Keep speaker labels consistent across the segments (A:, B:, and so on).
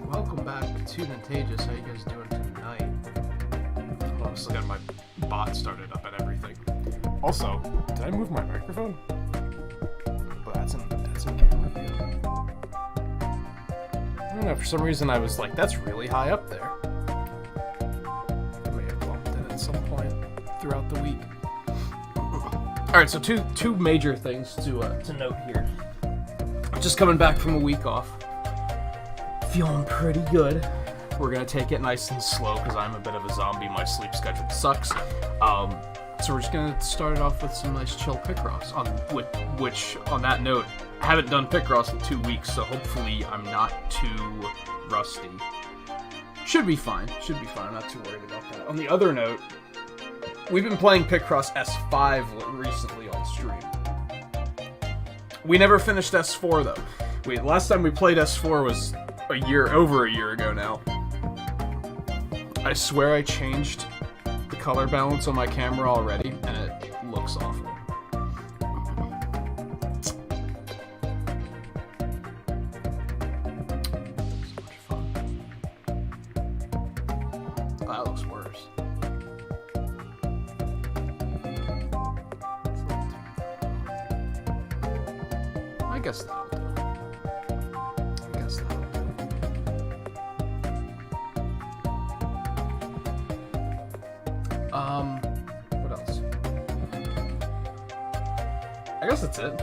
A: Welcome back to Nintagious. How you guys doing tonight? Well, I still got my bot started up and everything. Also, did I move my microphone? But that's in camera view. I don't know, for some reason I was like, that's really high up there. I may have bumped it at some point throughout the week. Alright, so two major things to note here. Just coming back from a week off. Feeling pretty good. We're gonna take it nice and slow because I'm a bit of a zombie. My sleep schedule sucks. So we're just gonna start it off with some nice chill Picross. Which, on that note, I haven't done Picross in 2 weeks, so hopefully I'm not too rusty. Should be fine. I'm not too worried about that. On the other note, we've been playing Picross S5 recently on stream. We never finished S4 though. Last time we played S4 was over a year ago now. I swear I changed the color balance on my camera already, and it looks awful. So much fun. Oh, that looks worse. I guess that'll do. What else? I guess that's it.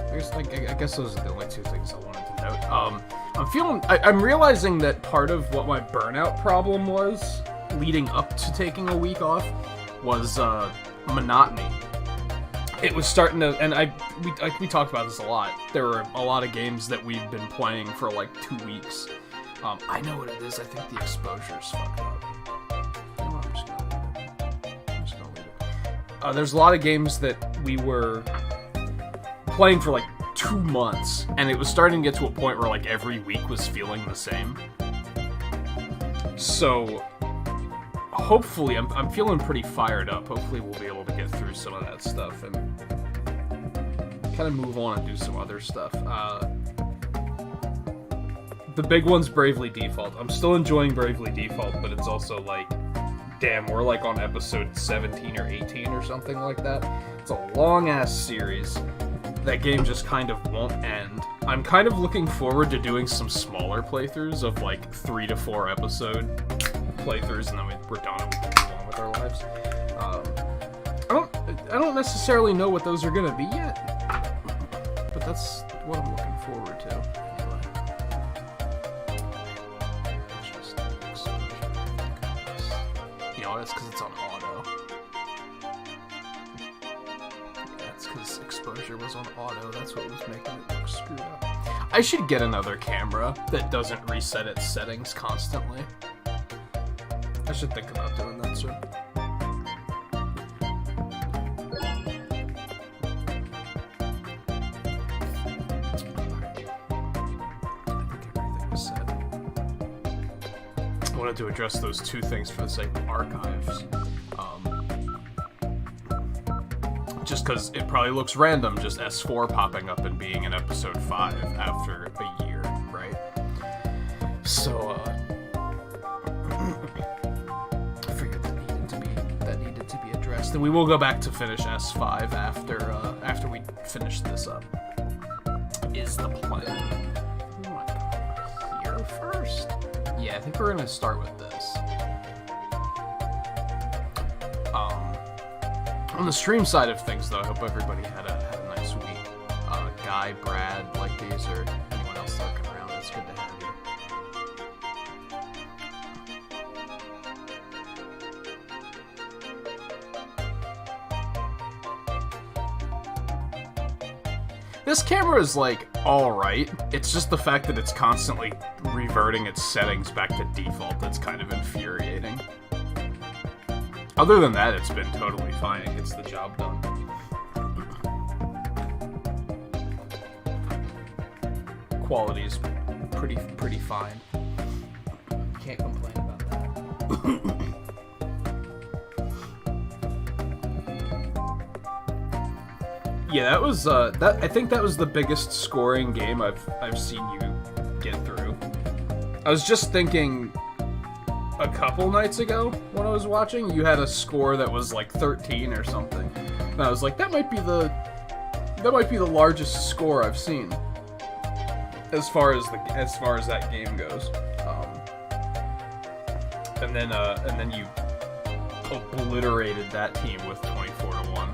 A: I guess those are the only two things I wanted to note. I'm realizing that part of what my burnout problem was leading up to taking a week off was monotony. It was starting to, and we talked about this a lot. There were a lot of games that we've been playing for like 2 weeks. I know what it is. I think the exposure's fucked up. I'm just gonna leave it. There's a lot of games that we were playing for like 2 months, and it was starting to get to a point where like every week was feeling the same. So hopefully, I'm feeling pretty fired up. Hopefully we'll be able to get through some of that stuff and kind of move on and do some other stuff. The big one's Bravely Default. I'm still enjoying Bravely Default, but it's also like, damn, we're like on episode 17 or 18 or something like that. It's a long-ass series. That game just kind of won't end. I'm kind of looking forward to doing some smaller playthroughs of like 3 to 4 episode playthroughs, and then we're done and we can move on with our lives. I don't necessarily know what those are gonna be yet, but that's what I'm looking forward to. Anyway, just exposure. You know, it's because it's on auto. Yeah, it's because exposure was on auto. That's what was making it look screwed up. I should get another camera that doesn't reset its settings constantly. I should think about doing that soon. I think everything was said. I wanted to address those two things for the sake of archives. Just because it probably looks random, just S4 popping up and being in episode 5 after a year, right? So, and we will go back to finish S5 after we finish this up. Is the plan? Here first? Yeah, I think we're gonna start with this. On the stream side of things, though, I hope everybody had a nice week. Guy, Brad, like these, or anyone else lurking around. It's good to have you. This camera is, like, alright. It's just the fact that it's constantly reverting its settings back to default that's kind of infuriating. Other than that, it's been totally fine. It gets the job done. Quality's pretty fine. Can't complain about that. Yeah, that was that. I think that was the biggest scoring game I've seen you get through. I was just thinking a couple nights ago when I was watching, you had a score that was like 13 or something, and I was like, that might be the largest score I've seen as far as that game goes. And then you obliterated that team with 24-1.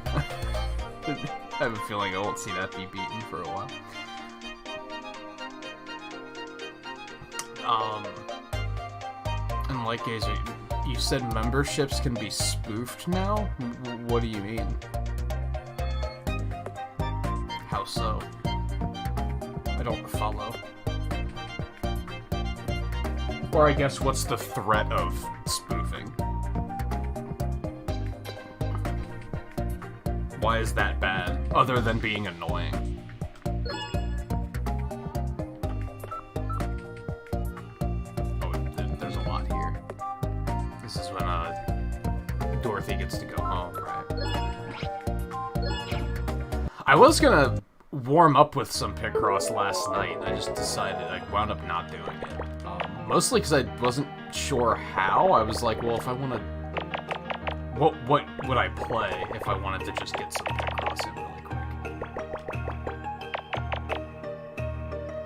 A: I have a feeling I won't see that be beaten for a while. And like Gazer, you said memberships can be spoofed now? What do you mean? How so? I don't follow. Or I guess what's the threat of spoofing? Why is that bad, other than being annoying? Oh, there's a lot here. This is when Dorothy gets to go home, right? I was gonna warm up with some Picross last night, and I just decided, I wound up not doing it. Mostly because I wasn't sure how. I was like, well, if I want to... What would I play if I wanted to just get some Picross in really quick?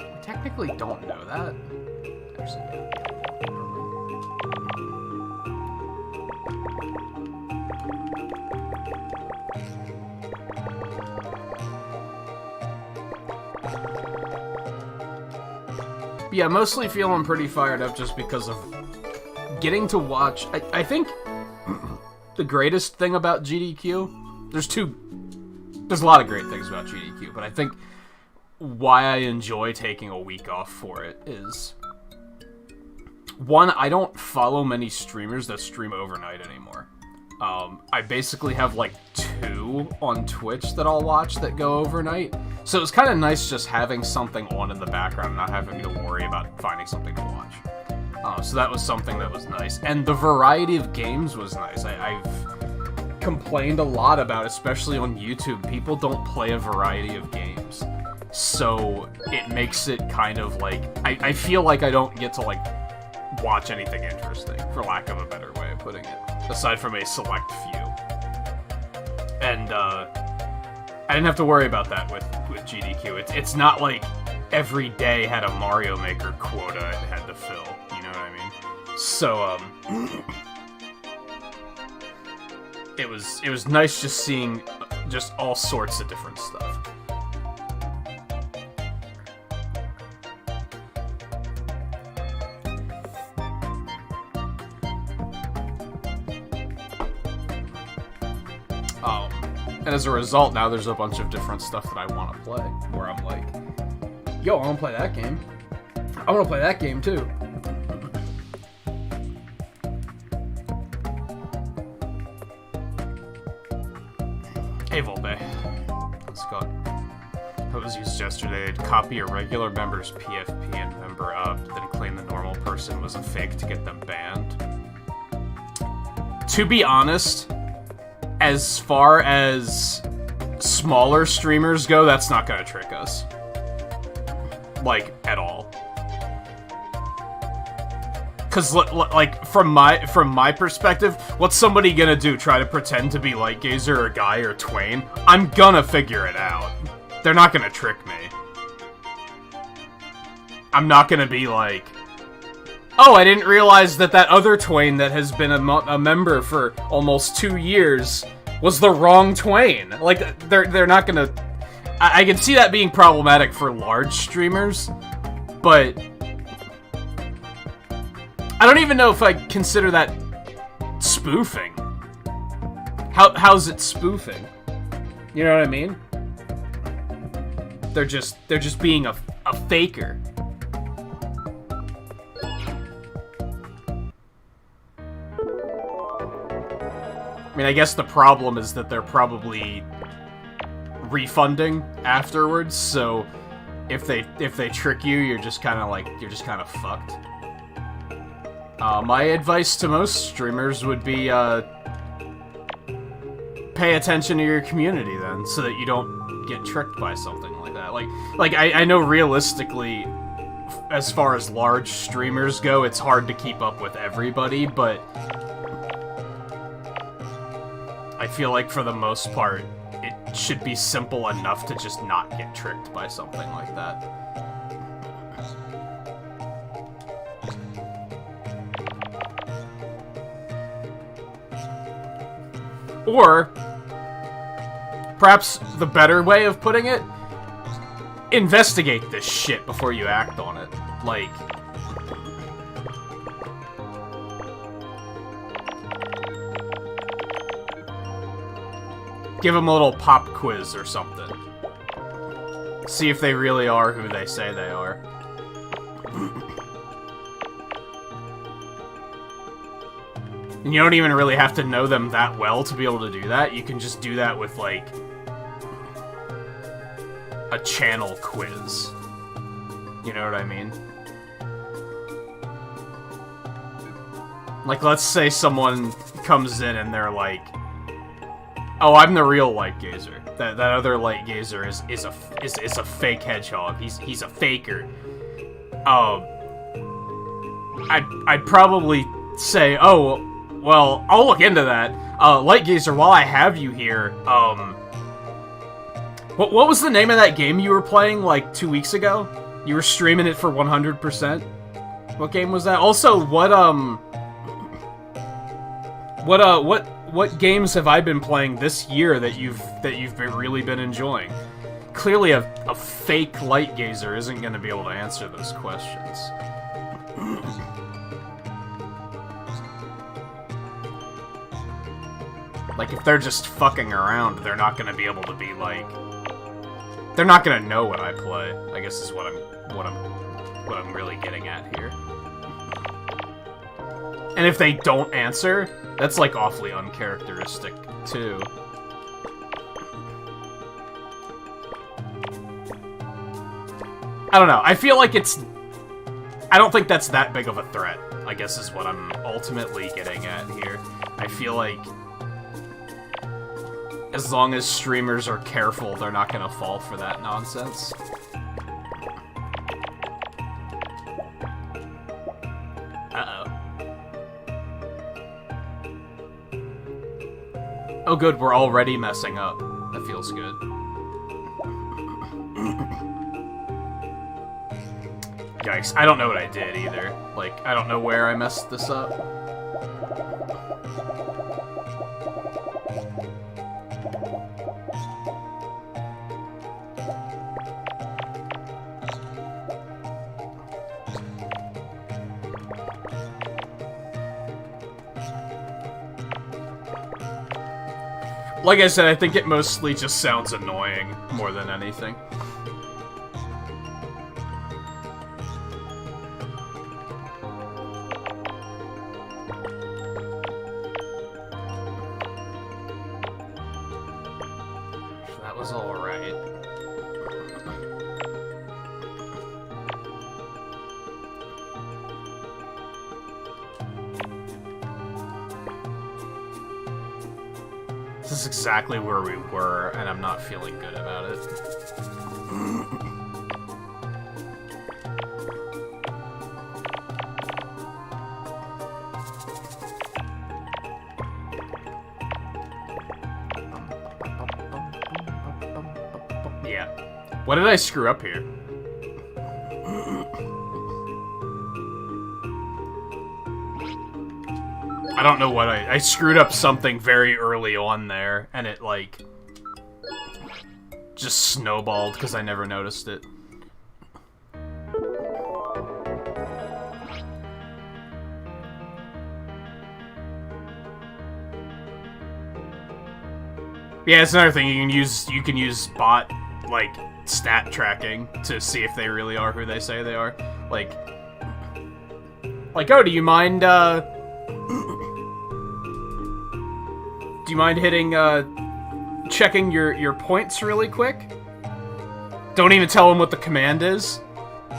A: I technically don't know that. Actually, yeah, mostly feeling pretty fired up just because of getting to watch... I think the greatest thing about GDQ... There's a lot of great things about GDQ, but I think why I enjoy taking a week off for it is... One, I don't follow many streamers that stream overnight anymore. I basically have like 2 on Twitch that I'll watch that go overnight. So it's kind of nice just having something on in the background and not having to worry about finding something to watch. So that was something that was nice. And the variety of games was nice. I've complained a lot about, especially on YouTube, people don't play a variety of games. So it makes it kind of like... I feel like I don't get to like watch anything interesting, for lack of a better way of putting it. Aside from a select few. And, I didn't have to worry about that with GDQ. It's not like every day had a Mario Maker quota it had to fill, you know what I mean? So, it was nice just seeing just all sorts of different stuff. And as a result, now there's a bunch of different stuff that I want to play, where I'm like, yo, I want to play that game. I want to play that game, too. Hey, Volpe. Let's go. That was used yesterday. They'd copy a regular member's PFP and member up, then claim the normal person was a fake to get them banned. To be honest... As far as smaller streamers go, that's not gonna trick us. Like, at all. Cause, like, from my perspective, what's somebody gonna do? Try to pretend to be Light Gazer or Guy or Twain? I'm gonna figure it out. They're not gonna trick me. I'm not gonna be like... Oh, I didn't realize that other Twain that has been a member for almost 2 years was the wrong Twain. Like, they're not gonna... I can see that being problematic for large streamers, but... I don't even know if I consider that spoofing. How's it spoofing? You know what I mean? They're just being a faker. I mean, I guess the problem is that they're probably refunding afterwards, so if they trick you, you're just kind of fucked. My advice to most streamers would be, pay attention to your community then, so that you don't get tricked by something like that. Like I know realistically, as far as large streamers go, it's hard to keep up with everybody, but I feel like for the most part, it should be simple enough to just not get tricked by something like that. Or, perhaps the better way of putting it, investigate this shit before you act on it. Like, give them a little pop quiz or something. See if they really are who they say they are. And you don't even really have to know them that well to be able to do that. You can just do that with, like, a channel quiz. You know what I mean? Like, let's say someone comes in and they're like, oh, I'm the real light gazer. That other light gazer is a fake hedgehog. He's a faker. I'd probably say, oh, well, I'll look into that. Light gazer, while I have you here, what was the name of that game you were playing like 2 weeks ago? You were streaming it for 100%. What game was that? Also, what games have I been playing this year that you've really been enjoying? Clearly, a fake light gazer isn't going to be able to answer those questions. Like, if they're just fucking around, they're not going to be able to be like, they're not going to know what I play. I guess is what I'm really getting at here. And if they don't answer, that's, like, awfully uncharacteristic, too. I don't know. I feel like it's... I don't think that's that big of a threat, I guess is what I'm ultimately getting at here. I feel like as long as streamers are careful, they're not gonna fall for that nonsense. Oh good, we're already messing up. That feels good. Yikes, I don't know what I did either. Like, I don't know where I messed this up. Like I said, I think it mostly just sounds annoying more than anything. That was all right. This is exactly where we were, and I'm not feeling good about it. Yeah. What did I screw up here? I don't know what I screwed up something very early on there, and it, like, just snowballed because I never noticed it. Yeah, it's another thing. You can use bot, like, stat tracking to see if they really are who they say they are. Like, oh, do you mind hitting, checking your points really quick? Don't even tell them what the command is.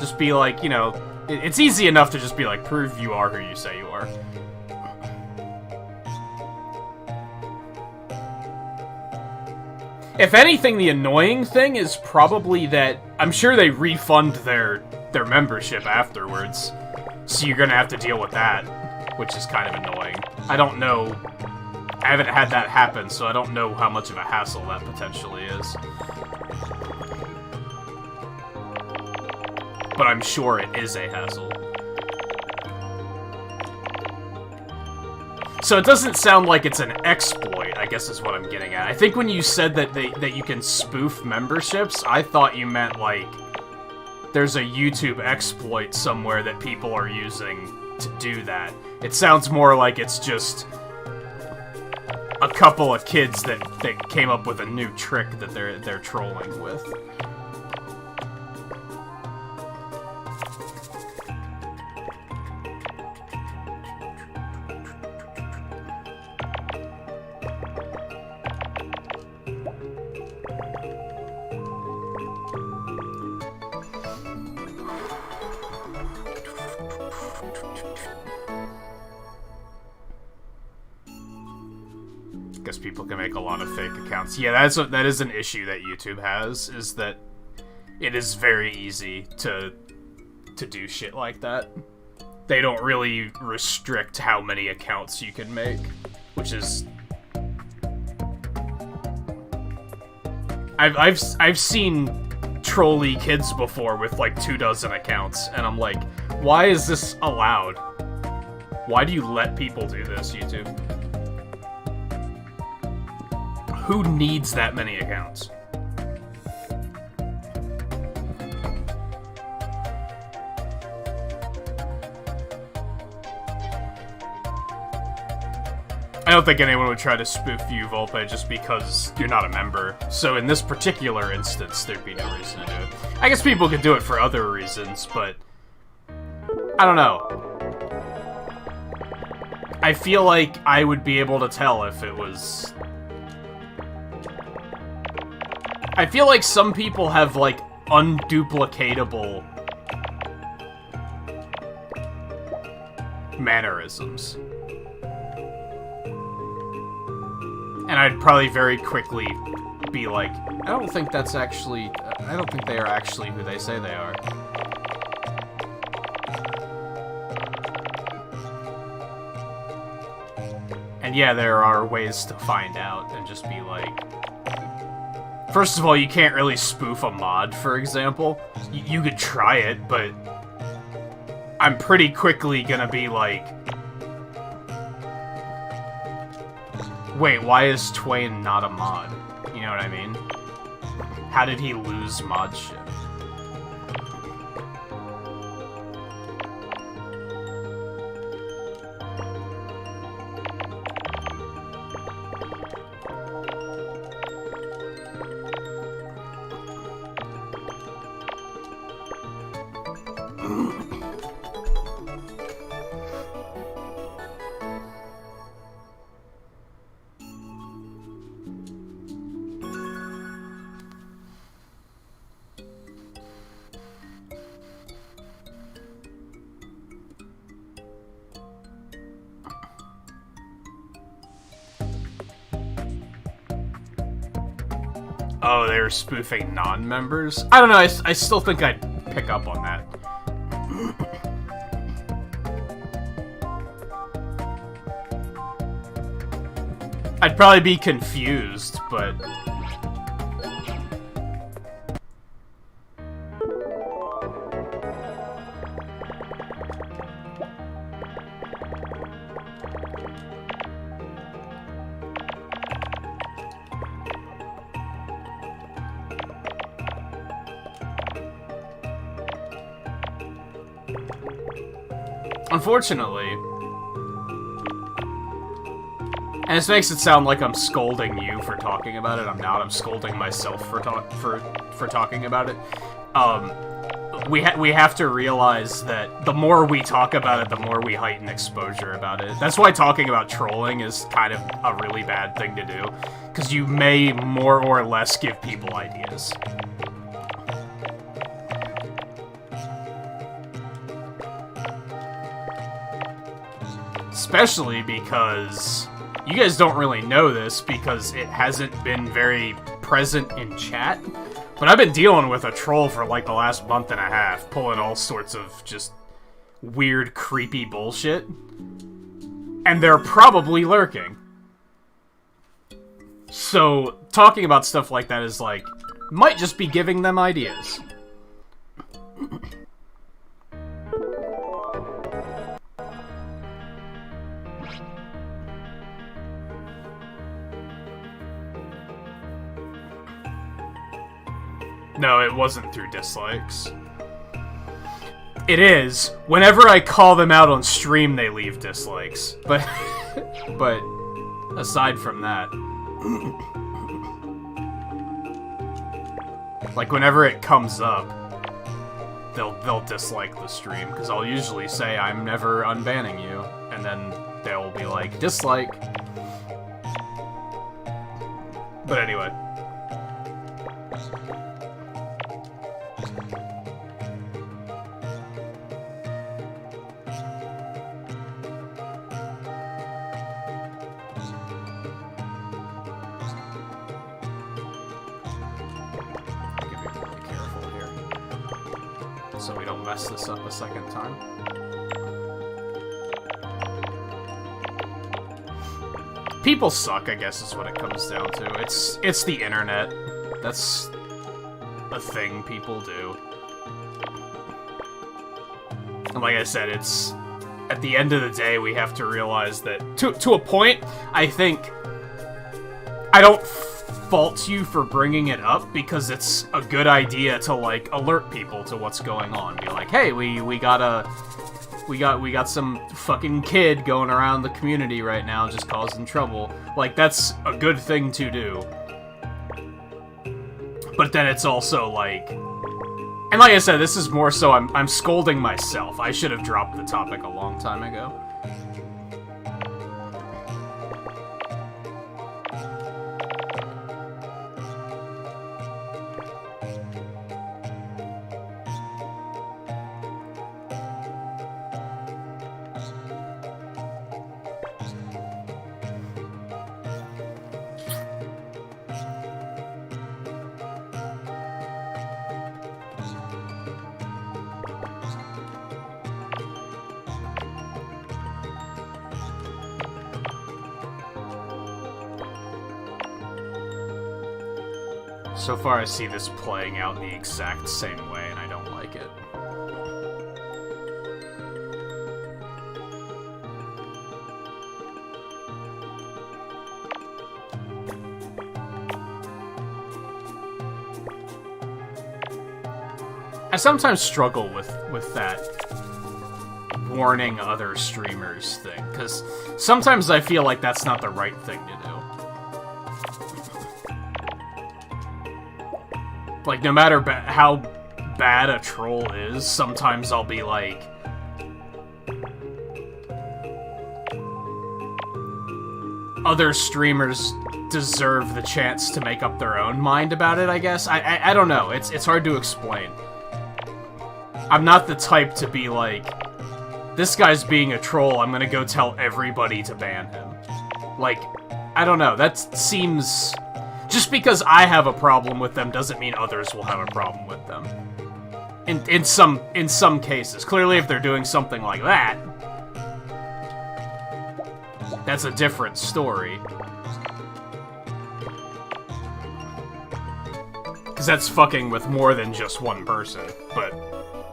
A: Just be like, you know, it's easy enough to just be like, prove you are who you say you are. If anything, the annoying thing is probably that I'm sure they refund their membership afterwards, so you're gonna have to deal with that, which is kind of annoying. I don't know. I haven't had that happen, so I don't know how much of a hassle that potentially is. But I'm sure it is a hassle. So it doesn't sound like it's an exploit, I guess is what I'm getting at. I think when you said that you can spoof memberships, I thought you meant, like, there's a YouTube exploit somewhere that people are using to do that. It sounds more like it's just a couple of kids that came up with a new trick that they're trolling with. Guess people can make a lot of fake accounts. Yeah, that is an issue that YouTube has, is that it is very easy to do shit like that. They don't really restrict how many accounts you can make, which is... I've seen trolly kids before with like 24 accounts, and I'm like, why is this allowed? Why do you let people do this, YouTube? Who needs that many accounts? I don't think anyone would try to spoof you, Volpe, just because you're not a member. So in this particular instance, there'd be no reason to do it. I guess people could do it for other reasons, but... I don't know. I feel like I would be able to tell if it was... I feel like some people have, like, unduplicatable mannerisms. And I'd probably very quickly be like, I don't think that's actually... I don't think they are actually who they say they are. And yeah, there are ways to find out and just be like... First of all, you can't really spoof a mod, for example. You could try it, but... I'm pretty quickly gonna be like... Wait, why is Twain not a mod? You know what I mean? How did he lose modship? Oh, they were spoofing non-members? I don't know, I still think I'd pick up on that. I'd probably be confused, but... Unfortunately, and this makes it sound like I'm scolding you for talking about it. I'm not. I'm scolding myself for talking about it. We have to realize that the more we talk about it, the more we heighten exposure about it. That's why talking about trolling is kind of a really bad thing to do, because you may more or less give people ideas. Especially because you guys don't really know this because it hasn't been very present in chat, but I've been dealing with a troll for like the last month and a half, pulling all sorts of just weird, creepy bullshit. And they're probably lurking. So, talking about stuff like that is like, might just be giving them ideas. No, it wasn't through dislikes. It is. Whenever I call them out on stream, they leave dislikes. But aside from that, like whenever it comes up, they'll dislike the stream, because I'll usually say I'm never unbanning you, and then they'll be like, dislike. But anyway. So we don't mess this up a second time. People suck, I guess, is what it comes down to. It's the internet. That's a thing people do. And like I said, it's... At the end of the day, we have to realize that... To a point, I think... I don't fault you for bringing it up, because it's a good idea to, like, alert people to what's going on. Be like, hey, we got some fucking kid going around the community right now just causing trouble. Like, that's a good thing to do. But then it's also like... And like I said, this is more so I'm scolding myself. I should have dropped the topic a long time ago. So far, I see this playing out the exact same way, and I don't like it. I sometimes struggle with that warning other streamers thing, because sometimes I feel like that's not the right thing to do. Like, no matter how bad a troll is, sometimes I'll be like... Other streamers deserve the chance to make up their own mind about it, I guess? I don't know. It's hard to explain. I'm not the type to be like, this guy's being a troll, I'm gonna go tell everybody to ban him. Like, I don't know. That seems... Just because I have a problem with them doesn't mean others will have a problem with them. In some cases. Clearly, if they're doing something like that, that's a different story. Because that's fucking with more than just one person. But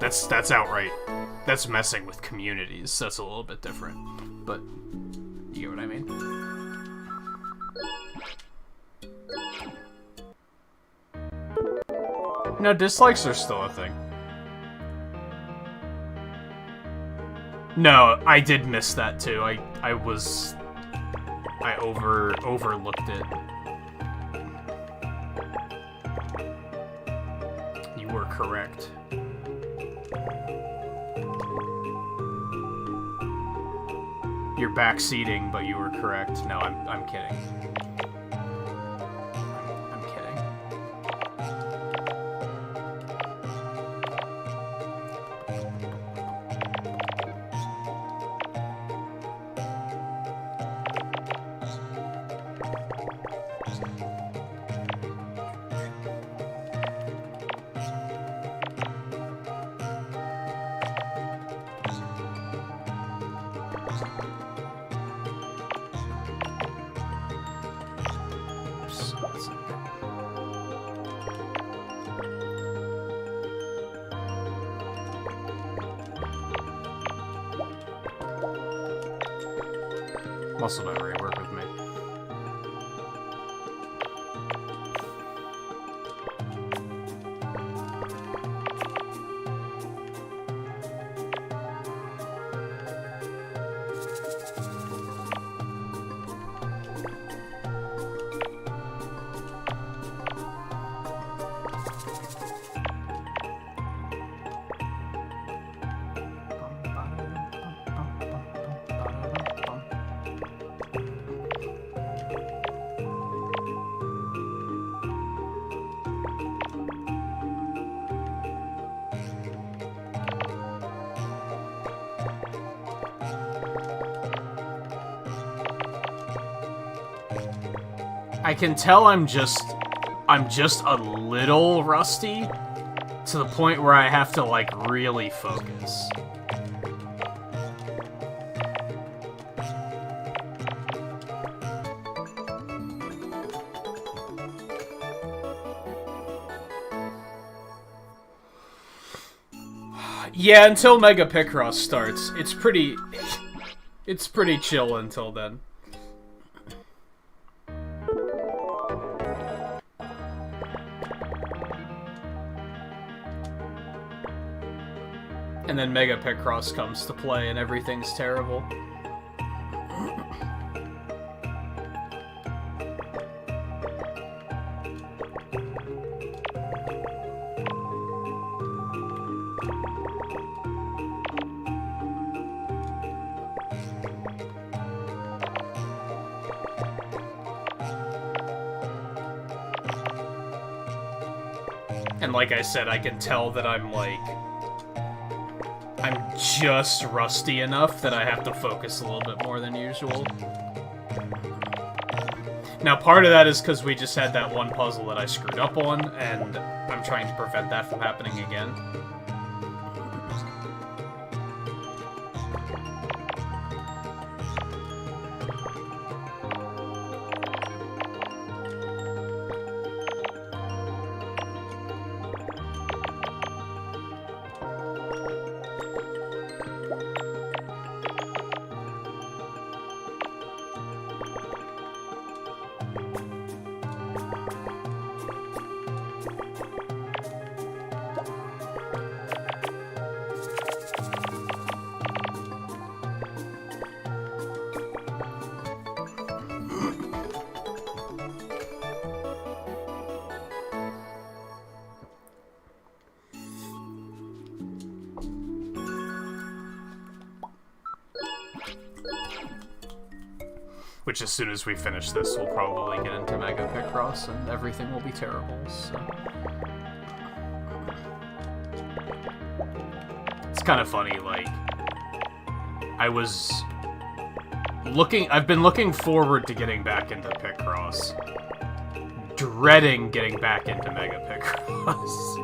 A: that's outright. That's messing with communities. So that's a little bit different. But you get what I mean? No, dislikes are still a thing. No, I did miss that too. I overlooked it. You were correct. You're backseating, but you were correct. No, I'm kidding. Muscle memory, work with me. I can tell I'm just a little rusty to the point where I have to, like, really focus. Yeah, until Mega Picross starts. It's pretty chill until then. And then Mega Picross comes to play and everything's terrible. And like I said, I can tell that I'm just rusty enough that I have to focus a little bit more than usual. Now, part of that is because we just had that one puzzle that I screwed up on, and I'm trying to prevent that from happening again. Which, as soon as we finish this, we'll probably get into Mega Picross, and everything will be terrible, so... It's kind of funny, like... I've been looking forward to getting back into Picross. Dreading getting back into Mega Picross.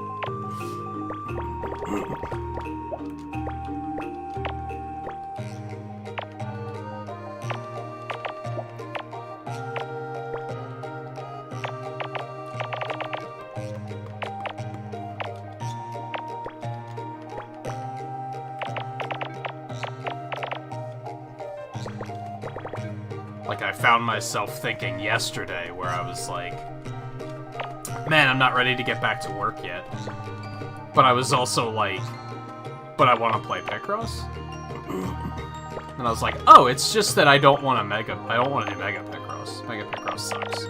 A: Like, I found myself thinking yesterday where I was like, man, I'm not ready to get back to work yet. But I was also like, but I want to play Picross? And I was like, oh, it's just that I don't want to do Mega Picross. Mega Picross sucks.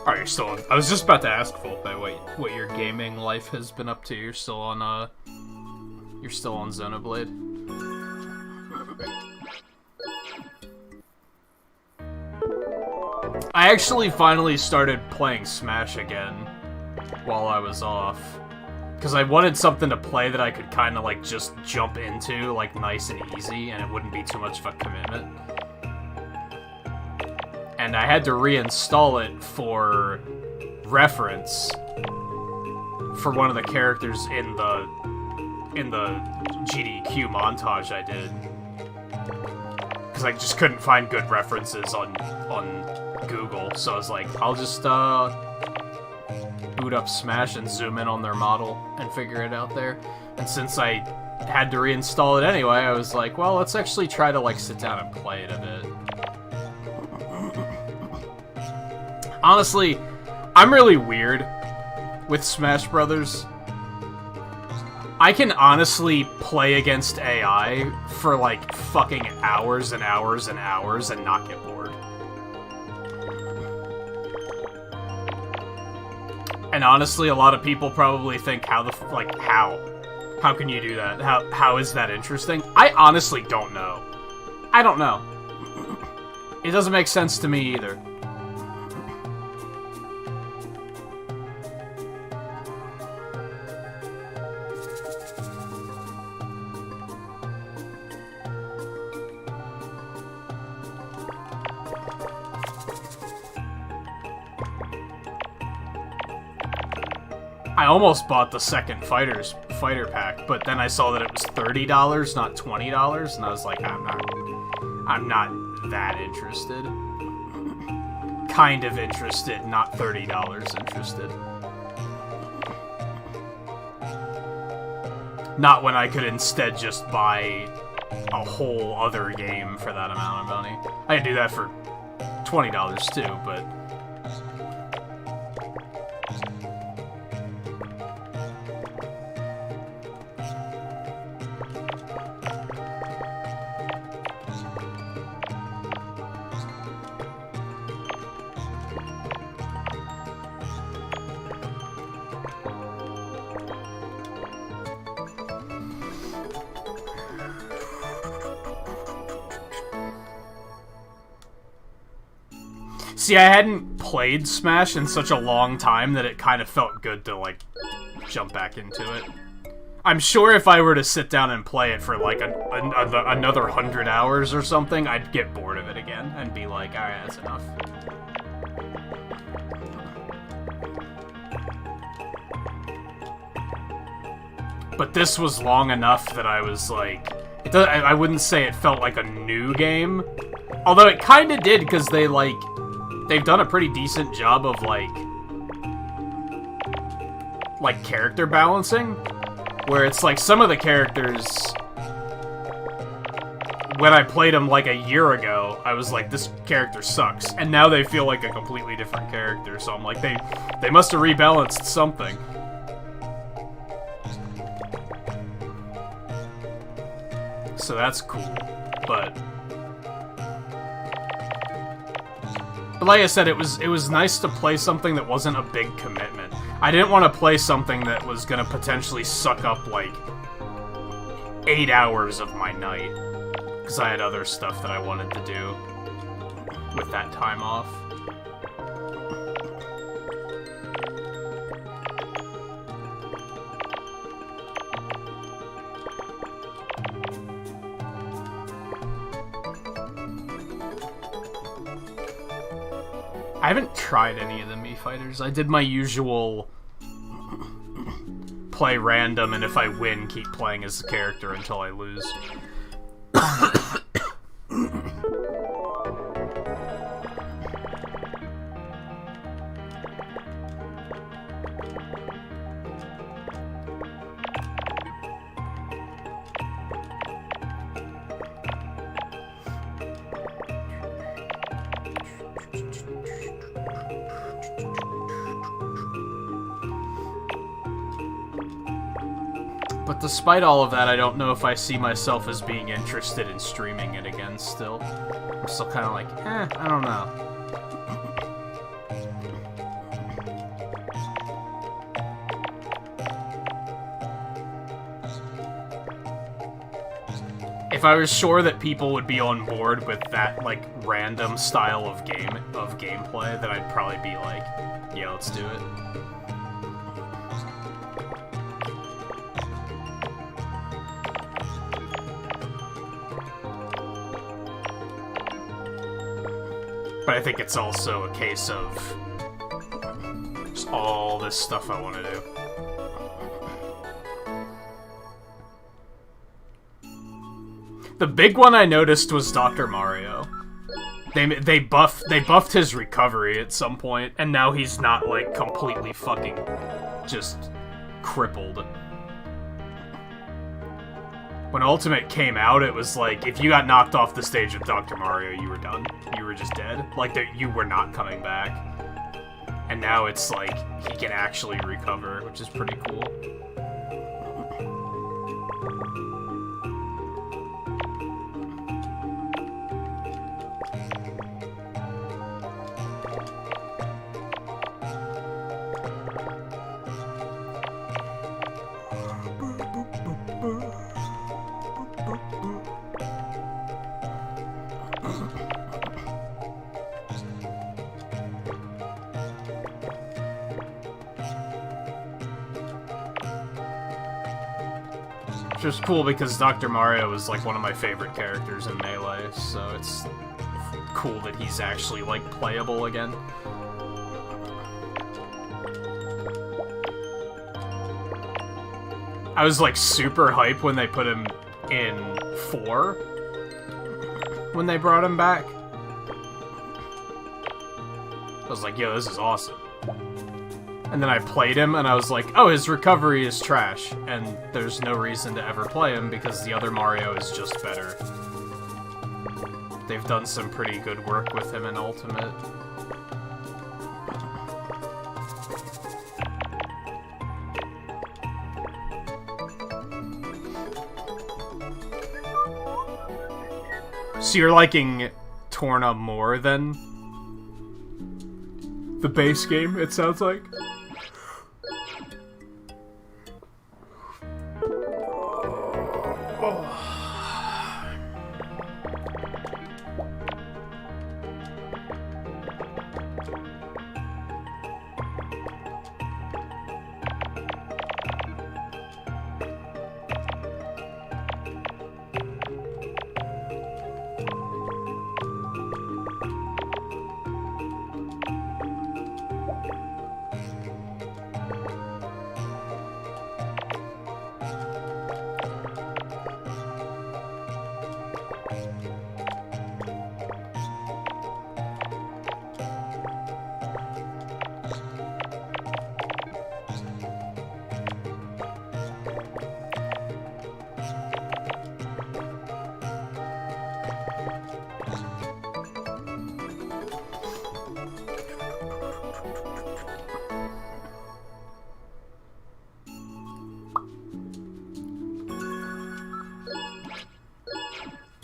A: Oh, you're still on... I was just about to ask, Volpe, what your gaming life has been up to. You're still on, Xenoblade? I actually finally started playing Smash again while I was off. Because I wanted something to play that I could kind of, like, just jump into, like, nice and easy, and it wouldn't be too much of a commitment. and I had to reinstall it for reference for one of the characters in the GDQ montage I did, because I just couldn't find good references on Google. So I was like, I'll just boot up Smash and zoom in on their model and figure it out there. And since I had to reinstall it anyway, I was like, well, let's actually try to like sit down and play it a bit. Honestly, I'm really weird with Smash Brothers. I can honestly play against AI for like fucking hours and hours and hours and not get bored. And honestly, a lot of people probably think, how can you do that? How is that interesting? I honestly don't know. I don't know. It doesn't make sense to me either. I almost bought the second fighter pack, but then I saw that it was $30, not $20, and I was like, I'm not that interested. Kind of interested, not $30 interested. Not when I could instead just buy a whole other game for that amount of money. I could do that for $20 too, but... See, I hadn't played Smash in such a long time that it kind of felt good to, like, jump back into it. I'm sure if I were to sit down and play it for, like, another 100 hours or something, I'd get bored of it again and be like, alright, that's enough. But this was long enough that I was like... I wouldn't say it felt like a new game. Although it kind of did, because they, like... They've done a pretty decent job of, like, character balancing, where it's like some of the characters, when I played them like a year ago, I was like, this character sucks, and now they feel like a completely different character, so I'm like, they must have rebalanced something. So that's cool, but like I said, it was nice to play something that wasn't a big commitment. I didn't want to play something that was gonna potentially suck up, like, 8 hours of my night, because I had other stuff that I wanted to do with that time off. I haven't tried any of the Mii Fighters. I did my usual play random, and if I win, keep playing as the character until I lose. But despite all of that, I don't know if I see myself as being interested in streaming it again still. I'm still kind of like, I don't know. If I was sure that people would be on board with that, like, random style of gameplay, then I'd probably be like, yeah, let's do it. But I think it's also a case of just all this stuff I want to do. The big one I noticed was Dr. Mario. They buffed his recovery at some point, and now he's not, like, completely fucking just crippled. When Ultimate came out, it was like, if you got knocked off the stage with Dr. Mario, you were done. You were just dead. Like, you were not coming back. And now it's like, he can actually recover, which is pretty cool. Which is cool because Dr. Mario is like one of my favorite characters in Melee, so it's cool that he's actually like playable again. I was like super hype when they put him in 4 when they brought him back. I was like, yo, this is awesome. And then I played him, and I was like, oh, his recovery is trash, and there's no reason to ever play him, because the other Mario is just better. They've done some pretty good work with him in Ultimate. So you're liking Torna more than the base game, it sounds like?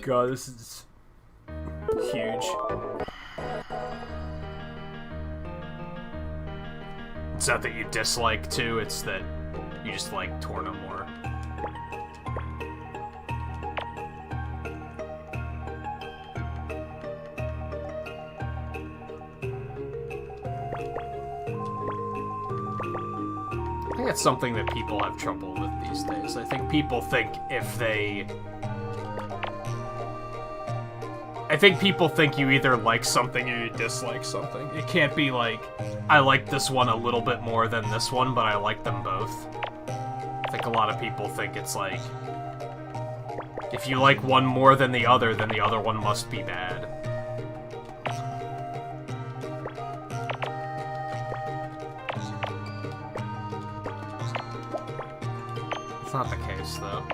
A: God, this is huge. It's not that you dislike 2, it's that you just like Torna more. I think it's something that people have trouble with these days. I think people think if they... I think people think you either like something or you dislike something. It can't be like, I like this one a little bit more than this one, but I like them both. I think a lot of people think it's like, if you like one more than the other one must be bad. It's not the case, though.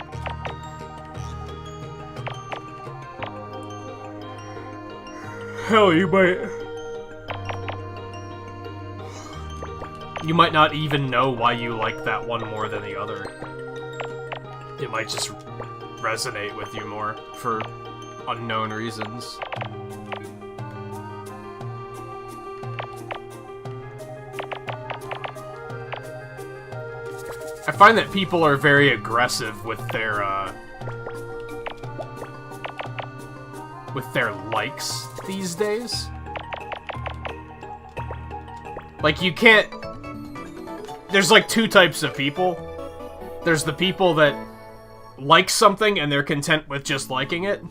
A: Hell, you might not even know why you like that one more than the other. It might just resonate with you more for unknown reasons. I find that people are very aggressive with their likes these days. Like, you can't... There's like 2 types of people. There's the people that like something and they're content with just liking it.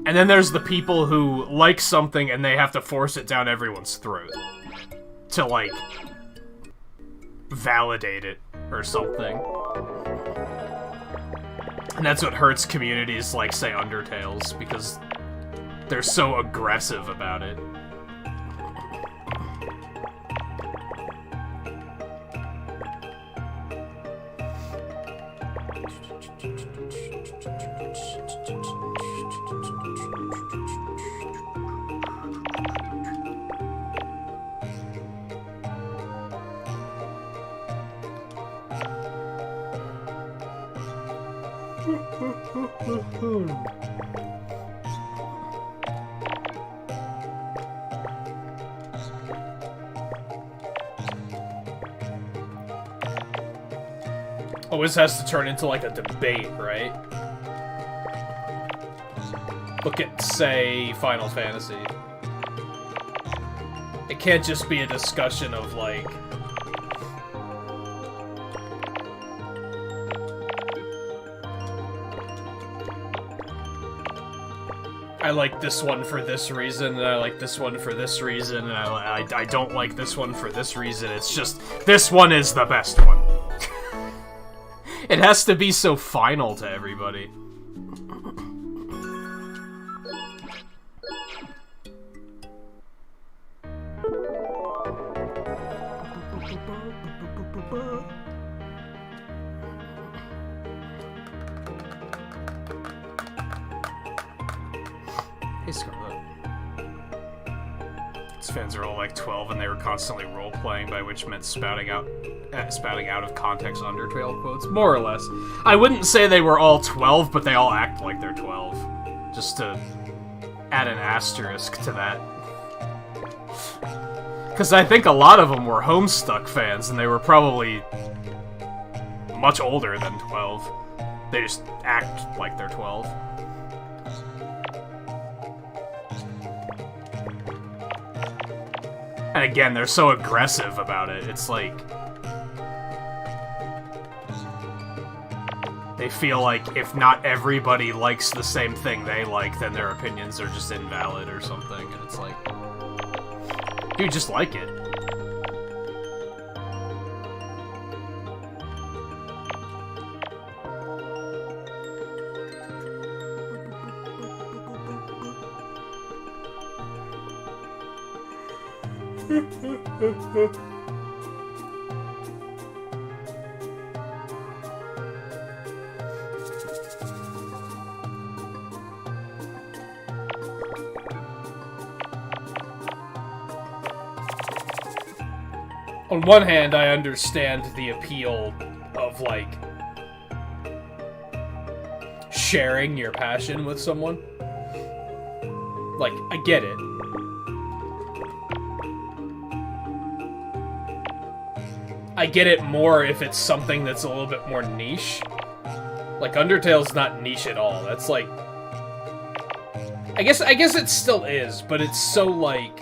A: And then there's the people who like something and they have to force it down everyone's throat to, like, validate it or something. And that's what hurts communities like, say, Undertale's, because they're so aggressive about it. Always has to turn into, like, a debate, right? Look at, say, Final Fantasy. It can't just be a discussion of, like... I like this one for this reason, and I like this one for this reason, and I don't like this one for this reason. It's just, this one is the best one. It has to be so final to everybody. Hey, Scarlet. These fans are all like 12 and they were constantly role-playing, by which meant spouting out of context Undertale quotes. More or less. I wouldn't say they were all 12, but they all act like they're 12. Just to add an asterisk to that. Because I think a lot of them were Homestuck fans, and they were probably much older than 12. They just act like they're 12. And again, they're so aggressive about it. It's like... they feel like if not everybody likes the same thing they like, then their opinions are just invalid or something. And it's like... dude, just like it. On one hand, I understand the appeal of, like, sharing your passion with someone. Like, I get it. I get it more if it's something that's a little bit more niche. Like, Undertale's not niche at all. That's like... I guess it still is, but it's so, like...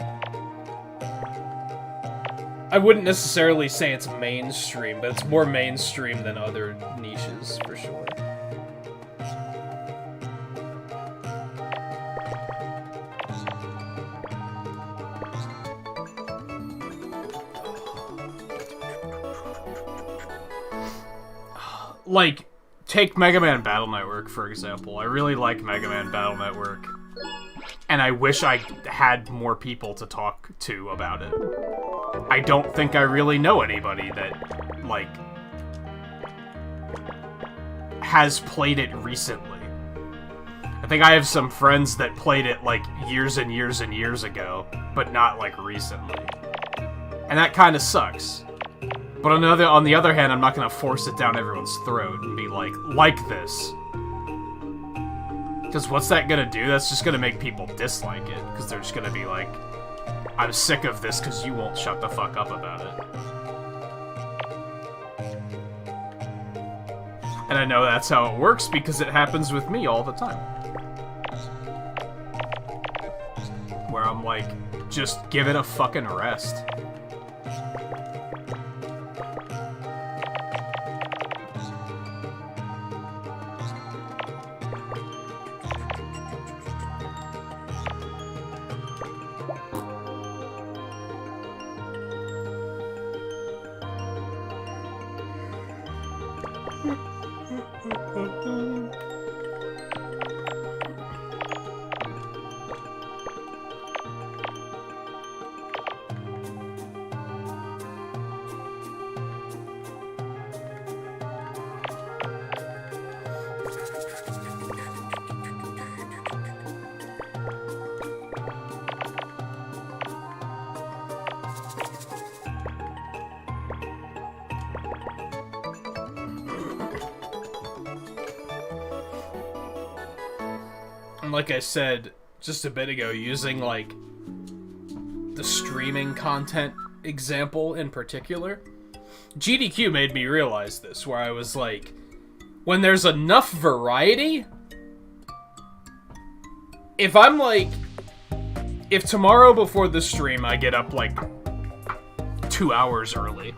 A: I wouldn't necessarily say it's mainstream, but it's more mainstream than other niches, for sure. Like, take Mega Man Battle Network, for example. I really like Mega Man Battle Network. And I wish I had more people to talk to about it. I don't think I really know anybody that, like, has played it recently. I think I have some friends that played it, like, years and years and years ago, but not, like, recently. And that kind of sucks. But on the other hand, I'm not gonna force it down everyone's throat and be like this. Because what's that gonna do? That's just gonna make people dislike it. Because they're just gonna be like, I'm sick of this because you won't shut the fuck up about it. And I know that's how it works because it happens with me all the time. Where I'm like, just give it a fucking rest. Like I said just a bit ago, using like the streaming content example in particular, GDQ made me realize this, where I was like, when there's enough variety, if I'm like, if tomorrow before the stream I get up like 2 hours early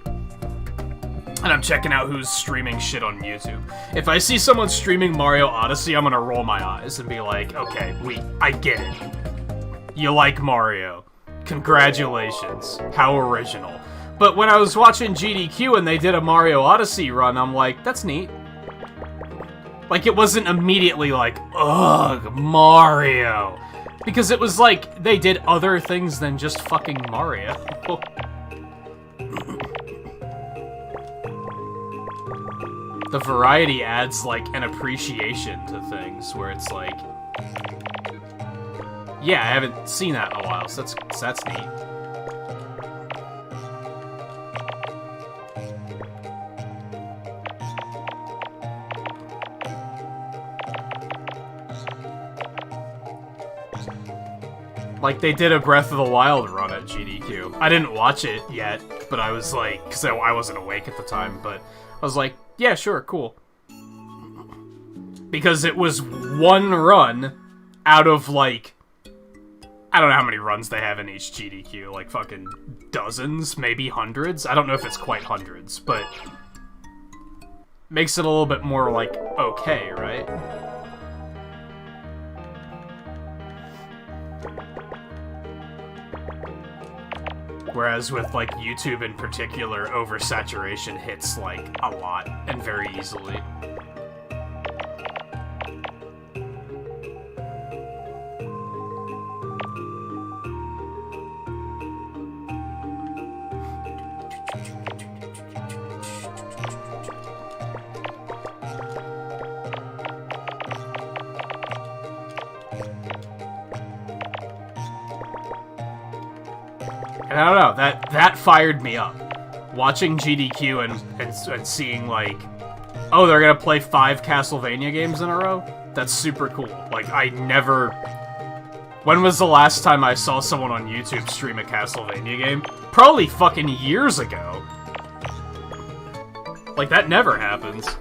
A: and I'm checking out who's streaming shit on YouTube, if I see someone streaming Mario Odyssey, I'm gonna roll my eyes and be like, okay, I get it. You like Mario. Congratulations. How original. But when I was watching GDQ and they did a Mario Odyssey run, I'm like, that's neat. Like, it wasn't immediately like, ugh, Mario. Because it was like, they did other things than just fucking Mario. The variety adds, like, an appreciation to things, where it's like, yeah, I haven't seen that in a while, so that's neat. Like, they did a Breath of the Wild run at GDQ. I didn't watch it yet, but I was like, because I wasn't awake at the time, but I was like, yeah, sure, cool. Because it was one run out of, like, I don't know how many runs they have in each GDQ, like fucking dozens, maybe hundreds? I don't know if it's quite hundreds, but makes it a little bit more, like, okay, right? Whereas with, like, YouTube in particular, oversaturation hits, like, a lot, and very easily. And I don't know, that fired me up. Watching GDQ and seeing, like, oh, they're gonna play 5 Castlevania games in a row? That's super cool. Like, I never... When was the last time I saw someone on YouTube stream a Castlevania game? Probably fucking years ago. Like, that never happens.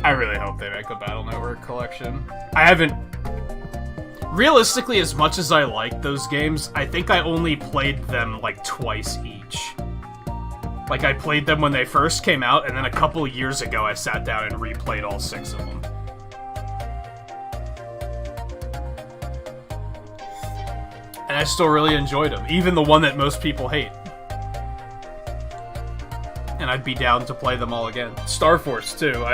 A: I really hope they make a Battle Network collection. I haven't... Realistically, as much as I like those games, I think I only played them, like, twice each. Like, I played them when they first came out, and then a couple years ago I sat down and replayed all 6 of them. And I still really enjoyed them, even the one that most people hate. And I'd be down to play them all again. Star Force, too.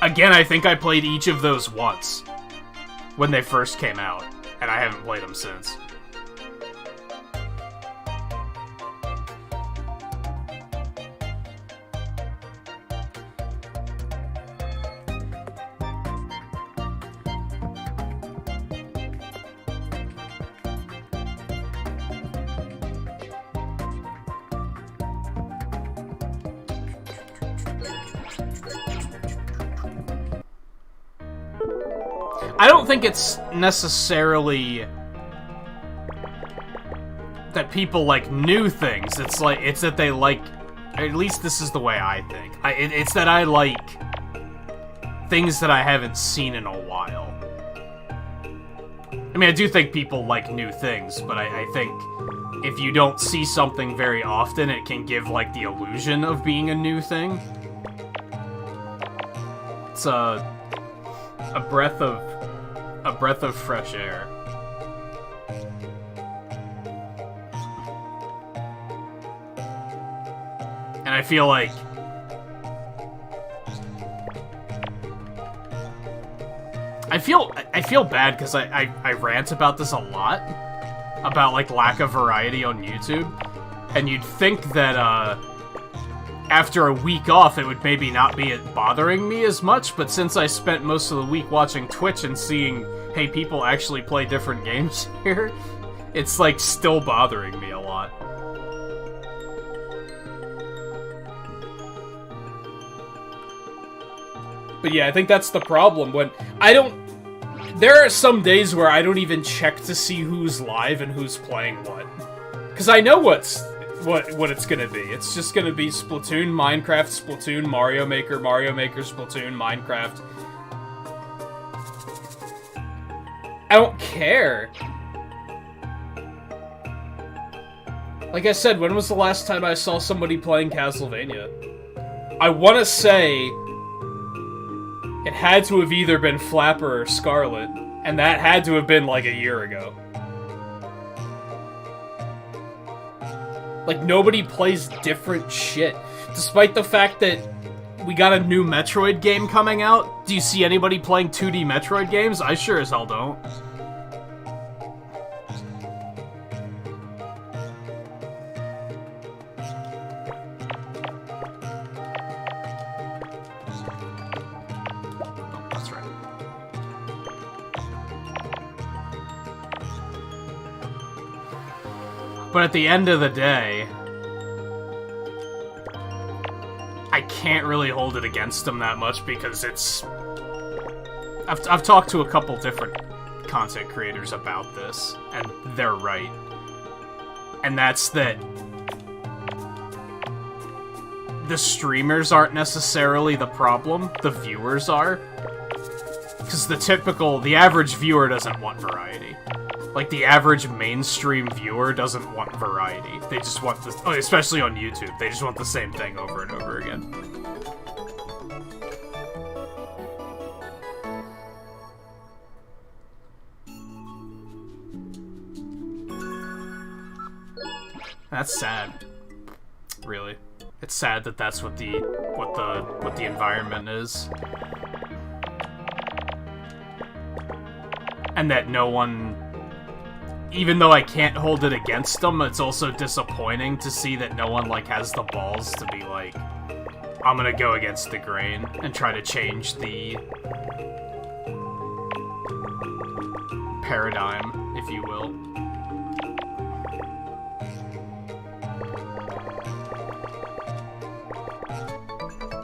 A: Again, I think I played each of those once when they first came out, and I haven't played them since. I don't think it's necessarily that people like new things. It's that they like, at least this is the way I think. It's that I like things that I haven't seen in a while. I mean, I do think people like new things, but I think if you don't see something very often, it can give, like, the illusion of being a new thing. It's a breath of fresh air. And I feel like I feel bad because I rant about this a lot, about, like, lack of variety on YouTube, and you'd think that after a week off it would maybe not be bothering me as much, but since I spent most of the week watching Twitch and seeing, hey, people actually play different games here, it's, like, still bothering me a lot. But yeah, I think that's the problem, when there are some days where I don't even check to see who's live and who's playing what. Because I know what it's gonna be. It's just gonna be Splatoon, Minecraft, Splatoon, Mario Maker, Splatoon, Minecraft. I don't care. Like I said, when was the last time I saw somebody playing Castlevania? I want to say it had to have either been Flapper or Scarlet, and that had to have been like a year ago. Like, nobody plays different shit. Despite the fact that we got a new Metroid game coming out, do you see anybody playing 2D Metroid games? I sure as hell don't. But at the end of the day, I can't really hold it against them that much because it's... I've talked to a couple different content creators about this, and they're right. And that's that the streamers aren't necessarily the problem, the viewers are. Because the average viewer doesn't want variety. Like, the average mainstream viewer doesn't want variety. They just want especially on YouTube, they just want the same thing over and over again. That's sad. Really. It's sad that that's what the environment is. And that no one... Even though I can't hold it against them, it's also disappointing to see that no one, like, has the balls to be like, I'm gonna go against the grain and try to change the paradigm, if you will.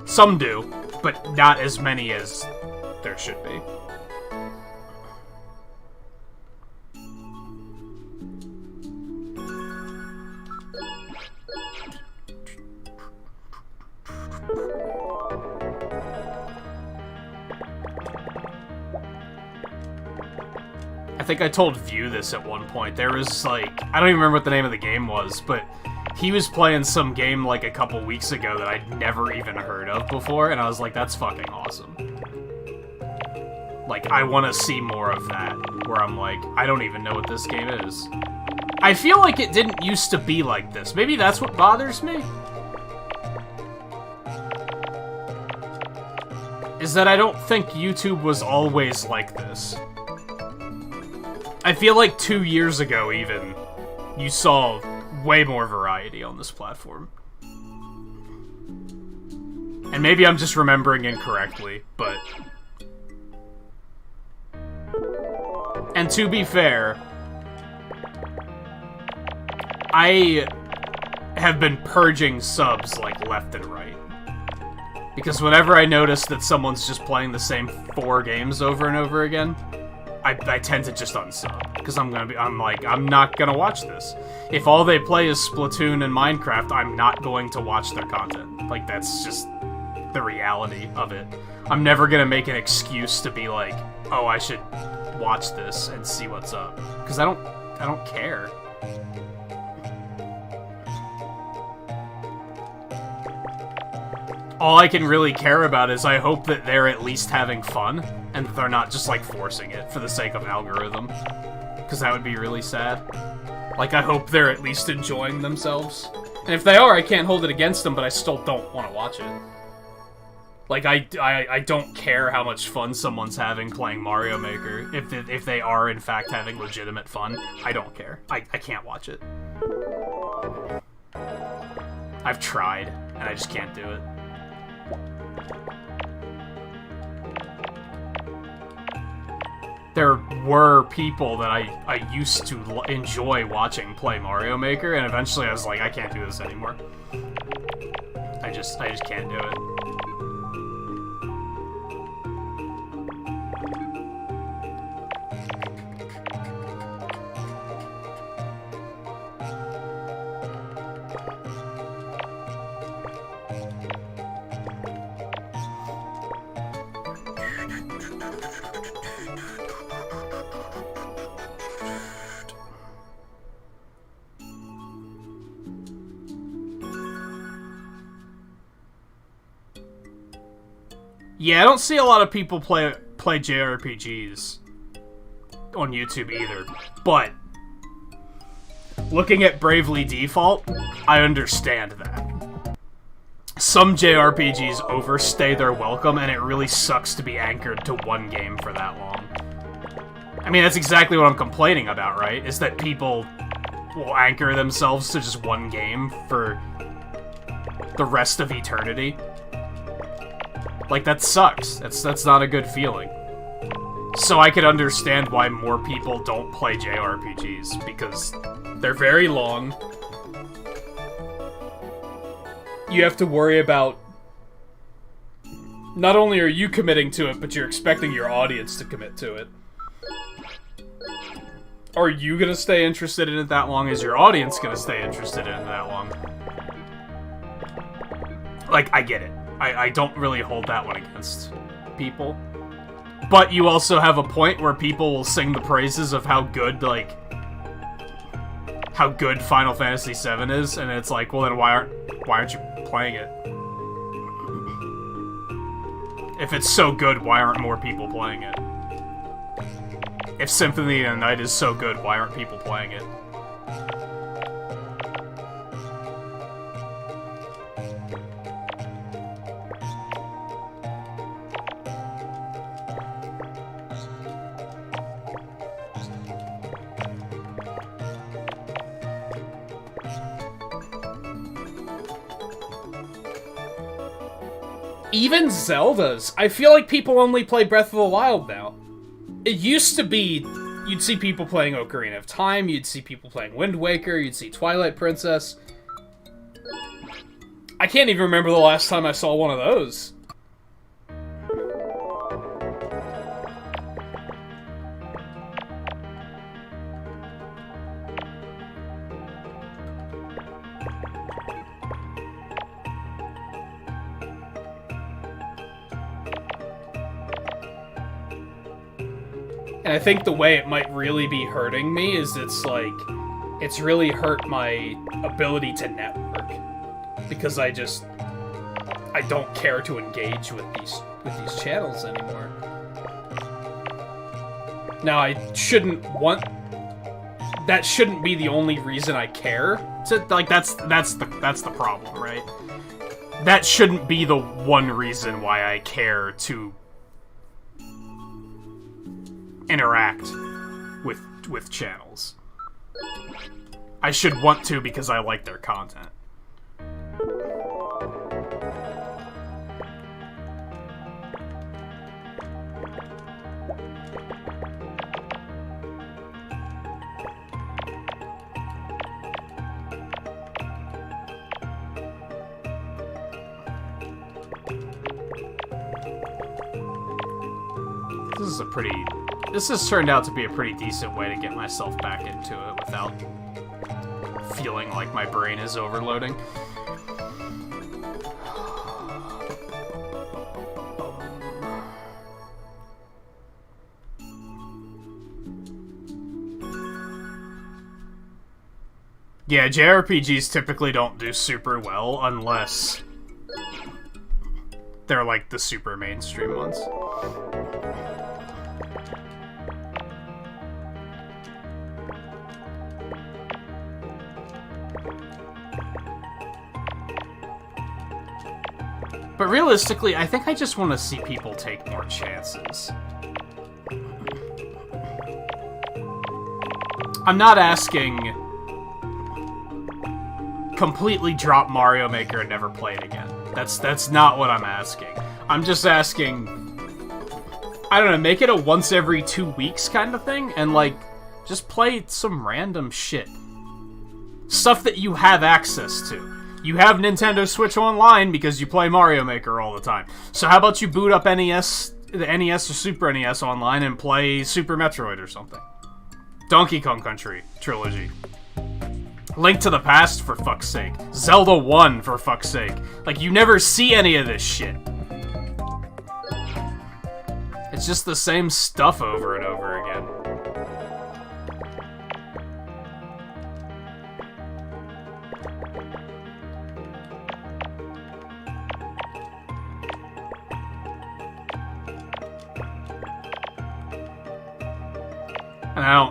A: Some do, but not as many as there should be. I think I told View this at one point. There was, like, I don't even remember what the name of the game was, but he was playing some game, like, a couple weeks ago that I'd never even heard of before, and I was like, that's fucking awesome. Like, I want to see more of that, where I'm like, I don't even know what this game is. I feel like it didn't used to be like this. Maybe that's what bothers me? Is that I don't think YouTube was always like this. I feel like 2 years ago, even, you saw way more variety on this platform. And maybe I'm just remembering incorrectly, but... And to be fair, I have been purging subs, like, left and right. Because whenever I notice that someone's just playing the same 4 games over and over again, I tend to just unsub, because I'm not gonna watch this. If all they play is Splatoon and Minecraft, I'm not going to watch their content. Like, that's just the reality of it. I'm never gonna make an excuse to be like, oh, I should watch this and see what's up, because I don't care. All I can really care about is I hope that they're at least having fun, and that they're not just, like, forcing it for the sake of algorithm. Because that would be really sad. Like, I hope they're at least enjoying themselves. And if they are, I can't hold it against them, but I still don't want to watch it. Like, I don't care how much fun someone's having playing Mario Maker. If they are, in fact, having legitimate fun, I don't care. I can't watch it. I've tried, and I just can't do it. There were people that I used to enjoy watching play Mario Maker, and eventually I was like, I can't do this anymore. I just can't do it. Yeah, I don't see a lot of people play JRPGs on YouTube either, but looking at Bravely Default, I understand that. Some JRPGs overstay their welcome, and it really sucks to be anchored to one game for that long. I mean, that's exactly what I'm complaining about, right? Is that people will anchor themselves to just one game for the rest of eternity. Like, that sucks. That's not a good feeling. So I could understand why more people don't play JRPGs, because they're very long. You have to worry about... Not only are you committing to it, but you're expecting your audience to commit to it. Are you gonna stay interested in it that long? Is your audience gonna stay interested in it that long? Like, I get it. I don't really hold that one against people. But you also have a point where people will sing the praises of how good, like, how good Final Fantasy VII is, and it's like, well then why aren't you playing it? If it's so good, why aren't more people playing it? If Symphony of the Night is so good, why aren't people playing it? Even Zeldas. I feel like people only play Breath of the Wild now. It used to be, you'd see people playing Ocarina of Time, you'd see people playing Wind Waker, you'd see Twilight Princess. I can't even remember the last time I saw one of those. And I think the way it might really be hurting me is it's like, it's really hurt my ability to network. Because I don't care to engage with these channels anymore. Now, that shouldn't be the only reason I care. So, like, that's the problem, right? That shouldn't be the one reason why I care to interact with channels. I should want to because I like their content. This has turned out to be a pretty decent way to get myself back into it without feeling like my brain is overloading. Yeah, JRPGs typically don't do super well unless they're like the super mainstream ones. But realistically, I think I just want to see people take more chances. I'm not asking completely drop Mario Maker and never play it again. That's not what I'm asking. I'm just asking, I don't know, make it a once every 2 weeks kind of thing, and like, just play some random shit. Stuff that you have access to. You have Nintendo Switch Online because you play Mario Maker all the time. So how about you boot up the NES or Super NES online and play Super Metroid or something? Donkey Kong Country Trilogy. Link to the Past, for fuck's sake. Zelda 1, for fuck's sake. Like, you never see any of this shit. It's just the same stuff over and over again.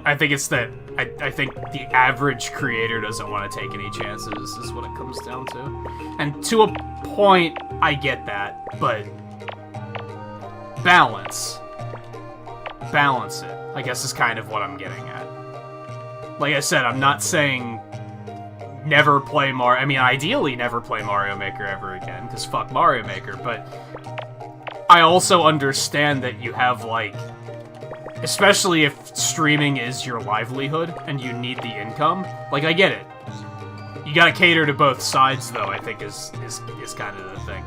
A: I think it's that I think the average creator doesn't want to take any chances, is what it comes down to. And to a point, I get that, but balance it, I guess, is kind of what I'm getting at. Like I said, I'm not saying never play Mario. I mean, ideally never play Mario Maker ever again, because fuck Mario Maker, but I also understand that you have, like, especially if streaming is your livelihood and you need the income. Like, I get it. You gotta cater to both sides, though, I think is kind of the thing.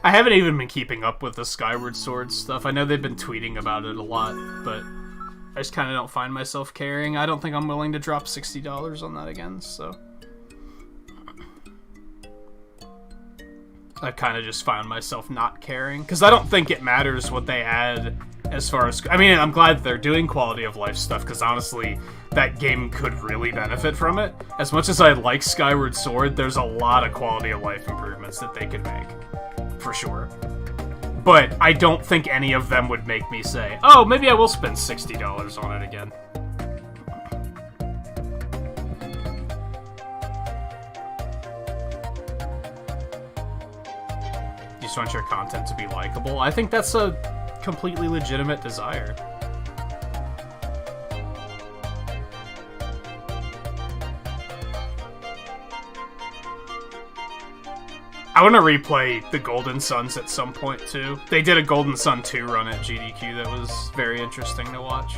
A: I haven't even been keeping up with the Skyward Sword stuff. I know they've been tweeting about it a lot, but I just kind of don't find myself caring. I don't think I'm willing to drop $60 on that again, so I've kind of just found myself not caring, because I don't think it matters what they add as far as... I mean, I'm glad they're doing quality of life stuff, because honestly, that game could really benefit from it. As much as I like Skyward Sword, there's a lot of quality of life improvements that they could make, for sure. But I don't think any of them would make me say, oh, maybe I will spend $60 on it again. You just want your content to be likable? I think that's a completely legitimate desire. I want to replay the Golden Suns at some point, too. They did a Golden Sun 2 run at GDQ that was very interesting to watch.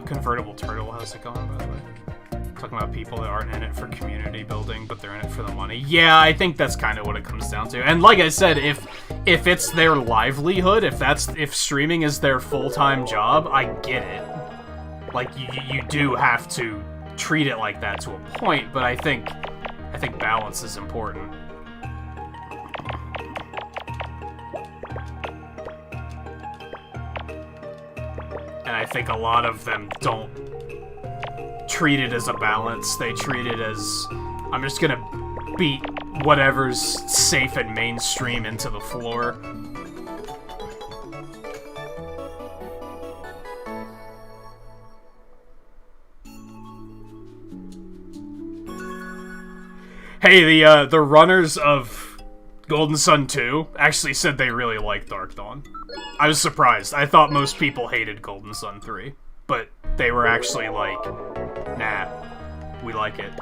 A: Convertible Turtle, how's it going, by the way? Talking about people that aren't in it for community building, but they're in it for the money. Yeah, I think that's kind of what it comes down to. And like I said, if it's their livelihood, if streaming is their full-time job, I get it. Like, you do have to treat it like that to a point, but I think balance is important. And I think a lot of them don't treat it as a balance. They treat it as, I'm just gonna beat whatever's safe and mainstream into the floor. Hey, the runners of Golden Sun 2 actually said they really liked Dark Dawn. I was surprised. I thought most people hated Golden Sun 3, but they were actually like, nah, we like it.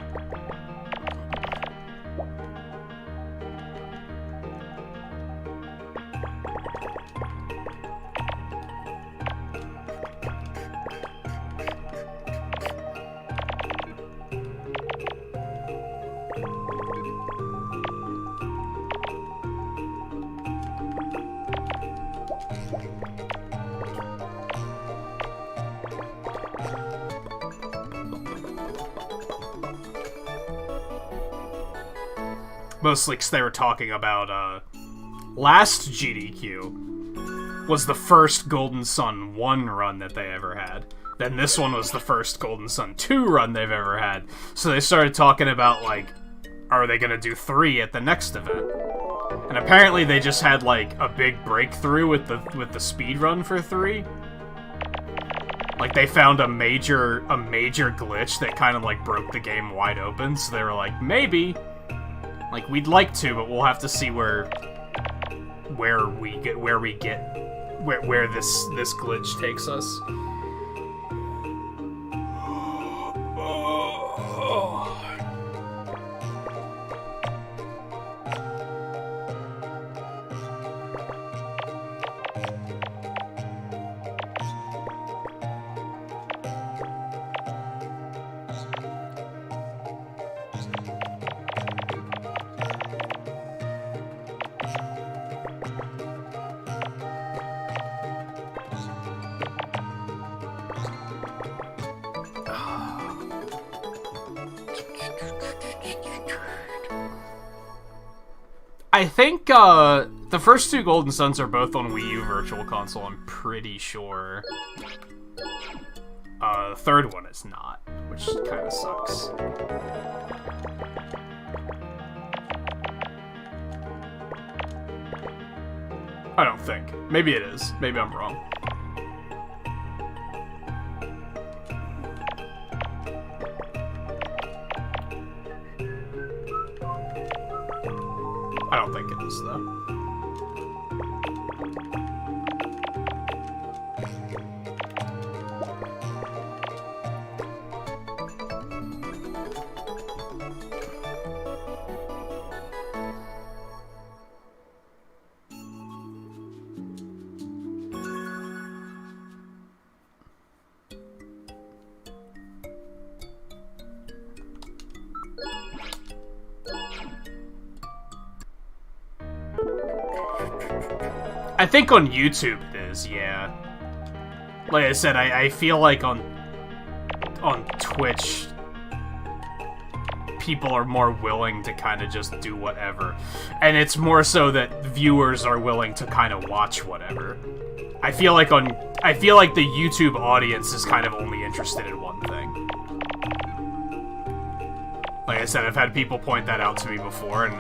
A: Mostly because they were talking about, last GDQ was the first Golden Sun 1 run that they ever had. Then this one was the first Golden Sun 2 run they've ever had. So they started talking about, like, are they gonna do 3 at the next event? And apparently they just had, like, a big breakthrough with the speed run for 3. Like, they found a major glitch that kind of, like, broke the game wide open, so they were like, maybe, like, we'd like to, but we'll have to see where this glitch takes us. I think the first 2 Golden Suns are both on Wii U Virtual Console, I'm pretty sure. The third one is not, which kind of sucks. I don't think. Maybe it is. Maybe I'm wrong. I don't think it is, though. I think on YouTube it is, yeah. Like I said, I feel like on Twitch, people are more willing to kind of just do whatever. And it's more so that viewers are willing to kind of watch whatever. I feel like the YouTube audience is kind of only interested in one thing. Like I said, I've had people point that out to me before, and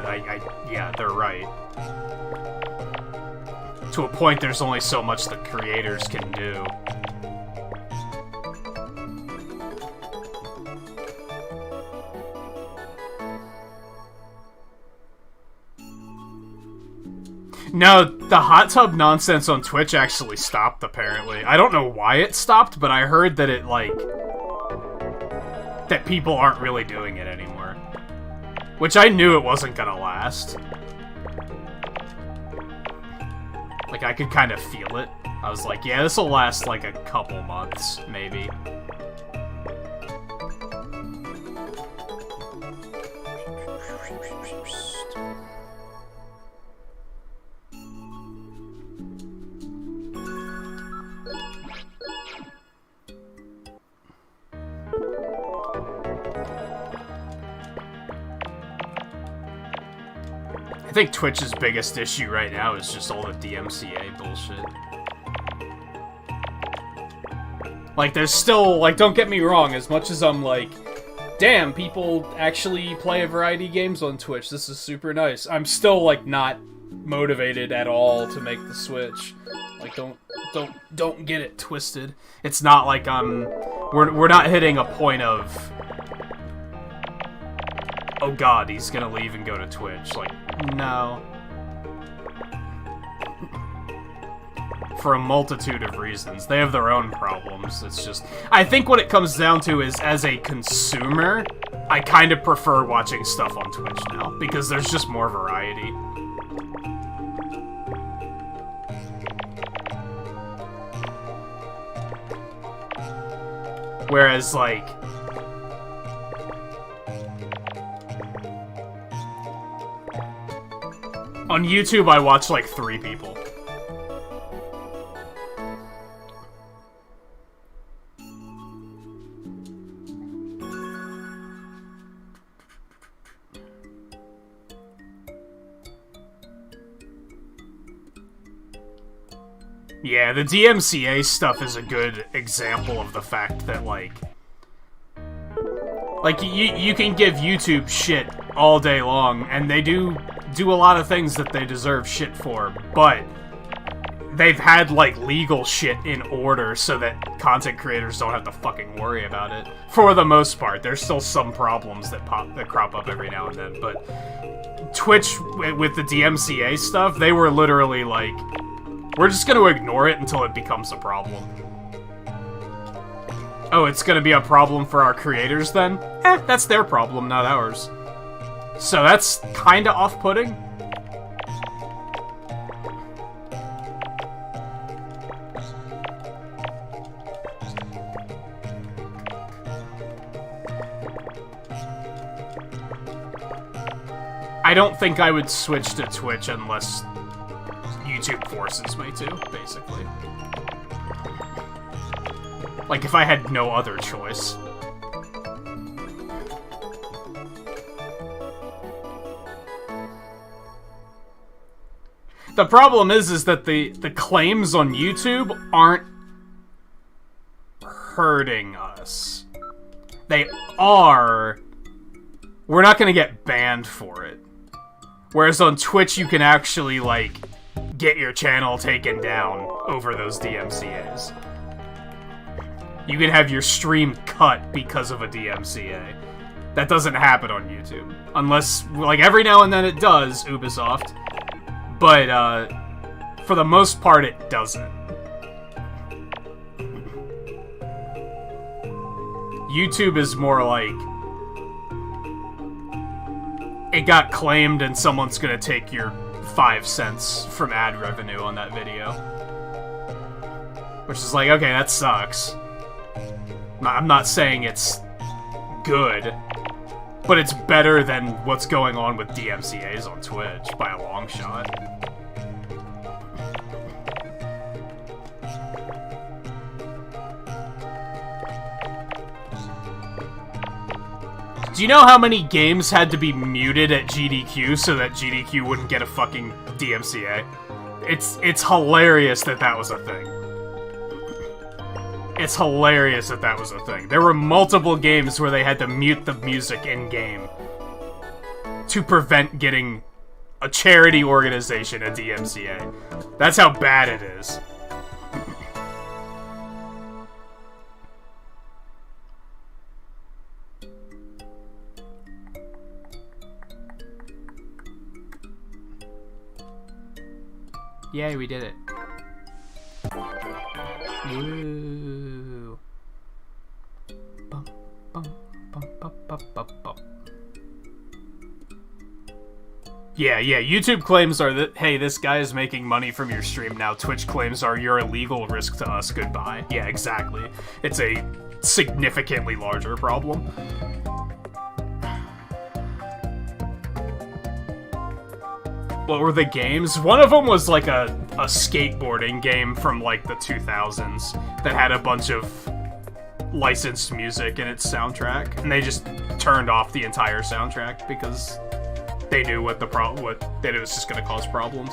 A: yeah, they're right. To a point, there's only so much the creators can do. No, the hot tub nonsense on Twitch actually stopped, apparently. I don't know why it stopped, but I heard that it, like, that people aren't really doing it anymore. Which I knew it wasn't gonna last. Like, I could kind of feel it. I was like, yeah, this'll last, like, a couple months, maybe. I think Twitch's biggest issue right now is just all the DMCA bullshit. Like, there's still, like, don't get me wrong, as much as I'm like, damn, people actually play a variety of games on Twitch, this is super nice. I'm still, like, not motivated at all to make the switch. Like, don't get it twisted. It's not like we're not hitting a point of, oh god, he's gonna leave and go to Twitch. Like, no. For a multitude of reasons. They have their own problems. It's just, I think what it comes down to is, as a consumer, I kind of prefer watching stuff on Twitch now, because there's just more variety. Whereas, like, on YouTube, I watch, like, 3 people. Yeah, the DMCA stuff is a good example of the fact that, like, you can give YouTube shit all day long, and they do a lot of things that they deserve shit for, but they've had, like, legal shit in order so that content creators don't have to fucking worry about it. For the most part, there's still some problems that crop up every now and then, but Twitch, with the DMCA stuff, they were literally like, we're just gonna ignore it until it becomes a problem. Oh, it's gonna be a problem for our creators then? That's their problem, not ours. So that's kinda off-putting. I don't think I would switch to Twitch unless YouTube forces me to, basically. Like, if I had no other choice. The problem is that the claims on YouTube aren't hurting us. They are. We're not gonna get banned for it. Whereas on Twitch, you can actually, like, get your channel taken down over those DMCAs. You can have your stream cut because of a DMCA. That doesn't happen on YouTube. Unless, like, every now and then it does, Ubisoft. But, for the most part, it doesn't. YouTube is more like, it got claimed and someone's gonna take your 5 cents from ad revenue on that video. Which is like, okay, that sucks. I'm not saying it's good, but it's better than what's going on with DMCAs on Twitch by a long shot. Do you know how many games had to be muted at GDQ so that GDQ wouldn't get a fucking DMCA? It's hilarious that that was a thing. It's hilarious that that was a thing. There were multiple games where they had to mute the music in-game to prevent getting a charity organization a DMCA. That's how bad it is. Yay, we did it. Woo. Bum, bum, bum, bum, bum, bum, bum. Yeah, YouTube claims are that, hey, this guy is making money from your stream now. Twitch claims are, you're a legal risk to us, goodbye. Yeah, exactly. It's a significantly larger problem. What were the games? One of them was like a skateboarding game from like the 2000s that had a bunch of licensed music in its soundtrack, and they just turned off the entire soundtrack because they knew that it was just going to cause problems.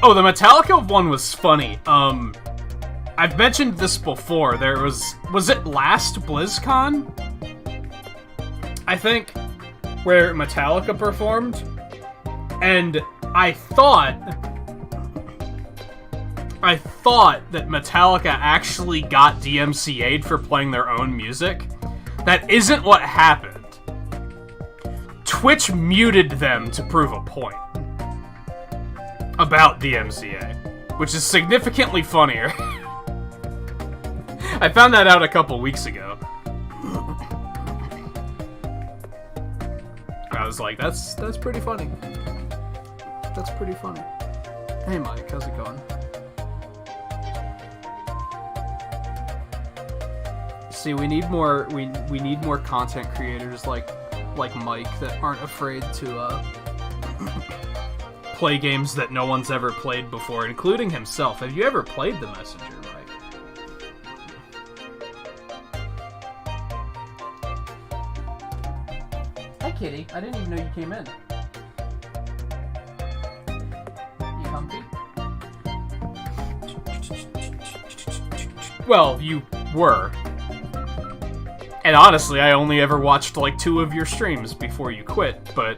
A: Oh, the Metallica one was funny. I've mentioned this before. There was it last BlizzCon? I think, where Metallica performed, and I thought that Metallica actually got DMCA'd for playing their own music. That isn't what happened. Twitch muted them to prove a point about DMCA, which is significantly funnier. I found that out a couple weeks ago. I was like, that's pretty funny. That's pretty funny. Hey Mike, how's it going? See, we need more content creators like like Mike that aren't afraid to play games that no one's ever played before, including himself. Have you ever played The Messenger, Mike? Hi, Kitty. I didn't even know you came in. You comfy? Well, you were. And honestly, I only ever watched like 2 of your streams before you quit, but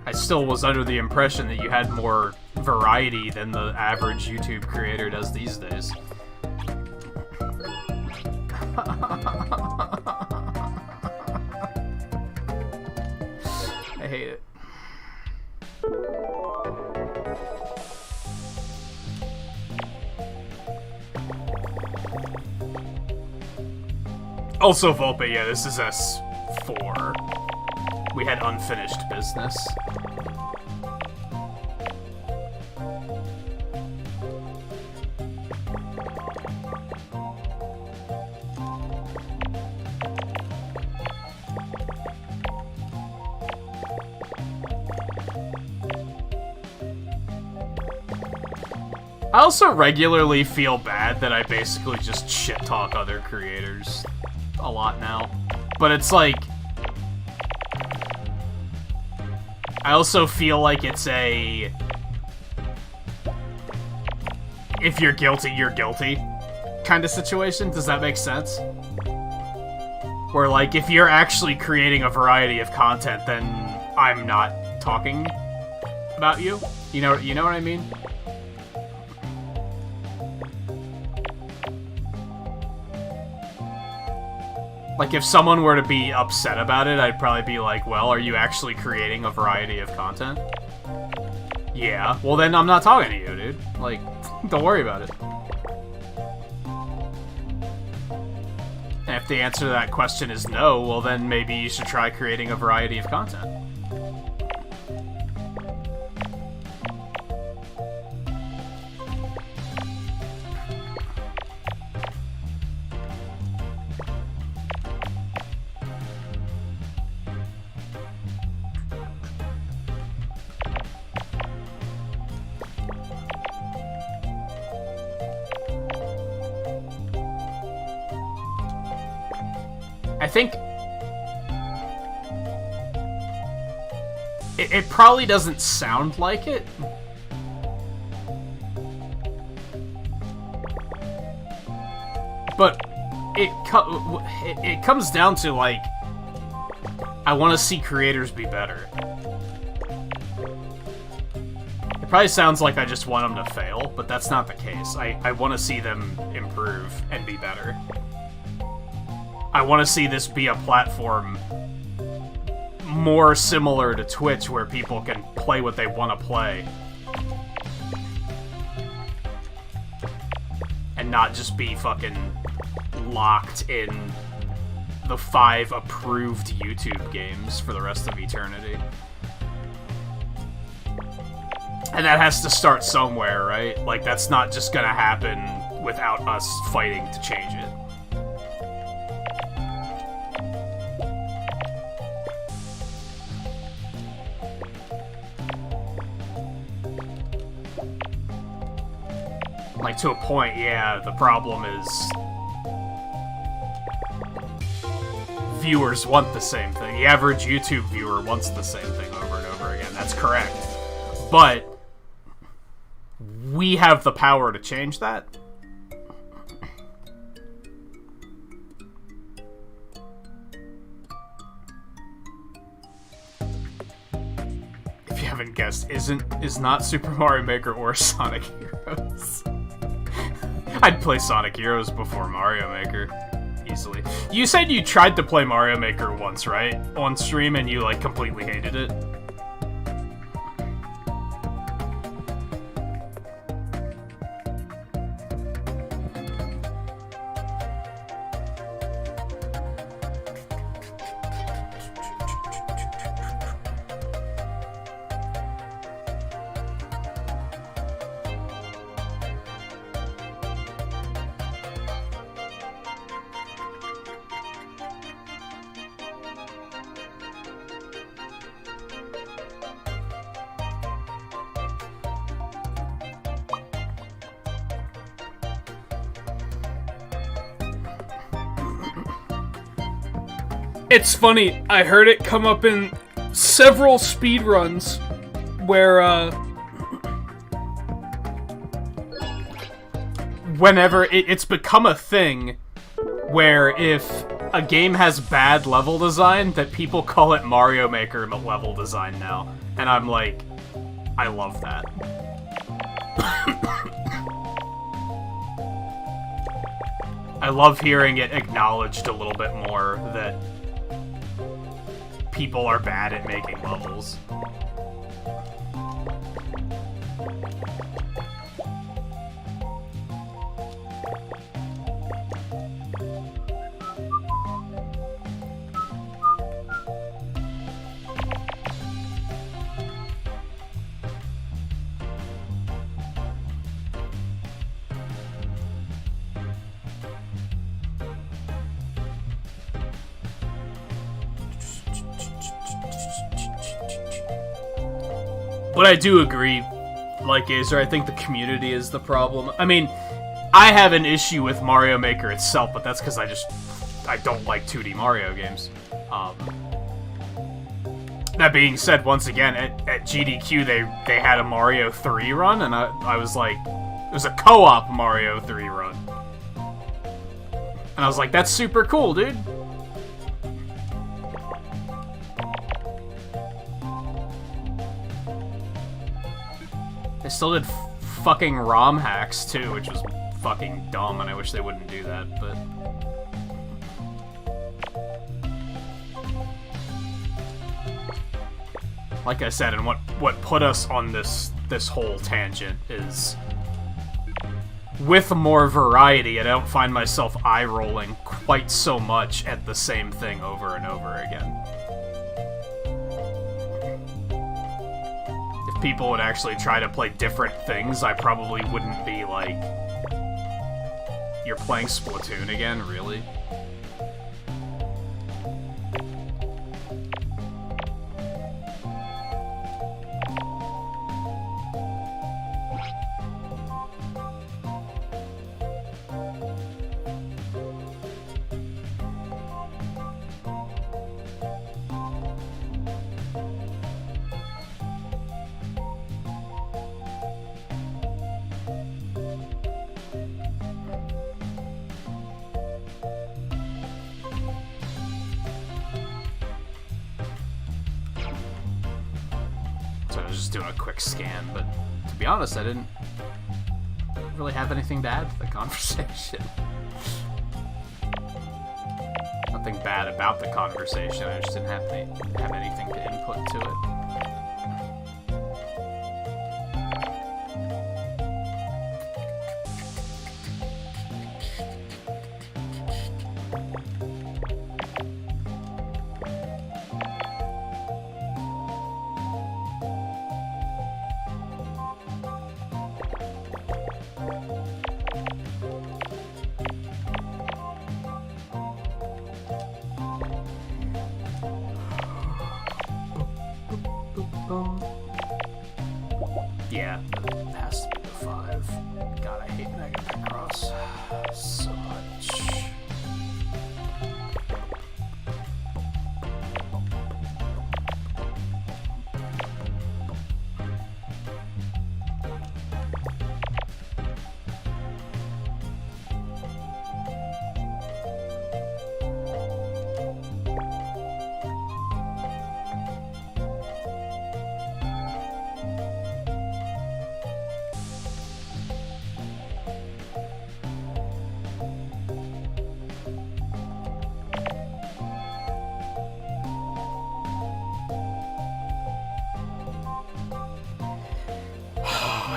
A: I still was under the impression that you had more variety than the average YouTube creator does these days. I hate it. Also, Volpe, yeah, this is S4. We had unfinished business. I also regularly feel bad that I basically just shit-talk other creators a lot now. But it's like... I also feel like it's a... if you're guilty, you're guilty kind of situation. Does that make sense? Where, like, if you're actually creating a variety of content, then I'm not talking about you. You know what I mean? Like, if someone were to be upset about it, I'd probably be like, well, are you actually creating a variety of content? Yeah. Well, then I'm not talking to you, dude. Like, don't worry about it. And if the answer to that question is no, well, then maybe you should try creating a variety of content. I think it probably doesn't sound like it, but it comes down to, like, I want to see creators be better. It probably sounds like I just want them to fail, but that's not the case. I want to see them improve and be better. I want to see this be a platform more similar to Twitch, where people can play what they want to play. And not just be fucking locked in the 5 approved YouTube games for the rest of eternity. And that has to start somewhere, right? Like, that's not just gonna happen without us fighting to change it. Like, to a point, yeah, the problem is viewers want the same thing. The average YouTube viewer wants the same thing over and over again. That's correct. But we have the power to change that. If you haven't guessed, is not Super Mario Maker or Sonic Heroes. I'd play Sonic Heroes before Mario Maker. Easily. You said you tried to play Mario Maker once, right? On stream, and you, like, completely hated it? It's funny, I heard it come up in several speedruns where, whenever it's become a thing where if a game has bad level design, that people call it Mario Maker level design now. And I'm like, I love that. I love hearing it acknowledged a little bit more that people are bad at making levels. But I do agree, like Azer, I think the community is the problem. I mean, I have an issue with Mario Maker itself, but that's because I don't like 2D Mario games. That being said, once again, at GDQ they had a Mario 3 run, and I was like, it was a co-op Mario 3 run. And I was like, that's super cool, dude. They still did fucking ROM hacks, too, which was fucking dumb, and I wish they wouldn't do that, but... Like I said, and what put us on this whole tangent is... With more variety, I don't find myself eye-rolling quite so much at the same thing over and over again. People would actually try to play different things, I probably wouldn't be like, you're playing Splatoon again, really? Doing a quick scan, but to be honest, I didn't really have anything to add to the conversation. Nothing bad about the conversation, I just didn't have anything to input to it. Yeah, it has to be the 5. God, I hate Mega Picross so much.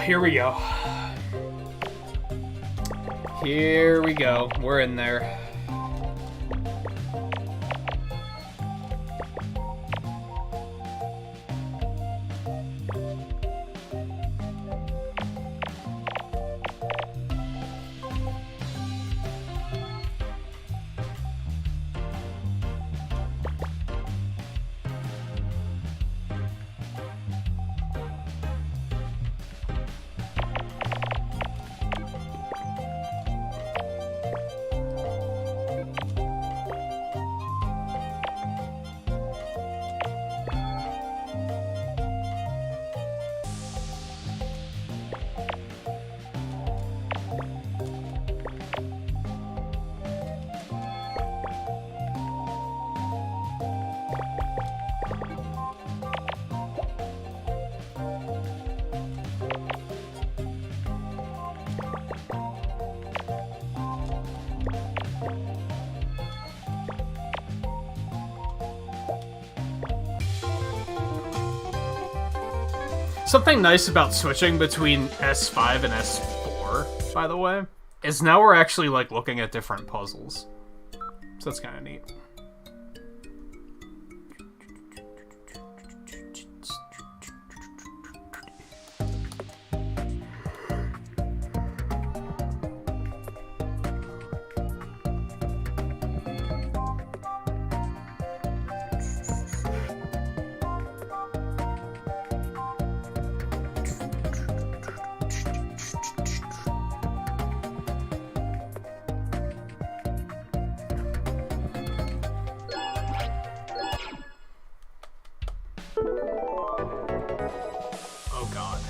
A: Here we go. Here we go. We're in there. Something nice about switching between S5 and S4, by the way, is now we're actually, like, looking at different puzzles. So that's kind of neat. Oh god.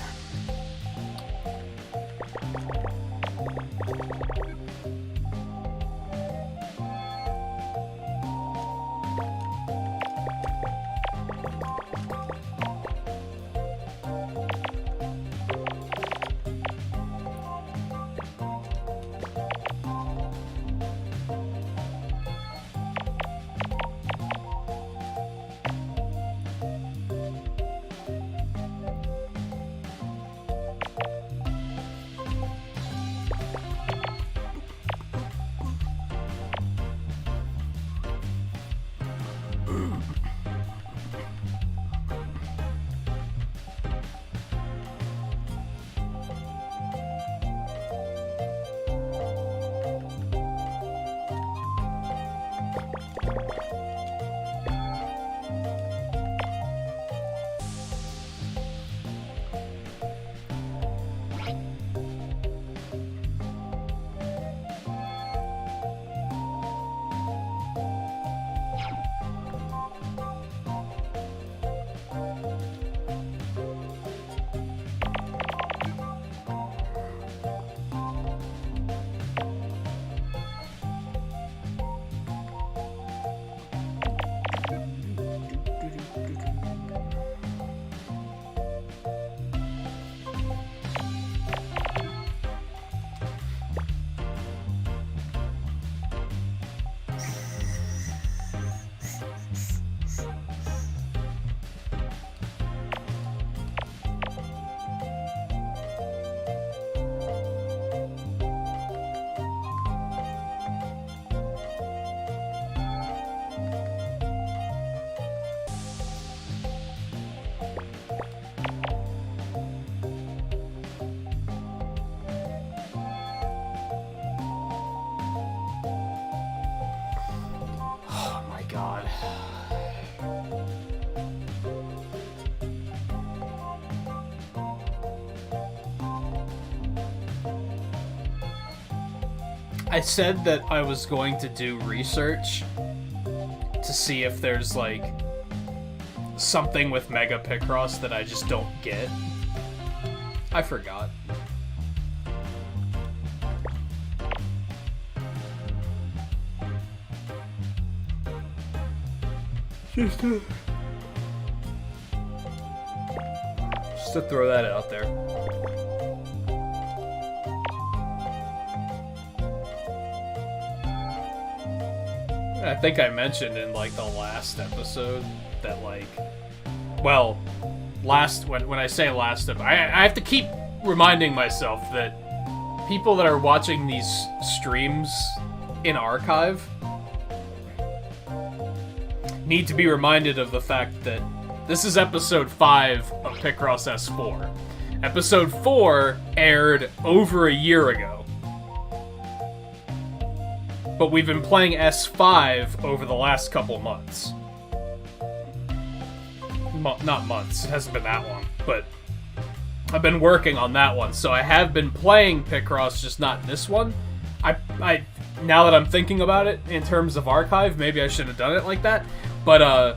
A: God. I said that I was going to do research to see if there's, like, something with Mega Picross that I just don't get. I forgot. Just to throw that out there. I think I mentioned in, like, the last episode that, like, well, when I say last episode, I have to keep reminding myself that people that are watching these streams in archive need to be reminded of the fact that this is episode 5 of Picross S4. Episode 4 aired over a year ago. But we've been playing S5 over the last couple months. Not months, it hasn't been that long, but I've been working on that one, so I have been playing Picross, just not this one. I now that I'm thinking about it, in terms of archive, maybe I should have done it like that, but I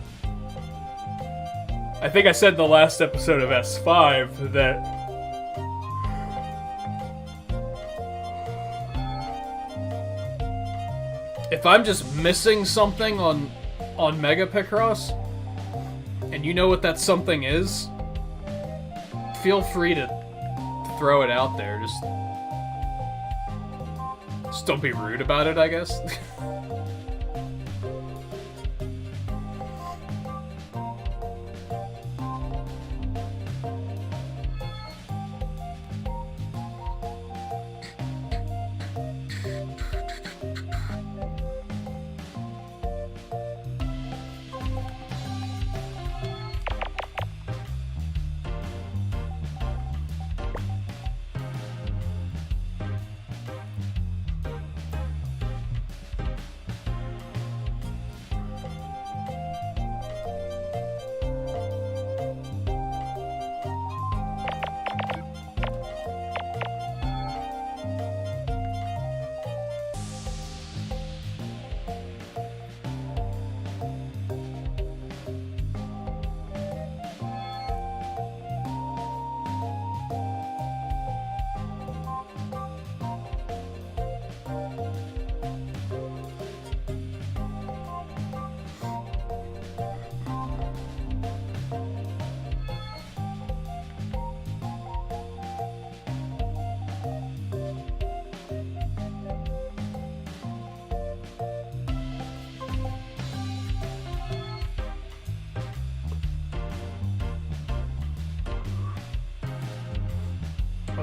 A: think I said in the last episode of S5 that if I'm just missing something on Mega Picross, and you know what that something is, feel free to throw it out there. Just don't be rude about it, I guess.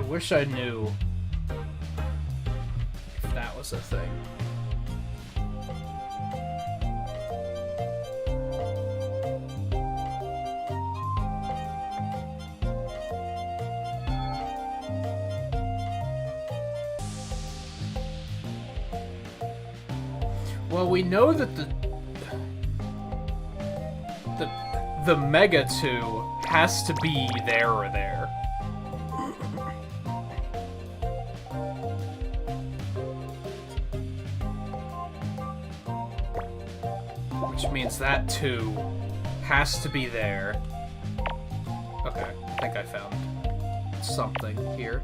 A: wish I knew if that was a thing. Well, we know that the Mega 2 has to be there or there. Which means that 2 has to be there. Okay, I think I found something here.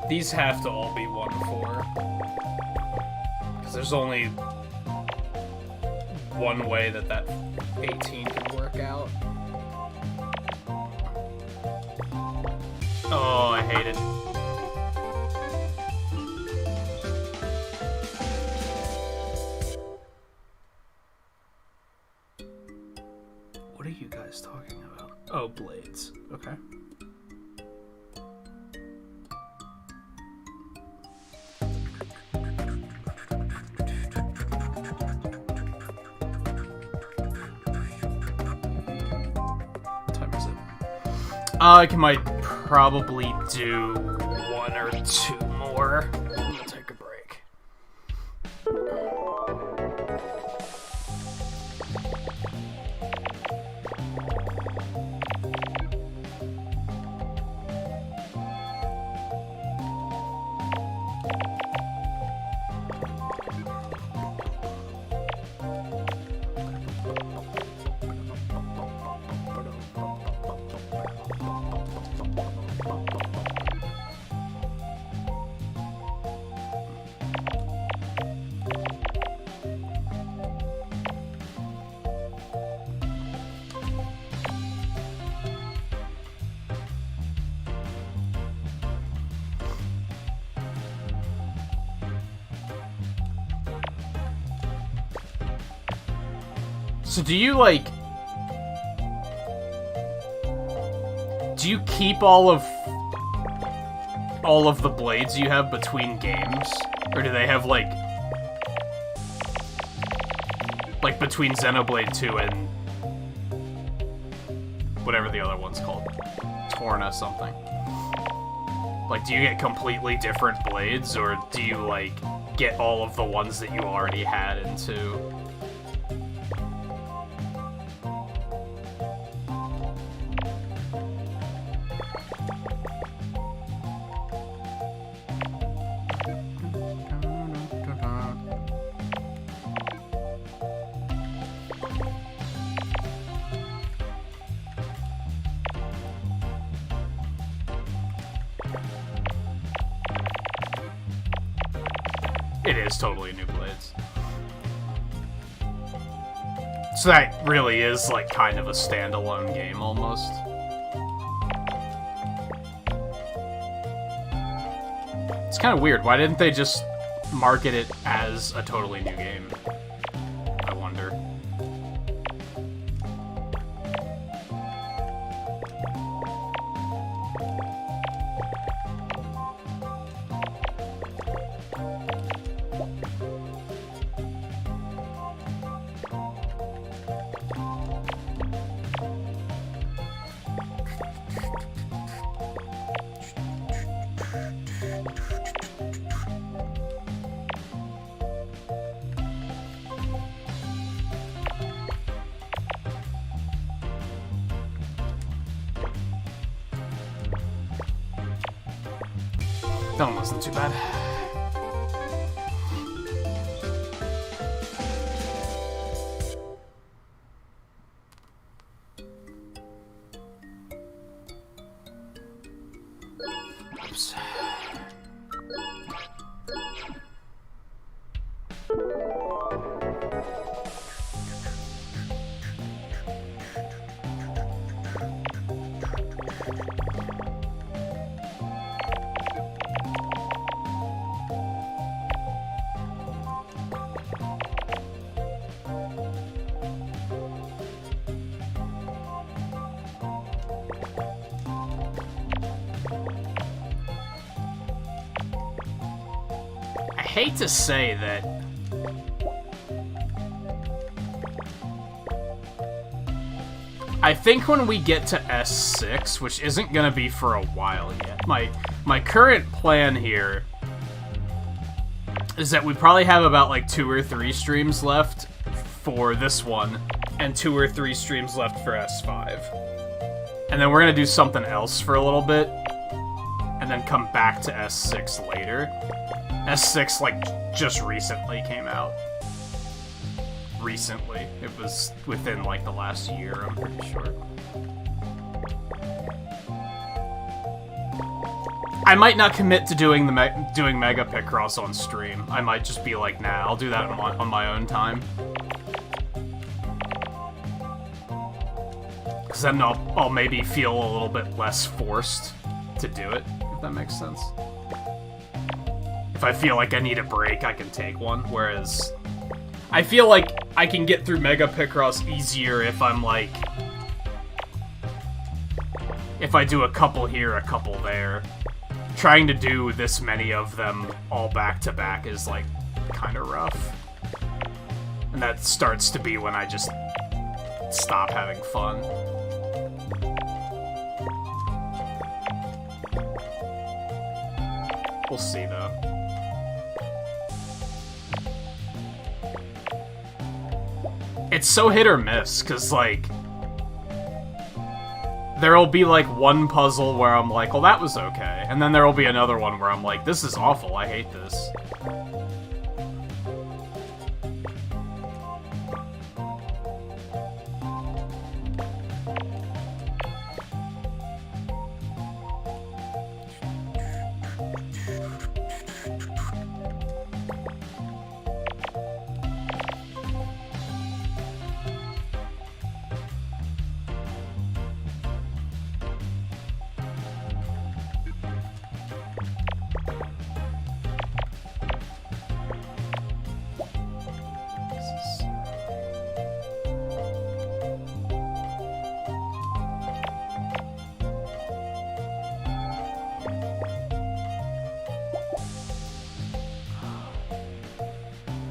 A: These have to all be 1-4. Because there's only one way that 18 can work out. Oh, I hate it. What are you guys talking about? Oh, blades. Okay. I might probably do 1 or 2 more. I'm gonna take a break. So do you, like... Do you keep all of the blades you have between games? Or do they have, like between Xenoblade 2 and... whatever the other one's called. Torna something. Like, do you get completely different blades, or do you, like, get all of the ones that you already had into... It is totally new blades. So that really is, like, kind of a standalone game, almost. It's kind of weird. Why didn't they just market it as a totally new game? I wonder. That one wasn't too bad. Oops. I hate to say that I think when we get to S6, which isn't gonna be for a while yet, my current plan here is that we probably have about like 2 or 3 streams left for this one, and 2 or 3 streams left for S5. And then we're gonna do something else for a little bit, and then come back to S6 later. S6, like, just recently came out. Recently. It was within, like, the last year, I'm pretty sure. I might not commit to doing doing Mega Picross on stream. I might just be like, nah, I'll do that on my own time. Because then I'll maybe feel a little bit less forced to do it, if that makes sense. If I feel like I need a break, I can take one, whereas I feel like I can get through Mega Picross easier if I'm like, if I do a couple here, a couple there. Trying to do this many of them all back to back is like kind of rough. And that starts to be when I just stop having fun. We'll see though. It's so hit or miss, because, like, there'll be, like, one puzzle where I'm like, well, that was okay. And then there'll be another one where I'm like, this is awful, I hate this.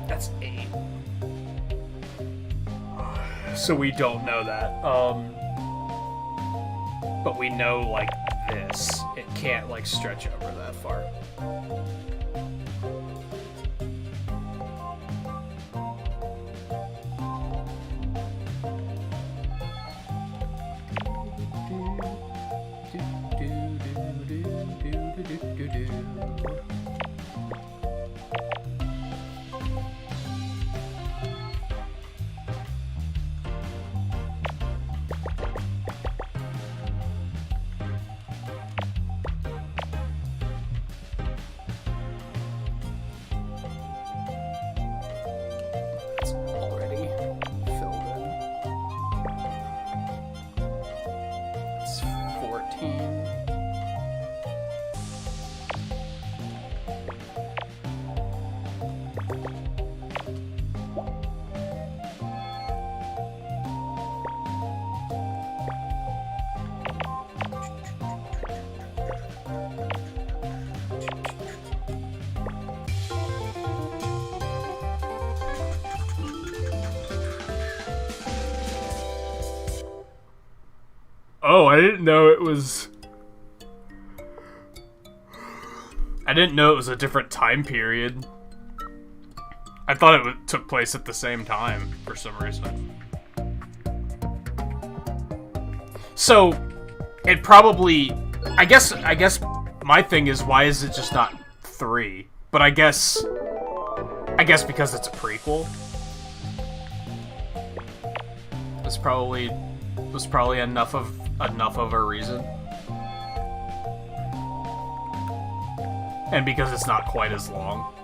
A: That's 8. So we don't know that. But we know, like, this. It can't, like, stretch over that far. It's already filled in. Oh, I didn't know it was... I didn't know it was a different time period. I thought it took place at the same time, for some reason. So, it probably... I guess my thing is, why is it just not 3? But I guess because it's a prequel. It's probably... was probably enough of a reason. And because it's not quite as long.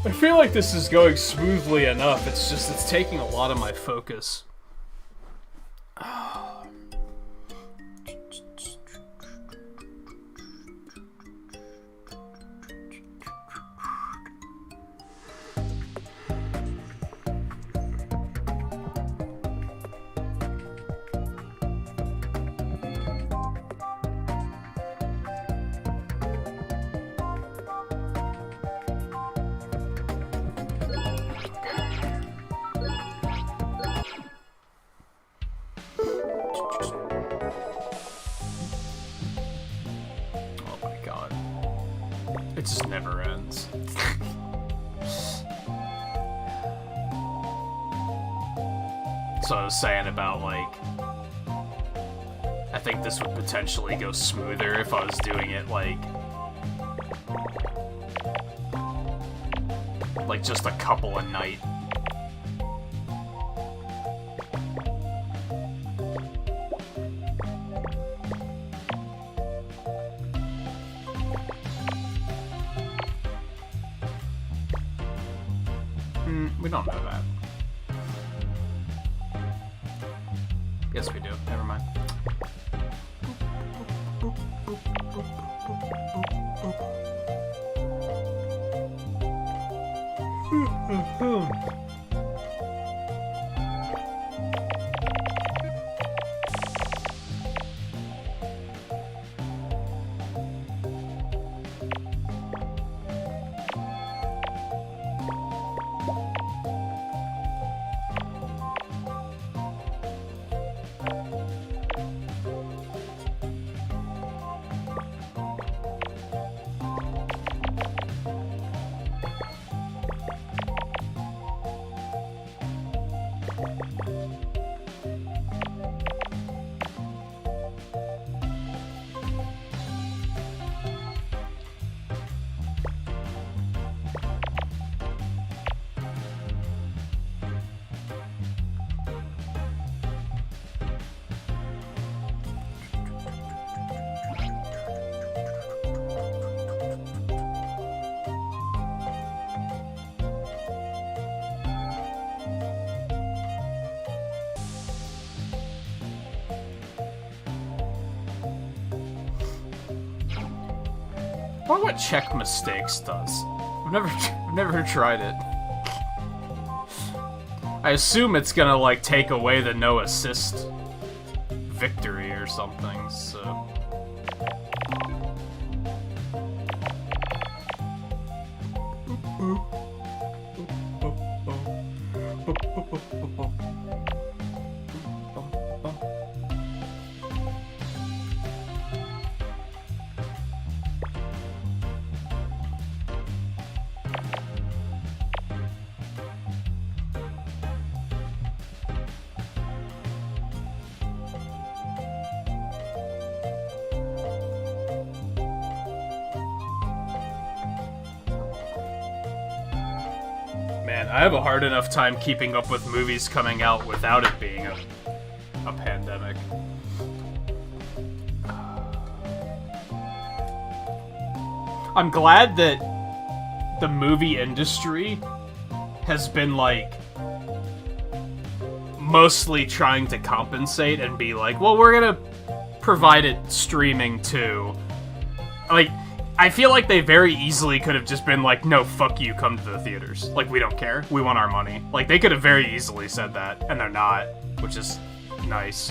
A: I feel like this is going smoothly enough. It's just, it's taking a lot of my focus. It just never ends. So I was saying about, like, I think this would potentially go smoother if I was doing it, like just a couple a night. We don't know that. Yes, we do. Never mind. wonder what check mistakes does. I've never tried it. I assume it's gonna, like, take away the no assist victory or something, so... I have a hard enough time keeping up with movies coming out without it being a pandemic. I'm glad that the movie industry has been, like, mostly trying to compensate and be like, well, we're gonna provide it streaming too. Like, I feel like they very easily could have just been like, no, fuck you, come to the theaters. Like, we don't care. We want our money. Like, they could have very easily said that, and they're not, which is nice.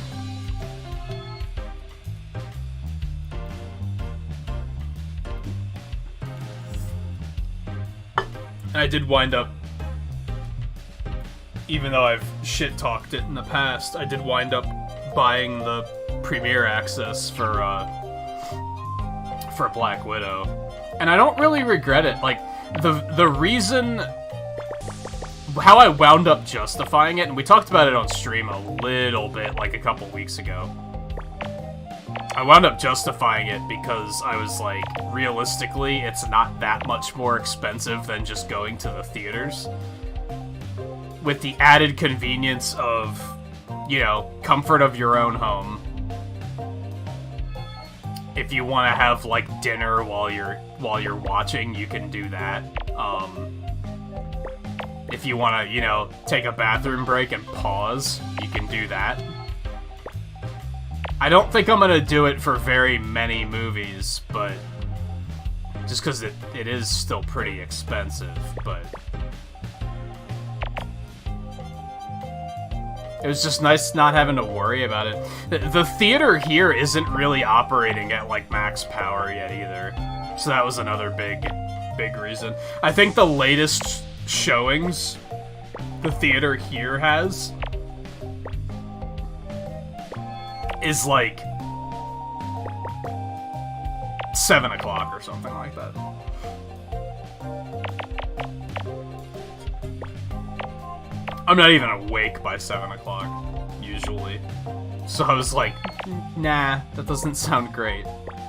A: And I did wind up, even though I've shit-talked it in the past, I did wind up buying the premiere access for Black Widow, and I don't really regret it. Like, the reason how I wound up justifying it, and we talked about it on stream a little bit like a couple weeks ago. I wound up justifying it because I was like, realistically, it's not that much more expensive than just going to the theaters, with the added convenience of, you know, comfort of your own home. If you want to have, like, dinner while you're watching, you can do that. If you want to, you know, take a bathroom break and pause, you can do that. I don't think I'm going to do it for very many movies, but... just because it is still pretty expensive, but... it was just nice not having to worry about it. The theater here isn't really operating at, like, max power yet either. So that was another big reason. I think the latest showings the theater here has is, like, 7 o'clock or something like that. I'm not even awake by 7 o'clock, usually. So I was like, nah, that doesn't sound great.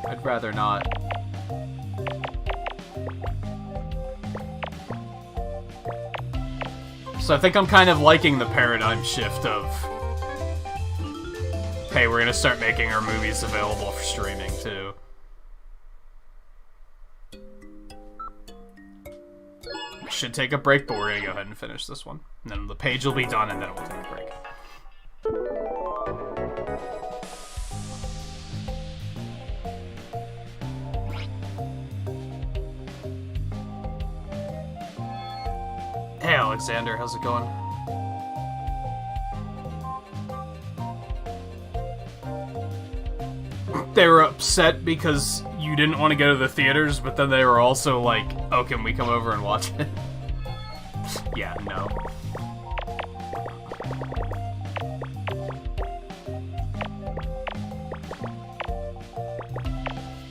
A: I'd rather not. So I think I'm kind of liking the paradigm shift of, hey, we're gonna start making our movies available for streaming, too. Should take a break, but we're gonna go ahead and finish this one. And then the page will be done, and then we'll take a break. Hey, Alexander, how's it going? They were upset because you didn't want to go to the theaters, but then they were also like, oh, can we come over and watch it? Yeah, no.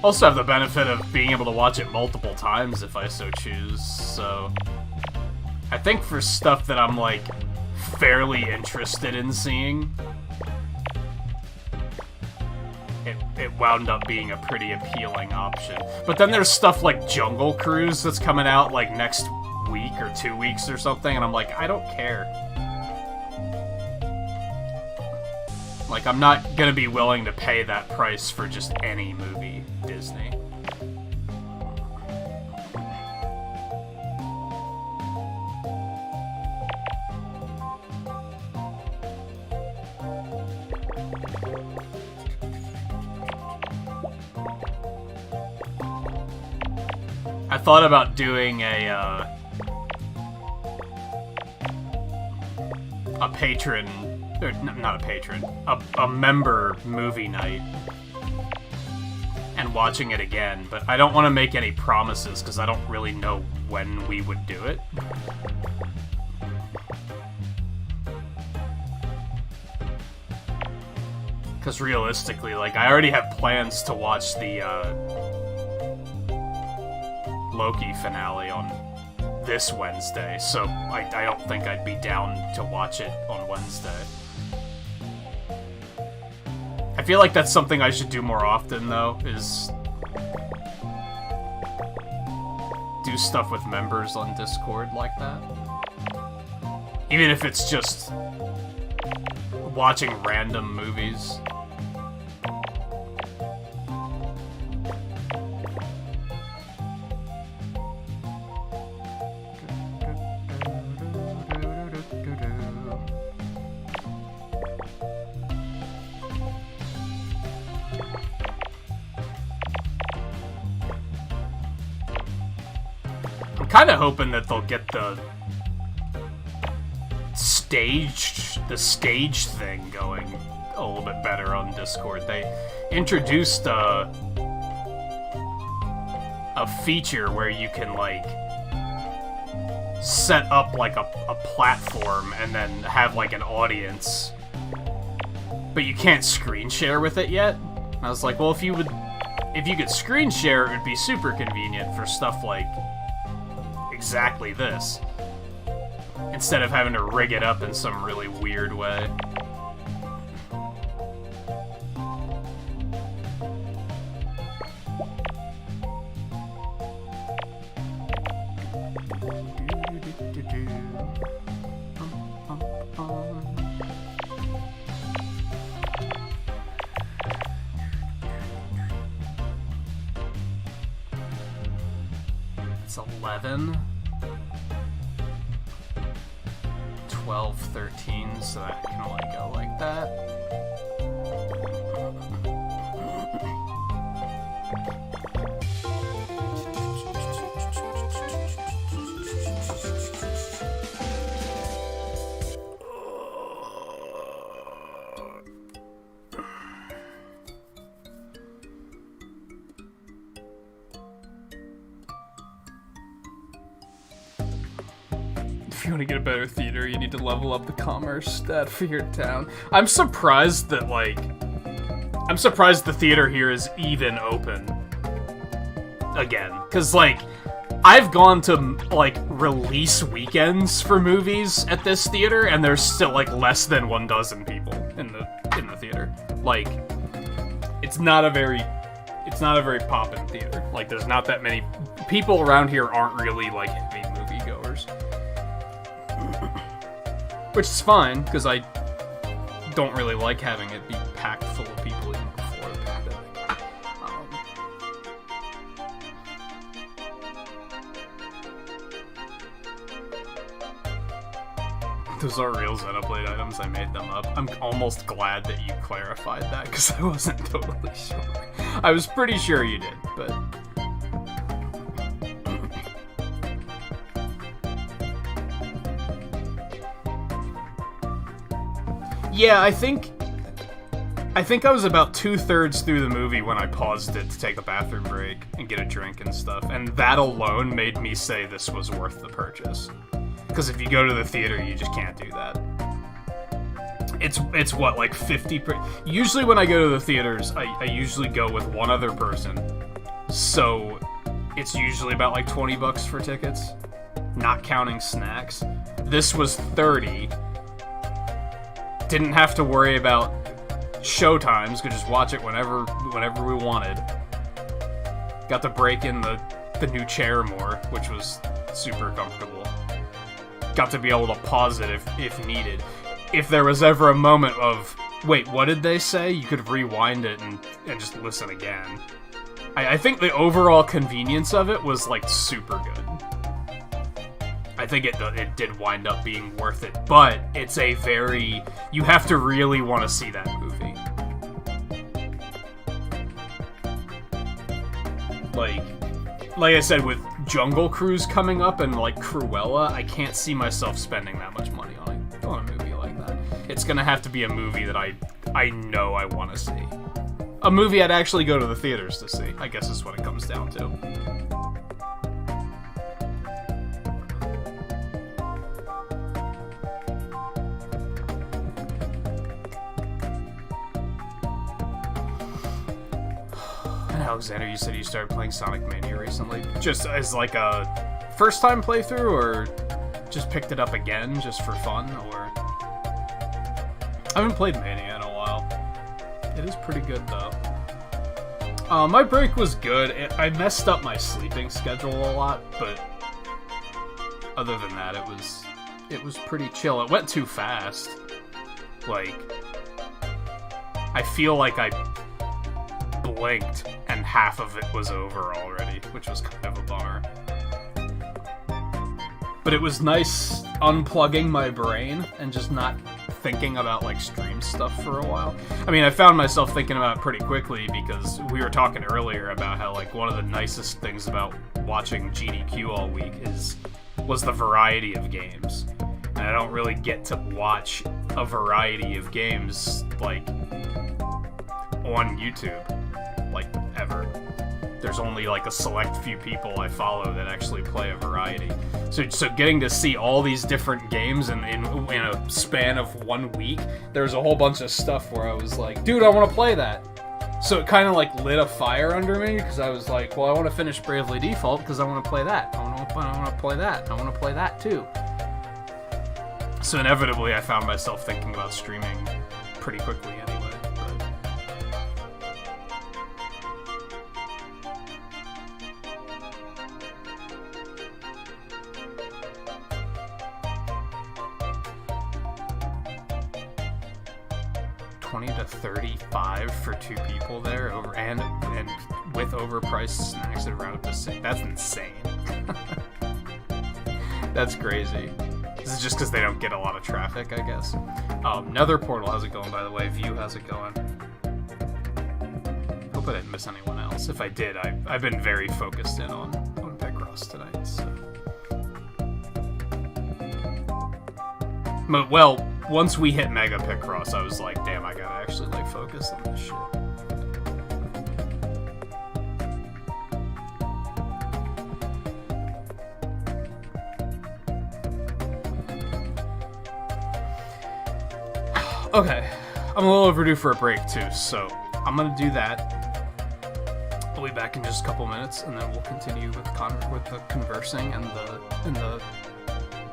A: Also have the benefit of being able to watch it multiple times if I so choose, so... I think for stuff that I'm, like, fairly interested in seeing, it wound up being a pretty appealing option. But then there's stuff like Jungle Cruise that's coming out, like, next week or 2 weeks or something, and I'm like, I don't care. Like, I'm not gonna be willing to pay that price for just any movie, Disney. thought about doing a patron, or not a patron, a member movie night, and watching it again, but I don't want to make any promises because I don't really know when we would do it. Because realistically, like, I already have plans to watch the Loki finale on this Wednesday, so I don't think I'd be down to watch it on Wednesday. I feel like that's something I should do more often, though, is do stuff with members on Discord like that. Even if it's just watching random movies. Kind of hoping that they'll get the stage thing going a little bit better on Discord. They introduced a feature where you can, like, set up like a platform and then have like an audience, but you can't screen share with it yet. And I was like, well, if you could screen share, it would be super convenient for stuff like exactly this, instead of having to rig it up in some really weird way. It's 11, 12, 13, so that can only go like that. If you want to get a better theater, you need to level up the commerce stat for your town. I'm surprised that, like, the theater here is even open again. Because, like, I've gone to, like, release weekends for movies at this theater, and there's still, like, less than 12 people in the theater. Like, it's not a very poppin' theater. Like, there's not that many people around here aren't really, like, heavy moviegoers. Which is fine, because I don't really like having it be packed full of people even before the pandemic. Those are real Xenoblade items, I made them up. I'm almost glad that you clarified that, because I wasn't totally sure. I was pretty sure you did, but... Yeah, I think I was about 2/3 through the movie when I paused it to take a bathroom break and get a drink and stuff, and that alone made me say this was worth the purchase. Because if you go to the theater, you just can't do that. It's what, like 50 usually when I go to the theaters, I usually go with one other person, so it's usually about like $20 for tickets, not counting snacks. This was 30. Didn't have to worry about show times, could just watch it whenever we wanted. Got to break in the new chair more, which was super comfortable. Got to be able to pause it if needed. If there was ever a moment of, wait, what did they say? You could rewind it and just listen again. I think the overall convenience of it was, like, super good. I think it did wind up being worth it, but it's a very... You have to really want to see that movie. Like I said, with Jungle Cruise coming up and like Cruella, I can't see myself spending that much money on a movie like that. It's gonna have to be a movie that I know I want to see. A movie I'd actually go to the theaters to see, I guess is what it comes down to. And Alexander, you said you started playing Sonic Mania recently? Just as like a first-time playthrough, or just picked it up again just for fun, or... I haven't played Mania in a while. It is pretty good, though. My break was good. I messed up my sleeping schedule a lot, but other than that, it was pretty chill. It went too fast. Like, I feel like I blinked and half of it was over already, which was kind of a bummer. But it was nice unplugging my brain and just not thinking about like stream stuff for a while. I mean, I found myself thinking about it pretty quickly because we were talking earlier about how like one of the nicest things about watching GDQ all week was the variety of games. And I don't really get to watch a variety of games like on YouTube, like ever. There's only like a select few people I follow that actually play a variety. So getting to see all these different games in a span of 1 week, there was a whole bunch of stuff where I was like, dude, I want to play that. So it kind of like lit a fire under me because I was like, well, I want to finish Bravely Default because I want to play that. I want to play that. I want to play that too. So inevitably, I found myself thinking about streaming pretty quickly anyway. $20 to $35 for 2 people there, and with overpriced snacks at around up to $6. That's insane. That's crazy. This is just because they don't get a lot of traffic, I guess. Nether Portal, how's it going, by the way? View, how's it going? Hope I didn't miss anyone else. If I did, I've been very focused in on Picross tonight, so. But, well, once we hit Mega Picross, I was like, damn, I gotta actually, like, focus on this shit. Okay, I'm a little overdue for a break, too, so I'm gonna do that. I'll be back in just a couple minutes, and then we'll continue with the conversing and the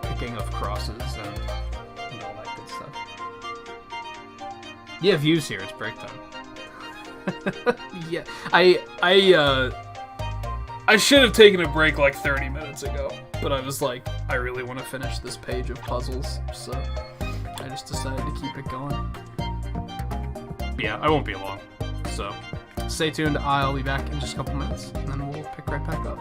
A: picking of crosses and all that good stuff. Yeah, View's here. It's break time. Yeah, I should have taken a break like 30 minutes ago, but I was like, I really want to finish this page of puzzles, so I just decided to keep it going. But yeah, I won't be long, so stay tuned. I'll be back in just a couple minutes, and then we'll pick right back up.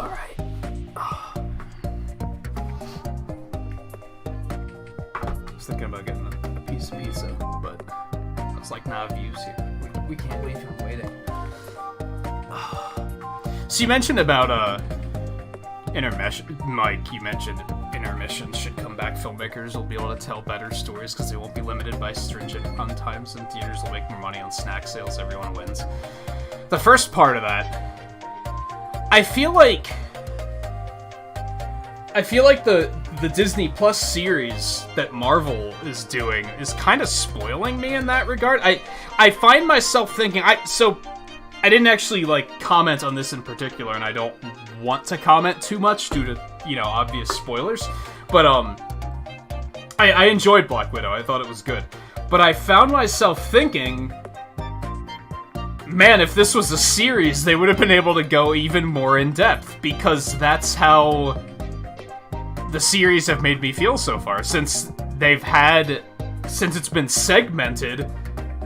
A: Alright. I was thinking about getting a piece of pizza, but I was like, nah, views here. We can't leave him waiting. So you mentioned about intermission. Mike, you mentioned intermissions should come back. Filmmakers will be able to tell better stories because they won't be limited by stringent run times, and theaters will make more money on snack sales. Everyone wins. The first part of that, I feel like the Disney Plus series that Marvel is doing is kind of spoiling me in that regard. I find myself thinking, I didn't actually like comment on this in particular, and I don't want to comment too much due to, you know, obvious spoilers. But I enjoyed Black Widow. I thought it was good. But I found myself thinking, man, if this was a series, they would have been able to go even more in depth, because that's how the series have made me feel so far. Since it's been segmented,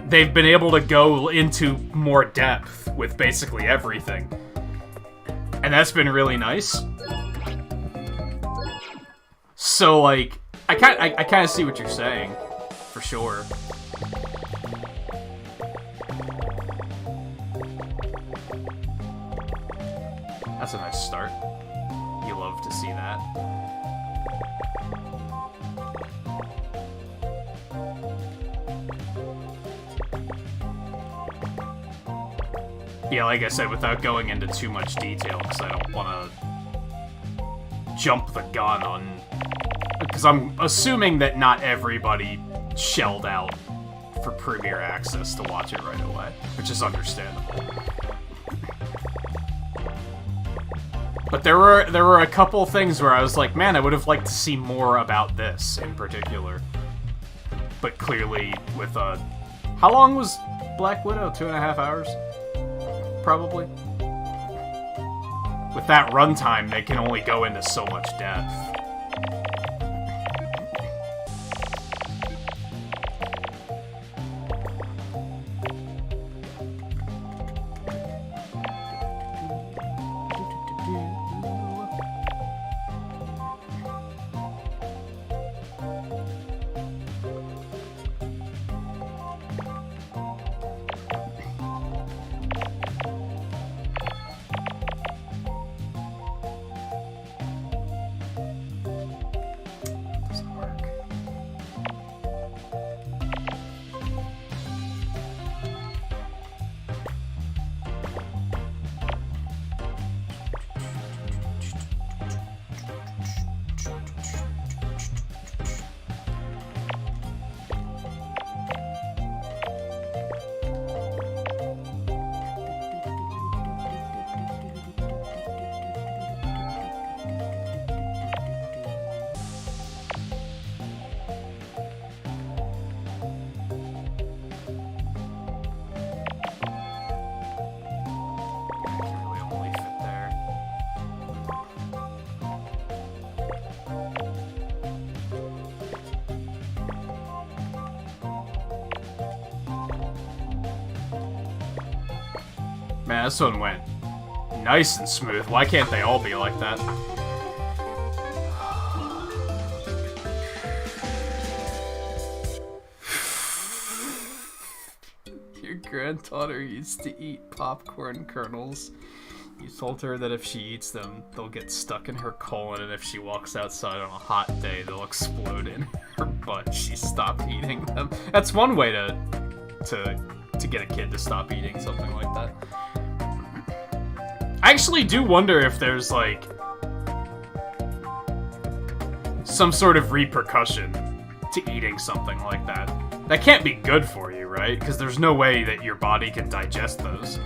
A: they've been able to go into more depth with basically everything. And that's been really nice. So, like, I kind of see what you're saying, for sure. That's a nice start. You love to see that. Yeah, like I said, without going into too much detail, because I don't want to jump the gun on... Because I'm assuming that not everybody shelled out for Premiere Access to watch it right away, which is understandable. But there were a couple things where I was like, man, I would have liked to see more about this in particular. But clearly, with how long was Black Widow? 2.5 hours? Probably. With that runtime, they can only go into so much depth. Man, this one went nice and smooth. Why can't they all be like that? Your granddaughter used to eat popcorn kernels. You told her that if she eats them, they'll get stuck in her colon, and if she walks outside on a hot day, they'll explode in her butt. She stopped eating them. That's one way to get a kid to stop eating something like that. I actually do wonder if there's, like, some sort of repercussion to eating something like that. That can't be good for you, right? Because there's no way that your body can digest those.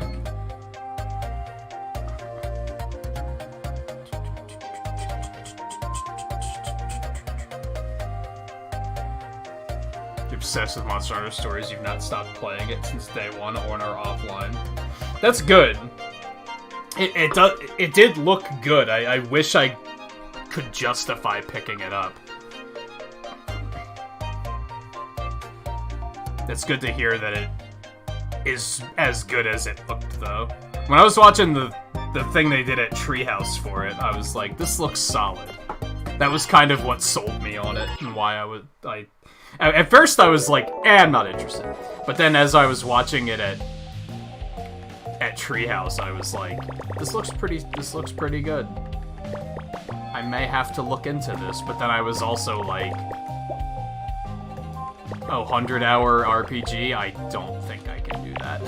A: You're obsessed with Monster Hunter Stories. You've not stopped playing it since day one on or offline. That's good. It did look good. I wish I could justify picking it up. It's good to hear that it is as good as it looked, though. When I was watching the the thing they did at Treehouse for it, I was like, this looks solid. That was kind of what sold me on it, and why at first I was like, I'm not interested. But then as I was watching it at Treehouse, I was like, this looks pretty good. I may have to look into this, but then I was also like, 100-hour RPG? I don't think I can do that.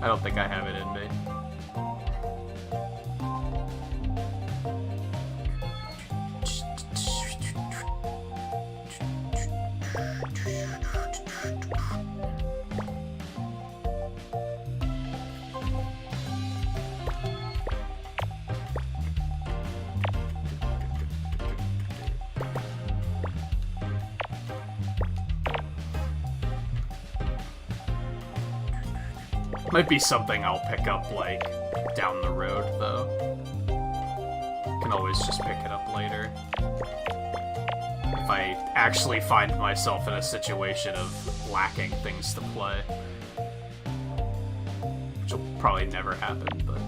A: I don't think I have it in me. Might be something I'll pick up, like, down the road, though. Can always just pick it up later. If I actually find myself in a situation of lacking things to play. Which will probably never happen, but...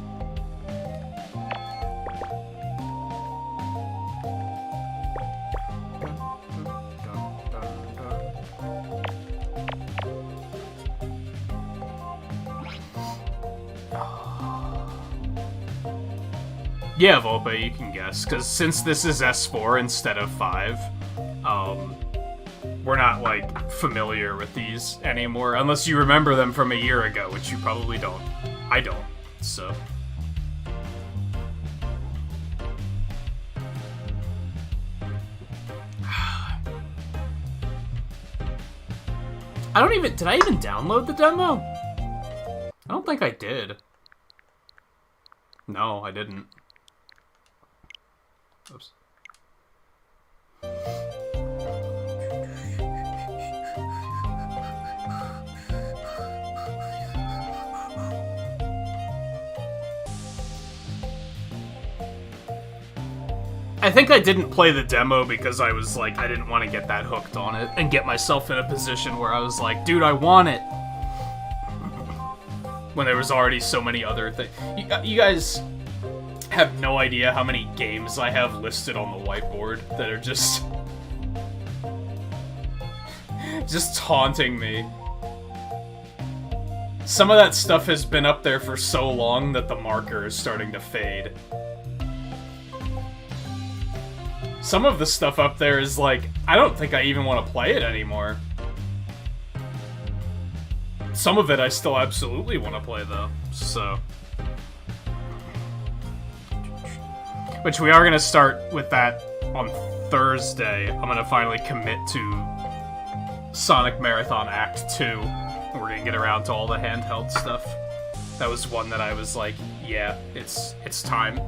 A: Yeah, Volpe, you can guess, because since this is S4 instead of 5, we're not, like, familiar with these anymore, unless you remember them from a year ago, which you probably don't. I don't, so... Did I even download the demo? I don't think I did. No, I didn't. Oops. I think I didn't play the demo because I was like, I didn't want to get that hooked on it and get myself in a position where I was like, dude, I want it. When there was already so many other things. You guys have no idea how many games I have listed on the whiteboard that are just taunting me. Some of that stuff has been up there for so long that the marker is starting to fade. Some of the stuff up there is like, I don't think I even want to play it anymore. Some of it I still absolutely want to play though, so... Which we are going to start with that on Thursday. I'm going to finally commit to Sonic Marathon Act 2. And we're going to get around to all the handheld stuff. That was one that I was like, yeah, it's time.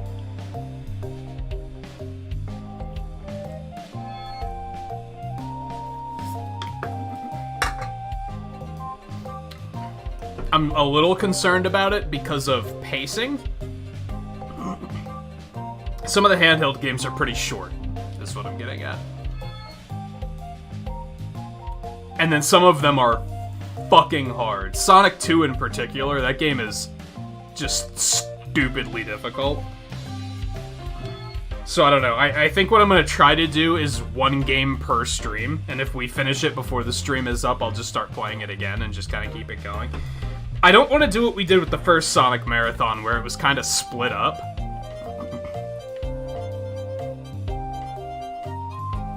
A: I'm a little concerned about it because of pacing. Some of the handheld games are pretty short, is what I'm getting at. And then some of them are fucking hard. Sonic 2 in particular, that game is just stupidly difficult. So I don't know, I think what I'm going to try to do is one game per stream, and if we finish it before the stream is up, I'll just start playing it again and just kind of keep it going. I don't want to do what we did with the first Sonic Marathon, where it was kind of split up.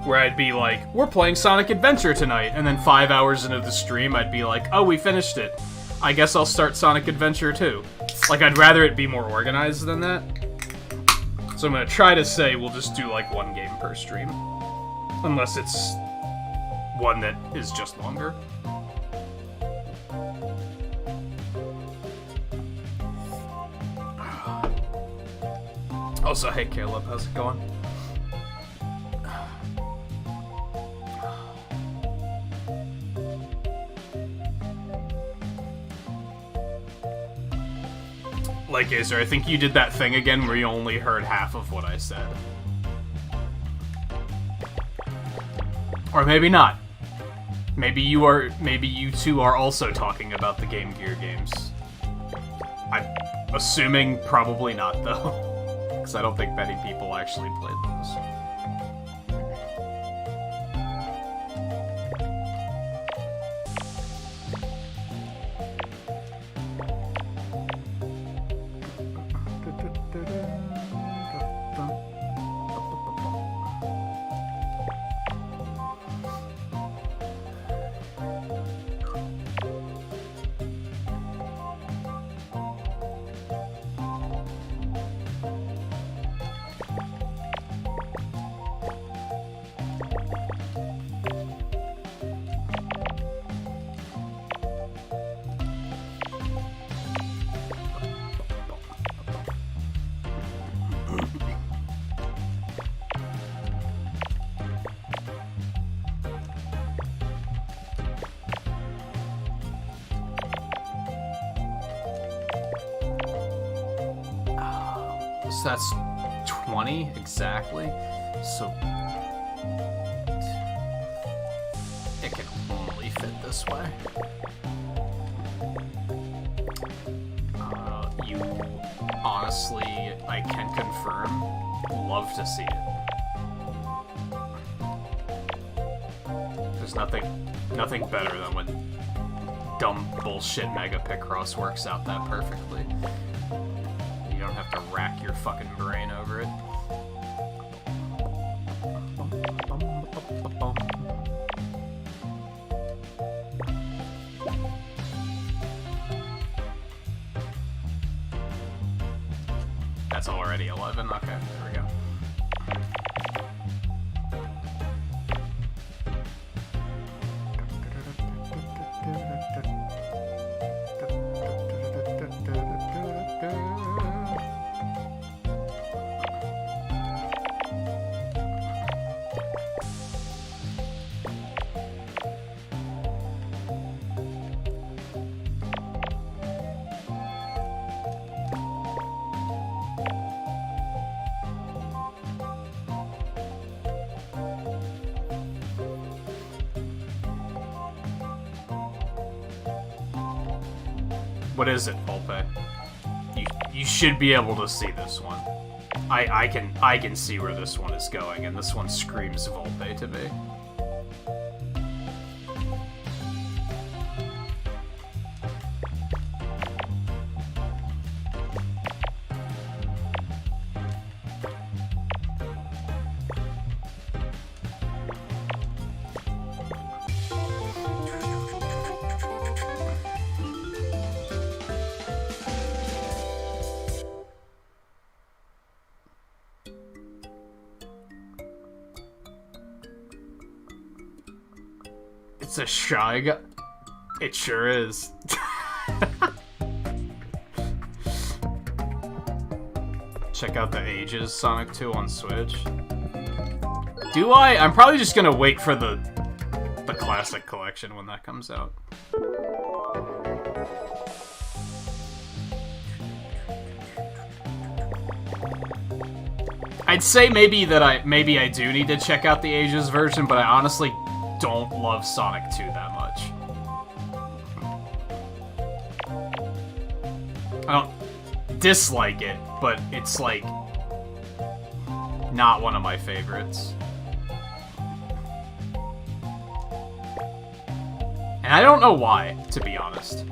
A: Where I'd be like, we're playing Sonic Adventure tonight, and then 5 hours into the stream, I'd be like, oh, we finished it. I guess I'll start Sonic Adventure 2. Like, I'd rather it be more organized than that. So I'm gonna try to say we'll just do, like, one game per stream. Unless it's one that is just longer. Also, hey Caleb, how's it going? Like, Azer, I think you did that thing again where you only heard half of what I said. Or maybe not. Maybe you two are also talking about the Game Gear games. assuming probably not, though. Because I don't think many people actually played those. So that's 20 exactly. So it can only fit this way. You honestly, I can confirm, love to see it. There's nothing better than when dumb bullshit Mega Picross works out that perfectly. You don't have to rack your fucking brain over it. That's already 11? Okay, there we go. What is it, Volpe? You should be able to see this one. I can see where this one is going, and this one screams Volpe to me. It's a Shy Guy. It sure is. Check out the Ages Sonic 2 on Switch. Do I? I'm probably just gonna wait for the Classic Collection when that comes out. I'd say maybe I do need to check out the Ages version, but I honestly don't love Sonic 2 that much. I don't dislike it, but it's like not one of my favorites. And I don't know why, to be honest.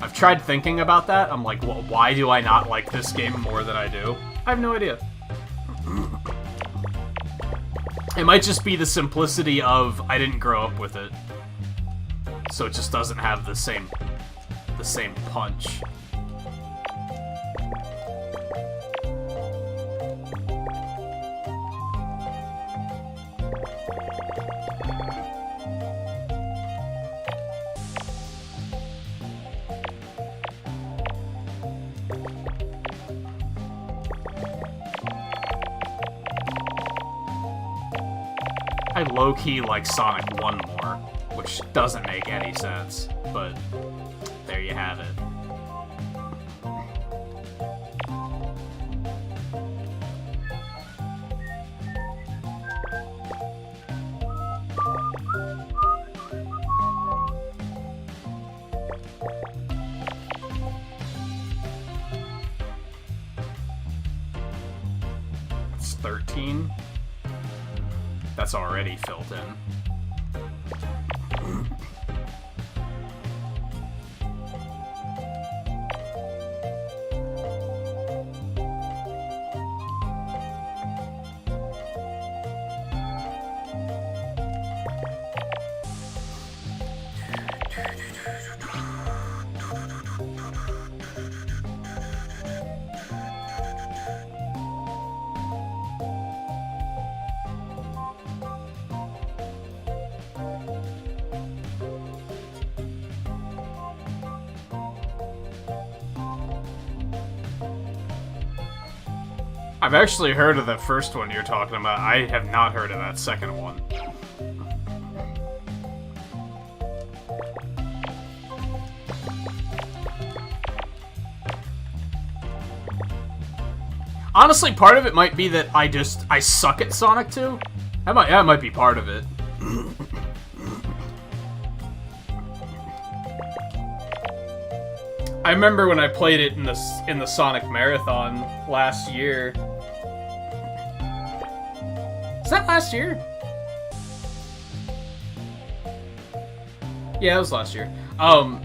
A: I've tried thinking about that. I'm like, well, why do I not like this game more than I do? I have no idea. It might just be the simplicity of I didn't grow up with it, so it just doesn't have the same punch. I low-key like Sonic 1 more, which doesn't make any sense, but there you have it. is 13. That's already filled in. I've actually heard of the first one you're talking about. I have not heard of that second one. Honestly, part of it might be that I suck at Sonic 2. That might be part of it. I remember when I played it in the Sonic Marathon last year. Is that last year? Yeah, it was last year. I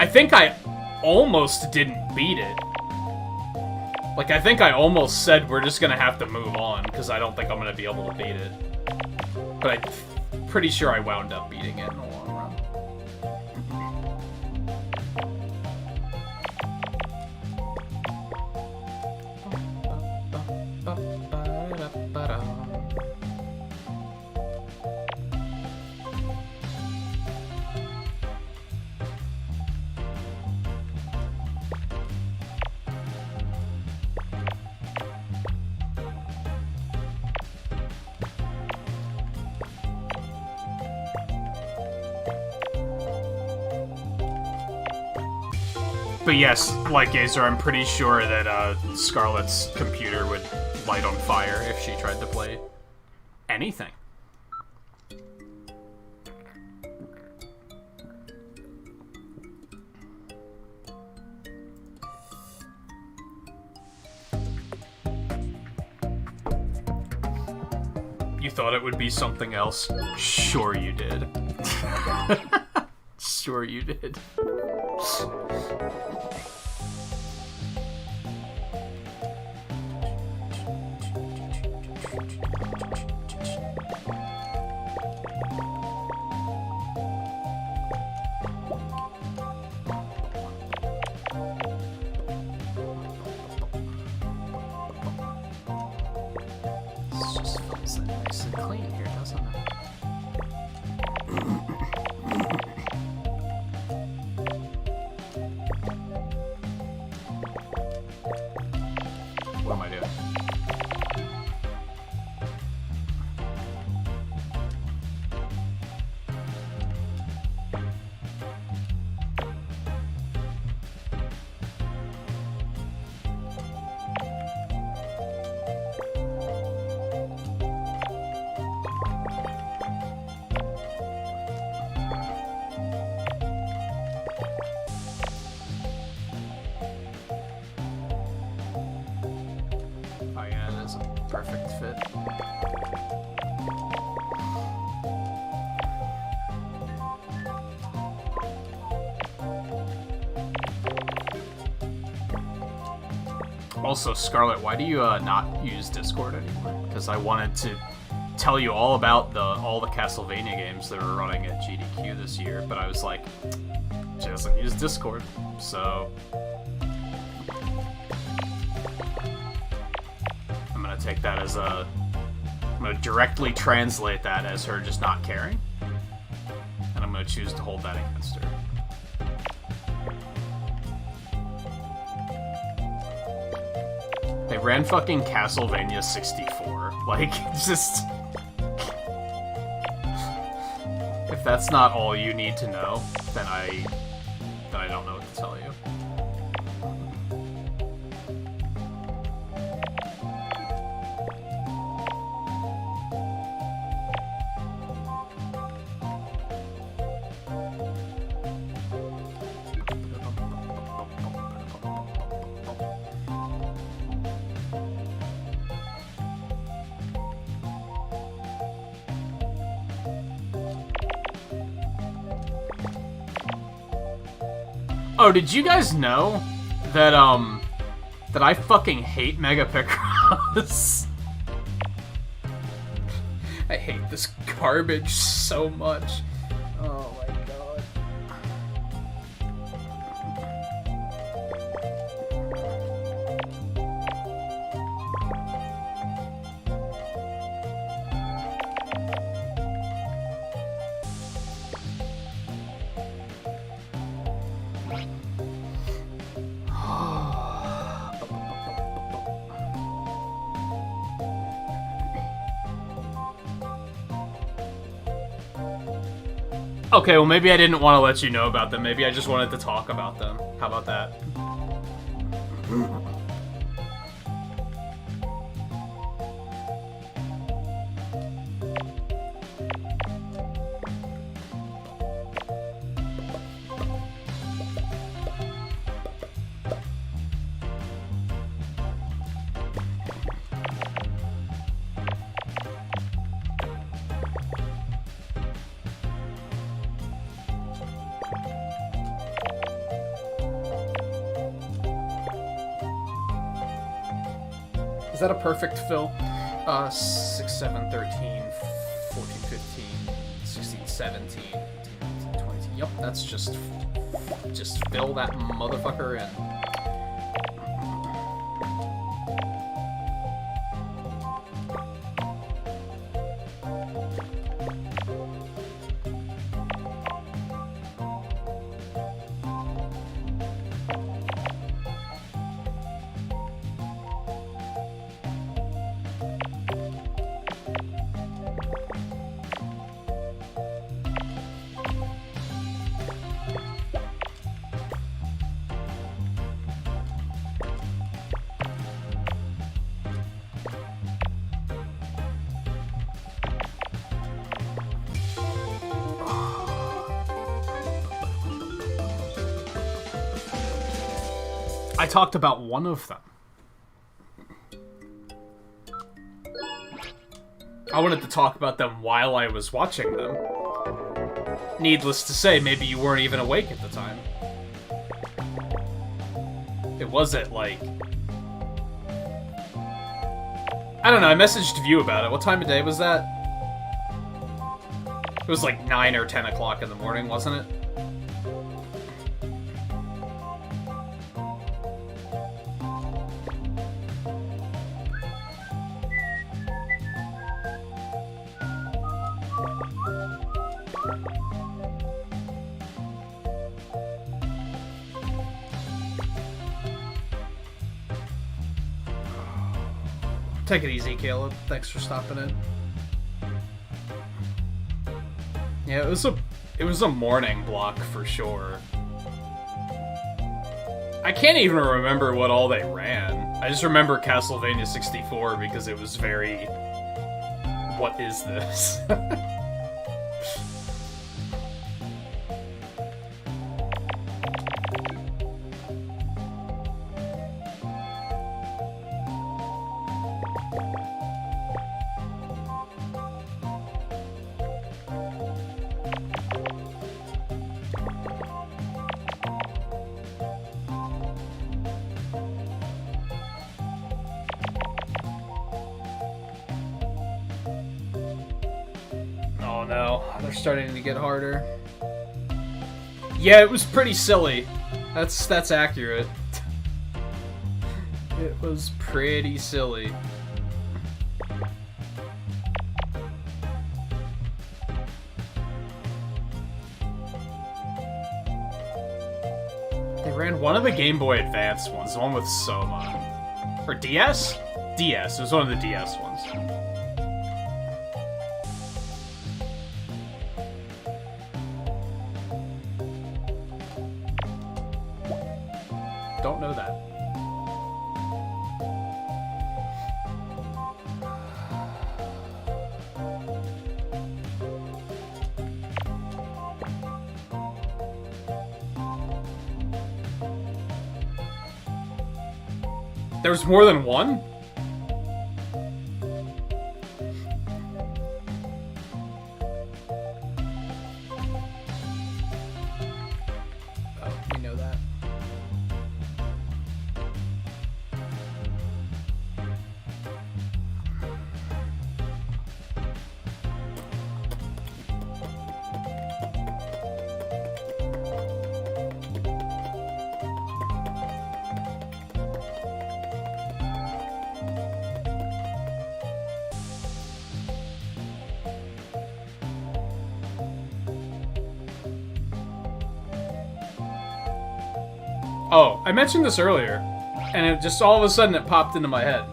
A: think I almost didn't beat it. Like, I think I almost said we're just gonna have to move on, because I don't think I'm gonna be able to beat it. But I'm pretty sure I wound up beating it in the long run. But yes, like Gazer, I'm pretty sure that Scarlet's computer would light on fire if she tried to play anything. You thought it would be something else? Sure you did. Sure you did. Perfect fit. Also, Scarlet, why do you not use Discord anymore? Because I wanted to tell you all about all the Castlevania games that were running at GDQ this year, but I was like, she doesn't use Discord, so I'm gonna take that as I'm gonna directly translate that as her just not caring, and I'm gonna choose to hold that against her. They ran fucking Castlevania 64. Like, just... If that's not all you need to know, then I don't know what to tell you. Oh, did you guys know that that I fucking hate Mega Picross? I hate this garbage so much. Oh my god. Okay, well maybe I didn't want to let you know about them. Maybe I just wanted to talk about them. How about that? Is that a perfect fill? 6, 7, 13, 14, 15, 16, 17, 18, 19, 20. Yep, that's just fill that motherfucker in. I talked about one of them. I wanted to talk about them while I was watching them. Needless to say, maybe you weren't even awake at the time. It was at, like... I don't know, I messaged View about it. What time of day was that? It was like 9 or 10 o'clock in the morning, wasn't it? Take it easy, Caleb. Thanks for stopping in. Yeah, it was a morning block for sure. I can't even remember what all they ran. I just remember Castlevania 64 because it was very... What is this? Oh no, they're starting to get harder. Yeah, it was pretty silly. That's accurate. It was pretty silly. They ran one of the Game Boy Advance ones, the one with Soma. Or DS? DS, it was one of the DS ones. Don't know that. There's more than one? Oh, we know that. Oh, I mentioned this earlier, and it just all of a sudden it popped into my head.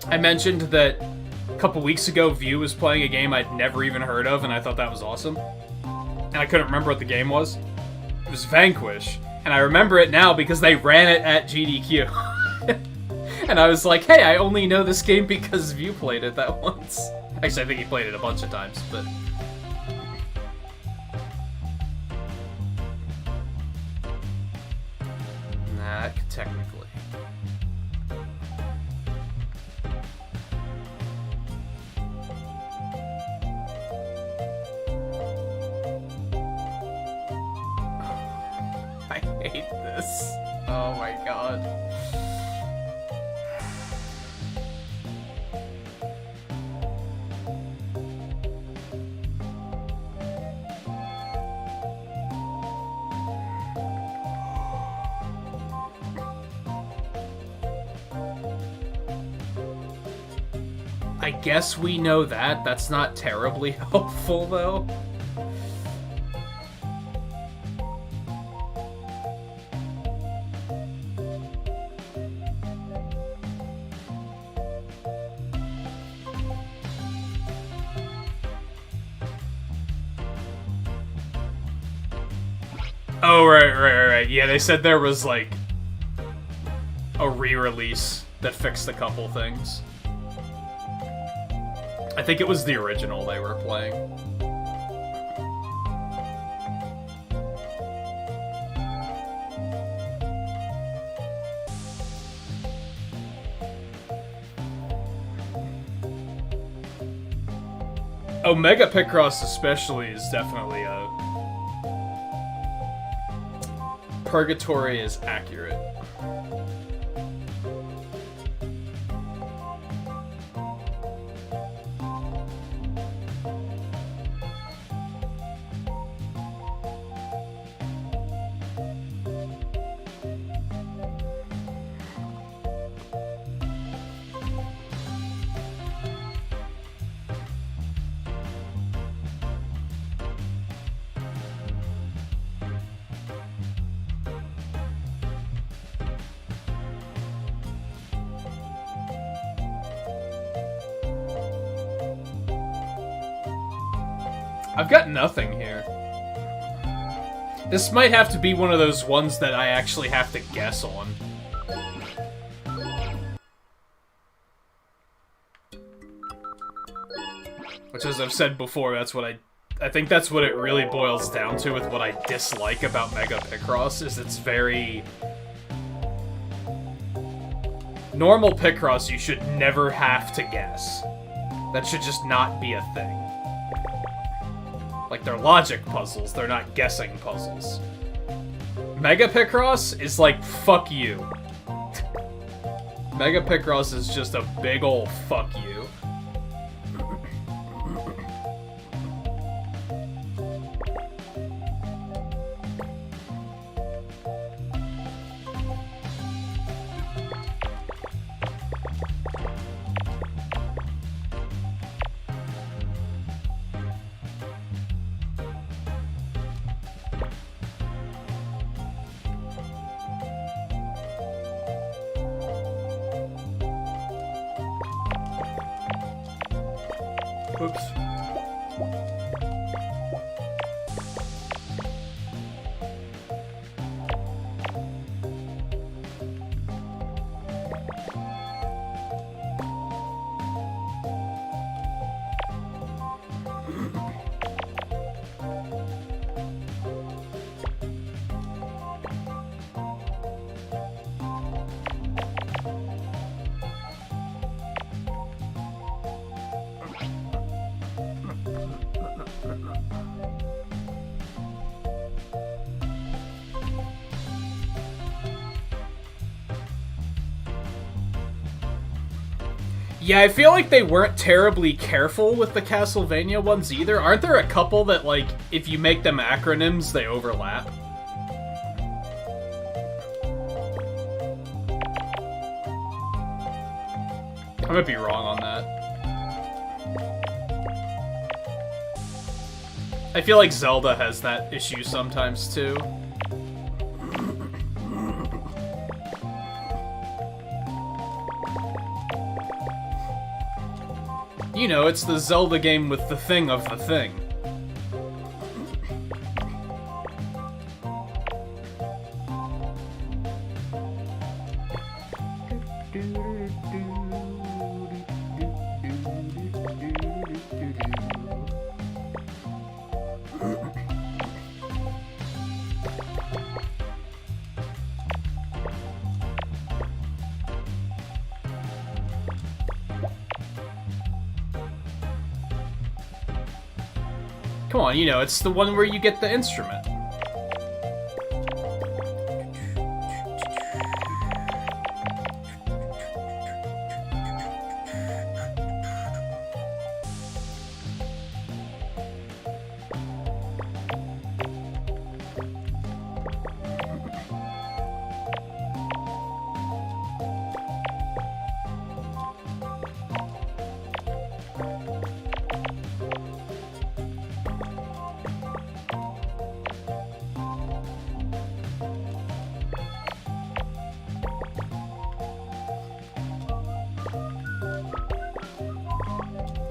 A: I mentioned that a couple weeks ago View was playing a game I'd never even heard of, and I thought that was awesome. And I couldn't remember what the game was. It was Vanquish, and I remember it now because they ran it at GDQ. And I was like, hey, I only know this game because View played it that once. Actually, I think he played it a bunch of times, but... Nah, technically. I hate this. Oh my god. I guess we know that. That's not terribly helpful, though. Oh, right. Yeah, they said there was, like, a re-release that fixed a couple things. I think it was the original they were playing. Oh, Mega Picross especially is definitely a... Purgatory is accurate. I've got nothing here. This might have to be one of those ones that I actually have to guess on. Which, as I've said before, that's what I think that's what it really boils down to with what I dislike about Mega Picross, is it's very... Normal Picross you should never have to guess. That should just not be a thing. Like, they're logic puzzles, they're not guessing puzzles. Mega Picross is like, fuck you. Mega Picross is just a big ol' fuck you. Oops. Yeah, I feel like they weren't terribly careful with the Castlevania ones either. Aren't there a couple that, like, if you make them acronyms, they overlap? I might be wrong on that. I feel like Zelda has that issue sometimes, too. You know, it's the Zelda game with the thing of the thing. Come on, you know, it's the one where you get the instrument.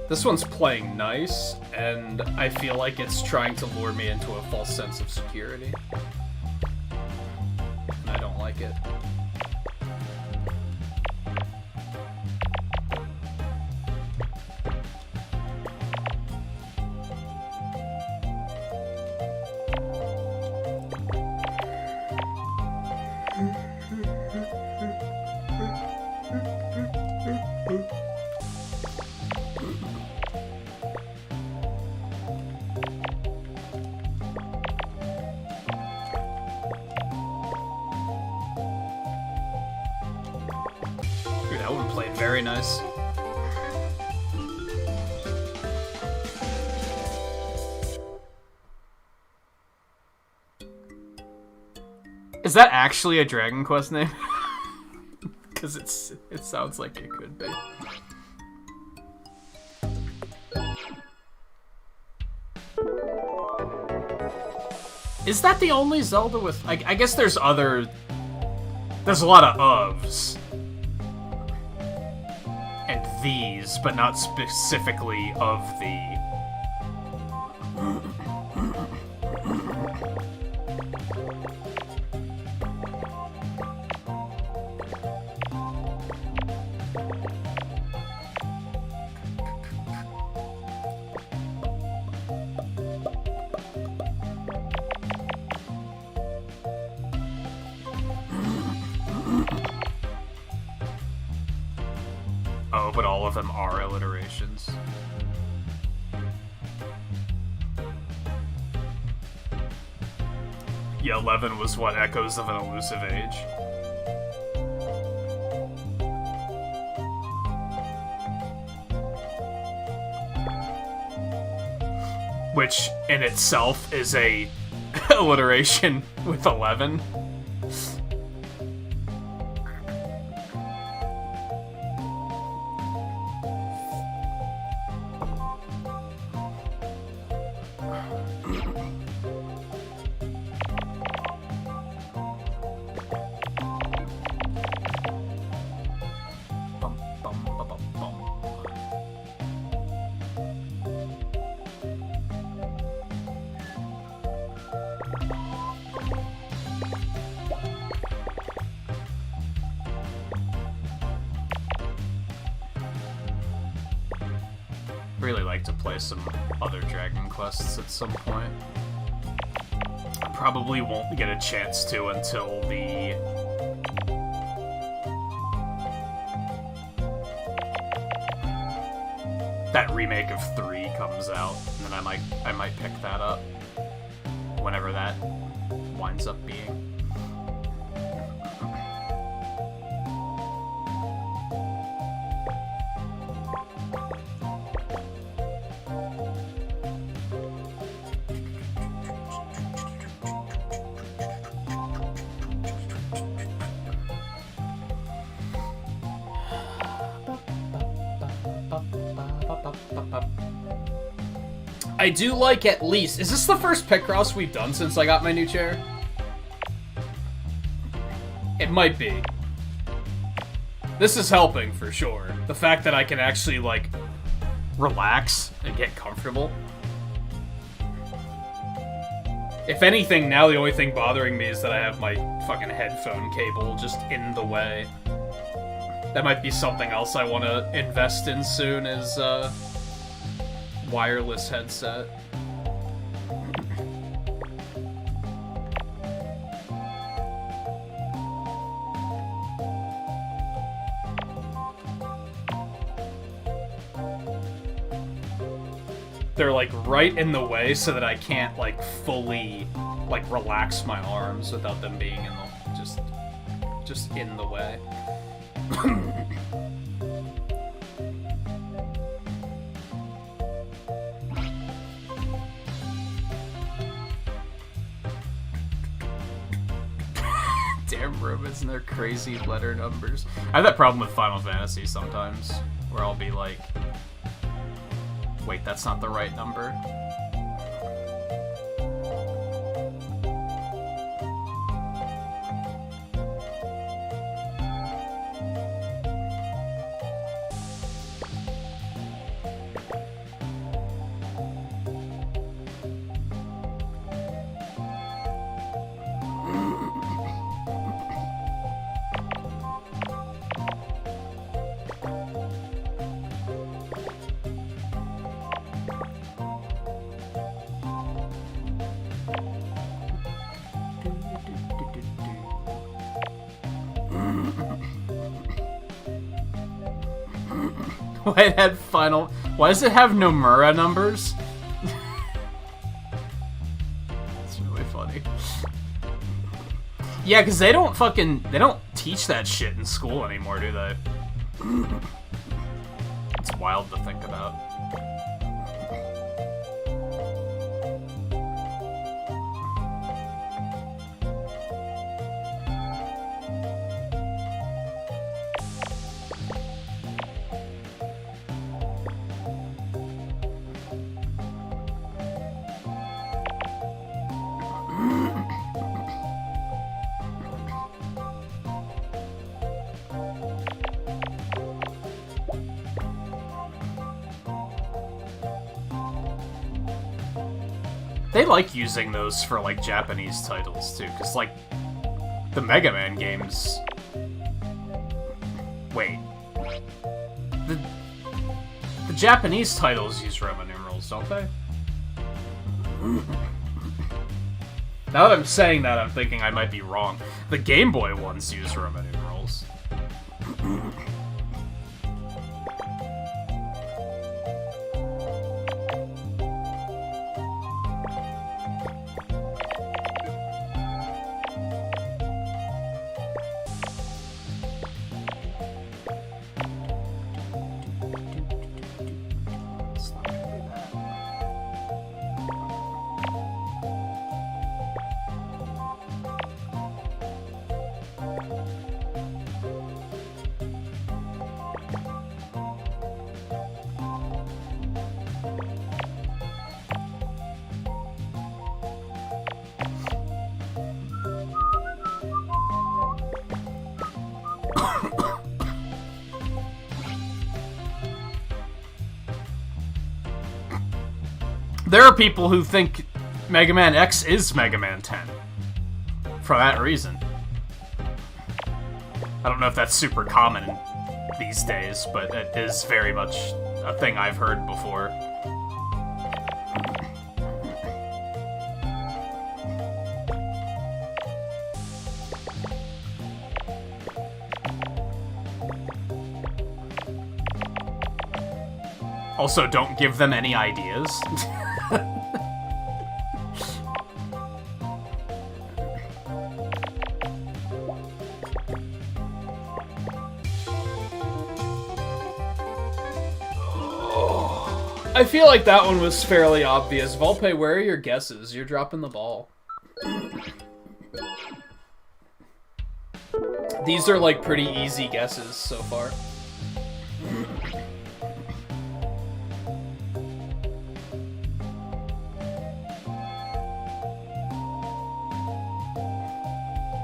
A: This one's playing nice, and I feel like it's trying to lure me into a false sense of security. And I don't like it. That one played very nice. Is that actually a Dragon Quest name? Because it sounds like it could be. Is that the only Zelda with... I guess there's other... There's a lot of ofs. And these, but not specifically of the... Oh, but all of them are alliterations. Yeah, 11 was what? Echoes of an Elusive Age? Which, in itself, is a alliteration with 11. Really like to play some other Dragon Quests at some point. I probably won't get a chance to until that remake of 3 comes out, and then I might pick that up whenever that winds up being. I do like at least... Is this the first Picross we've done since I got my new chair? It might be. This is helping, for sure. The fact that I can actually, like, relax and get comfortable. If anything, now the only thing bothering me is that I have my fucking headphone cable just in the way. That might be something else I want to invest in soon, is wireless headset. They're like right in the way so that I can't like fully like relax my arms without them being in the just in the way. Damn Romans and their crazy letter numbers. I have that problem with Final Fantasy sometimes, where I'll be like, wait, that's not the right number. Why does it have Nomura numbers? It's really funny. Yeah, because they don't teach that shit in school anymore, do they? It's wild to think about. They like using those for, like, Japanese titles, too, because, like, the Mega Man games... Wait. The Japanese titles use Roman numerals, don't they? Now that I'm saying that, I'm thinking I might be wrong. The Game Boy ones use Roman numerals. There are people who think Mega Man X is Mega Man 10. For that reason. I don't know if that's super common these days, but it is very much a thing I've heard before. Also, don't give them any ideas. I feel like that one was fairly obvious. Volpe, where are your guesses? You're dropping the ball. These are like pretty easy guesses so far.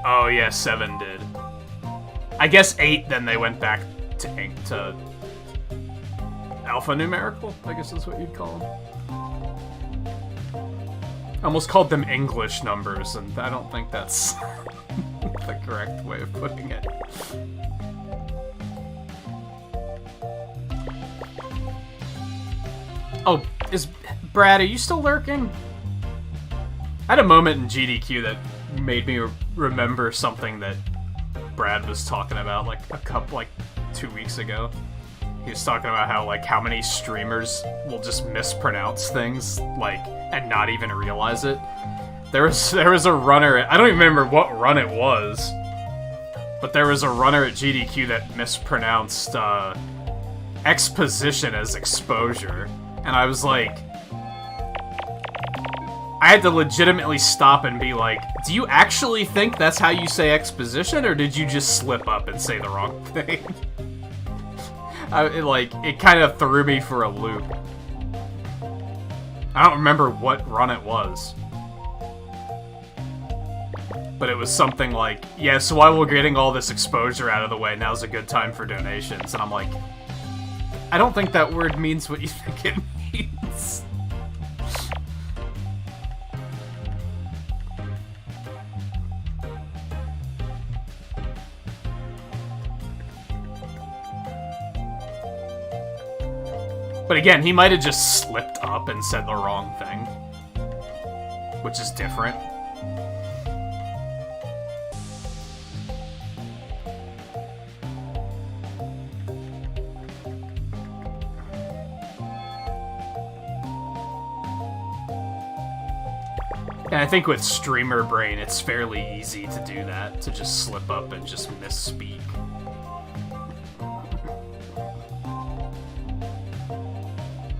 A: Oh yeah, 7 did. I guess 8, then they went back to alphanumerical, I guess is what you'd call them. I almost called them English numbers, and I don't think that's the correct way of putting it. Oh, Brad, are you still lurking? I had a moment in GDQ that made me remember something that Brad was talking about, like 2 weeks ago. He was talking about how many streamers will just mispronounce things, and not even realize it. There was a runner, I don't even remember what run it was, but there was a runner at GDQ that mispronounced exposition as exposure, and I was like, I had to legitimately stop and be like, do you actually think that's how you say exposition, or did you just slip up and say the wrong thing? It kind of threw me for a loop. I don't remember what run it was. But it was something like, yeah, so while we're getting all this exposure out of the way, now's a good time for donations. And I'm like, I don't think that word means what you think it means. But again, he might have just slipped up and said the wrong thing. Which is different. And I think with streamer brain, it's fairly easy to do that, to just slip up and just misspeak.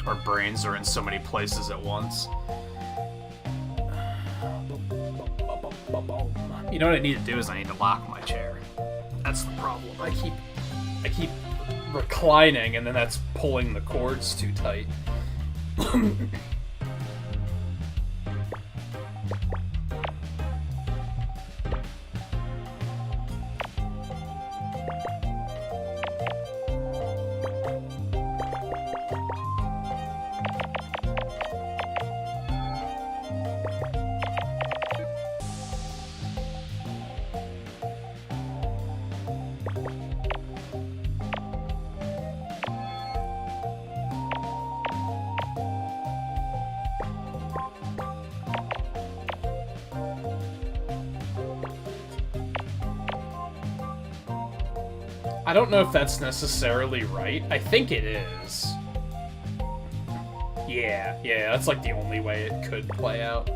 A: Our brains are in so many places at once. You know what I need to do is I need to lock my chair. That's the problem. I keep reclining, and then that's pulling the cords too tight. I don't know if that's necessarily right. I think it is. Yeah, that's like the only way it could play out.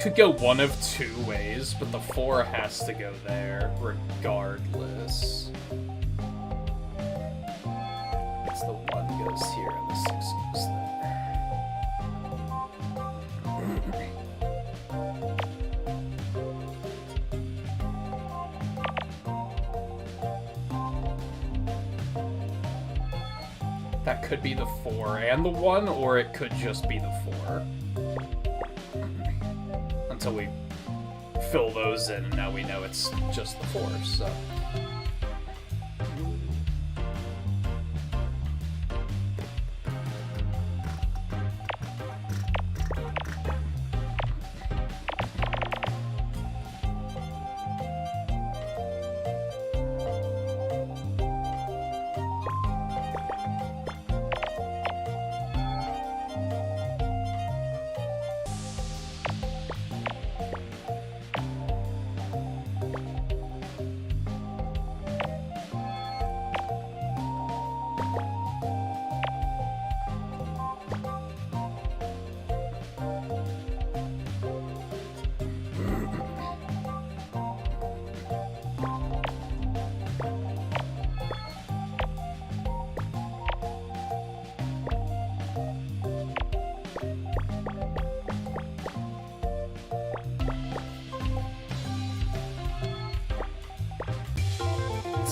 A: Could go one of two ways, but the 4 has to go there regardless. It's the 1 goes here and the 6 goes there. That could be the 4 and the 1, or it could just be the 4. Until we fill those in, and now we know it's just the 4, so...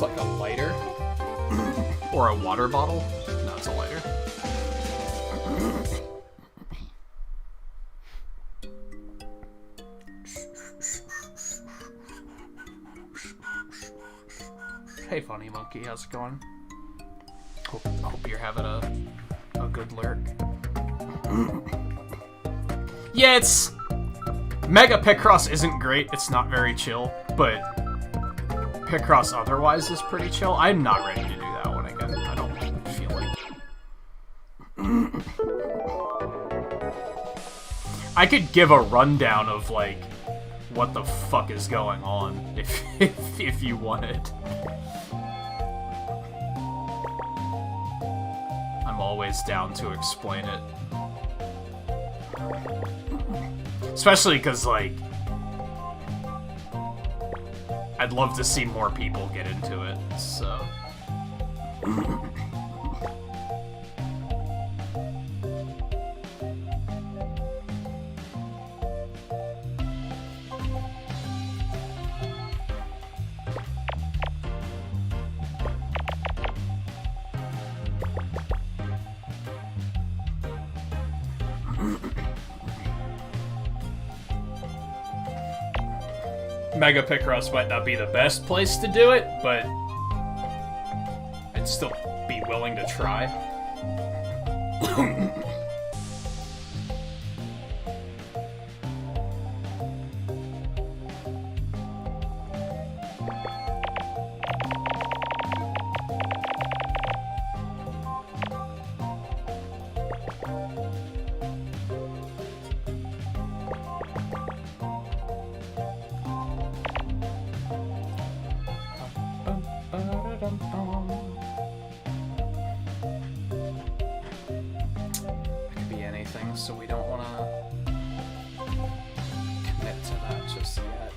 A: like a lighter. Or a water bottle. No, it's a lighter. Hey, funny monkey, how's it going? Hope you're having a good lurk. Yeah, it's... Mega Picross isn't great, it's not very chill, but Picross otherwise is pretty chill. I'm not ready to do that one again. I don't feel like... I could give a rundown of, like, what the fuck is going on, if you wanted. I'm always down to explain it. Especially because, like, I'd love to see more people get into it, so... Mega Picross might not be the best place to do it, but I'd still be willing to try. So we don't want to commit to that just yet.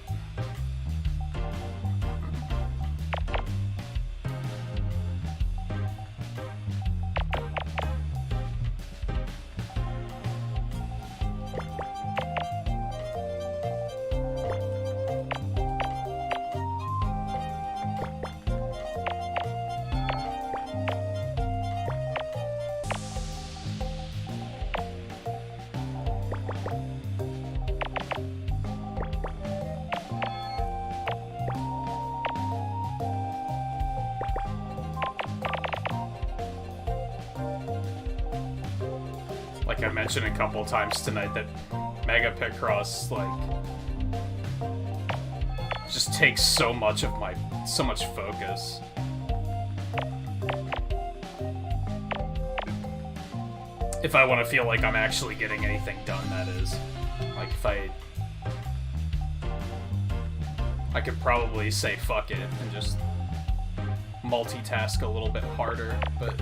A: Like I mentioned a couple times tonight, that Mega Picross, like, just takes so much of so much focus. If I want to feel like I'm actually getting anything done, that is. Like, if I could probably say fuck it and just multitask a little bit harder, but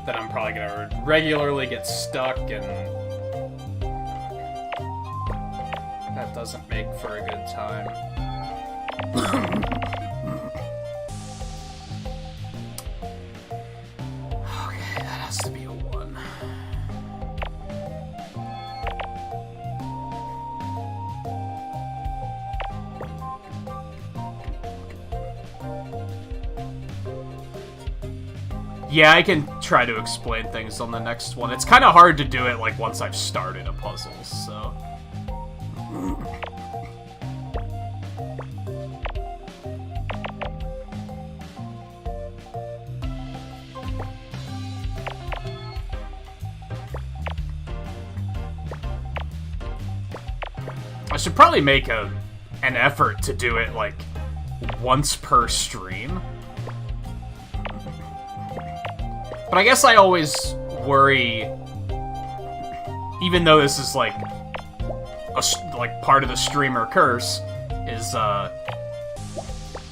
A: then I'm probably gonna regularly get stuck, and that doesn't make for a good time. Okay, that has to be a 1. Yeah, I can try to explain things on the next one. It's kind of hard to do it, like, once I've started a puzzle, so... I should probably make an effort to do it, like, once per stream. But I guess I always worry, even though this is like part of the streamer curse, is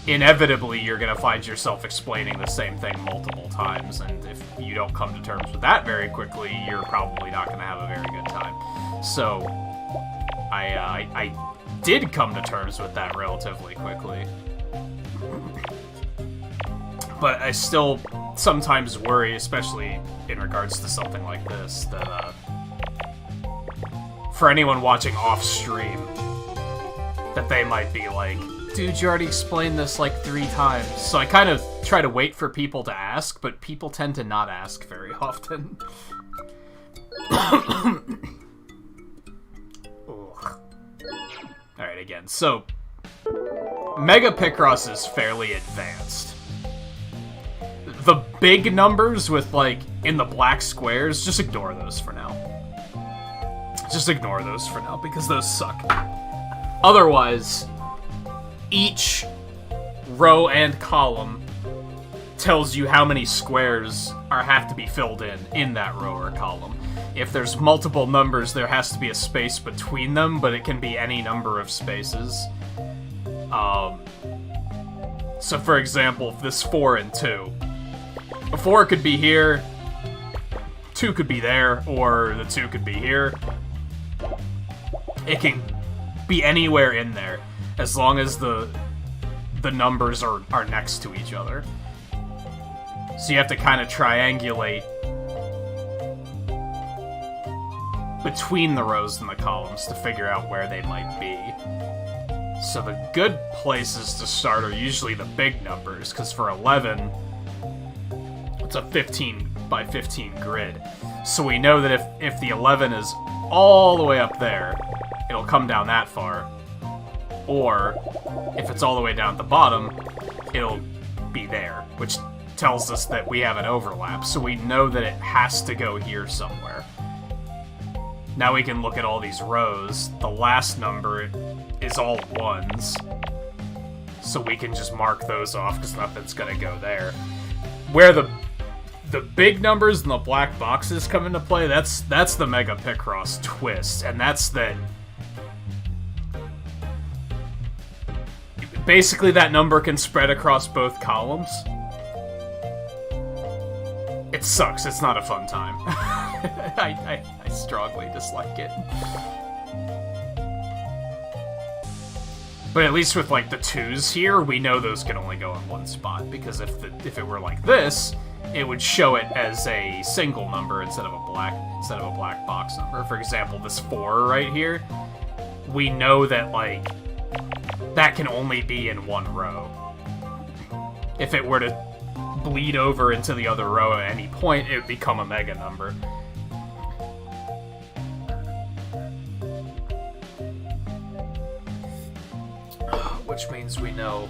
A: inevitably you're gonna find yourself explaining the same thing multiple times, and if you don't come to terms with that very quickly, you're probably not gonna have a very good time. So I did come to terms with that relatively quickly, but I still sometimes worry, especially in regards to something like this, that for anyone watching off stream, that they might be like, dude, you already explained this like 3 times. So I kind of try to wait for people to ask, but people tend to not ask very often. Alright, again, so Mega Picross is fairly advanced. The big numbers with, like, in the black squares, just ignore those for now. Just ignore those for now, because those suck. Otherwise, each row and column tells you how many squares have to be filled in that row or column. If there's multiple numbers, there has to be a space between them, but it can be any number of spaces. So for example, if this 4 and 2, a 4 could be here, 2 could be there, or the 2 could be here. It can be anywhere in there, as long as the numbers are next to each other. So you have to kind of triangulate between the rows and the columns to figure out where they might be. So the good places to start are usually the big numbers, because for 11, it's a 15 by 15 grid. So we know that if the 11 is all the way up there, it'll come down that far. Or, if it's all the way down at the bottom, it'll be there, which tells us that we have an overlap, so we know that it has to go here somewhere. Now we can look at all these rows. The last number is all 1s, so we can just mark those off because nothing's gonna go there. Where the big numbers and the black boxes come into play, that's the Mega Picross twist, and that's that basically that number can spread across both columns. It sucks, it's not a fun time. I strongly dislike it. But at least with, like, the 2s here, we know those can only go in one spot, because if it were like this, it would show it as a single number instead of a black box number. For example, this 4 right here, we know that, like, that can only be in one row. If it were to bleed over into the other row at any point, it would become a mega number. Which means we know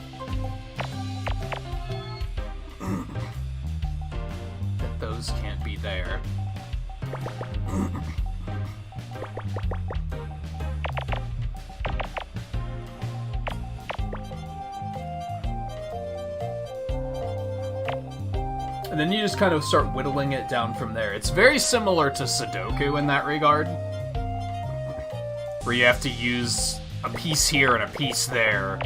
A: that those can't be there. And then you just kind of start whittling it down from there. It's very similar to Sudoku in that regard, where you have to use a piece here and a piece there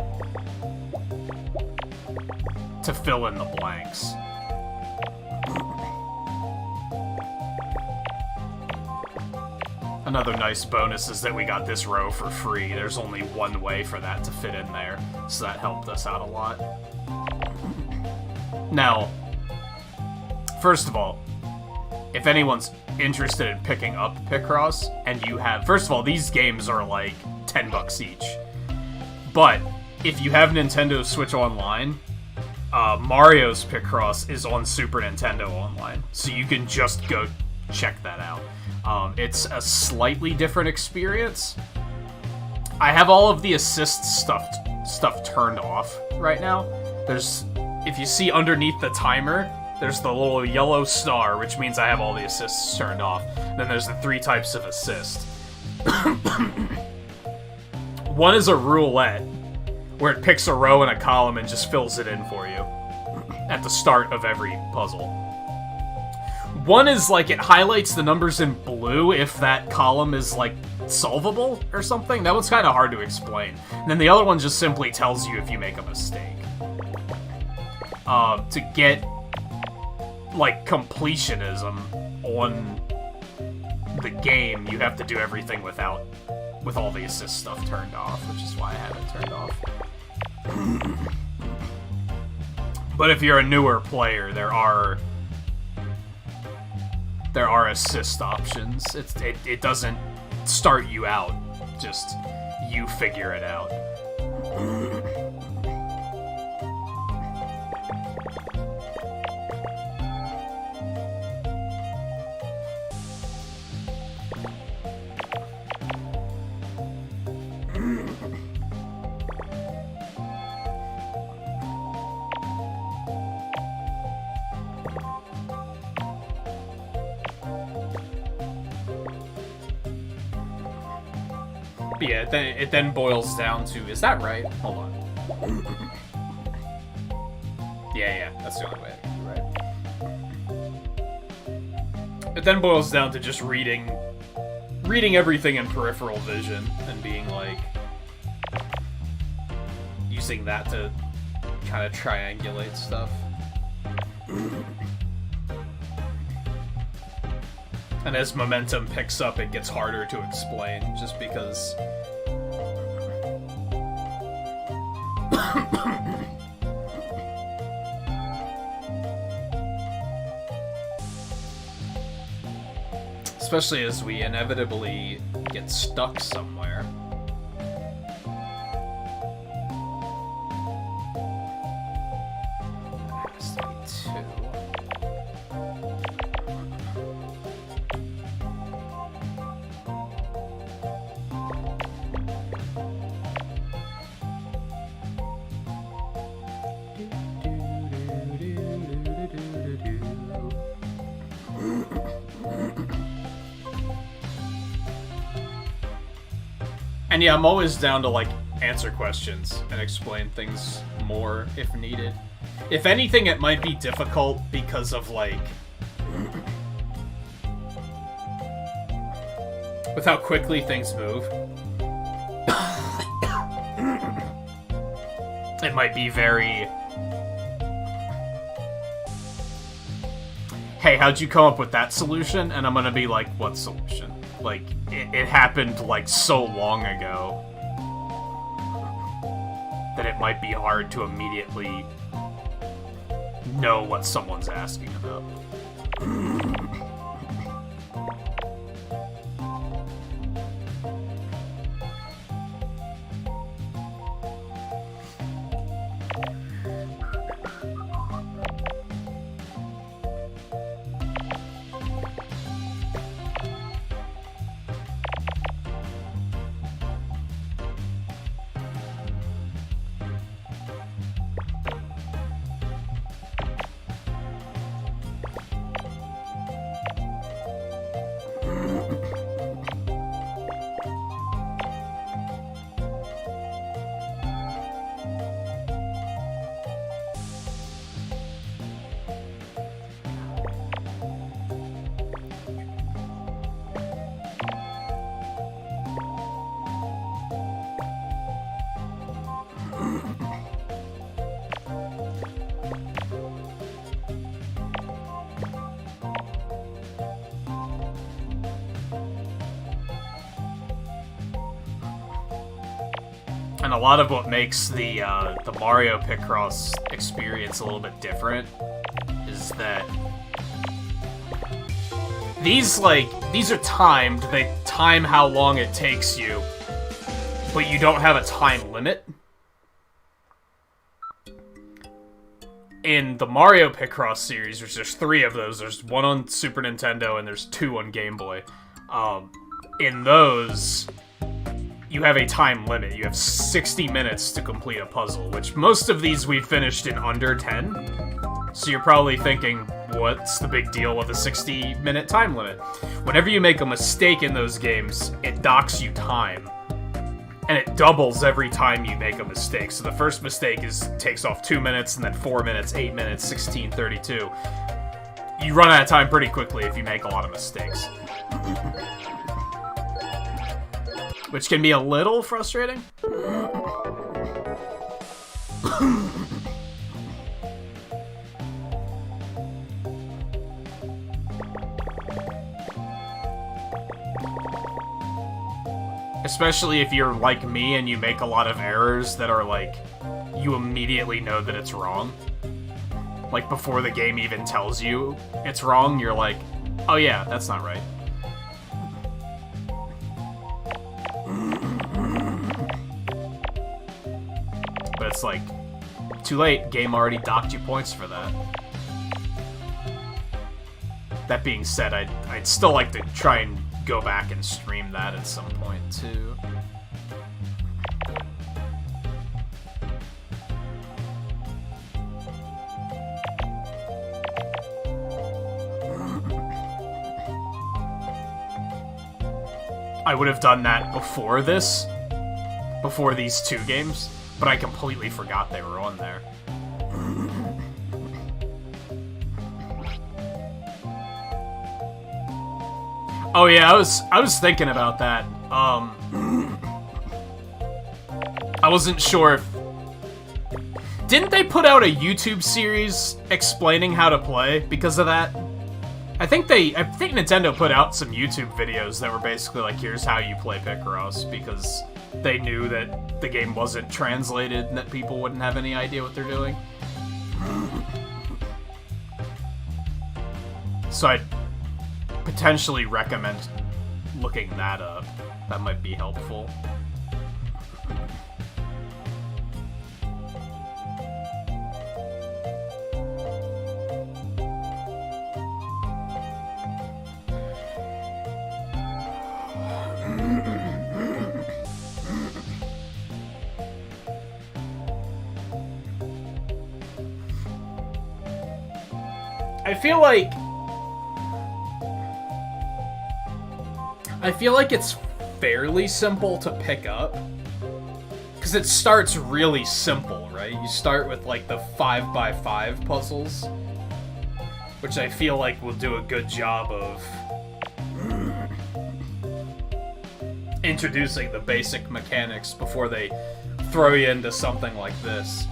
A: to fill in the blanks. Another nice bonus is that we got this row for free. There's only one way for that to fit in there, so that helped us out a lot. Now, first of all, if anyone's interested in picking up Picross, and you have... First of all, these games are like $10 each. But if you have Nintendo Switch Online, Mario's Picross is on Super Nintendo Online, so you can just go check that out. It's a slightly different experience. I have all of the assist stuff turned off right now. If you see underneath the timer, there's the little yellow star, which means I have all the assists turned off. Then there's the 3 types of assist. One is a roulette, where it picks a row and a column and just fills it in for you at the start of every puzzle. One is like it highlights the numbers in blue if that column is like solvable or something. That one's kind of hard to explain. And then the other one just simply tells you if you make a mistake. To get like completionism on the game, you have to do everything with all the assist stuff turned off, which is why I have it turned off. But if you're a newer player, there are assist options. It doesn't start you out, just you figure it out. Yeah, it then boils down to, is that right? Hold on. Yeah, that's the only way I can do right. It then boils down to just reading everything in peripheral vision and being like, using that to kind of triangulate stuff. And as momentum picks up, it gets harder to explain, just because... Especially as we inevitably get stuck somewhere. That has to be 2. And yeah, I'm always down to, like, answer questions and explain things more if needed. If anything, it might be difficult because of, like... with how quickly things move. It might be very... Hey, how'd you come up with that solution? And I'm gonna be like, what solution? Like, it happened, like, so long ago that it might be hard to immediately know what someone's asking about. And a lot of what makes the Mario Picross experience a little bit different is that these are timed. They time how long it takes you, but you don't have a time limit. In the Mario Picross series, which there's 3 of those, there's 1 on Super Nintendo and there's 2 on Game Boy. In those, you have a time limit. You have 60 minutes to complete a puzzle, which most of these we've finished in under 10. So you're probably thinking, what's the big deal with a 60-minute time limit? Whenever you make a mistake in those games, it docks you time. And it doubles every time you make a mistake. So the first mistake takes off 2 minutes, and then 4 minutes, 8 minutes, 16, 32. You run out of time pretty quickly if you make a lot of mistakes. Which can be a little frustrating. Especially if you're like me and you make a lot of errors that are like, you immediately know that it's wrong. Like before the game even tells you it's wrong, you're like, oh yeah, that's not right. But it's like, too late, game already docked you points for that. That being said, I'd still like to try and go back and stream that at some point, too. I would have done that before this, before these 2 games, but I completely forgot they were on there. Oh yeah, I was thinking about that. I wasn't sure if... Didn't they put out a YouTube series explaining how to play because of that? I think Nintendo put out some YouTube videos that were basically like, here's how you play Picross, because they knew that the game wasn't translated and that people wouldn't have any idea what they're doing. So I'd potentially recommend looking that up. That might be helpful. I feel like it's fairly simple to pick up, because it starts really simple, right? You start with like the 5x5 puzzles, which I feel like will do a good job of introducing the basic mechanics before they throw you into something like this.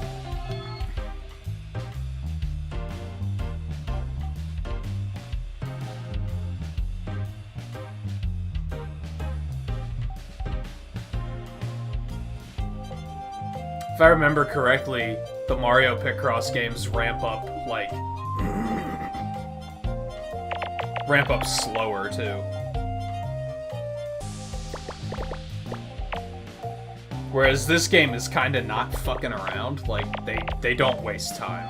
A: If I remember correctly, the Mario Picross games ramp up slower too. Whereas this game is kind of not fucking around. Like, they don't waste time.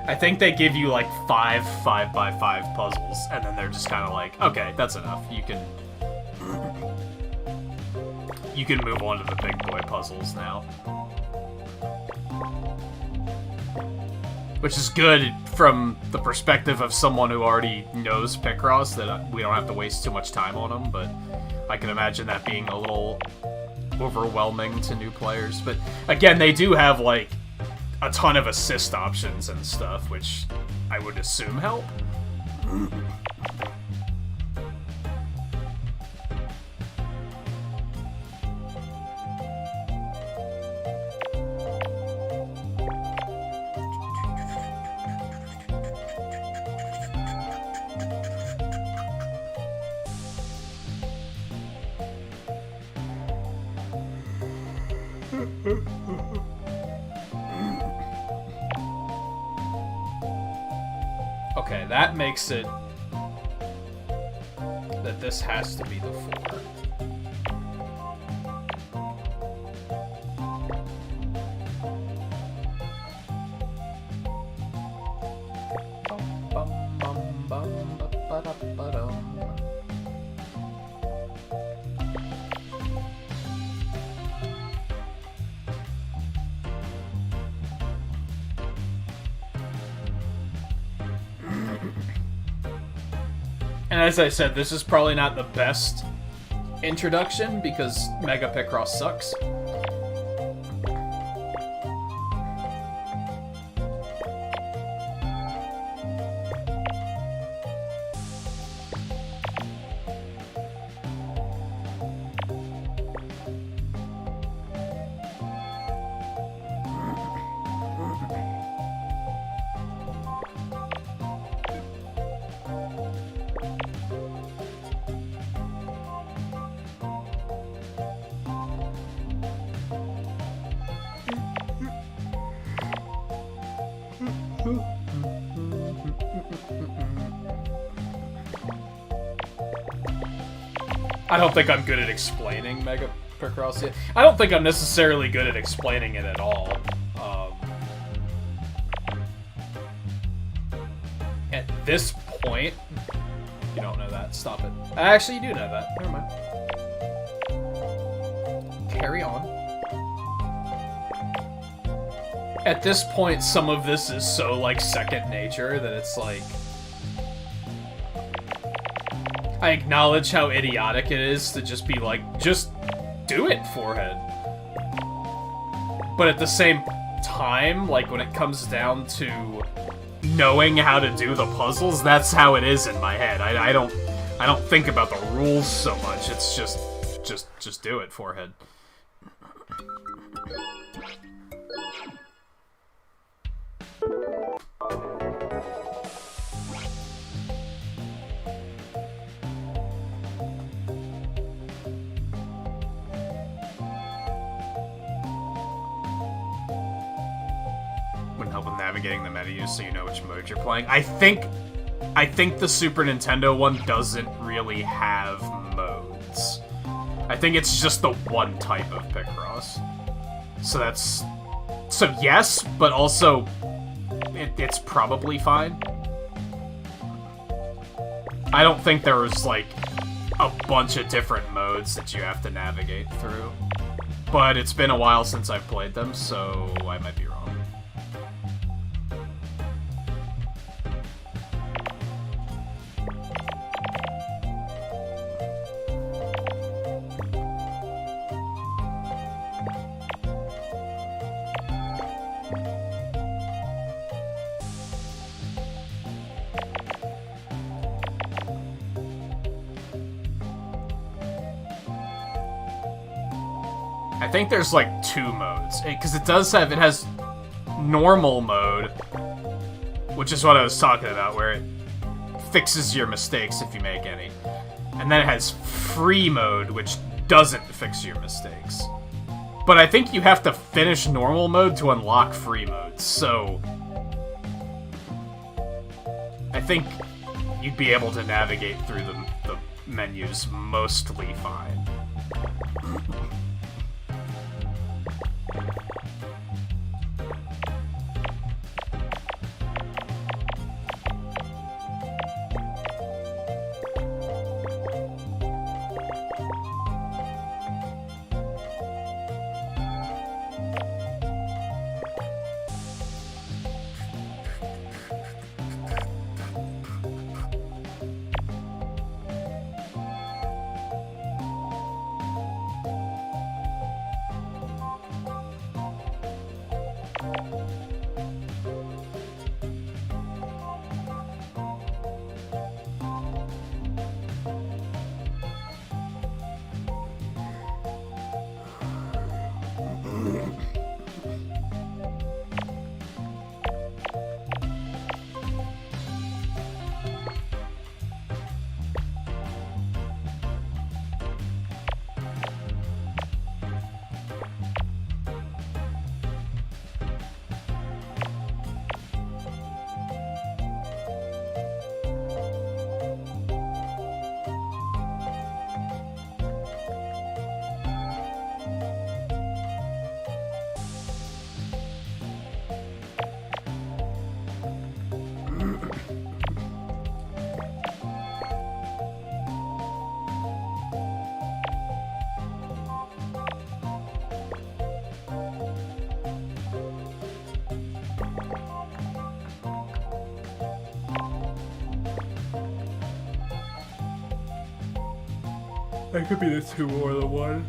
A: I think they give you like 5x5 puzzles, and then they're just kind of like, okay, that's enough. You can move on to the big boy puzzles now. Which is good from the perspective of someone who already knows Picross, that we don't have to waste too much time on them, but I can imagine that being a little overwhelming to new players. But again, they do have like a ton of assist options and stuff, which I would assume help. Okay, that makes it that this has to be the 4. And as I said, this is probably not the best introduction because Mega Picross sucks. I don't think I'm good at explaining Mega Picross yet. I don't think I'm necessarily good at explaining it at all. At this point... You don't know that. Stop it. Actually, you do know that. Never mind. Carry on. At this point, some of this is so, like, second nature that it's like... I acknowledge how idiotic it is to just be like, just do it, forehead. But at the same time, like, when it comes down to knowing how to do the puzzles, that's how it is in my head. I don't think about the rules so much. It's just do it, forehead. Wouldn't help with navigating the menu so you know which mode you're playing. I think the Super Nintendo one doesn't really have modes. I think it's just the one type of Picross. So yes, but also it's probably fine. I don't think there was like a bunch of different modes that you have to navigate through. But it's been a while since I've played them, so I might be wrong. I think there's like 2 modes, because it has normal mode, which is what I was talking about, where it fixes your mistakes if you make any. And then it has free mode, which doesn't fix your mistakes. But I think you have to finish normal mode to unlock free mode, so I think you'd be able to navigate through the menus mostly fine. That could be the 2 or the 1.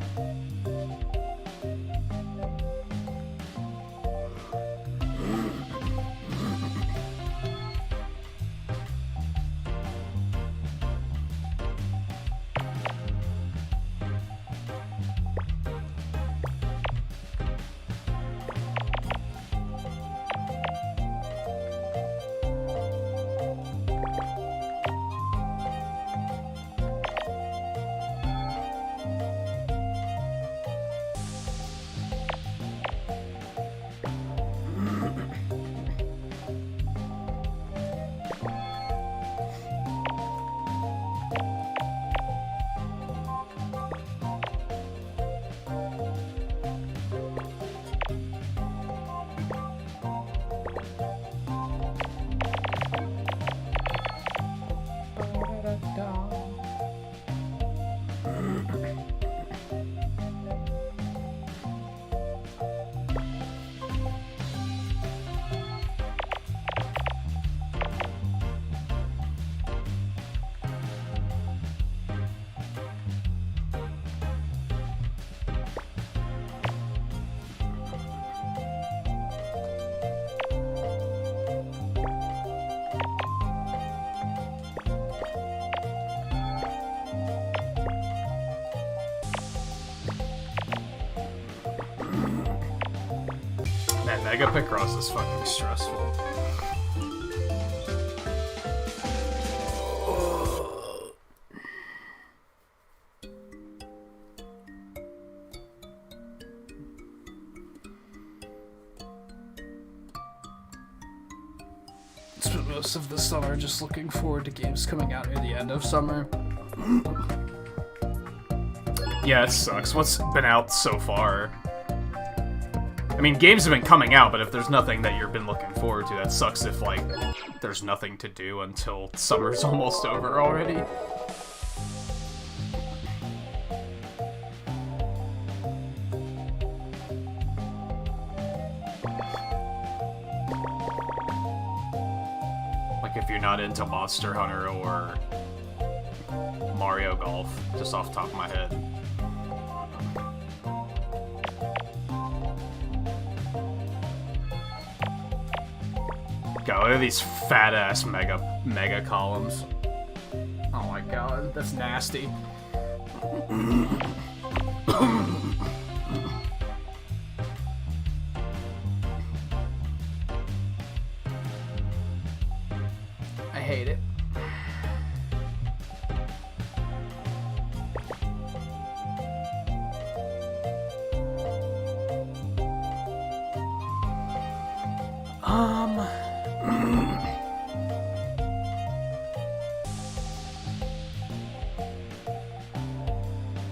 A: Mega Picross is fucking stressful. Spent most of the summer just looking forward to games coming out near the end of summer. Yeah, it sucks. What's been out so far? I mean, games have been coming out, but if there's nothing that you've been looking forward to, that sucks if, like, there's nothing to do until summer's almost over already. Like, if you're not into Monster Hunter or Mario Golf, just off the top of my head. God, look at these fat-ass mega columns. Oh my god, that's nasty. I hate it.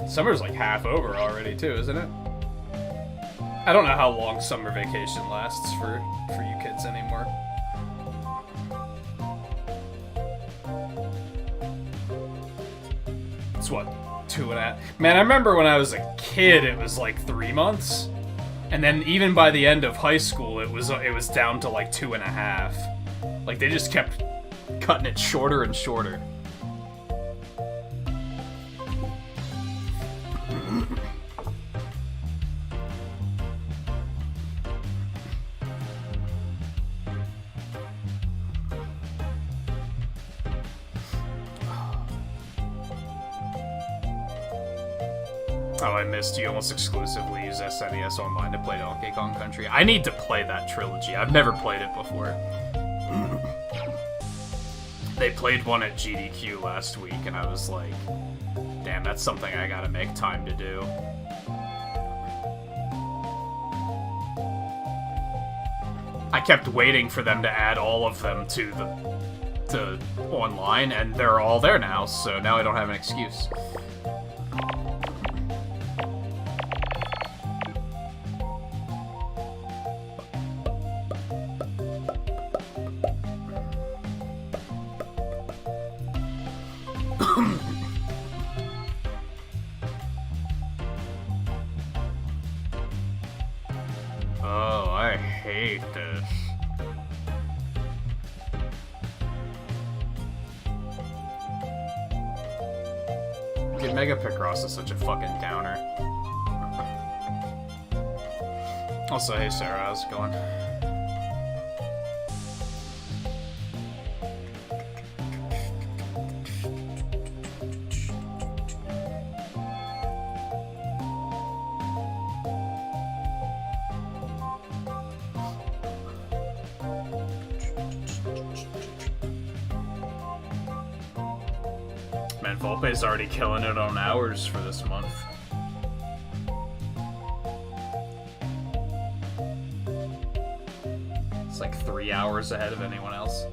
A: Summer's like half over already too, isn't it? I don't know how long summer vacation lasts for you kids anymore. It's what, 2.5? Man, I remember when I was a kid, it was like 3 months, and then even by the end of high school, it was down to like 2.5. Like they just kept cutting it shorter and shorter. Oh, I missed. You almost exclusively use SNES Online to play Donkey Kong Country. I need to play that trilogy. I've never played it before. They played one at GDQ last week, and I was like, damn, that's something I gotta make time to do. I kept waiting for them to add all of them to online, and they're all there now, so now I don't have an excuse. Oh, I hate this. Dude, Mega Picross is such a fucking downer. Also, hey Sarah, how's it going? Man, Volpe's already killing it on hours for this month. It's like 3 hours ahead of anyone else.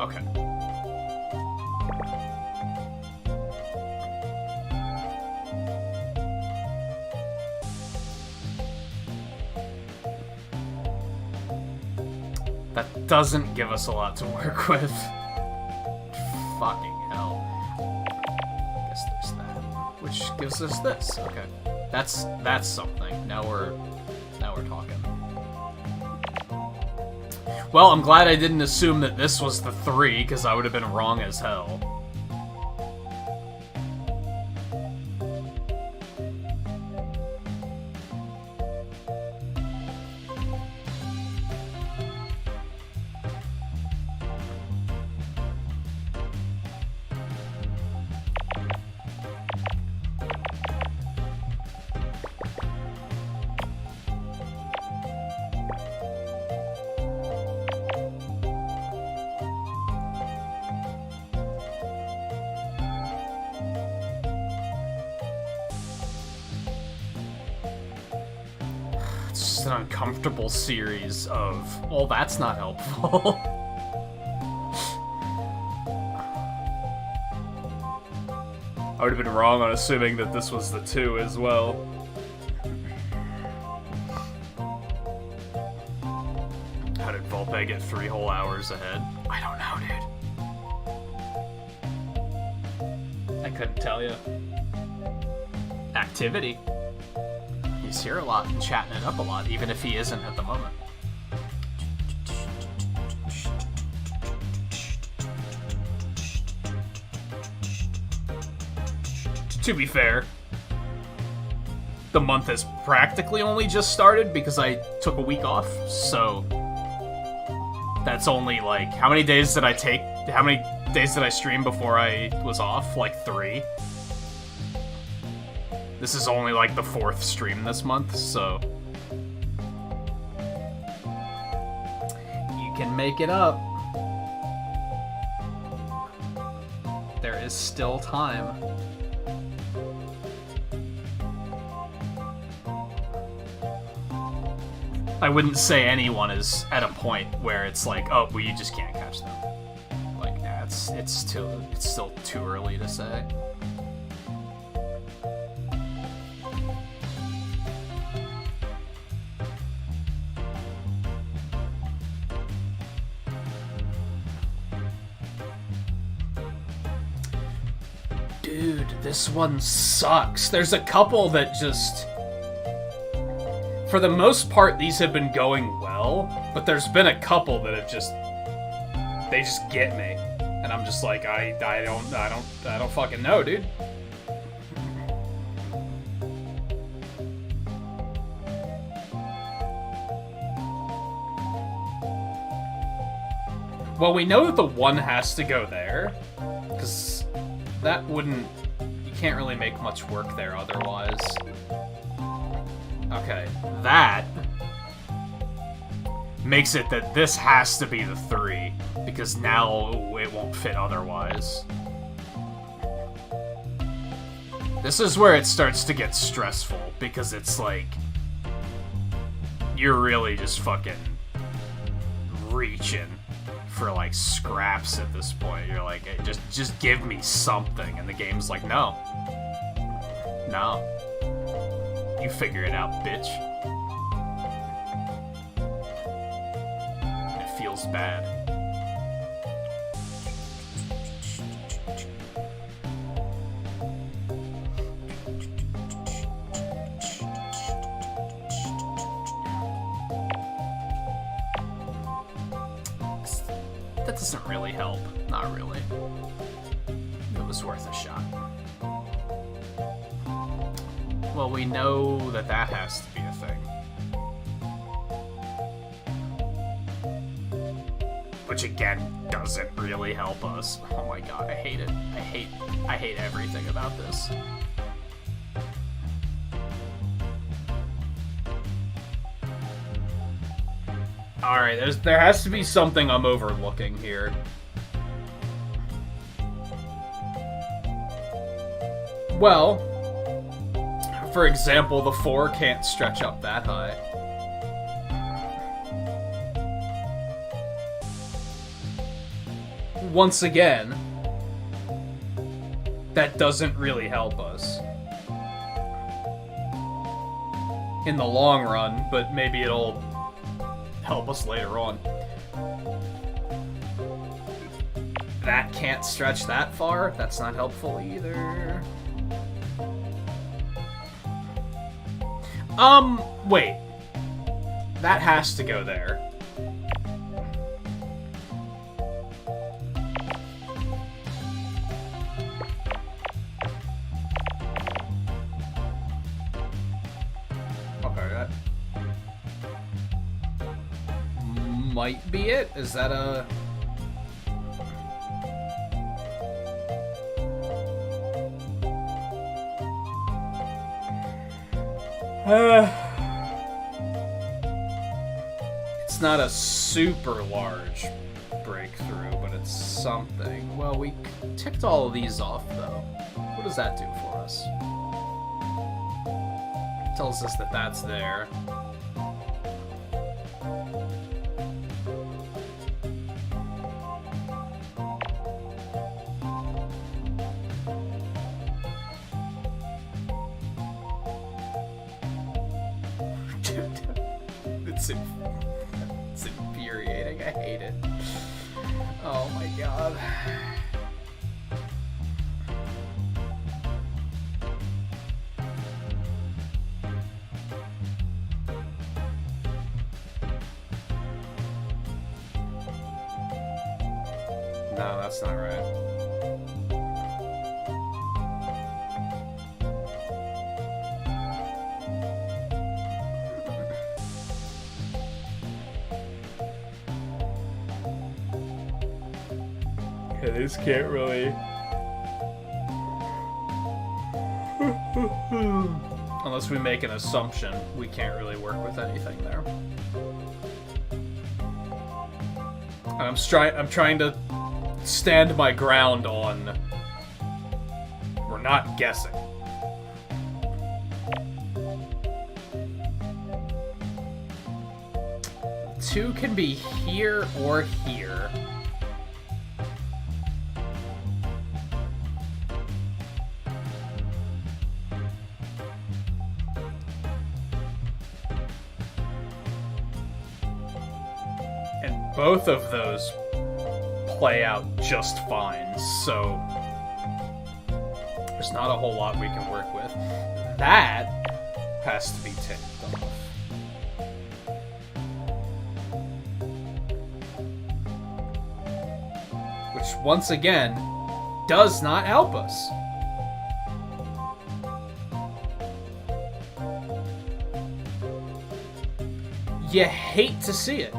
A: Okay. That doesn't give us a lot to work with. Fucking hell. Guess there's that. Which gives us this. Okay. That's something. Now we're talking. Well, I'm glad I didn't assume that this was the 3, because I would have been wrong as hell. just an uncomfortable series of, well, that's not helpful. I would have been wrong on assuming that this was the 2 as well. How did Volpe get 3 whole hours ahead? I don't know, dude. I couldn't tell you. Activity. He's here a lot and chatting it up a lot, even if he isn't at the moment. To be fair, the month has practically only just started because I took a week off, so that's only like, how many days did I take? How many days did I stream before I was off? Like 3. This is only like the 4th stream this month, so you can make it up. There is still time. I wouldn't say anyone is at a point where it's like, oh, well, you just can't catch them. Like, nah, it's still too early to say. Dude, this one sucks. There's a couple that just... For the most part, these have been going well, but there's been a couple that have just... They just get me. And I'm just like, I don't fucking know, dude. Well, we know that the 1 has to go there, because that wouldn't... You can't really make much work there otherwise. Okay, that makes it that this has to be the 3, because now it won't fit otherwise. This is where it starts to get stressful, because it's like, you're really just fucking reaching for like scraps at this point. You're like, hey, just give me something, and the game's like, no. You figure it out, bitch. It feels bad. That doesn't really help. Not really. It was worth a shot. Well, we know that that has to be a thing. Which again doesn't really help us. Oh my god, I hate it. I hate everything about this. Alright, there has to be something I'm overlooking here. Well, for example, the 4 can't stretch up that high. Once again, that doesn't really help us in the long run, but maybe it'll help us later on. That can't stretch that far. That's not helpful either. Wait. That has to go there. Okay, that might be it. Is that a... It's not a super large breakthrough, but it's something. Well, we ticked all of these off, though. What does that do for us? Tells us that that's there. It's infuriating. I hate it. Oh my god. No, that's not right. Yeah, this can't really... Unless we make an assumption, we can't really work with anything there. And I'm trying to stand my ground on... We're not guessing. Two can be here or here. And both of those play out just fine, so there's not a whole lot we can work with. That has to be ticked off. Which, once again, does not help us. You hate to see it.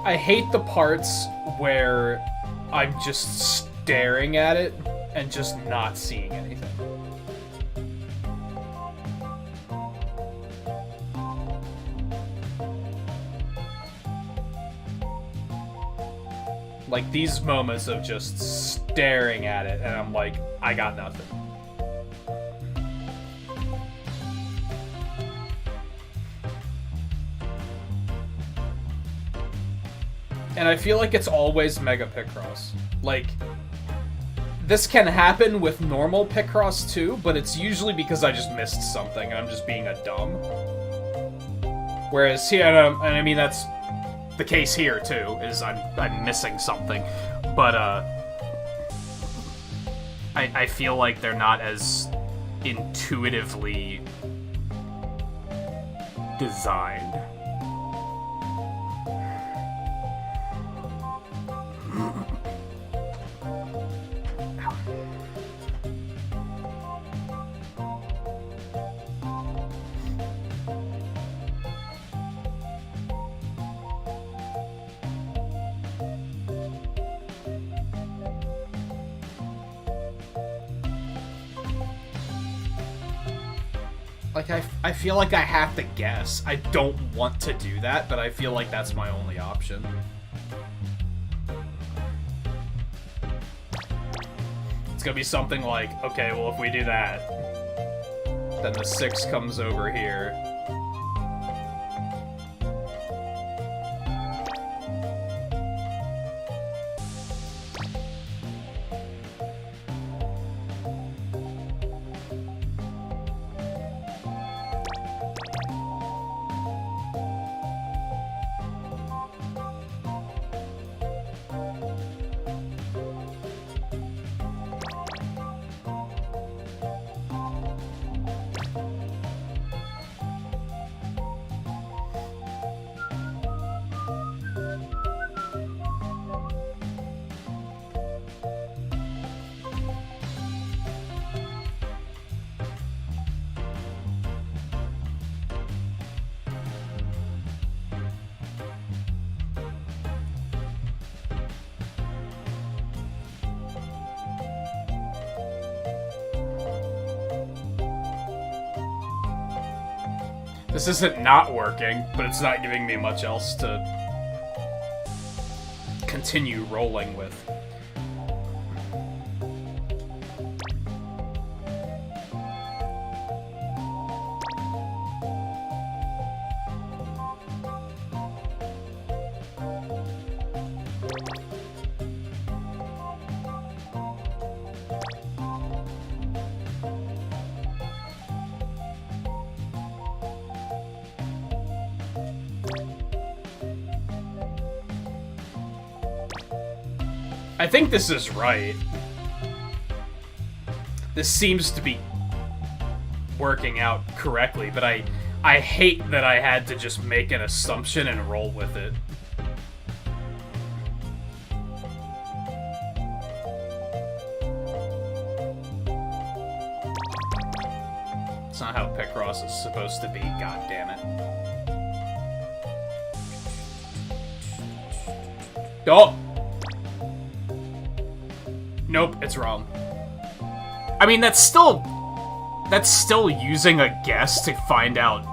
A: I hate the parts where I'm just staring at it and just not seeing anything. Like, these moments of just staring at it and I'm like, I got nothing. And I feel like it's always Mega Picross. Like, this can happen with normal Picross too, but it's usually because I just missed something and I'm just being a dumb. Whereas here, and I mean that's the case here too, is I'm missing something. But I feel like they're not as intuitively designed. Like, I feel like I have to guess. I don't want to do that, but I feel like that's my only option. It's gonna be something like, okay, well, if we do that, then the 6 comes over here. This isn't not working, but it's not giving me much else to continue rolling with. I think this is right. This seems to be working out correctly, but I hate that I had to just make an assumption and roll with it. It's not how Picross is supposed to be, god damn it. Oh! Nope, it's wrong. I mean, that's still using a guess to find out.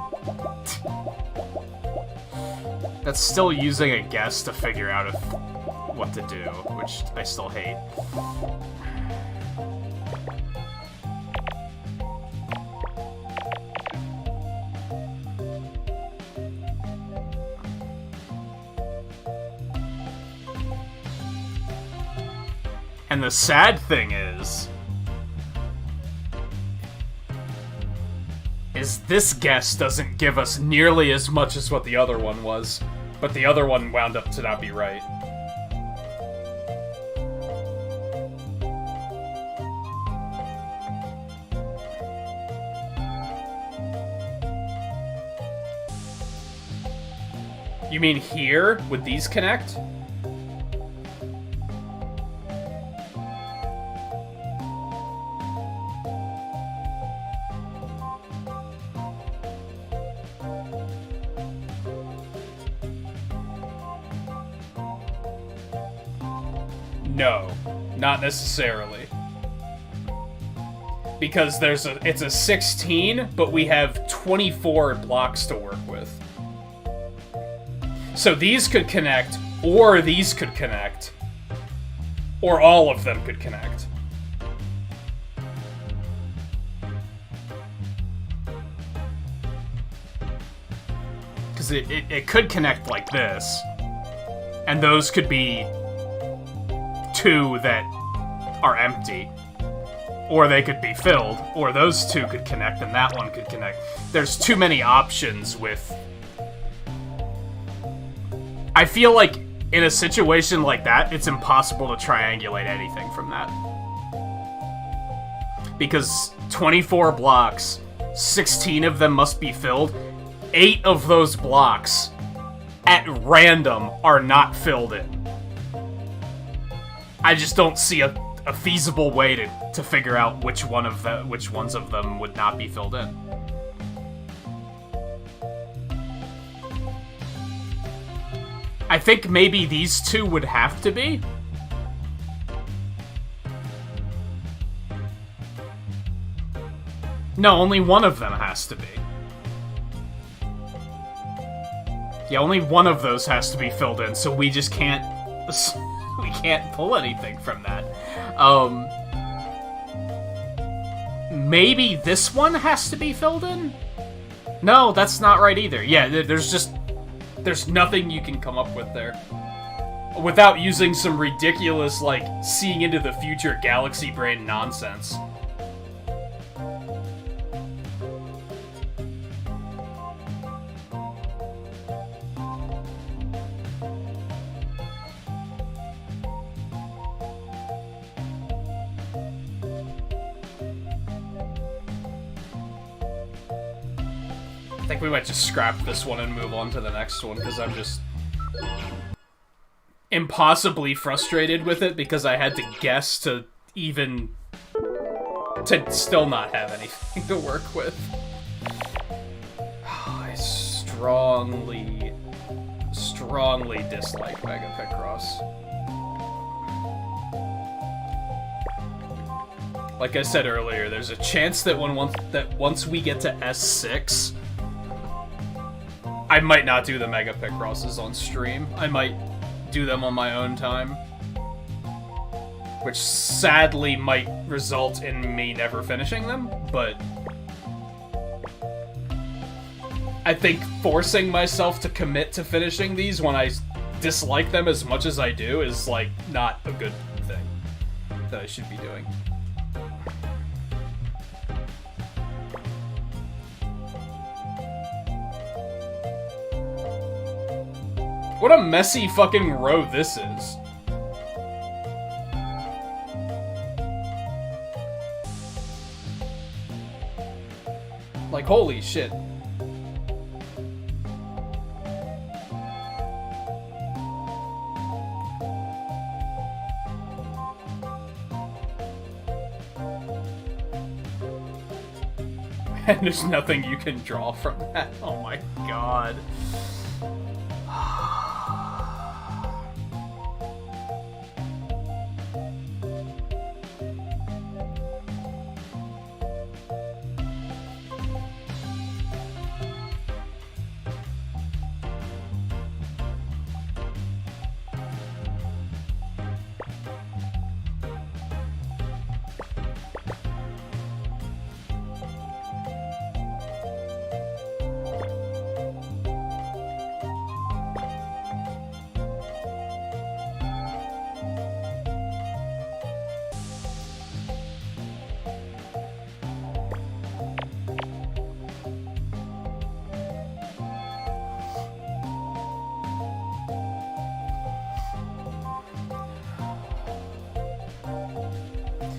A: That's still using a guess to figure out what to do, which I still hate. And the sad thing is this guess doesn't give us nearly as much as what the other one was, but the other one wound up to not be right. You mean here? Would these connect? No, not necessarily. Because it's a 16, but we have 24 blocks to work with. So these could connect, or these could connect, or all of them could connect. Because it could connect like this, and those could be two that are empty, or they could be filled, or those two could connect and that one could connect. There's too many options with... I feel like in a situation like that, it's impossible to triangulate anything from that. Because 24 blocks, 16 of them must be filled. 8 of those blocks, at random, are not filled in. I just don't see a feasible way to figure out which ones of them would not be filled in. I think maybe these two would have to be. No, only one of them has to be. Yeah, only one of those has to be filled in, so we just can't... we can't pull anything from that. Maybe this one has to be filled in? No, that's not right either. Yeah, there's nothing you can come up with there. Without using some ridiculous, like, seeing into the future galaxy brain nonsense. I think we might just scrap this one and move on to the next one, because I'm just impossibly frustrated with it, because I had to guess to still not have anything to work with. I strongly dislike Mega Picross. Like I said earlier, there's a chance that once we get to S6, I might not do the Mega Picrosses on stream. I might do them on my own time. Which sadly might result in me never finishing them, but... I think forcing myself to commit to finishing these when I dislike them as much as I do is, like, not a good thing that I should be doing. What a messy fucking row this is. Like, holy shit. And there's nothing you can draw from that. Oh my god.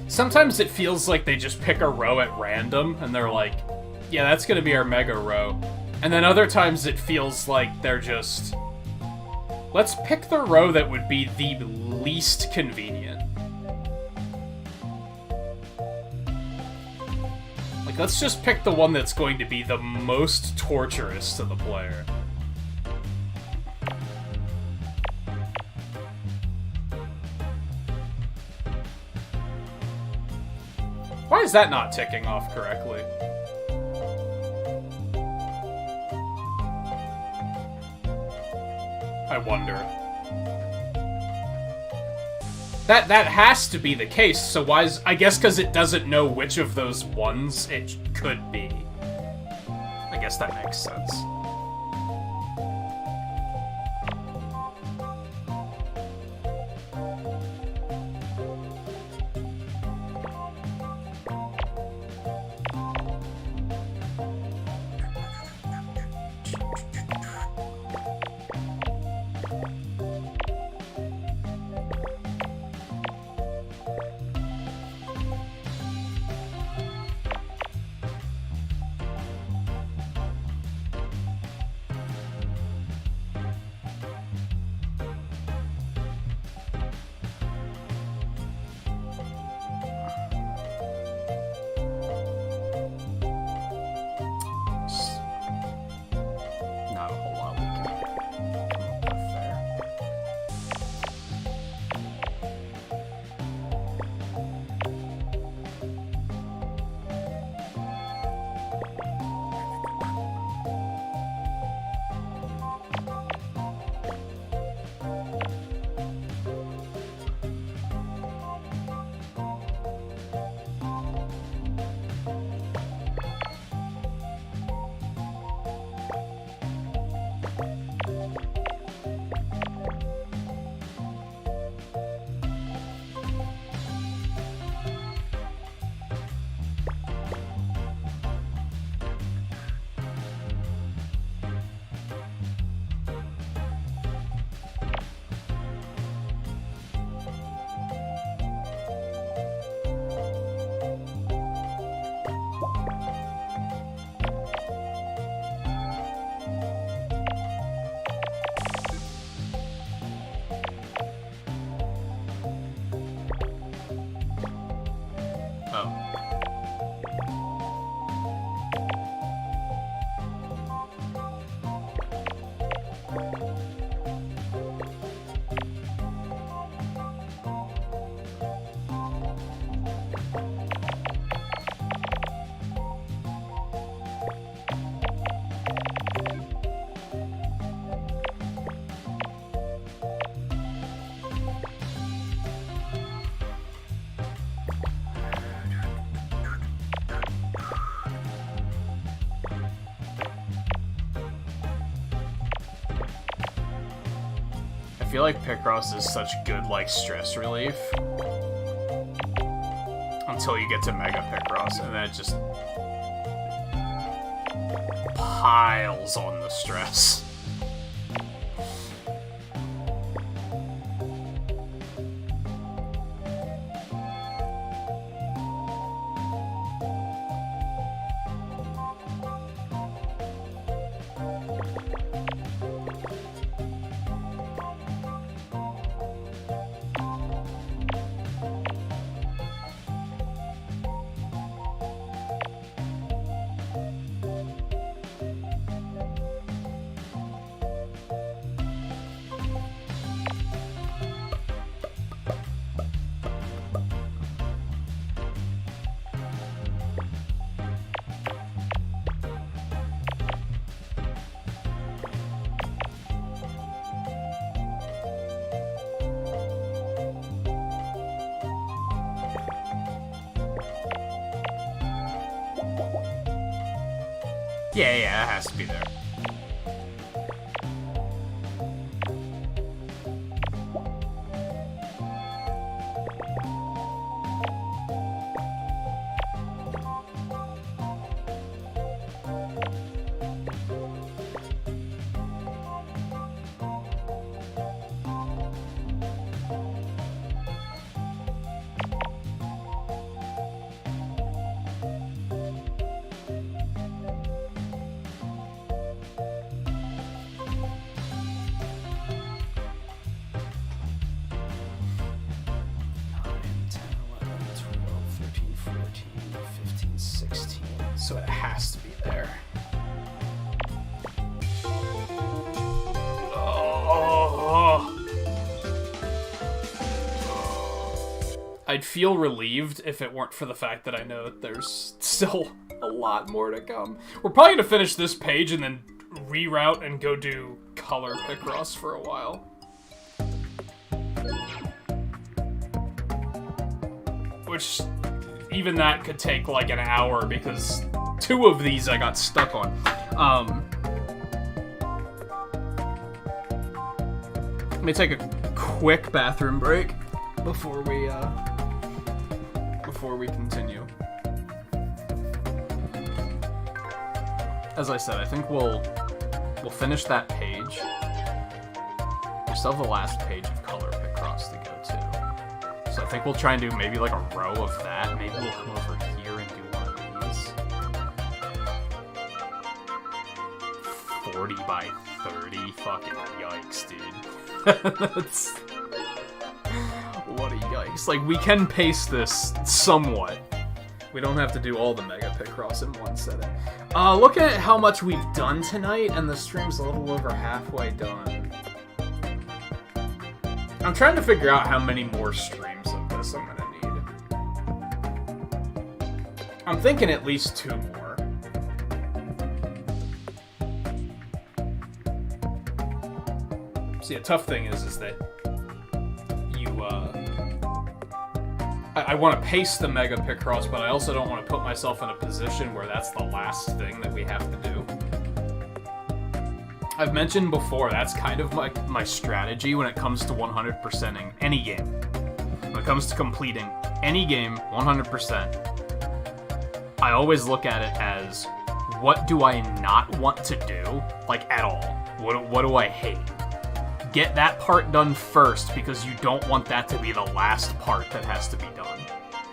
A: Sometimes it feels like they just pick a row at random, and they're like, yeah, that's gonna be our mega row. And then other times it feels like they're just... let's pick the row that would be the least convenient. Like, let's just pick the one that's going to be the most torturous to the player. Why is that not ticking off correctly? I wonder. That has to be the case, so why is... I guess because it doesn't know which of those ones it could be. I guess that makes sense. feel like Picross is such good, like, stress relief. Until you get to Mega Picross, and then it just piles on the stress. Yeah, it has to be there. So it has to be there. I'd feel relieved if it weren't for the fact that I know that there's still a lot more to come. We're probably gonna finish this page and then reroute and go do color Picross for a while. Which, even that could take like an hour because 2 of these I got stuck on. Let me take a quick bathroom break before we continue. As I said, I think we'll finish that page. We still have the last page of color Picross to go to. So I think we'll try and do maybe like a row of that. Maybe we'll come over here and do one of these. 40 by 30? Fucking yikes, dude. That's... What a yikes. Like, we can pace this somewhat. We don't have to do all the Mega Picross in one setting. Looking at how much we've done tonight, and the stream's a little over halfway done. I'm trying to figure out how many more streams of this I'm gonna need. I'm thinking at least 2 more. See, a tough thing is that I want to pace the Mega Picross, but I also don't want to put myself in a position where that's the last thing that we have to do. I've mentioned before, that's kind of my strategy when it comes to 100%ing any game. When it comes to completing any game 100%, I always look at it as, what do I not want to do, like, at all? What do I hate? Get that part done first, because you don't want that to be the last part that has to be done.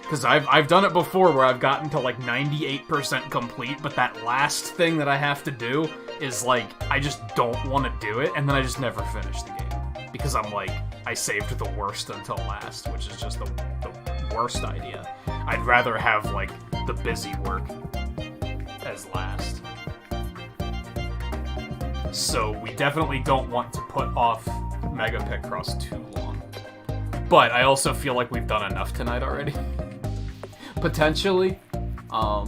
A: Because I've done it before where I've gotten to like 98% complete, but that last thing that I have to do is like, I just don't want to do it, and then I just never finish the game. Because I'm like, I saved the worst until last, which is just the worst idea. I'd rather have like the busy work as last. So we definitely don't want to put off Mega Picross too long. But I also feel like we've done enough tonight already. Potentially. I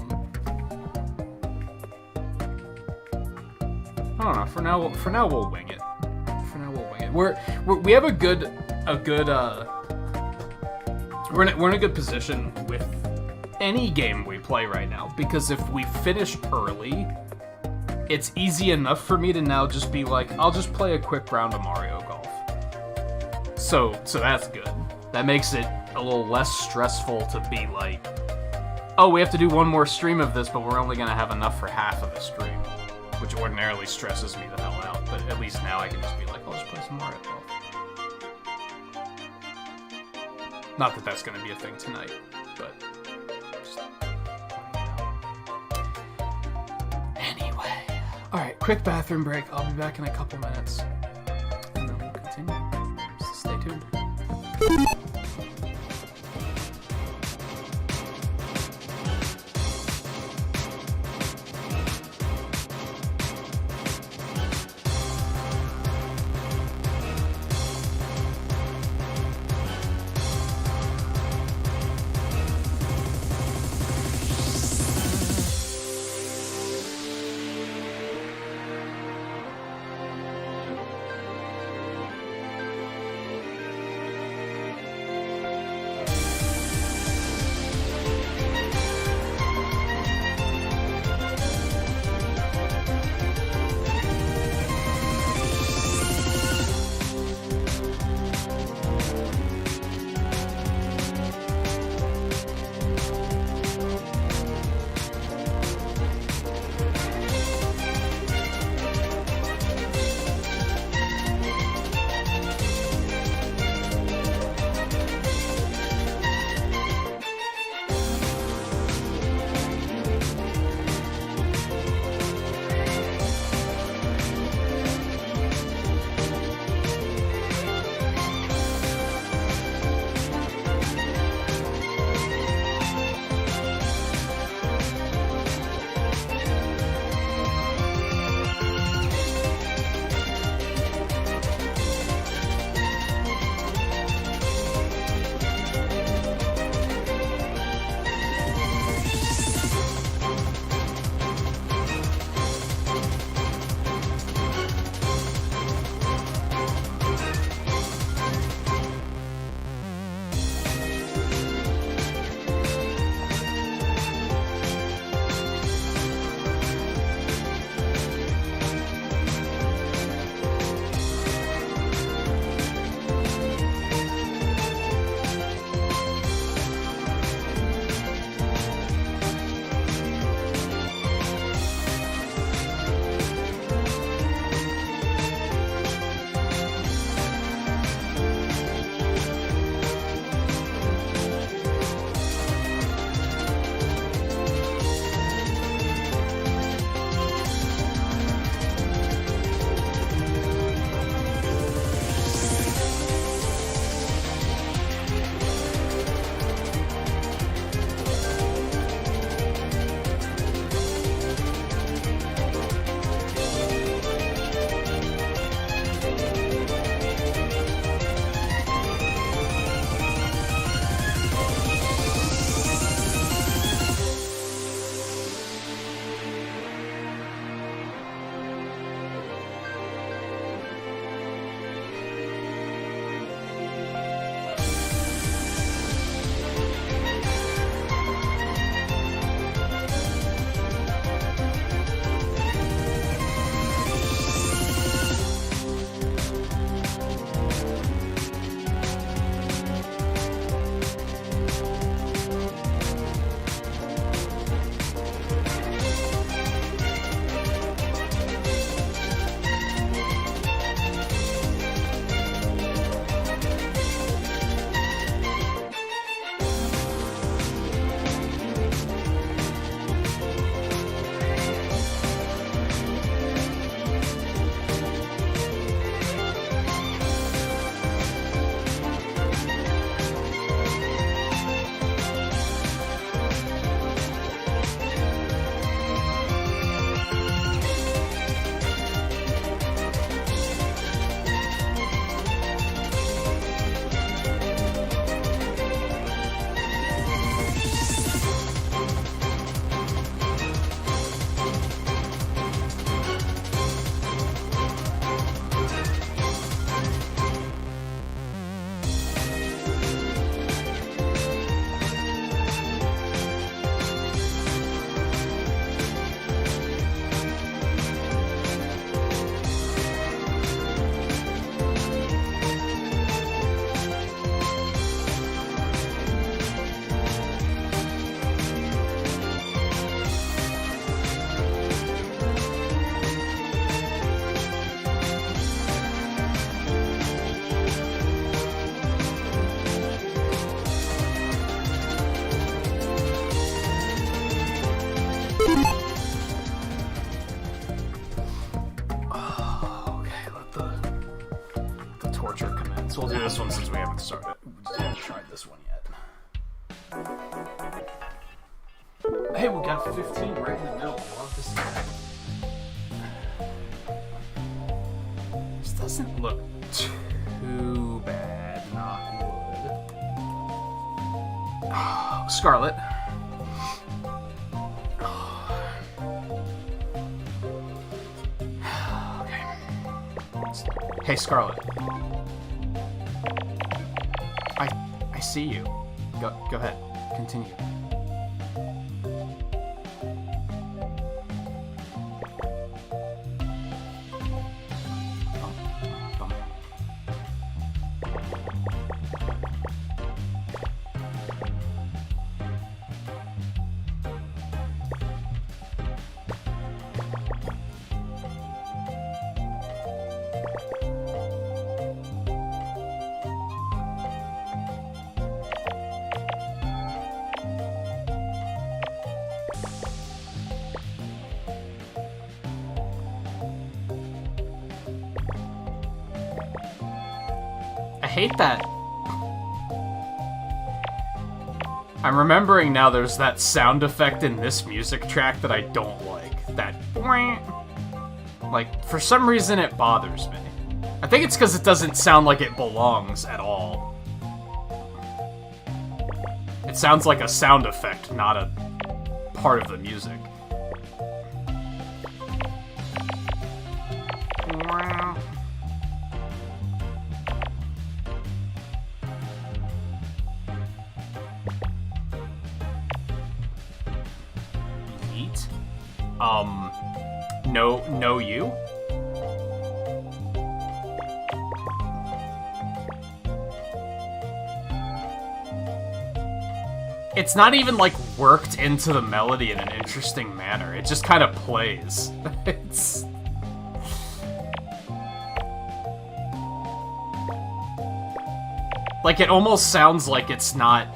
A: don't know. For now we'll wing it. We have we're in a good position with any game we play right now, because if we finish early, it's easy enough for me to now just be like, I'll just play a quick round of Mario Golf. So that's good. That makes it a little less stressful to be like, oh, we have to do one more stream of this, but we're only gonna have enough for half of the stream, which ordinarily stresses me the hell out. But at least now I can just be like, I'll just play some more Golf. Not that that's gonna be a thing tonight, but just anyway. All right, quick bathroom break. I'll be back in a couple minutes, and then we'll continue. So stay tuned. torture commence. We'll do this one since we haven't started. We haven't tried this one yet. Hey, we got 15 right in the middle. I love this thing. This doesn't look too bad, knock wood. Scarlet. Okay. Hey, Scarlet. I see you. Go ahead. Continue. I hate that. I'm remembering now there's that sound effect in this music track that I don't like. That like, for some reason it bothers me. I think it's because it doesn't sound like it belongs at all. It sounds like a sound effect, not a part of the music. No you? It's not even, like, worked into the melody in an interesting manner. It just kind of plays. It's... like, it almost sounds like it's not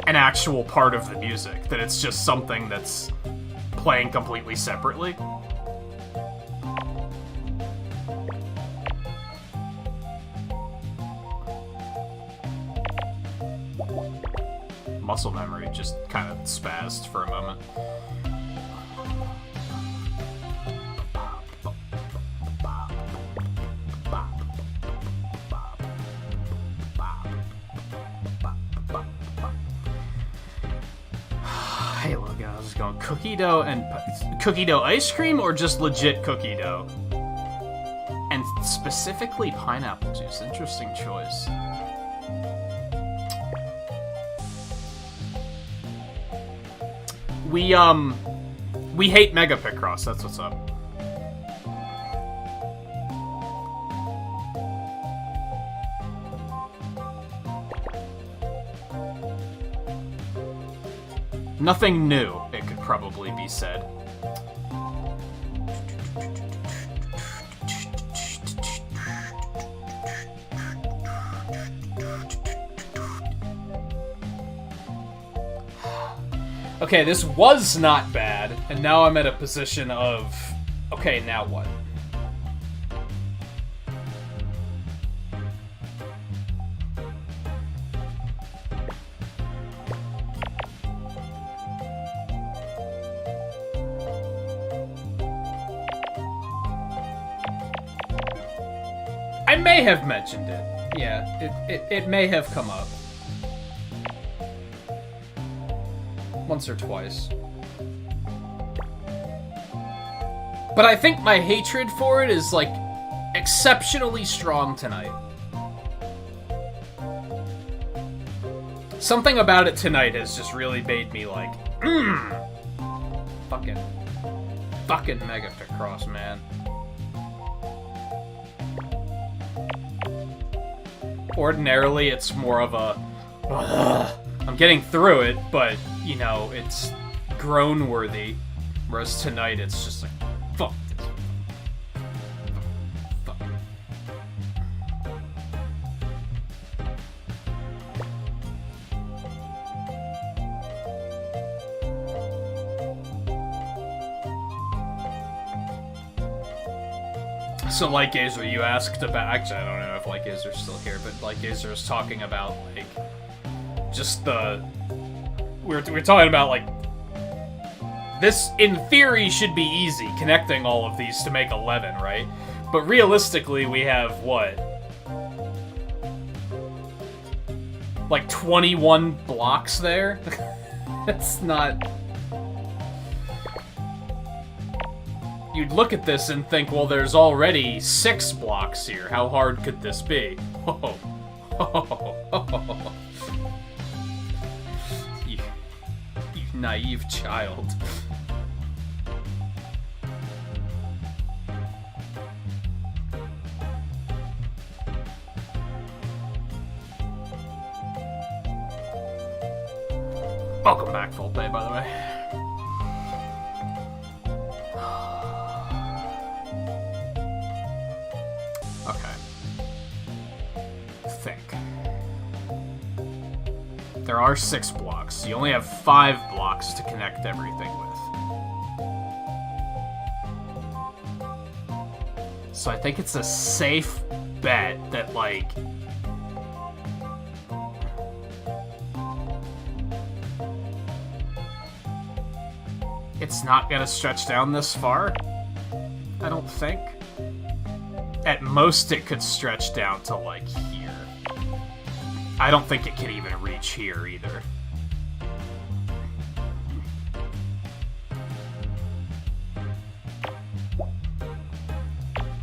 A: an actual part of the music, that it's just something that's playing completely separately. Muscle memory just kind of spazzed for a moment. Hey, look, I was just going cookie dough and cookie dough ice cream, or just legit cookie dough? And specifically pineapple juice. Interesting choice. We hate Mega Picross, that's what's up. Nothing new, it could probably be said. Okay, this was not bad, and now I'm at a position of... okay, now what? I may have mentioned it. Yeah, it may have come up. Once or twice. But I think my hatred for it is, like, exceptionally strong tonight. Something about it tonight has just really made me like, fucking Mega Picross, man. Ordinarily, it's more of a, I'm getting through it, but, you know, it's groan-worthy. Whereas tonight, it's just like, fuck this. Fuck. So Lightgazer, you asked about... Actually, I don't know if Lightgazer's still here, but Lightgazer was talking about, like, just the... We're talking about, like... This, in theory, should be easy, connecting all of these to make 11, right? But realistically, we have, what? Like 21 blocks there? That's not... You'd look at this and think, well, there's already 6 blocks here. How hard could this be? You naive child. Welcome back, Full Pay, by the way. There are 6 blocks. You only have 5 blocks to connect everything with. So I think it's a safe bet that, like... It's not gonna stretch down this far? I don't think. At most, it could stretch down to, like, here. I don't think it can even reach here, either.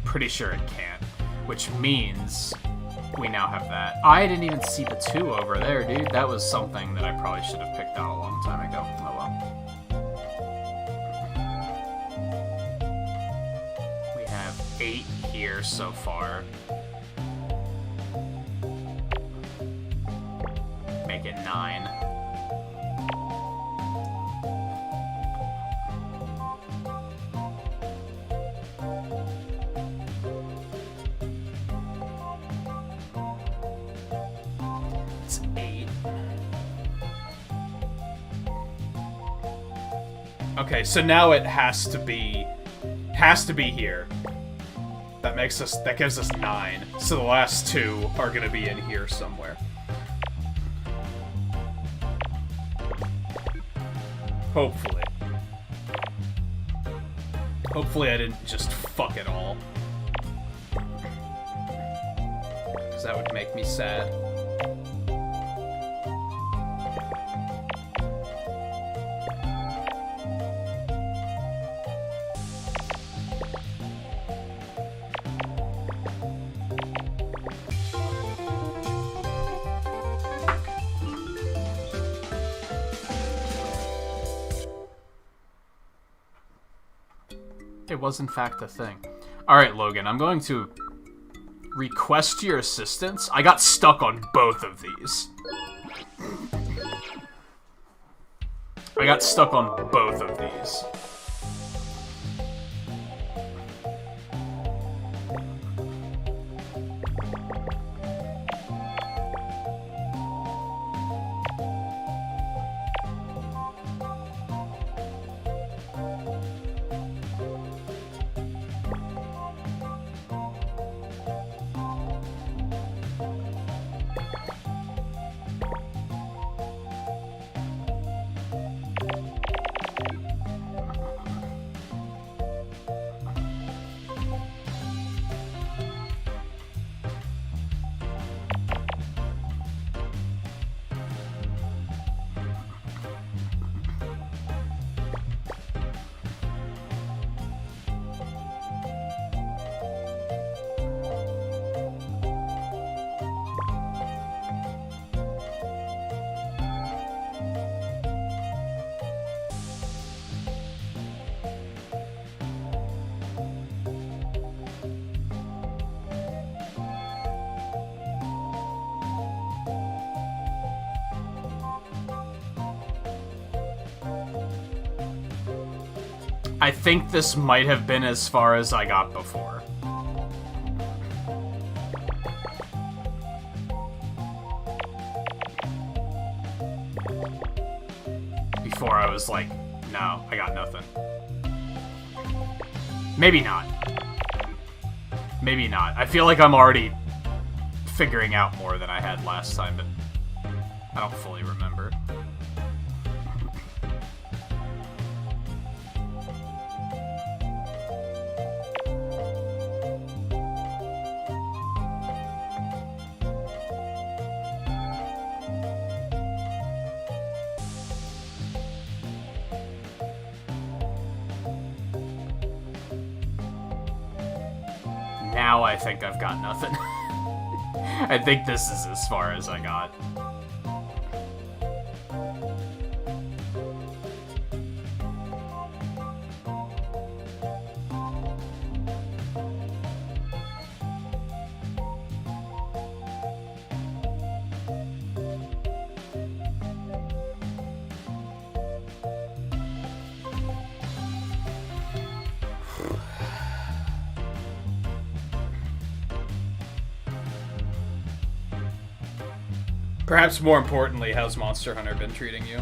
A: Pretty sure it can't. Which means we now have that. I didn't even see the 2 over there, dude. That was something that I probably should have picked out a long time ago. Oh well. We have 8 here so far. Make it 9. It's 8. Okay, so now it has to be here. That gives us 9. So the last 2 are gonna be in here somewhere. Hopefully. Hopefully I didn't just fuck it all. Because that would make me sad. It was in fact a thing. Alright, Logan, I'm going to request your assistance. I got stuck on both of these. I got stuck on both of these. I think this might have been as far as I got before. Before I was like, no, I got nothing. Maybe not. Maybe not. I feel like I'm already figuring out more than I had last time, but I don't fully remember. Now I think I've got nothing. I think this is as far as I got. Perhaps more importantly, how's Monster Hunter been treating you?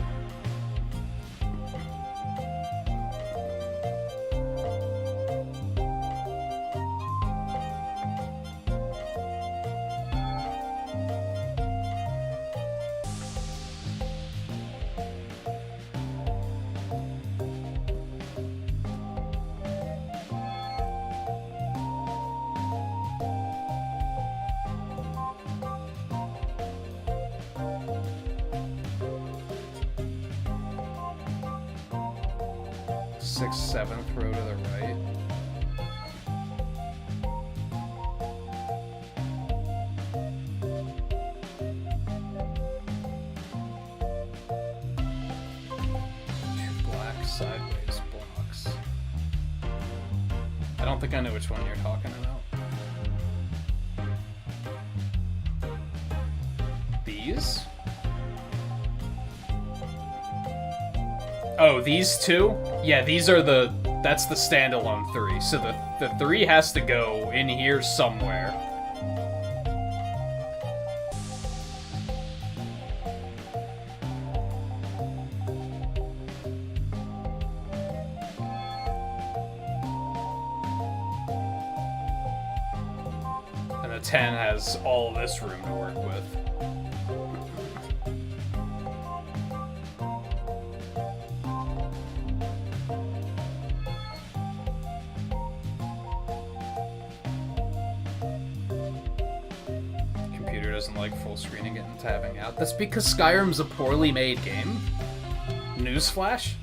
A: Sixth, seventh row to the right. Two black sideways blocks. I don't think I know which one you're talking about. These? Oh, these two? Yeah, these are that's the standalone 3. So the 3 has to go in here somewhere. And the 10 has all of this room to work with. Doesn't like full screening it and tabbing out. That's because Skyrim's a poorly made game. Newsflash.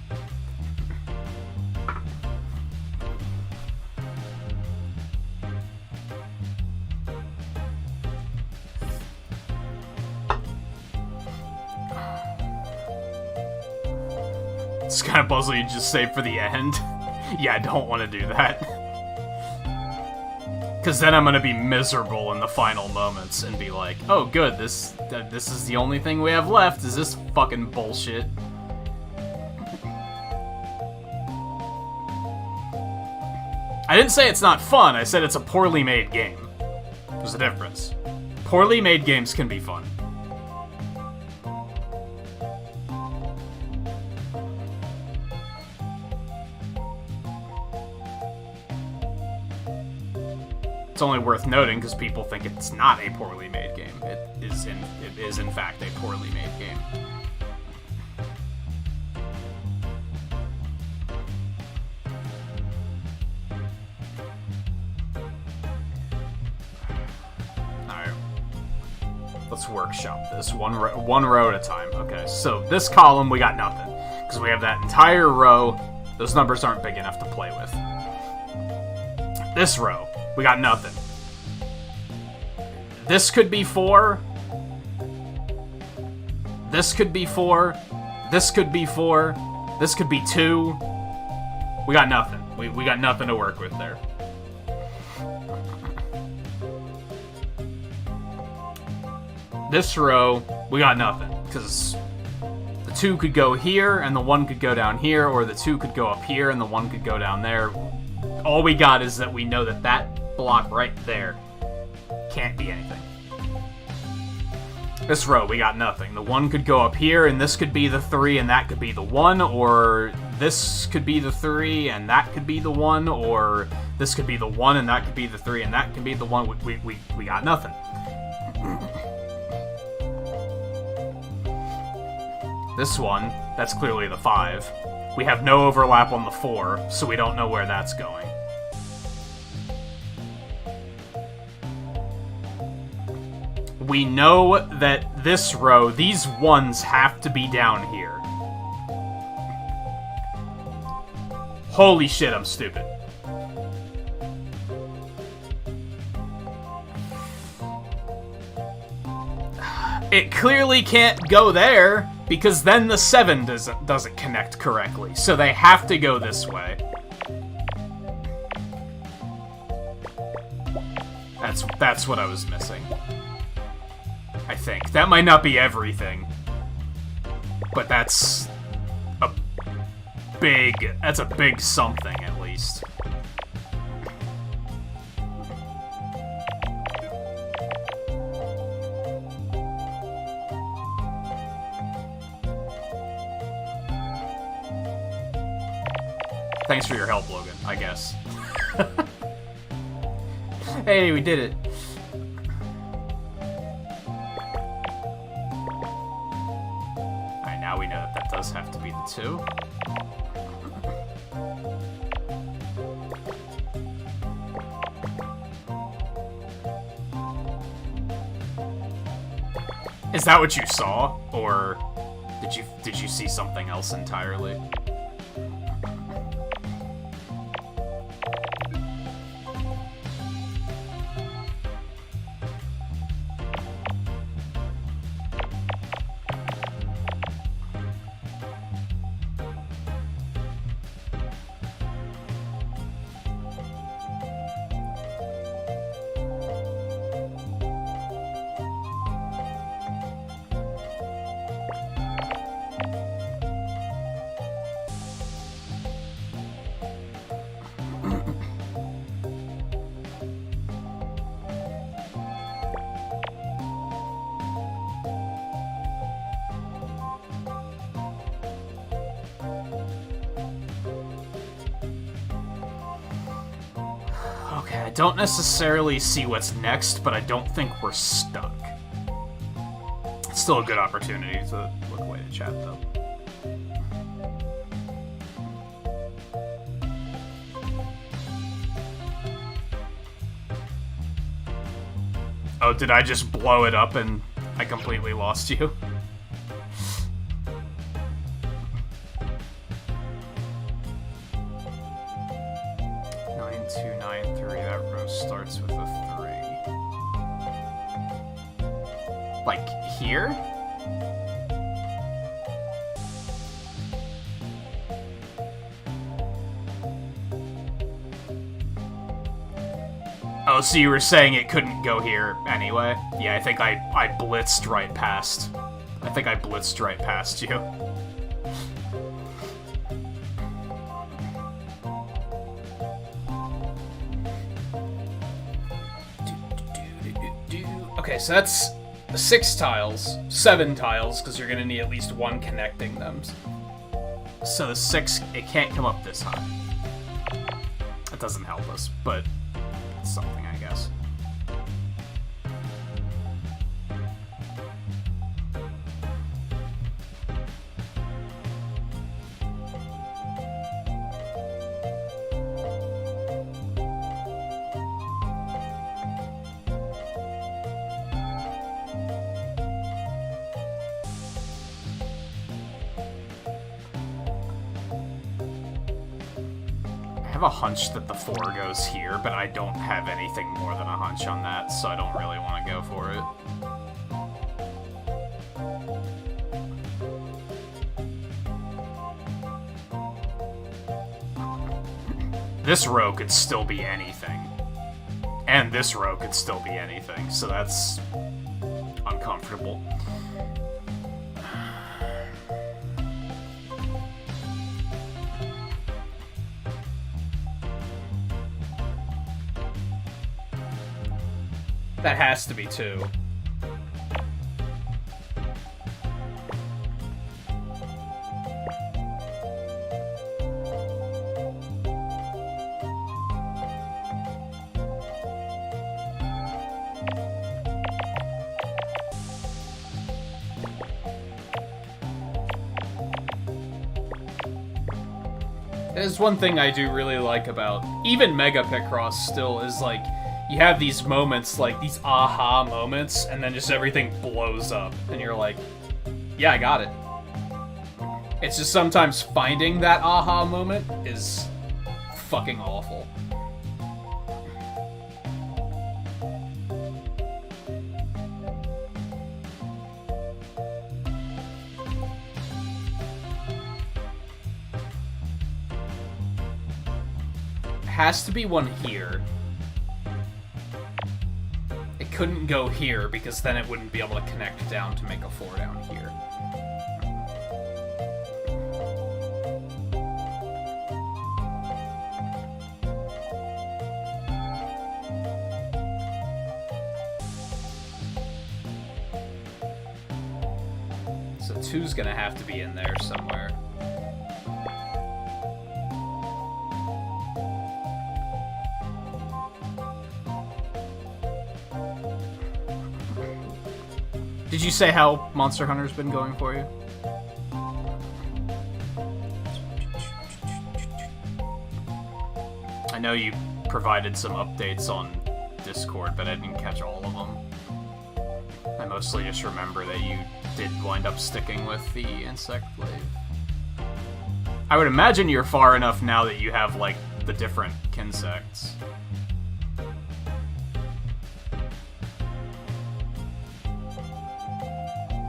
A: It's kind of puzzle you just save for the end. Yeah, I don't want to do that. Because then I'm going to be miserable in the final moments and be like, oh good, this is the only thing we have left, is this fucking bullshit. I didn't say it's not fun, I said it's a poorly made game. There's a difference. Poorly made games can be fun. It's only worth noting because people think it's not a poorly made game. It is in fact a poorly made game. Alright. Let's workshop this one row at a time. Okay, so this column we got nothing. Because we have that entire row. Those numbers aren't big enough to play with. This row. We got nothing. This could be 4. This could be 4. This could be 4. This could be 2. We got nothing. We got nothing to work with there. This row, we got nothing. Because the 2 could go here, and the 1 could go down here, or the 2 could go up here, and the 1 could go down there. All we got is that we know that that block right there can't be anything. This row, we got nothing. The 1 could go up here, and this could be the 3, and that could be the 1, or this could be the 3 and that could be the 1, or this could be the 1 and that could be the 3 and that could be the 1. We got nothing. This one, that's clearly the 5. We have no overlap on the 4, so we don't know where that's going. We know that this row, these 1s have to be down here. Holy shit, I'm stupid. It clearly can't go there, because then the 7 doesn't connect correctly. So they have to go this way. That's what I was missing. I think. That might not be everything. But that's a big something, at least. Thanks for your help, Logan, I guess. Hey, we did it. Alright, now we know that does have to be the 2. Is that what you saw? Or did you see something else entirely? I don't necessarily see what's next, but I don't think we're stuck. It's still a good opportunity to look away to chat, though. Oh, did I just blow it up and I completely lost you? 9293, that row starts with a 3. Like, here? Oh, so you were saying it couldn't go here anyway? Yeah, I think I blitzed right past. I think I blitzed right past you. Okay, so that's 6 tiles, 7 tiles, because you're going to need at least 1 connecting them. So the 6, it can't come up this high. That doesn't help us, but it's something, I guess. I have a hunch that the 4 goes here, but I don't have anything more than a hunch on that, so I don't really want to go for it. This row could still be anything. And this row could still be anything, so that's uncomfortable. That has to be 2. There's one thing I do really like about even Mega Picross still is, like, you have these moments, like, these aha moments, and then just everything blows up, and you're like, yeah, I got it. It's just sometimes finding that aha moment is fucking awful. Has to be one here. It couldn't go here because then it wouldn't be able to connect down to make a 4 down here. So 2's gonna have to be in there somewhere. Did you say how Monster Hunter's been going for you? I know you provided some updates on Discord, but I didn't catch all of them. I mostly just remember that you did wind up sticking with the Insect Wave. I would imagine you're far enough now that you have, like, the different Kinsects.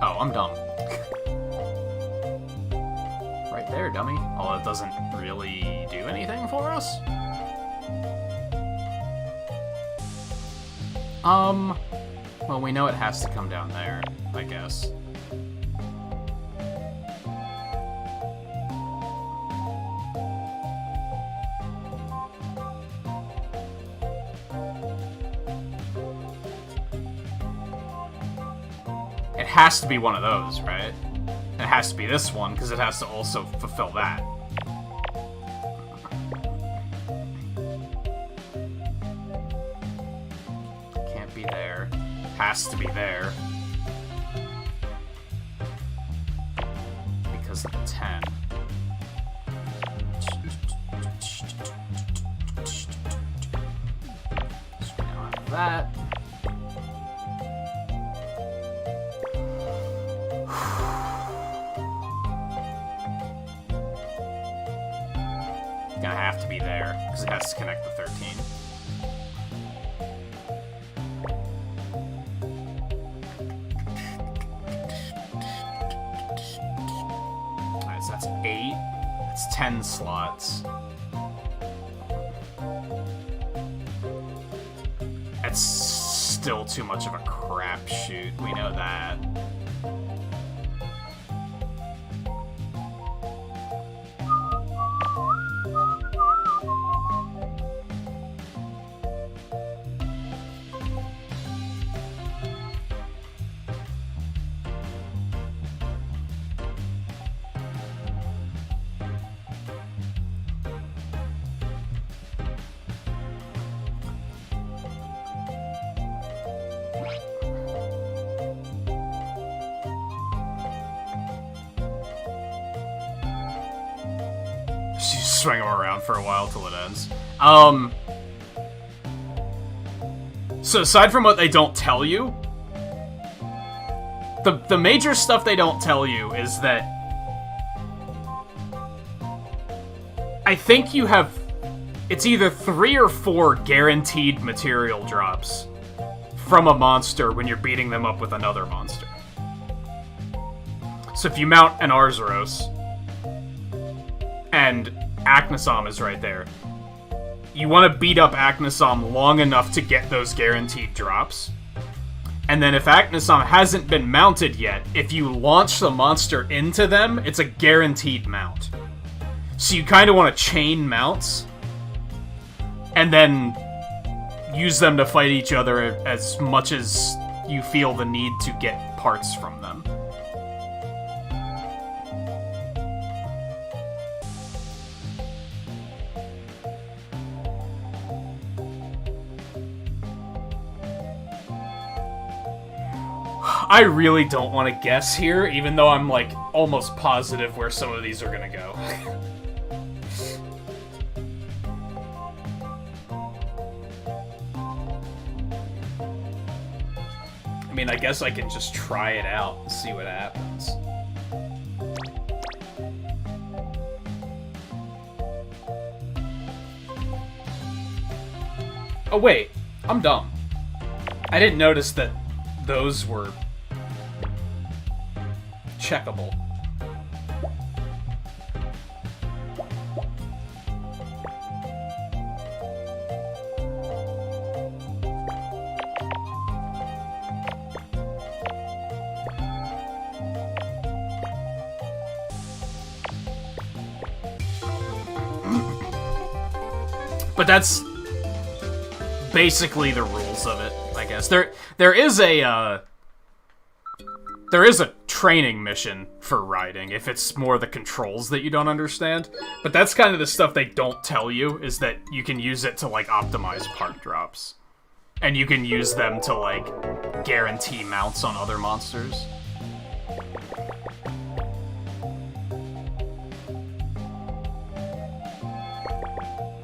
A: Oh, I'm dumb. Right there, dummy. Although it doesn't really do anything for us. Well, we know it has to come down there, I guess. It has to be one of those, right? It has to be this one, because it has to also fulfill that. Can't be there. Has to be there. Because of the 10. So we now have that. Gonna have to be there, because it has to connect the 13. Alright, so that's 8. That's 10 slots. That's still too much of a crapshoot, we know that. Swing them around for a while till it ends. So aside from what they don't tell you, the major stuff they don't tell you is that I think you have, it's either 3 or 4 guaranteed material drops from a monster when you're beating them up with another monster. So if you mount an Arzuros, and Aknosom is right there, you want to beat up Aknosom long enough to get those guaranteed drops. And then if Aknosom hasn't been mounted yet, if you launch the monster into them, it's a guaranteed mount. So you kind of want to chain mounts, and then use them to fight each other as much as you feel the need to get parts from them. I really don't want to guess here, even though I'm, like, almost positive where some of these are gonna go. mean, I guess I can just try it out and see what happens. Oh wait, I'm dumb. I didn't notice that those were checkable. But that's basically the rules of it, I guess. There is a training mission for riding if it's more the controls that you don't understand. But that's kind of the stuff they don't tell you, is that you can use it to, like, optimize park drops. And you can use them to, like, guarantee mounts on other monsters.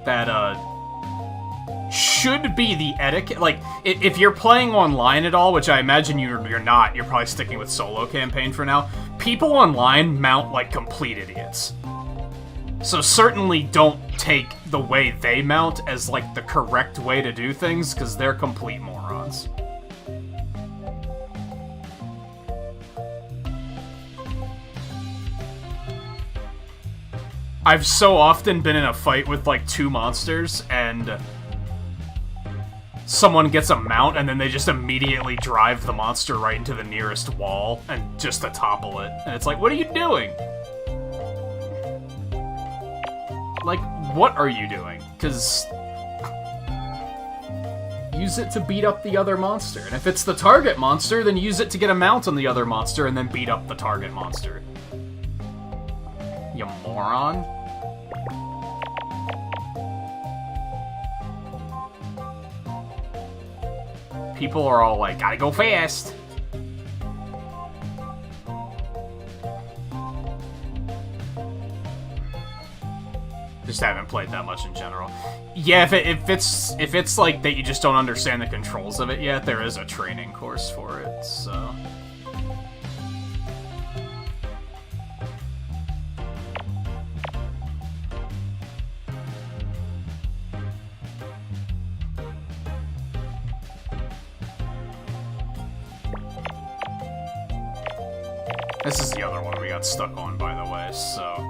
A: That, should be the etiquette. Like, if you're playing online at all, which I imagine you're not, you're probably sticking with solo campaign for now, people online mount like complete idiots. So certainly don't take the way they mount as like the correct way to do things, because they're complete morons. I've so often been in a fight with like two monsters, and someone gets a mount, and then they just immediately drive the monster right into the nearest wall, and just to topple it. And it's like, what are you doing? Like, what are you doing? Because use it to beat up the other monster. And if it's the target monster, then use it to get a mount on the other monster, and then beat up the target monster. You moron. People are all like, gotta go fast. Just haven't played that much in general. Yeah, if it's like that you just don't understand the controls of it yet, there is a training course for it, so. This is the other one we got stuck on, by the way, so.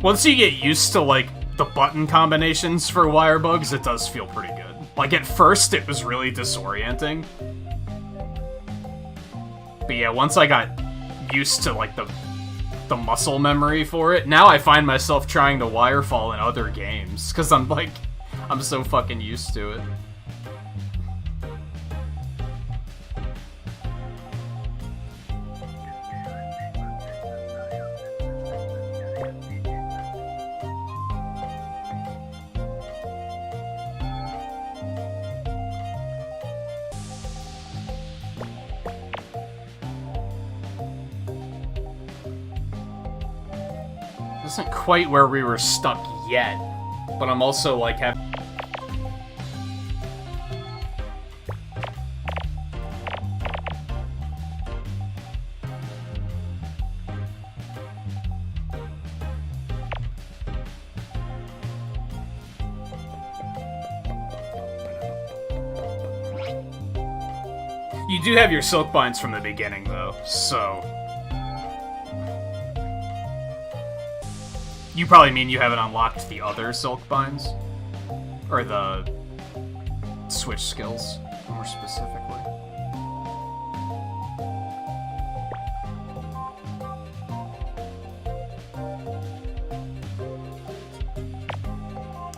A: Once you get used to, like, the button combinations for wire bugs, it does feel pretty good. Like, at first, it was really disorienting. But yeah, once I got used to, like, the muscle memory for it, now I find myself trying to wirefall in other games, because I'm, like, I'm so fucking used to it. Isn't quite where we were stuck yet, but I'm also like having. You do have your silk binds from the beginning, though, so. You probably mean you haven't unlocked the other silk binds? Or the switch skills, more specifically.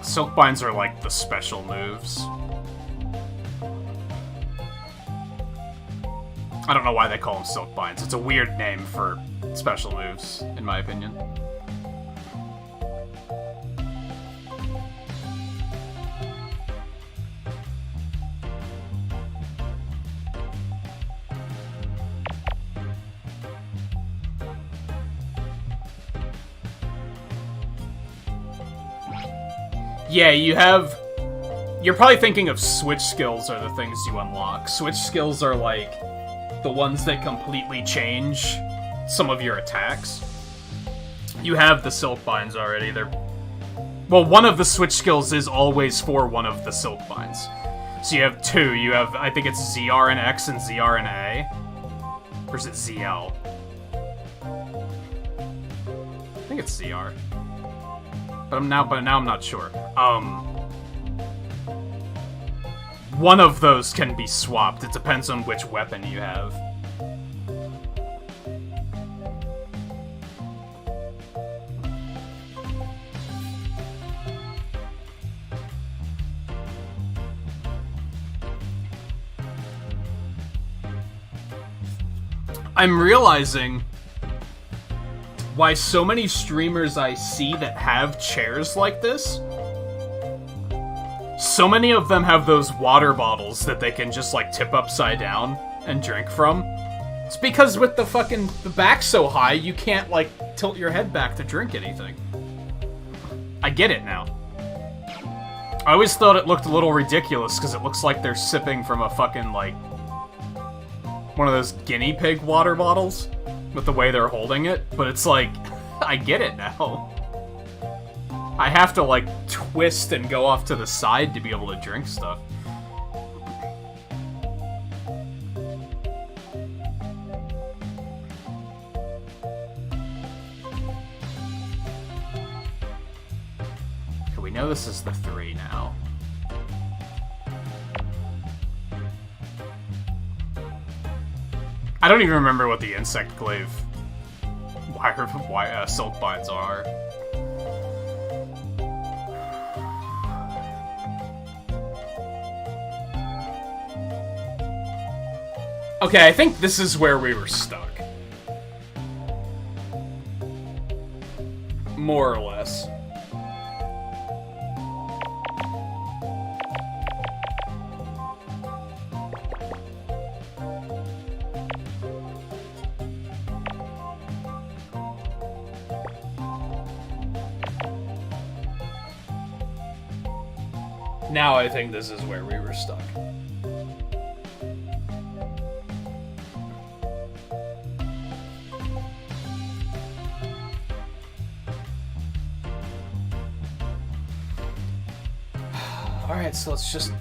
A: Silk binds are like the special moves. I don't know why they call them silk binds. It's a weird name for
B: special moves, in my opinion. Yeah, you're probably thinking of switch skills are the things you unlock. Switch skills are like the ones that completely change some of your attacks. You have the silk binds already. Well, one of the switch skills is always for one of the silk binds. So you have two. You have, I think it's ZR and X and ZR and A. Or is it ZL? I think it's ZR. But now I'm not sure. One of those can be swapped. It depends on which weapon you have. I'm realizing why so many streamers I see that have chairs like this, so many of them have those water bottles that they can just, like, tip upside down and drink from. It's because with the back so high, you can't, like, tilt your head back to drink anything. I get it now. I always thought it looked a little ridiculous because it looks like they're sipping from a fucking, like, one of those guinea pig water bottles with the way they're holding it, but it's like, I get it now. I have to, like, twist and go off to the side to be able to drink stuff. Okay, we know this is the 3 now. I don't even remember what the insect glaive silk binds are. Okay, I think this is where we were stuck. More or less. Now I think this is where we were stuck. Alright, so let's just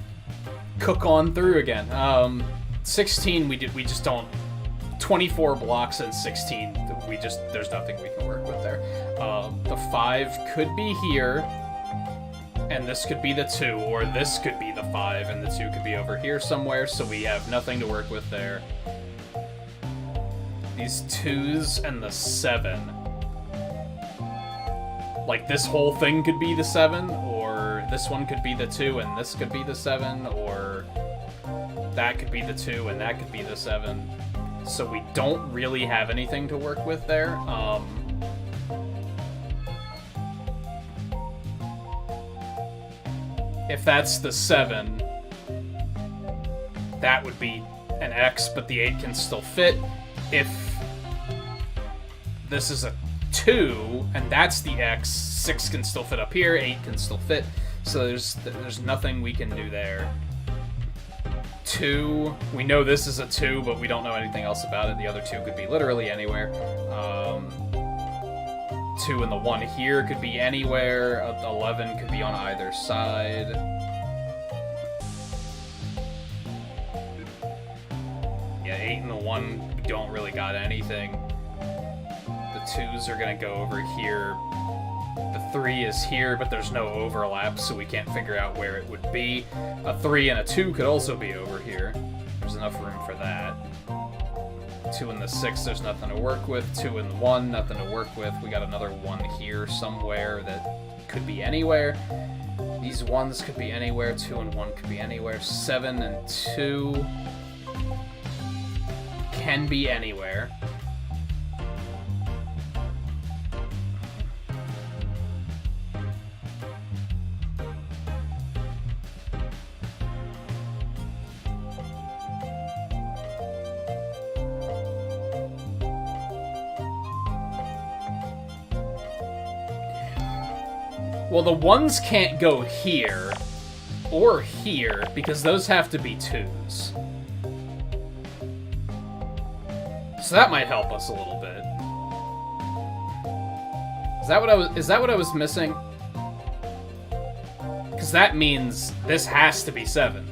B: cook on through again. 16, we just don't... 24 blocks and 16, there's nothing we can work with there. The 5 could be here, and this could be the 2, or this could be the 5, and the 2 could be over here somewhere, so we have nothing to work with there. These 2s and the 7. Like, this whole thing could be the 7, or this one could be the 2, and this could be the 7, or that could be the 2, and that could be the 7. So we don't really have anything to work with there. If that's the 7, that would be an X, but the 8 can still fit. If this is a 2, and that's the X, 6 can still fit up here, 8 can still fit, so there's nothing we can do there. 2, we know this is a 2, but we don't know anything else about it. The other 2 could be literally anywhere. 2 and the 1 here could be anywhere. 11 could be on either side. Yeah, 8 and the 1 don't really got anything. The 2s are gonna go over here. The 3 is here, but there's no overlap, so we can't figure out where it would be. A 3 and a 2 could also be over here. There's enough room for that. 2 and the 6, there's nothing to work with. 2 and the 1, nothing to work with. We got another 1 here somewhere that could be anywhere. These 1s could be anywhere. 2 and 1 could be anywhere. 7 and 2 can be anywhere. Well, the ones can't go here or here because those have to be 2s. So that might help us a little bit. Is that what I was missing? Because that means this has to be 7.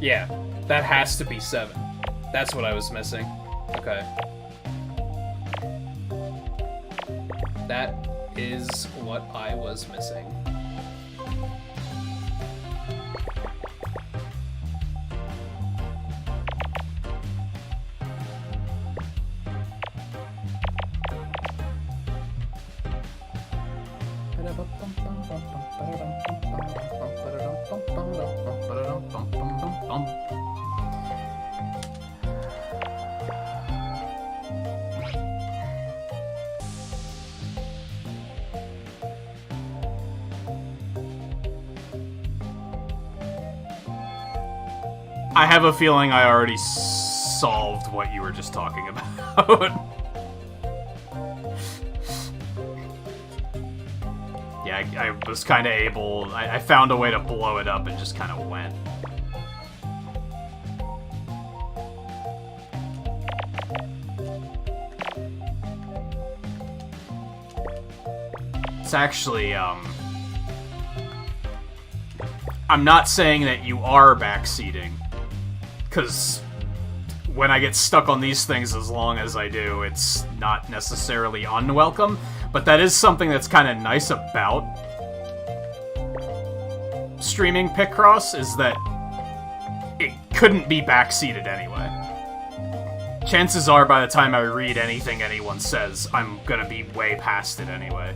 B: Yeah, that has to be 7. That's what I was missing. Okay. That is what I was missing. I have a feeling I already solved what you were just talking about. Yeah, I was kind of able... I found a way to blow it up and just kind of went. It's actually, I'm not saying that you are backseating, because when I get stuck on these things as long as I do, it's not necessarily unwelcome, but that is something that's kind of nice about streaming Picross, is that it couldn't be backseated anyway. Chances are by the time I read anything anyone says, I'm gonna be way past it anyway.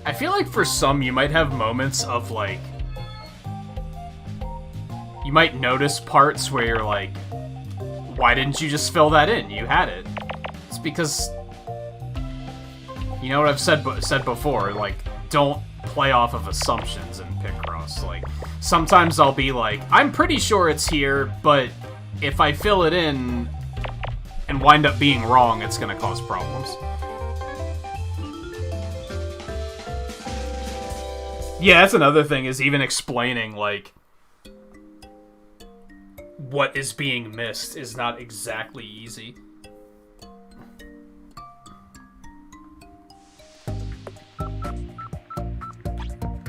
B: I feel like for some, you might have moments of, like... You might notice parts where you're like, why didn't you just fill that in? You had it. It's because... You know what I've said before, like, don't play off of assumptions in Picross. Like, sometimes I'll be like, I'm pretty sure it's here, but if I fill it in and wind up being wrong, it's gonna cause problems. Yeah, that's another thing, is even explaining, like, what is being missed is not exactly easy.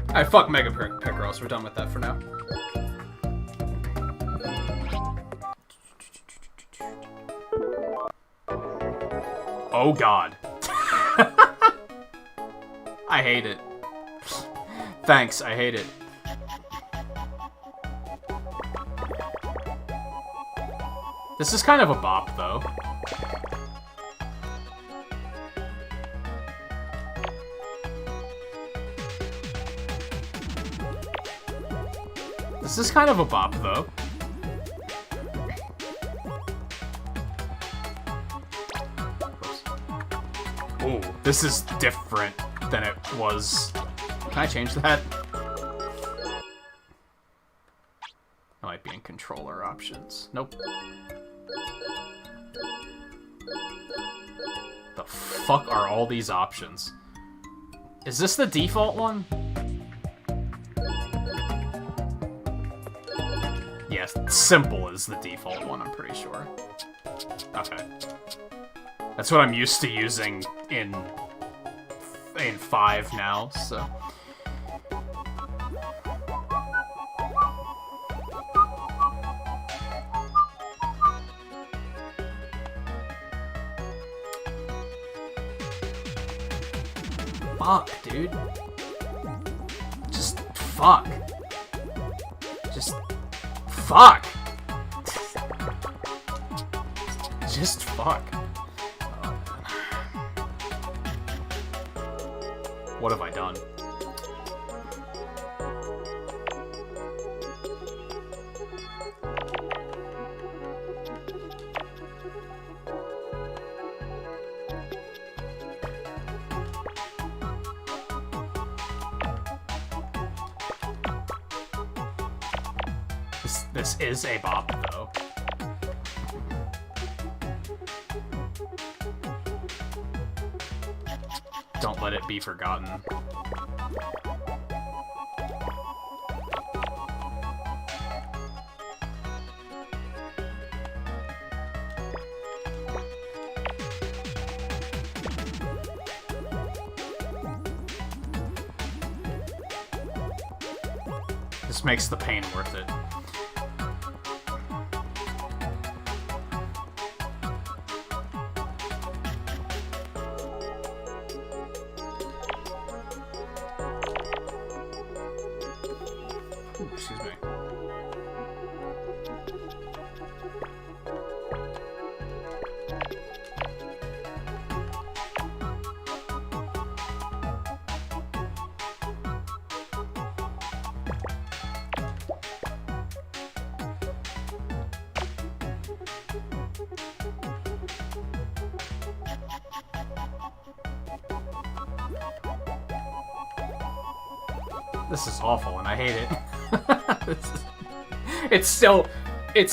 B: Alright, fuck Mega Picross, we're done with that for now. Oh god. I hate it. Thanks, I hate it. This is kind of a bop, though. This is kind of a bop, though. Ooh, this is different than it was. Can I change that? It might be in controller options. Nope. The fuck are all these options? Is this the default one? Yes, simple is the default one, I'm pretty sure. Okay. That's what I'm used to using in 5 now, so... Fuck, dude. Just fuck. Just fuck. Just fuck. Oh, what have I done? This is a bop, though. Don't let it be forgotten. This makes the pain worth it. Excuse me. This is awful, and I hate it. It's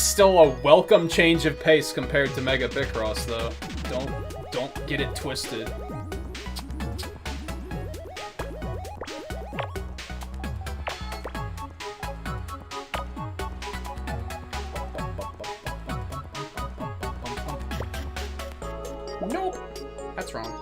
B: still a welcome change of pace compared to Mega Picross, though. Don't get it twisted. Nope, that's wrong.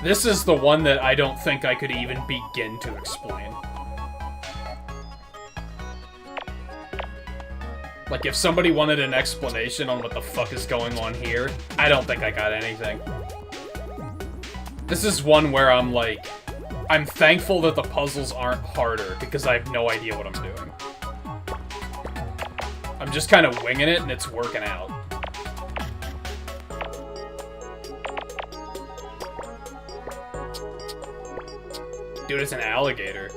B: This is the one that I don't think I could even begin to explain. Like, if somebody wanted an explanation on what the fuck is going on here, I don't think I got anything. This is one where I'm like, I'm thankful that the puzzles aren't harder, because I have no idea what I'm doing. I'm just kind of winging it, and it's working out. Dude, it's an alligator.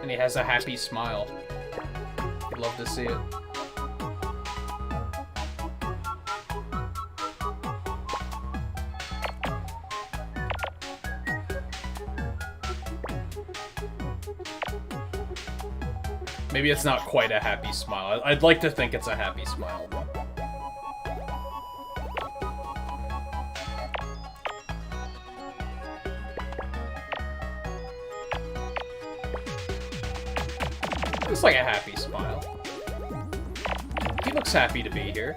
B: And he has a happy smile. I'd love to see it. Maybe it's not quite a happy smile. I'd like to think it's a happy smile, though. Looks like a happy smile. He looks happy to be here.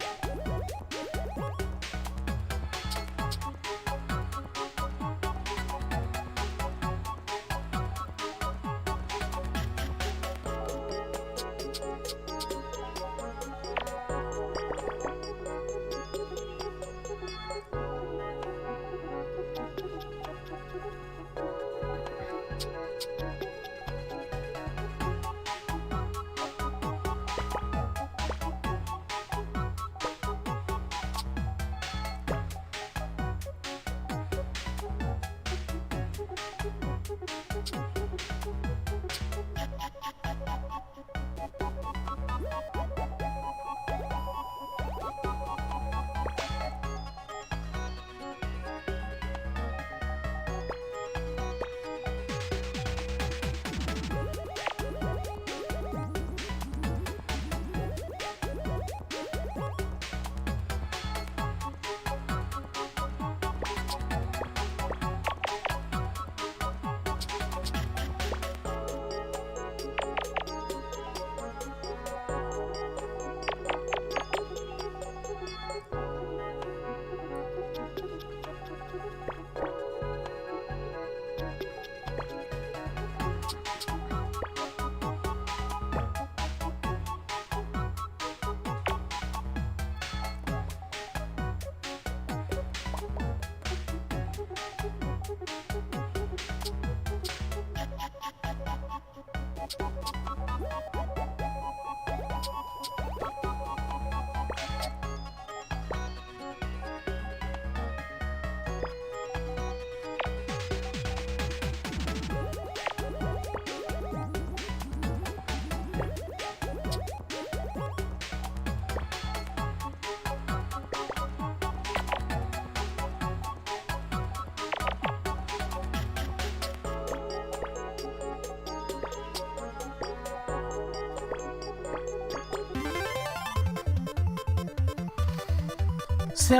B: So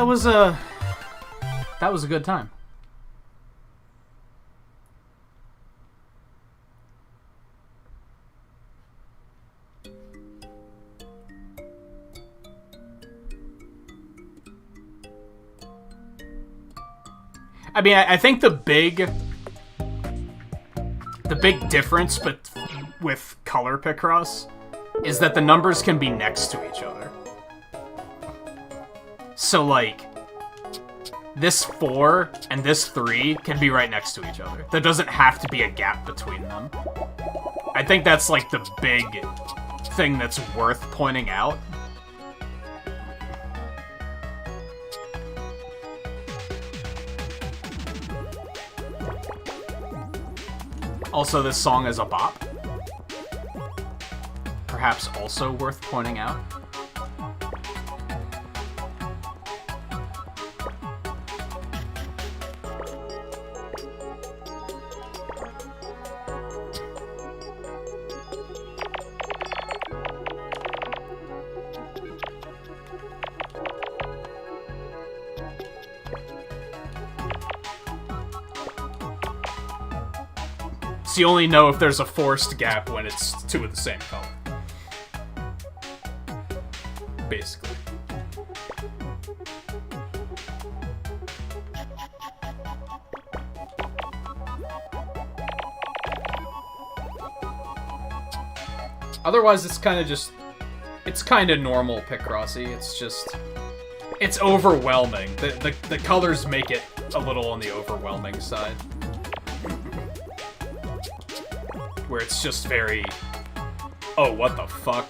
B: that was a good time. I mean, I think the big difference with color Picross is that the numbers can be next to each other. So, like, this 4 and this 3 can be right next to each other. There doesn't have to be a gap between them. I think that's, like, the big thing that's worth pointing out. Also, this song is a bop. Perhaps also worth pointing out. So you only know if there's a forced gap when it's two of the same color. Basically. Otherwise, it's kind of just... It's kind of normal Picrossy. It's just... It's overwhelming. The colors make it a little on the overwhelming side. Where it's just very... Oh, what the fuck?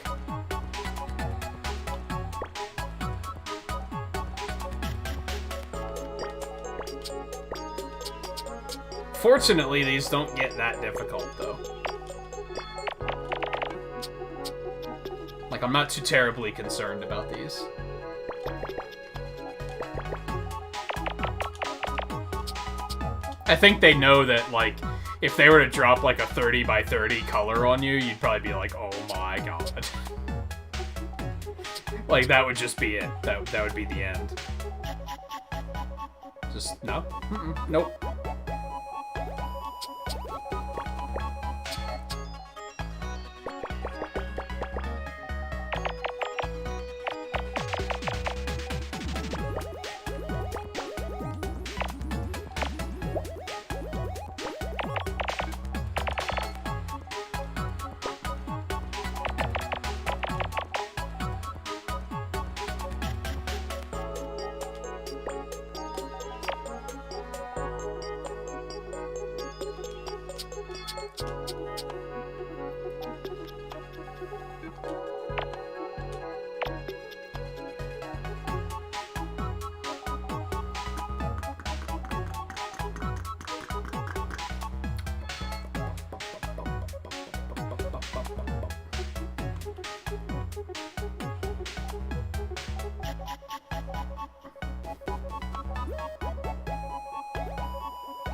B: Fortunately, these don't get that difficult, though. Like, I'm not too terribly concerned about these. I think they know that, like, if they were to drop, like, a 30 by 30 color on you, you'd probably be like, oh my god. Like, that would just be it. That would be the end. Just, no. Nope.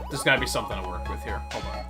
B: There's gotta be something to work with here. Hold on.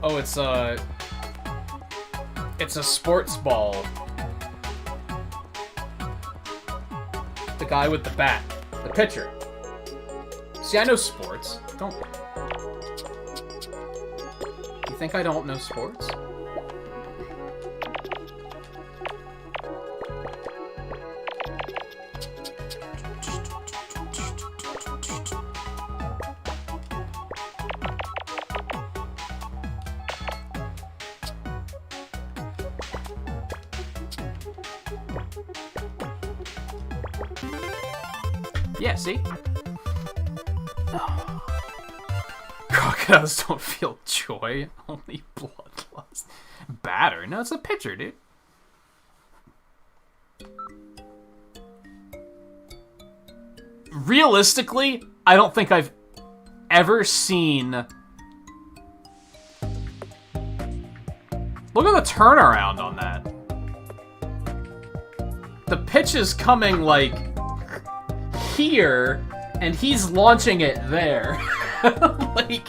B: Oh, it's a sports ball. The guy with the bat. The pitcher. See, I know sports. Don't... think I don't know sports? Yeah, see? Oh. Crocodiles don't feel joy, only bloodlust. Batter? No, it's a picture, dude. Realistically, I don't think I've ever seen... Look at the turnaround on that. The pitch is coming, like, here, and he's launching it there. Like,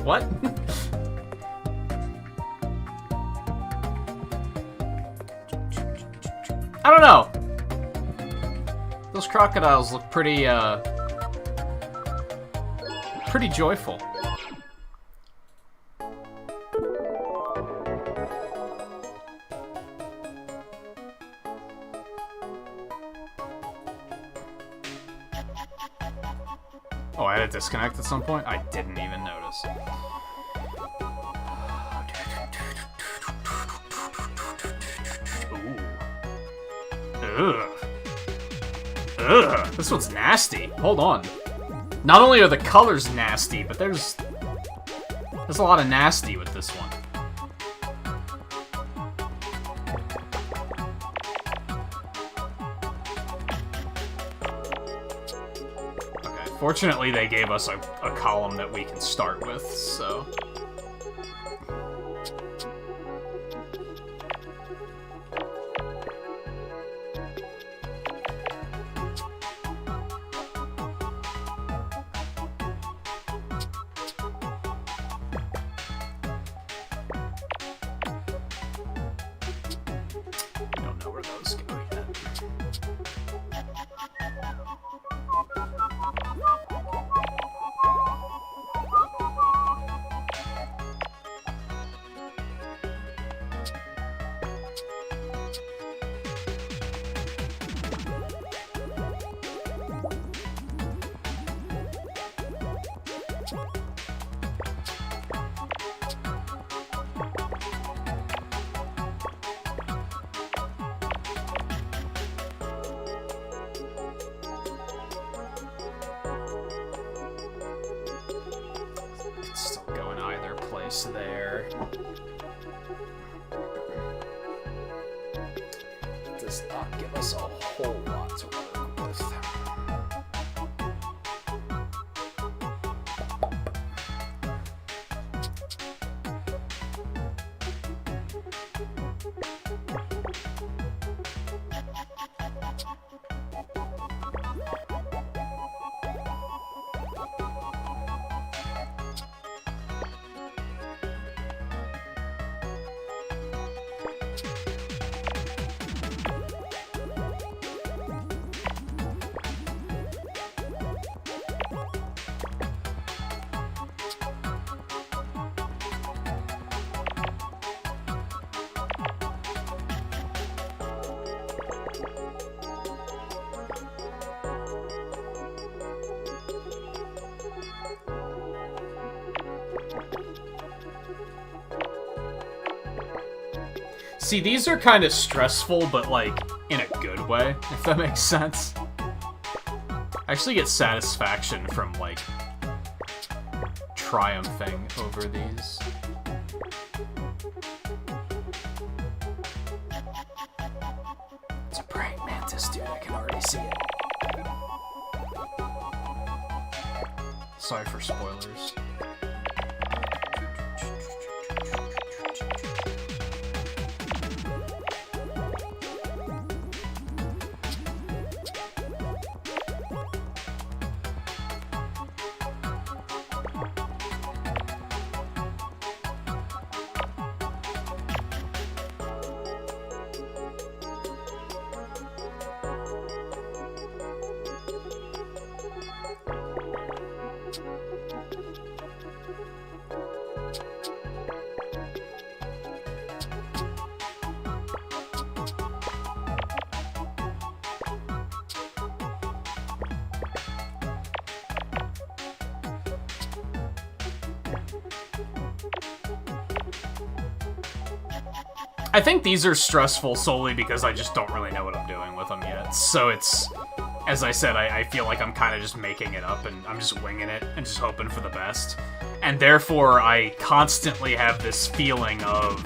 B: what? I don't know. Those crocodiles look pretty, pretty joyful. Oh, I had to disconnect at some point? I didn't even notice. Ooh. Ugh. Ugh. This one's nasty. Hold on. Not only are the colors nasty, but there's a lot of nasty with this one. Fortunately, they gave us a column that we can start with, so... I don't know where those go yet. Still going either place there. Does not give us a whole lot to work with. See, these are kind of stressful, but, like, in a good way, if that makes sense. I actually get satisfaction from, like, triumphing over these. It's a praying mantis, dude. I can already see it. Sorry for spoilers. I think these are stressful solely because I just don't really know what I'm doing with them yet. So it's, as I said, I feel like I'm kind of just making it up and I'm just winging it and just hoping for the best. And therefore, I constantly have this feeling of,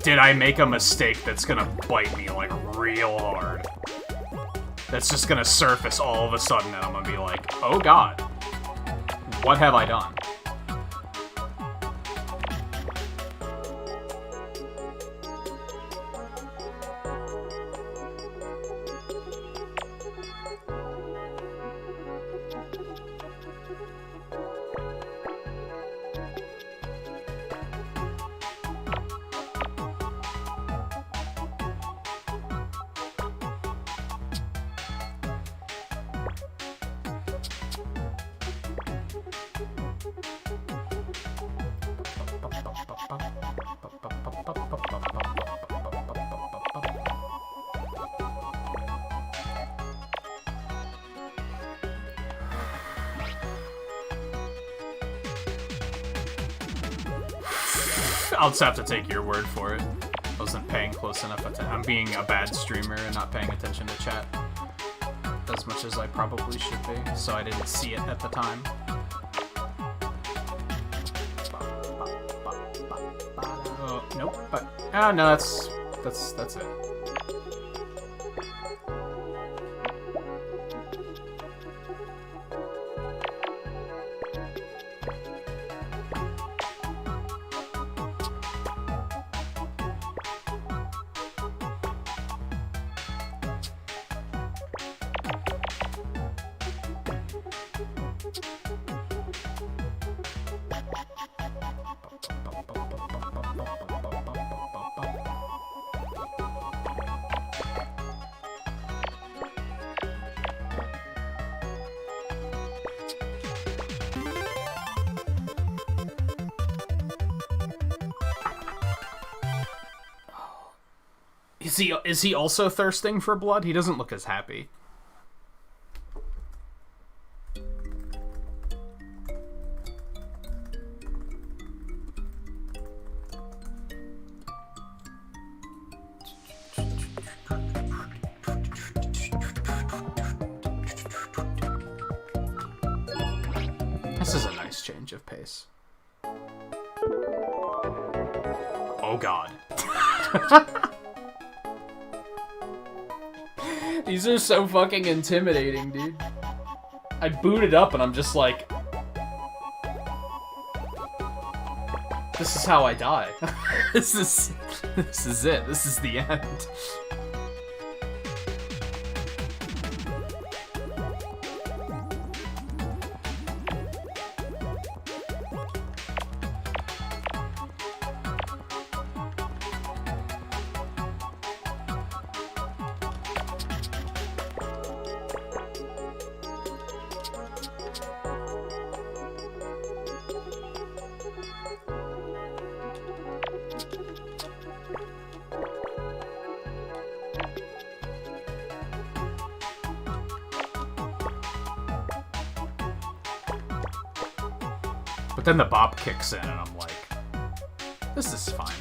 B: did I make a mistake that's gonna bite me, like, real hard? That's just gonna surface all of a sudden and I'm gonna be like, oh god, what have I done? I'll just have to take your word for it. I wasn't paying close enough attention. I'm being a bad streamer and not paying attention to chat as much as I probably should be, so I didn't see it at the time. Oh, nope, but... Oh, no, that's it. Is he also thirsting for blood? He doesn't look as happy. This is a nice change of pace. Oh god. These are so fucking intimidating, dude. I boot it up and I'm just like... This is how I die. This is it. This is the end. But then the bop kicks in and I'm like, this is fine.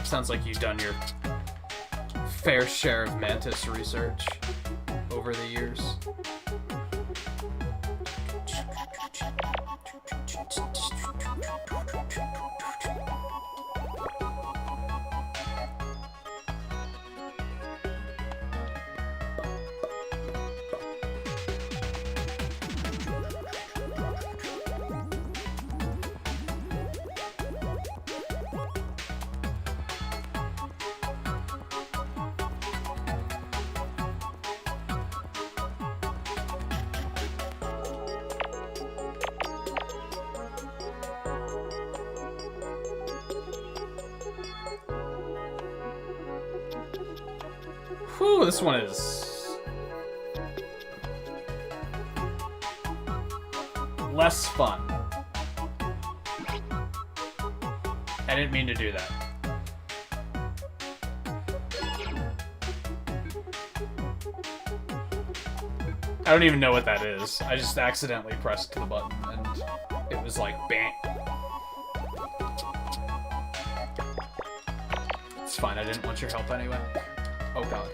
B: Sounds like you've done your fair share of Mantis research over the years. Whew, this one is less fun. I didn't mean to do that. I don't even know what that is. I just accidentally pressed the button and it was like, bang. It's fine, I didn't want your help anyway. Oh god.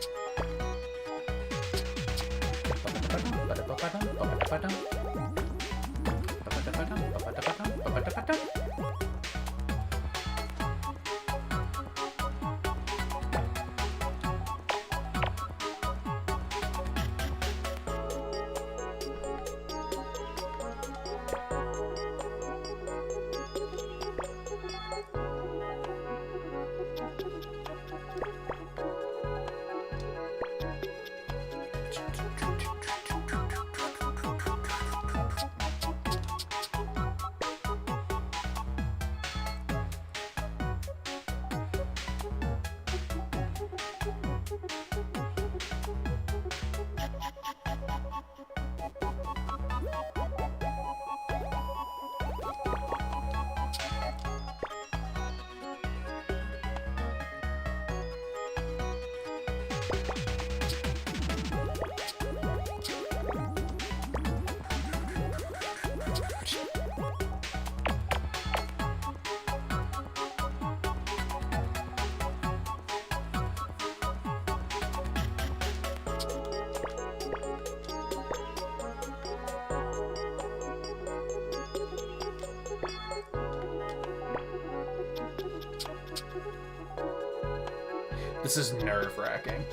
B: This is nerve-wracking.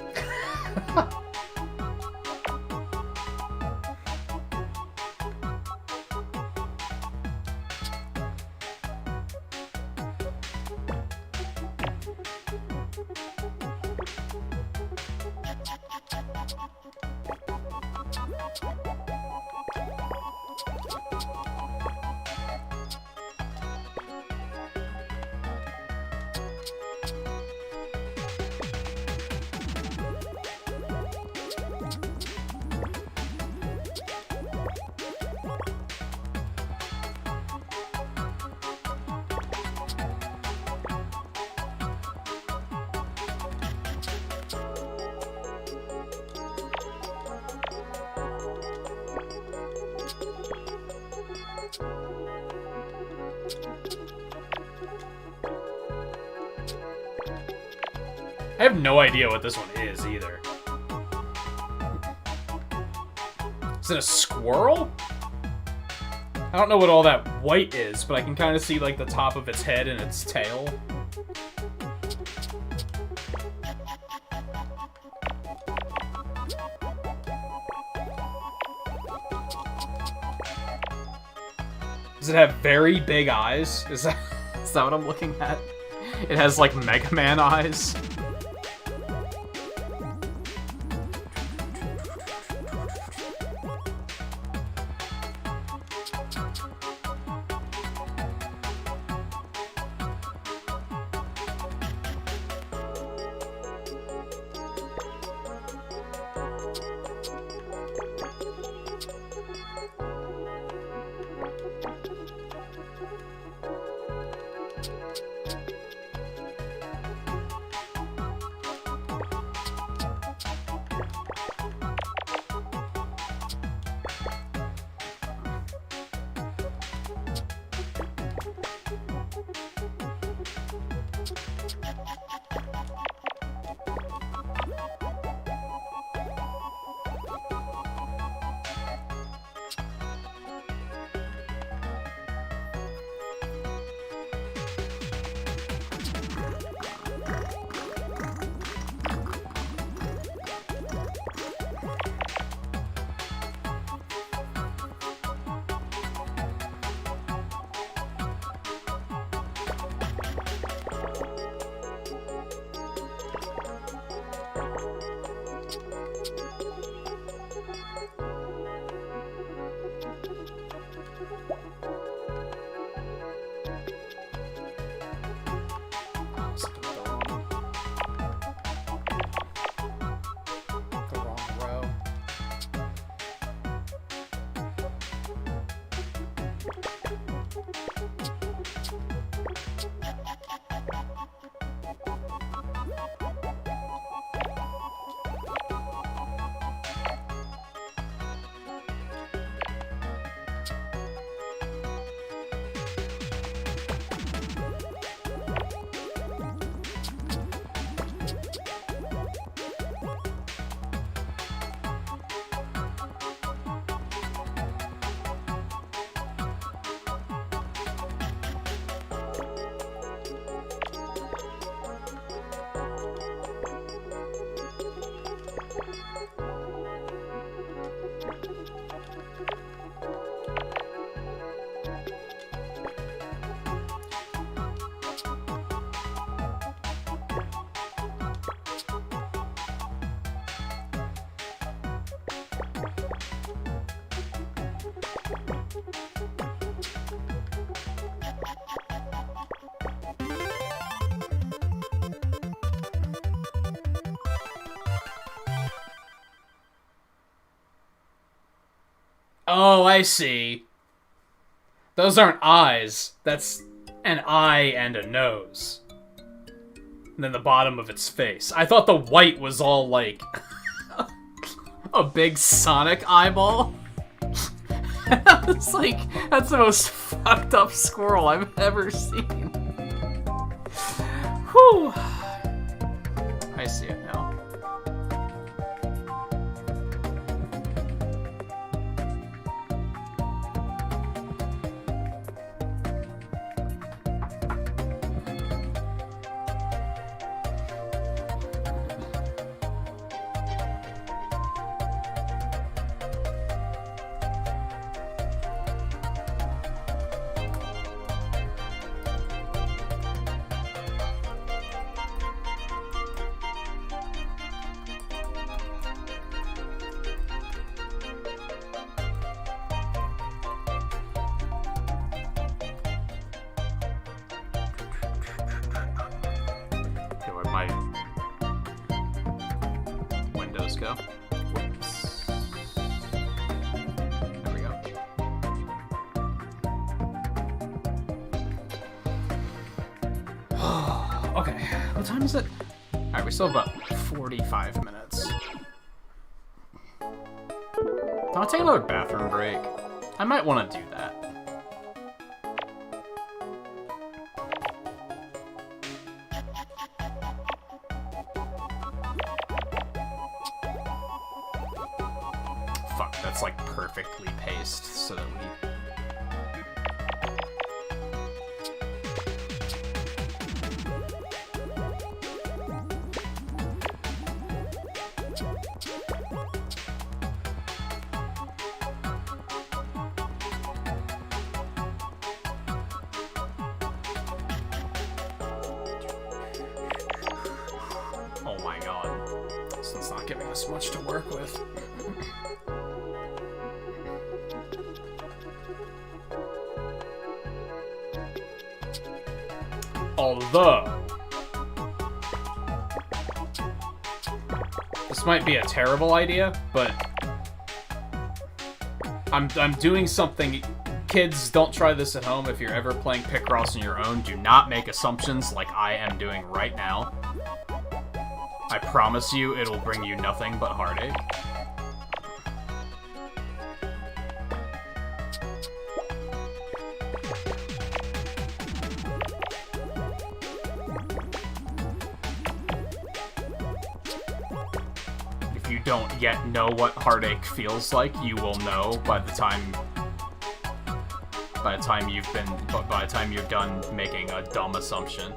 B: I have no idea what this one is, either. Is it a squirrel? I don't know what all that white is, but I can kind of see, like, the top of its head and its tail. Does it have very big eyes? Is that what I'm looking at? It has, like, Mega Man eyes. Oh, I see. Those aren't eyes. That's an eye and a nose. And then the bottom of its face. I thought the white was all, like, a big Sonic eyeball. It's like, that's the most fucked up squirrel I've ever seen. Whew. I see it now. My windows go. Whoops. There we go. Okay, what time is it? Alright, we still have about 45 minutes. I'll take another bathroom break. I might want to do that. That's like perfectly paced so that we... Oh my god. This one's not giving us much to work with. Although, this might be a terrible idea, but I'm doing something. Kids, don't try this at home. If you're ever playing Picross on your own, do not make assumptions like I am doing right now. I promise you, it'll bring you nothing but heartache. If you don't yet know what heartache feels like, you will know by the time you're done making a dumb assumption.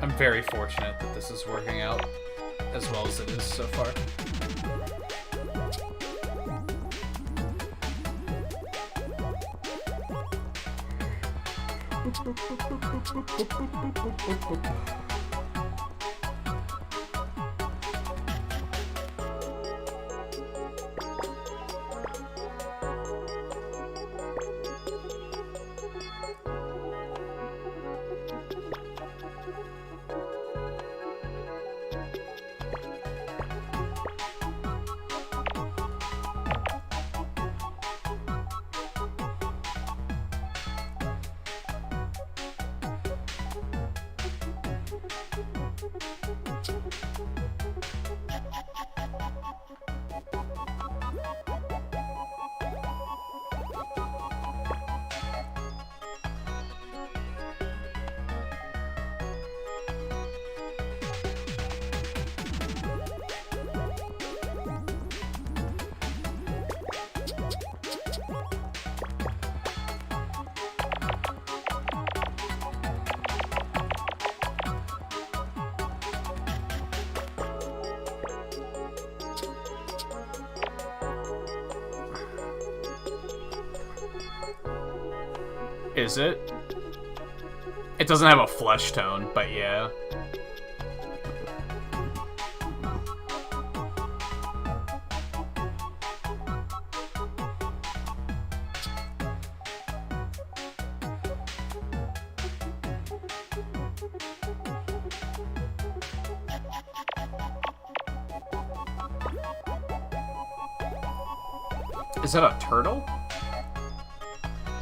B: I'm very fortunate that this is working out as well as it is so far. Is it? It doesn't have a flesh tone, but yeah. Is that a turtle?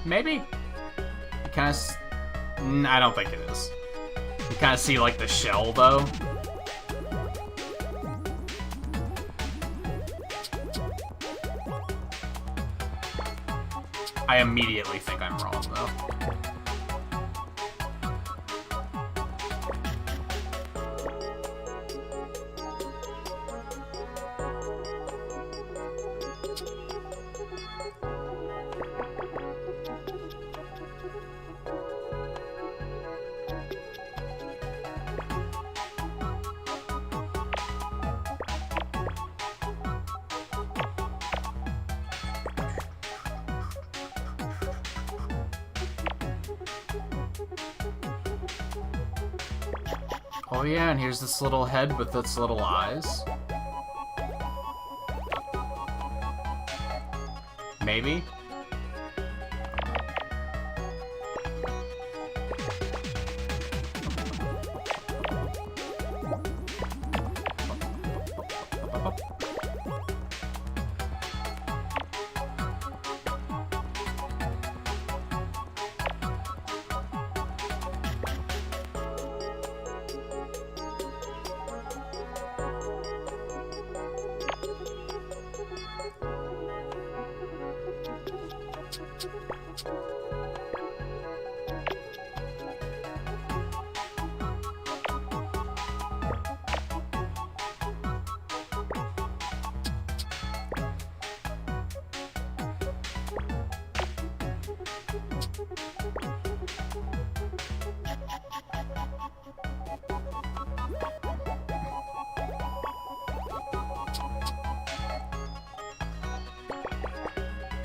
B: Maybe? You kind of... I don't think it is. You kind of see, like, the shell, though. I immediately think I'm wrong, though. Oh yeah, and here's this little head with its little eyes. Maybe?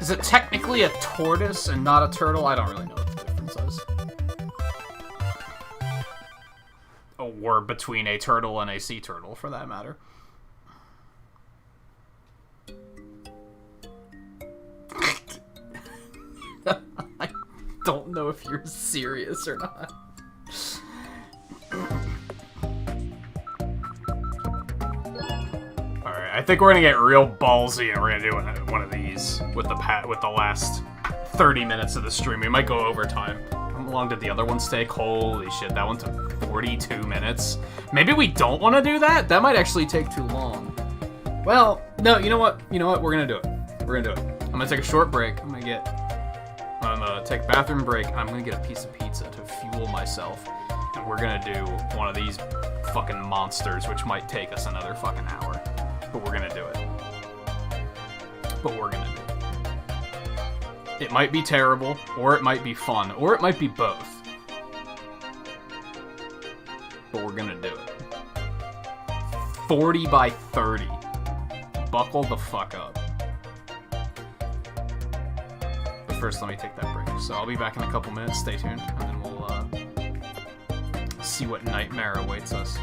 B: Is it technically a tortoise and not a turtle? I don't really know what the difference is. Or between a turtle and a sea turtle, for that matter. I don't know if you're serious or not. Alright, I think we're gonna get real ballsy and we're gonna do one of these with the last 30 minutes of the stream. We might go over time. How long did the other one take? Holy shit, that one took 42 minutes. Maybe we don't want to do that? That might actually take too long. Well, no, you know what? You know what? We're gonna do it. We're gonna do it. I'm gonna take a short break. I'm gonna take a bathroom break, and I'm gonna get a piece of pizza to fuel myself. And we're gonna do one of these fucking monsters, which might take us another fucking hour. But we're gonna do it. But we're gonna do it. It might be terrible, or it might be fun, or it might be both. But we're gonna do it. 40 by 30. Buckle the fuck up. But first, let me take that break. So I'll be back in a couple minutes. Stay tuned, and then we'll see what nightmare awaits us.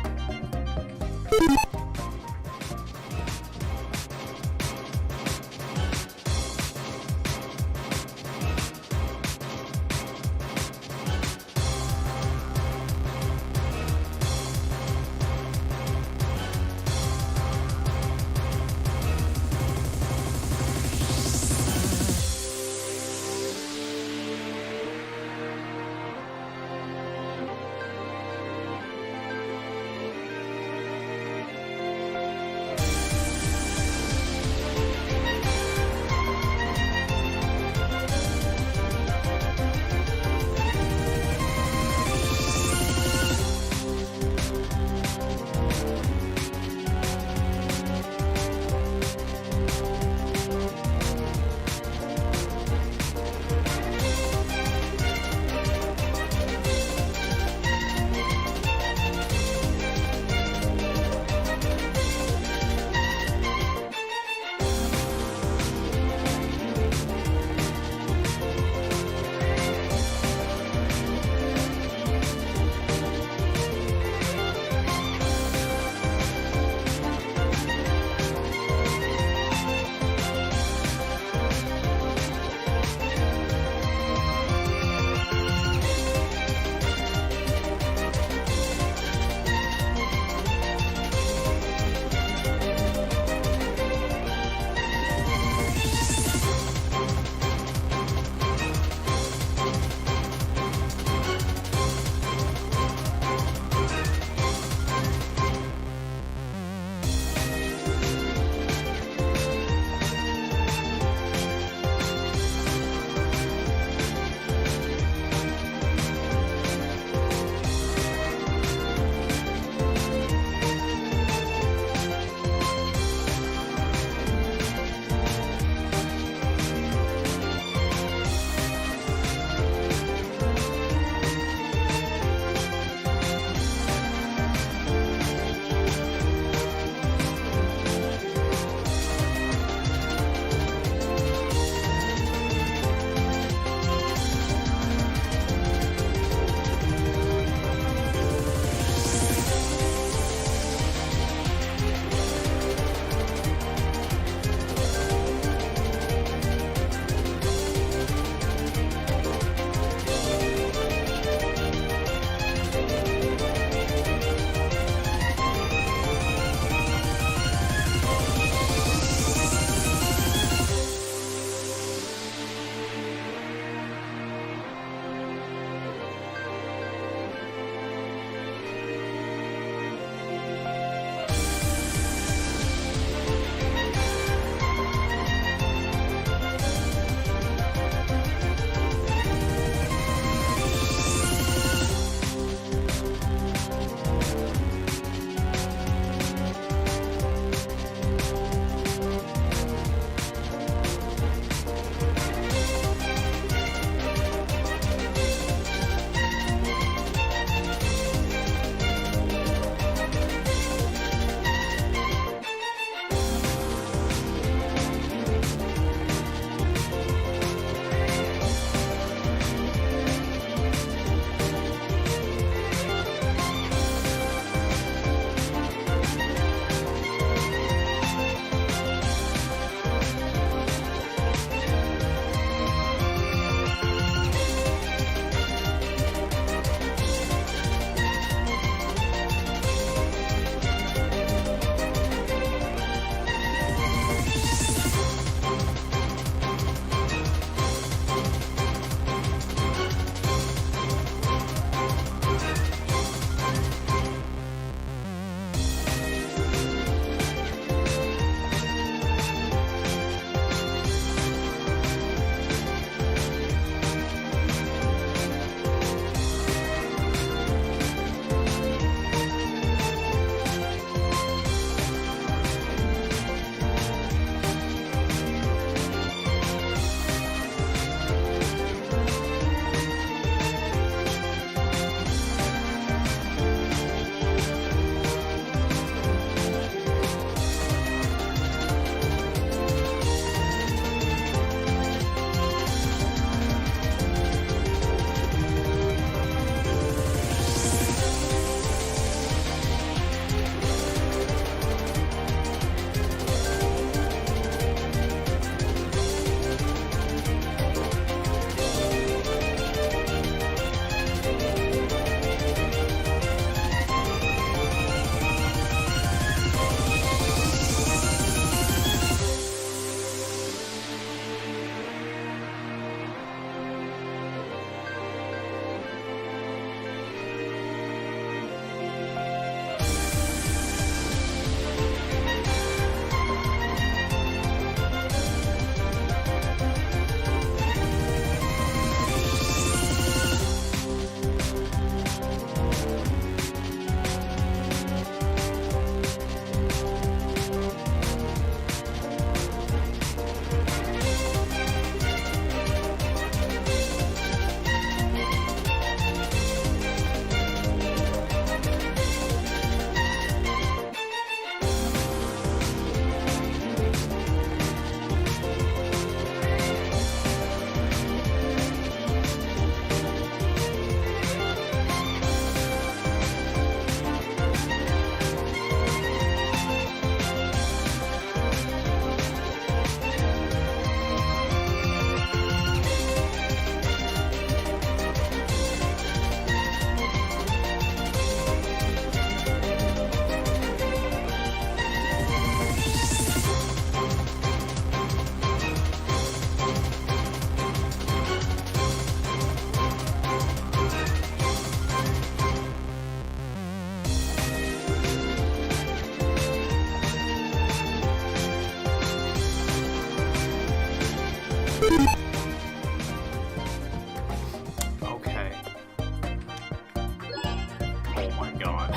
B: Oh my god.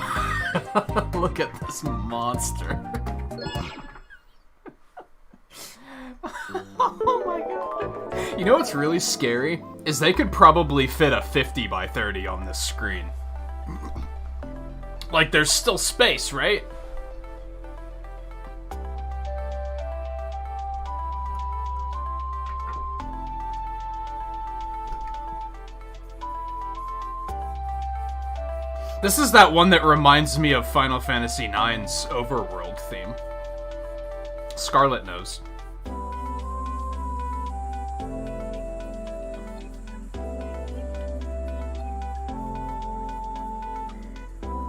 B: Look at this monster. Oh my god. You know what's really scary? Is they could probably fit a 50 by 30 on this screen. Like, there's still space, right? This is that one that reminds me of Final Fantasy IX's overworld theme. Scarlet knows.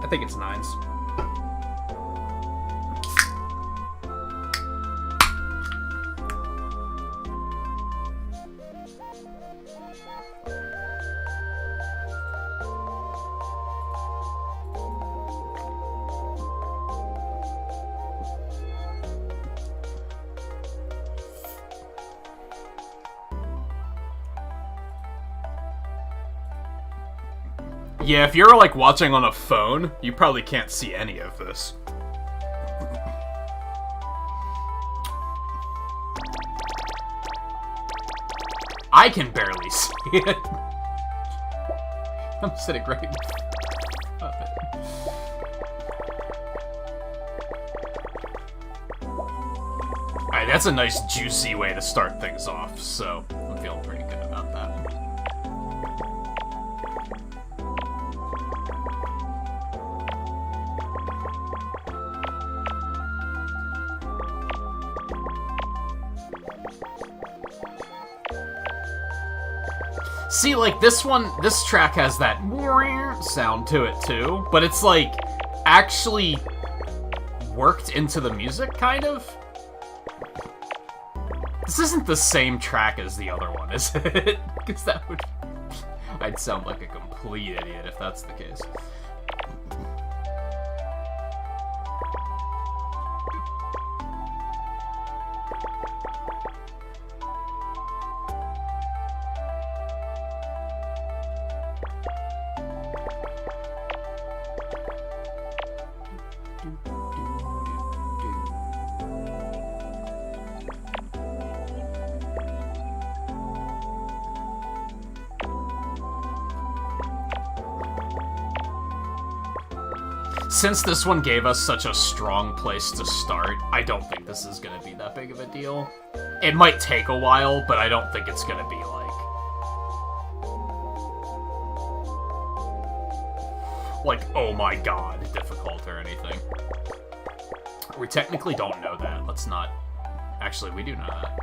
B: I think it's 9's. Yeah, if you're, like, watching on a phone, you probably can't see any of this. I can barely see it. I'm sitting right in front of it. Alright, that's a nice, juicy way to start things off, so I'm feeling pretty good about that. See, like, this track has that sound to it, too. But it's, like, actually worked into the music, kind of? This isn't the same track as the other one, is it? Because that would... I'd sound like a complete idiot if that's the case. Since this one gave us such a strong place to start, I don't think this is gonna be that big of a deal. It might take a while, but I don't think it's gonna be like, oh my god, difficult or anything. We technically don't know that. Let's not... Actually, we do know that.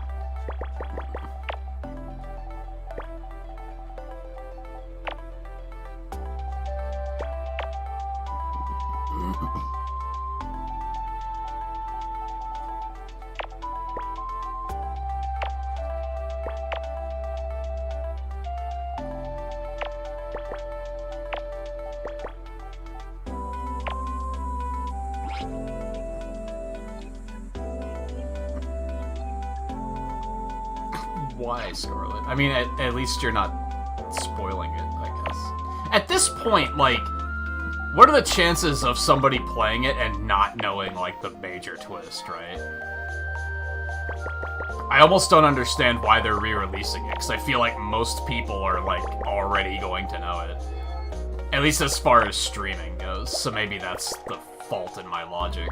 B: Why, Scarlet? I mean, at least you're not spoiling it, I guess. At this point, like, what are the chances of somebody playing it and not knowing, like, the major twist, right? I almost don't understand why they're re-releasing it, because I feel like most people are, like, already going to know it. At least as far as streaming goes, so maybe that's the fault in my logic.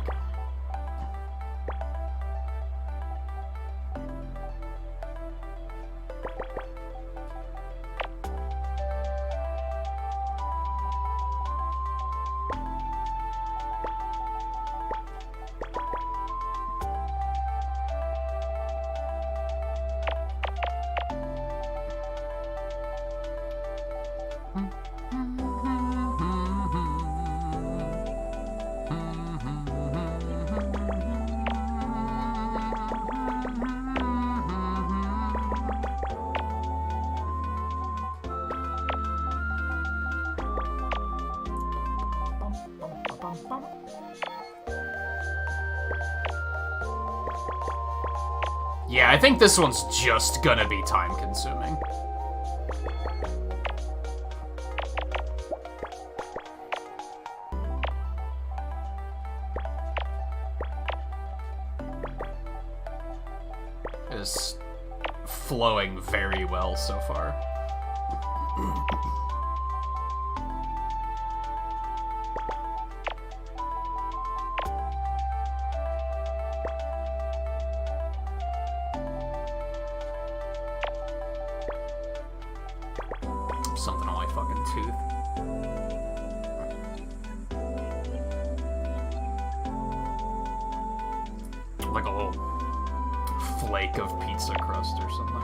B: Yeah, I think this one's just gonna be time-consuming. is flowing very well so far. Something on my fucking tooth. Like a little flake of pizza crust or something.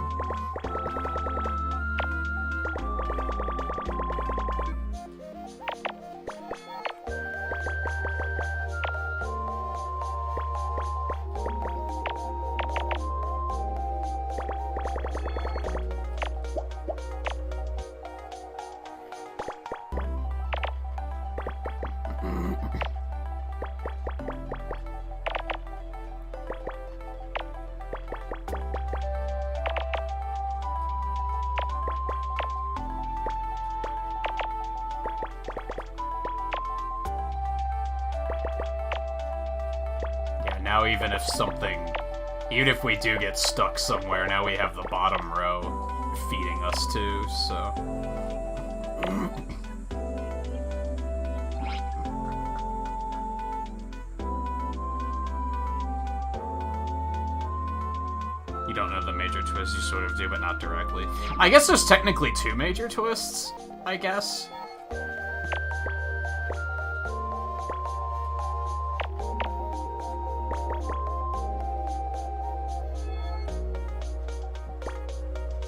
B: Now even if we do get stuck somewhere, now we have the bottom row feeding us too, so... You don't know the major twists, you sort of do, but not directly. I guess there's technically 2 major twists, I guess.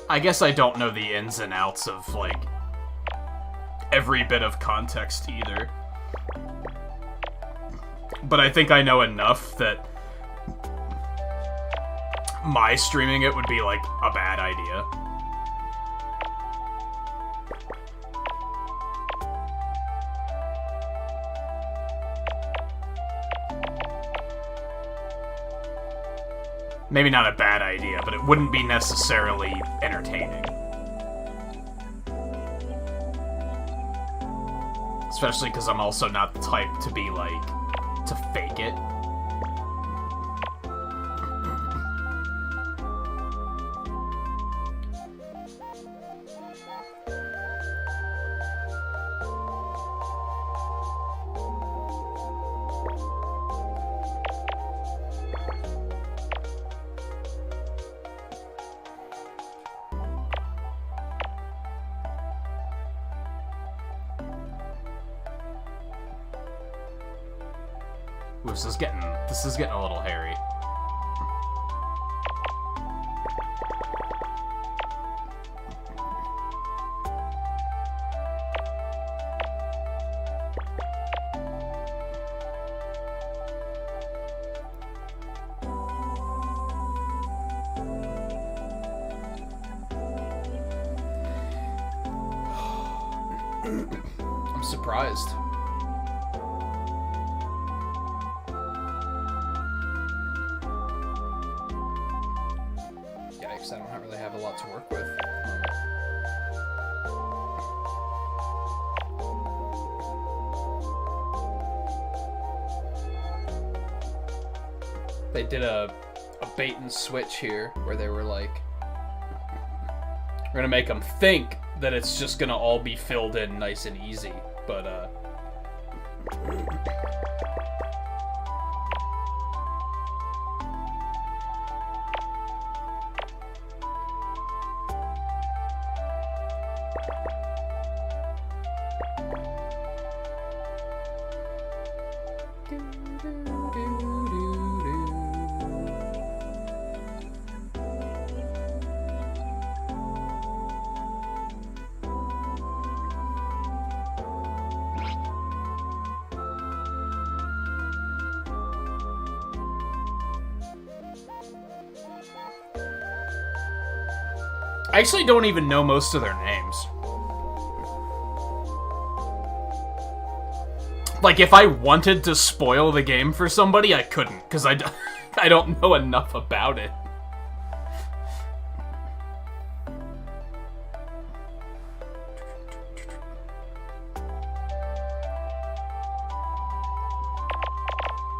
B: I guess I don't know the ins and outs of, like, every bit of context either. But I think I know enough that my streaming it would be, like, a bad idea. Maybe not a bad idea, but it wouldn't be necessarily entertaining. Especially because I'm also not the type to be, like, to fake it. Ooh, this is getting a little hairy.
A: I'm surprised. Yikes, I don't really have a lot to work with. They did a bait and switch here where they were like, we're gonna make them think that it's just gonna all be filled in nice and easy, but I actually don't even know most of their names. Like, if I wanted to spoil the game for somebody, I couldn't, because I don't know enough about it.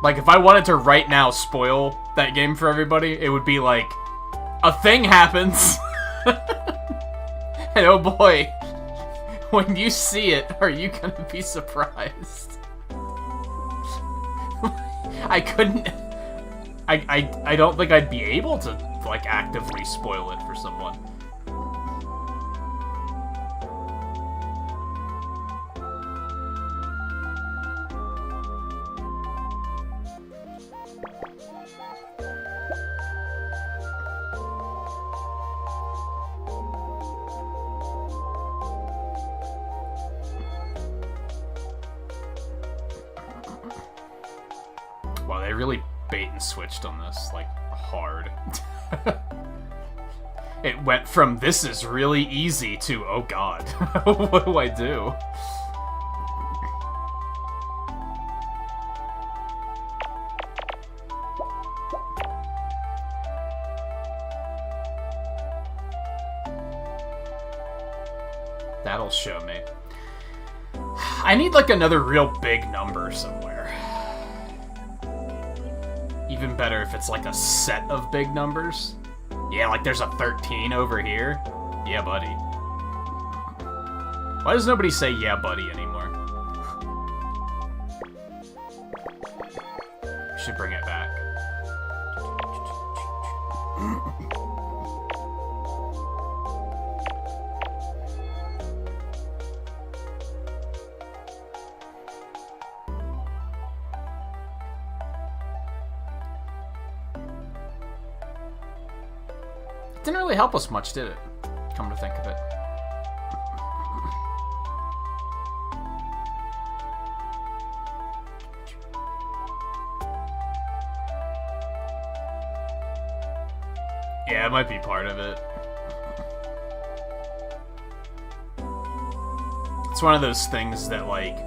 A: Like, if I wanted to right now spoil that game for everybody, it would be like,
B: a thing happens. And oh boy, when you see it, are you gonna be surprised? I couldn't... I don't think I'd be able to, like, actively spoil it for someone. Wow, they really bait and switched on this, like, hard. It went from, this is really easy, to, oh god, what do I do? That'll show me. I need, like, another real big number somewhere. Even better if it's like a set of big numbers. Yeah, like there's a 13 over here. Yeah, buddy. Why does nobody say yeah, buddy anymore? We should bring it back. Didn't really help us much, did it? Come to think of it. Yeah, it might be part of it. It's one of those things that, like,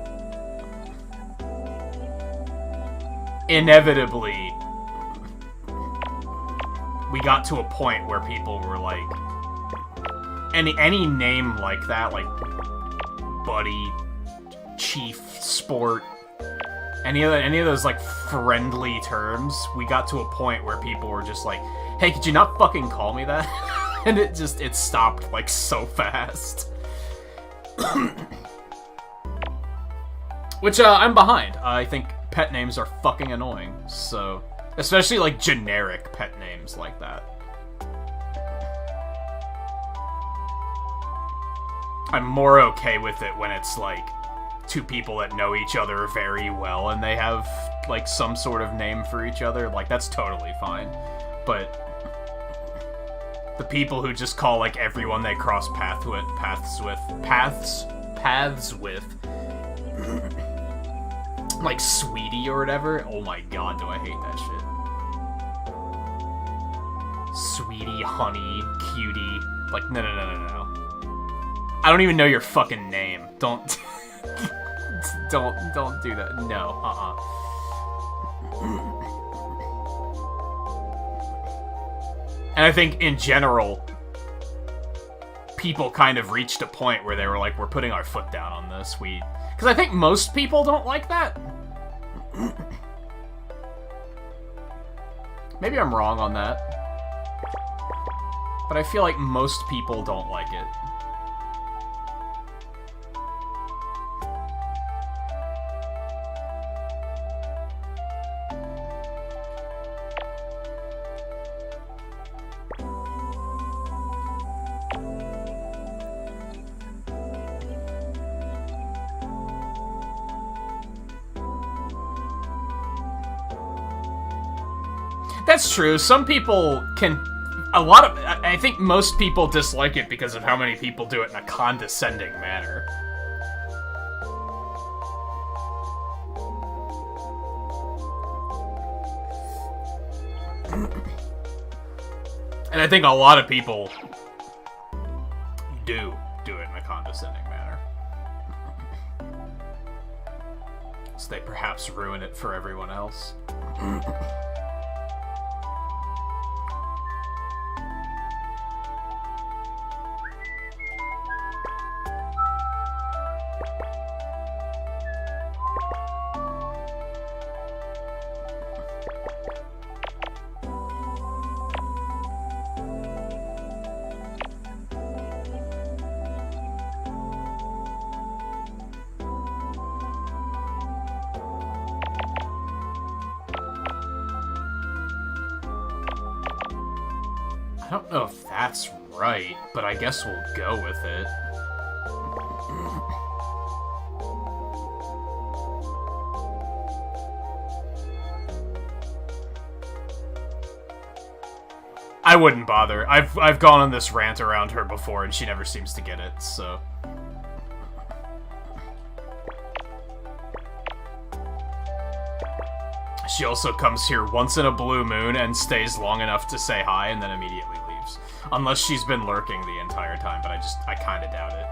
B: inevitably we got to a point where people were like, any name like that, like buddy, chief, sport, any of those like friendly terms, we got to a point where people were just like, hey, could you not fucking call me that? And it stopped like so fast. Which I'm behind. I think pet names are fucking annoying, so... Especially, like, generic pet names like that. I'm more okay with it when it's, like, two people that know each other very well and they have, like, some sort of name for each other. Like, that's totally fine. But the people who just call, like, everyone they cross paths with, like, sweetie or whatever, oh my god, do I hate that shit. Sweetie, honey, cutie. Like, no. I don't even know your fucking name. Don't do that. No, And I think, in general, people kind of reached a point where they were like, we're putting our foot down on this. Because I think most people don't like that. Maybe I'm wrong on that. But I feel like most people don't like it. That's true. Some people can... I think most people dislike it because of how many people do it in a condescending manner. And I think a lot of people do it in a condescending manner. So they perhaps ruin it for everyone else. I don't know if that's right, but I guess we'll go with it. I wouldn't bother. I've gone on this rant around her before, and she never seems to get it, so... She also comes here once in a blue moon and stays long enough to say hi and then immediately leaves. Unless she's been lurking the entire time, but I kinda doubt it.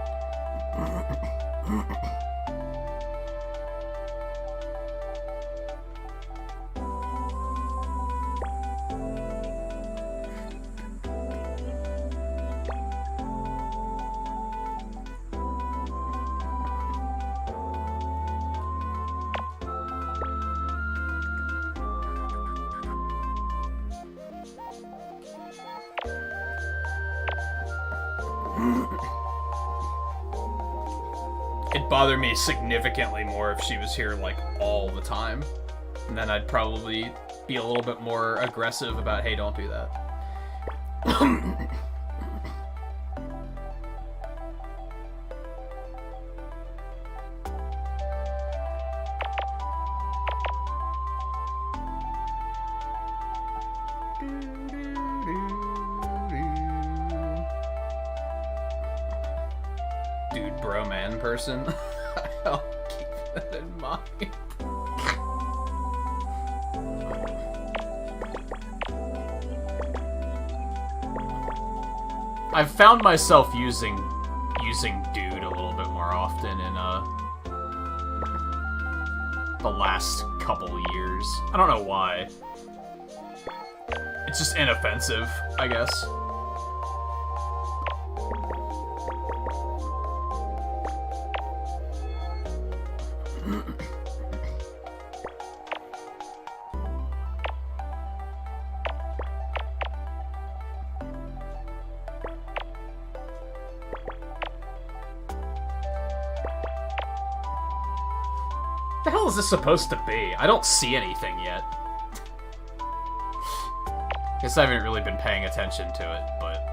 B: It'd bother me significantly more if she was here, like, all the time. And then I'd probably be a little bit more aggressive about, hey, don't do that. Dude, bro, man person. I'll keep that in mind. I've found myself using dude a little bit more often in the last couple years. I don't know why. It's just inoffensive, I guess. What the hell is this supposed to be? I don't see anything yet. Guess I haven't really been paying attention to it, but...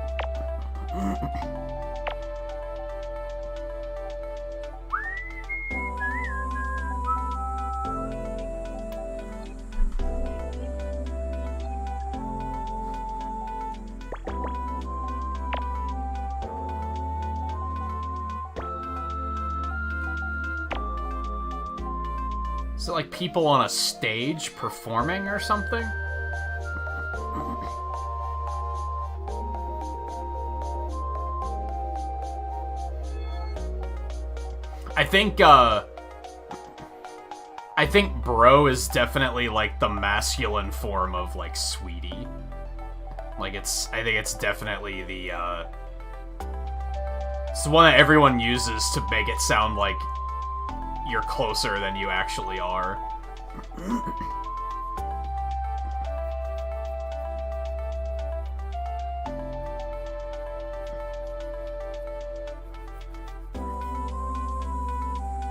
B: Is it like people on a stage performing or something? I think bro is definitely like the masculine form of like sweetie. Like I think it's definitely the it's the one that everyone uses to make it sound like you're closer than you actually are.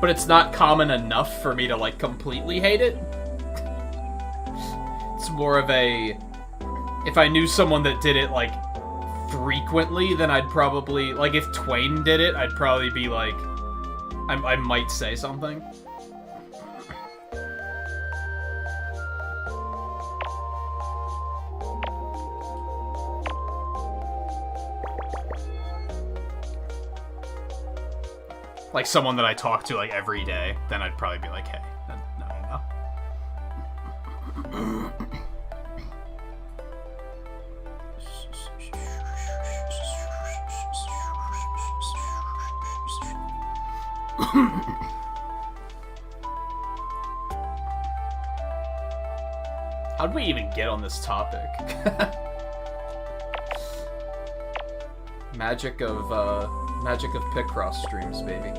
B: But it's not common enough for me to, like, completely hate it. It's more of a... If I knew someone that did it, like, frequently, then I'd probably... Like, if Twain did it, I'd probably be like... I might say something. Like someone that I talk to like every day, then I'd probably be like, hey, no. How'd we even get on this topic? Magic of Picross streams, baby.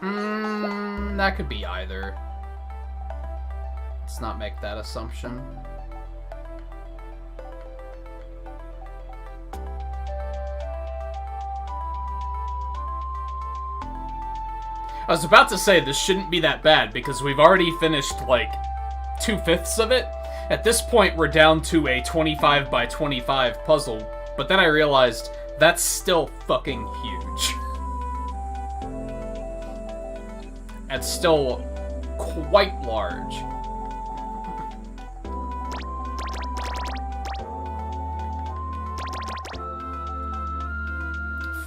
B: That could be either. Let's not make that assumption. I was about to say this shouldn't be that bad because we've already finished like 2/5 of it. At this point, we're down to a 25 by 25 puzzle, but then I realized that's still fucking huge. It's still quite large.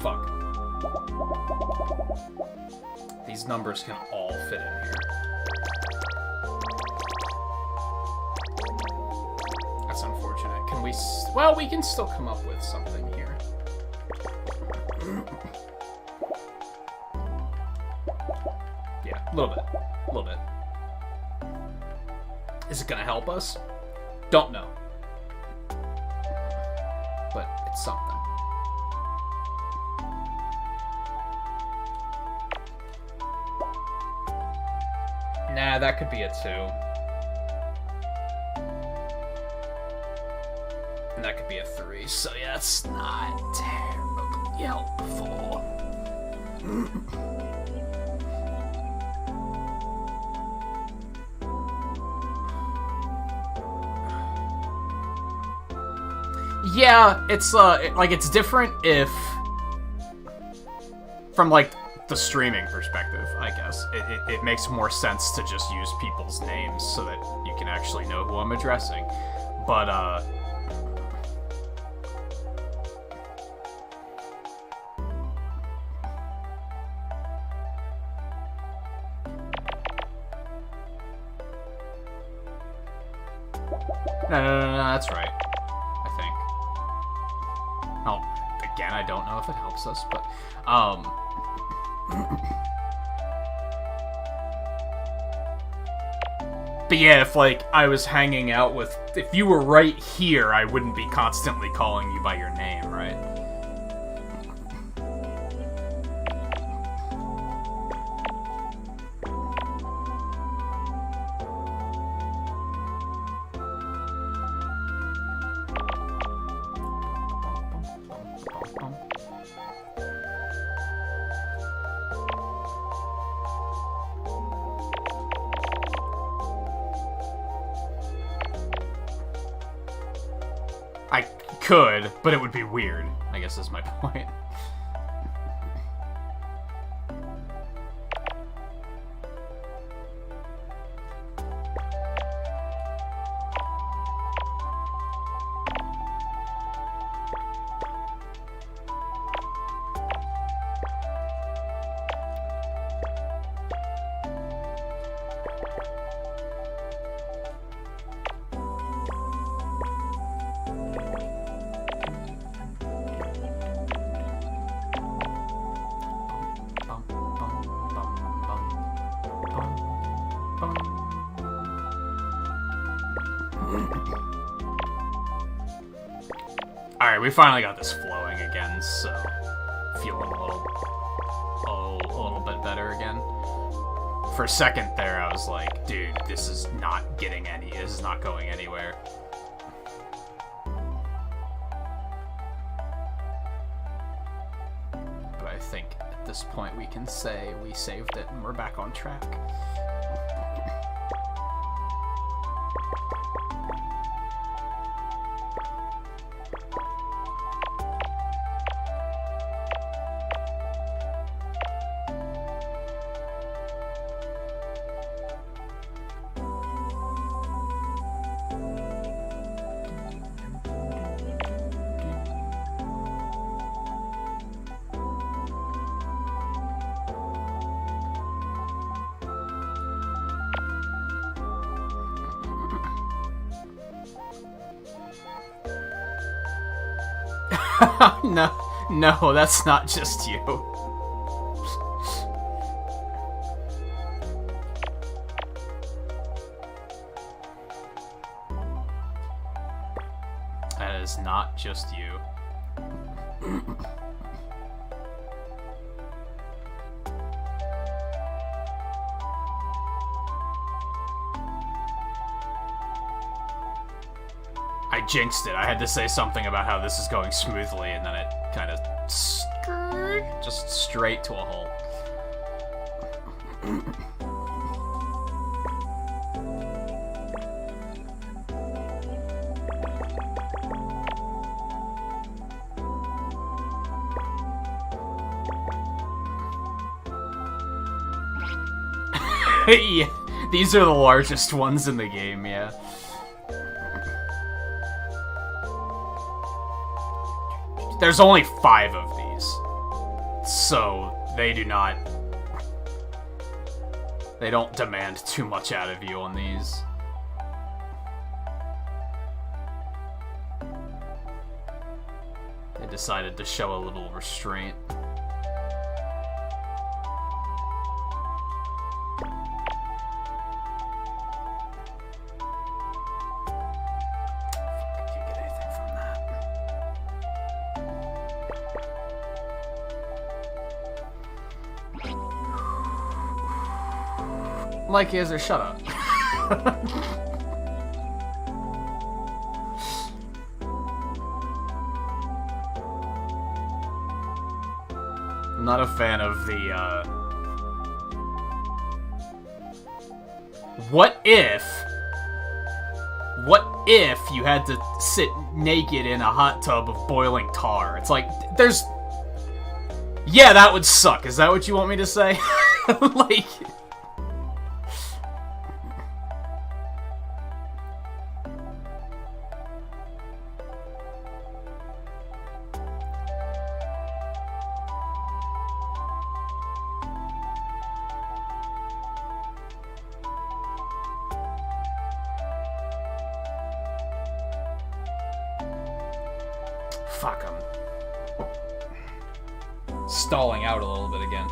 B: Fuck. These numbers can all fit in here. That's unfortunate. Can we... Well, we can still come up with something here. Yeah, a little bit. A little bit. Is it gonna help us? Don't know. But it's something. Nah, that could be a 2. And that could be a 3, so yeah, it's not terribly helpful. Yeah, it's like it's different if from like the streaming perspective, I guess. It makes more sense to just use people's names so that you can actually know who I'm addressing. But No, that's right. I think. Oh, again, I don't know if it helps us, but, But yeah, if, like, I was hanging out with... If you were right here, I wouldn't be constantly calling you by your name, right? I could, but it would be weird, I guess is my point. Alright, we finally got this flowing again, so feeling a little bit better again. For a second there, I was like, dude, this is not going anywhere. But I think at this point we can say we saved it and we're back on track. No, that's not just you. That is not just you. I jinxed it. I had to say something about how this is going smoothly, and then it kind of just straight to a hole. Yeah, these are the largest ones in the game, yeah. There's only 5 of these, so they don't demand too much out of you on these. They decided to show a little restraint. Like is or shut up. I'm not a fan of the What if you had to sit naked in a hot tub of boiling tar? It's like there's Yeah, that would suck. Is that what you want me to say? Like fuck, I'm stalling out a little bit again.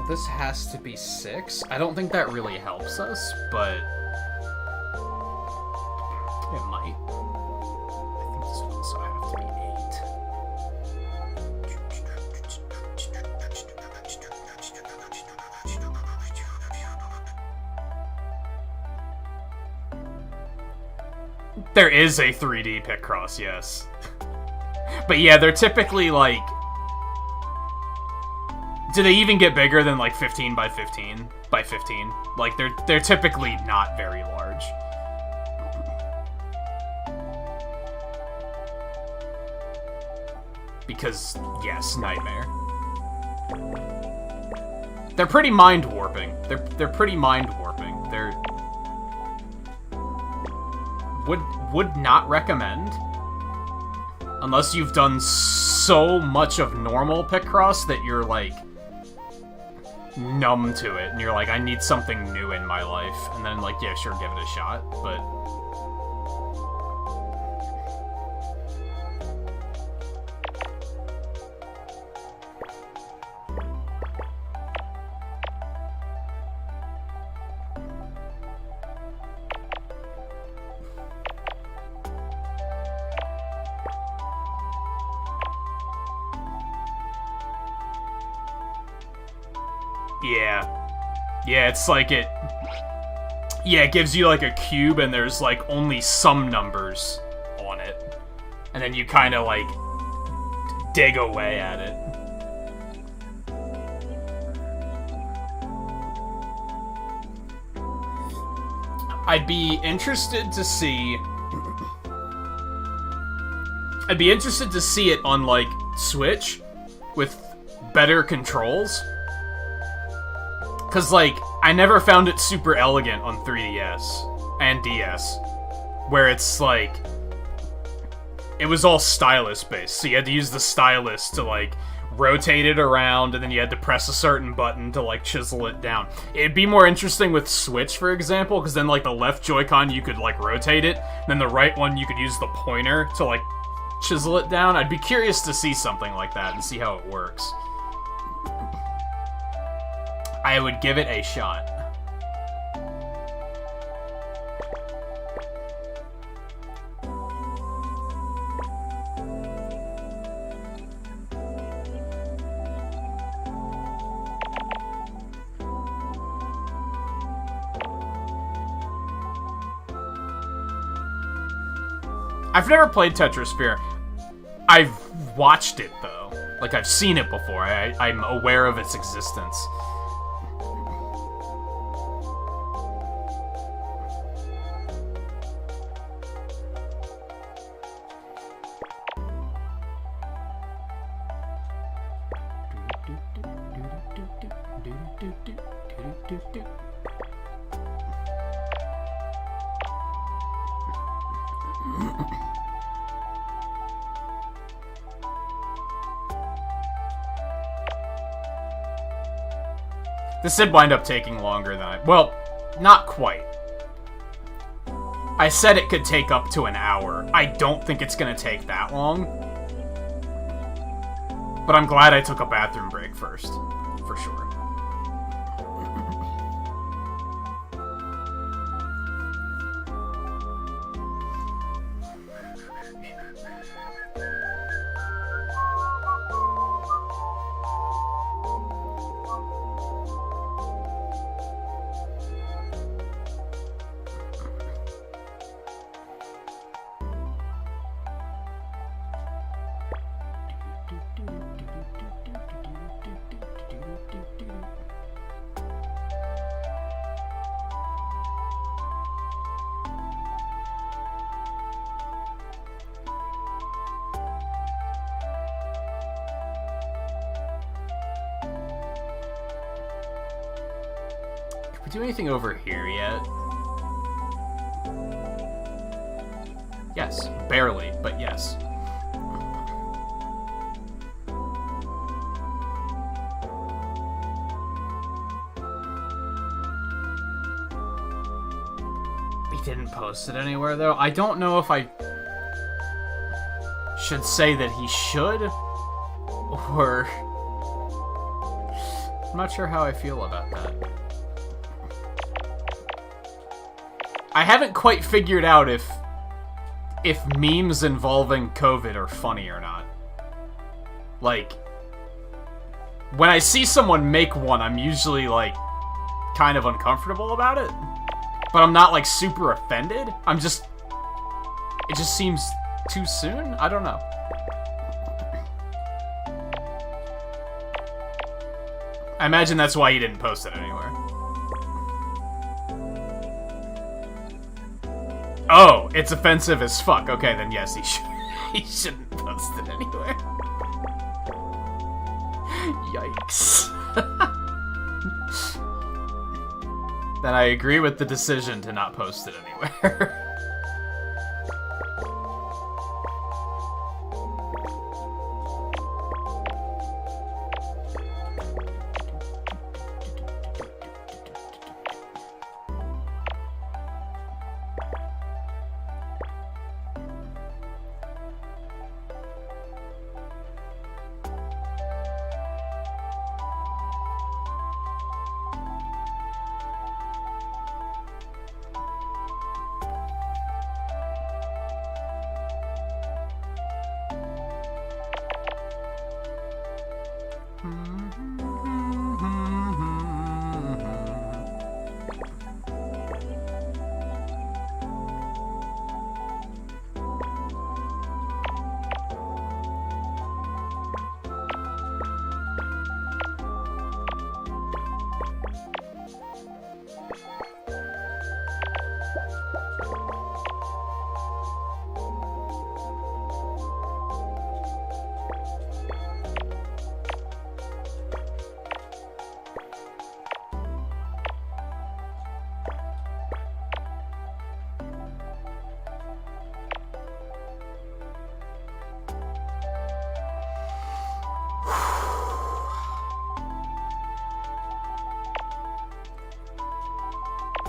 B: This has to be 6. I don't think that really helps us, but it might. I think this would also have to be 8. There is a 3D Picross, yes. But yeah, they're typically like... Do they even get bigger than like 15 by 15 by 15? Like they're typically not very large. Because yes, nightmare. They're pretty mind warping. They're pretty mind warping. They're would not recommend unless you've done so much of normal Picross that you're like numb to it, and you're like, I need something new in my life, and then like, yeah, sure, give it a shot, but yeah, it's like it gives you like a cube and there's like only some numbers on it. And then you kind of like dig away at it. I'd be interested to see it on like Switch with better controls. Cause like, I never found it super elegant on 3DS and DS, where it's like, it was all stylus based, so you had to use the stylus to like, rotate it around, and then you had to press a certain button to like, chisel it down. It'd be more interesting with Switch, for example, because then like, the left Joy-Con you could like, rotate it, and then the right one you could use the pointer to like, chisel it down. I'd be curious to see something like that and see how it works. I would give it a shot. I've never played Tetrasphere. I've watched it, though. Like, I've seen it before. I'm aware of its existence. This did wind up taking longer than I... Well, not quite. I said it could take up to an hour. I don't think it's gonna take that long. But I'm glad I took a bathroom break first. For sure. Can we do anything over here yet? Yes. Barely, but yes. We didn't post it anywhere, though. I don't know if I should say that he should, or... I'm not sure how I feel about that. I haven't quite figured out if memes involving COVID are funny or not. Like, when I see someone make one, I'm usually, like, kind of uncomfortable about it. But I'm not, like, super offended. It just seems too soon? I don't know. I imagine that's why he didn't post it anywhere. Oh, it's offensive as fuck. Okay, then yes, he shouldn't post it anywhere. Yikes. Then I agree with the decision to not post it anywhere.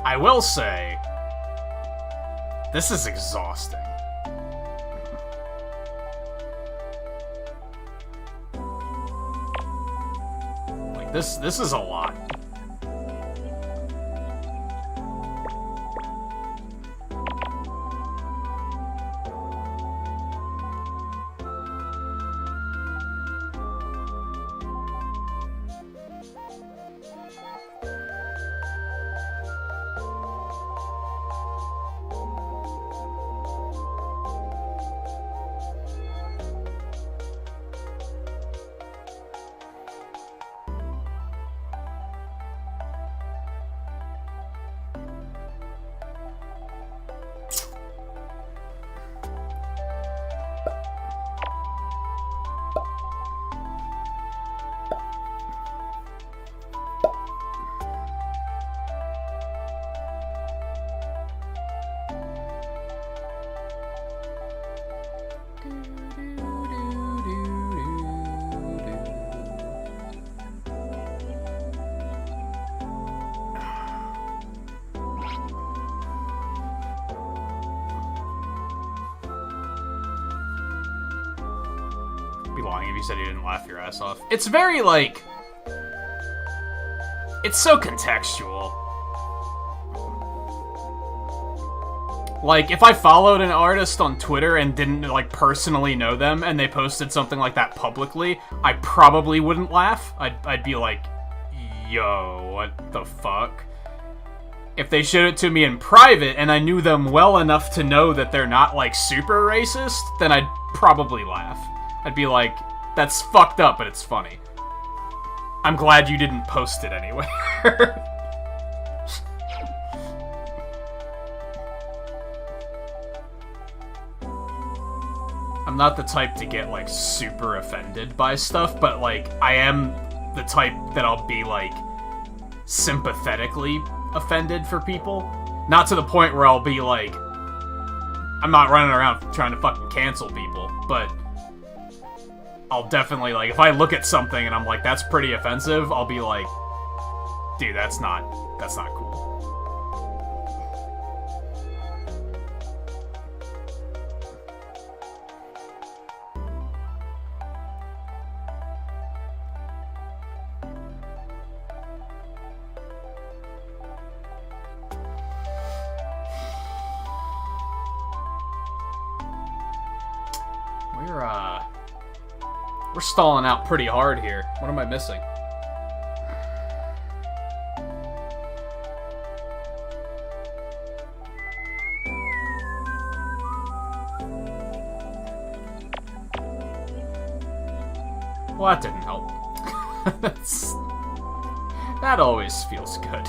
B: I will say, this is exhausting. Like, this is a lot. lying if you said you didn't laugh your ass off. It's very, like... It's so contextual. Like, if I followed an artist on Twitter and didn't, like, personally know them, and they posted something like that publicly, I probably wouldn't laugh. I'd be like, yo, what the fuck? If they showed it to me in private, and I knew them well enough to know that they're not, like, super racist, then I'd probably laugh. I'd be like, that's fucked up, but it's funny. I'm glad you didn't post it anywhere. I'm not the type to get, like, super offended by stuff, but, like, I am the type that I'll be, like, sympathetically offended for people. Not to the point where I'll be, like... I'm not running around trying to fucking cancel people, but... I'll definitely, like, if I look at something and I'm like, that's pretty offensive, I'll be like... Dude, that's not cool. We're stalling out pretty hard here. What am I missing? Well, that didn't help. That always feels good.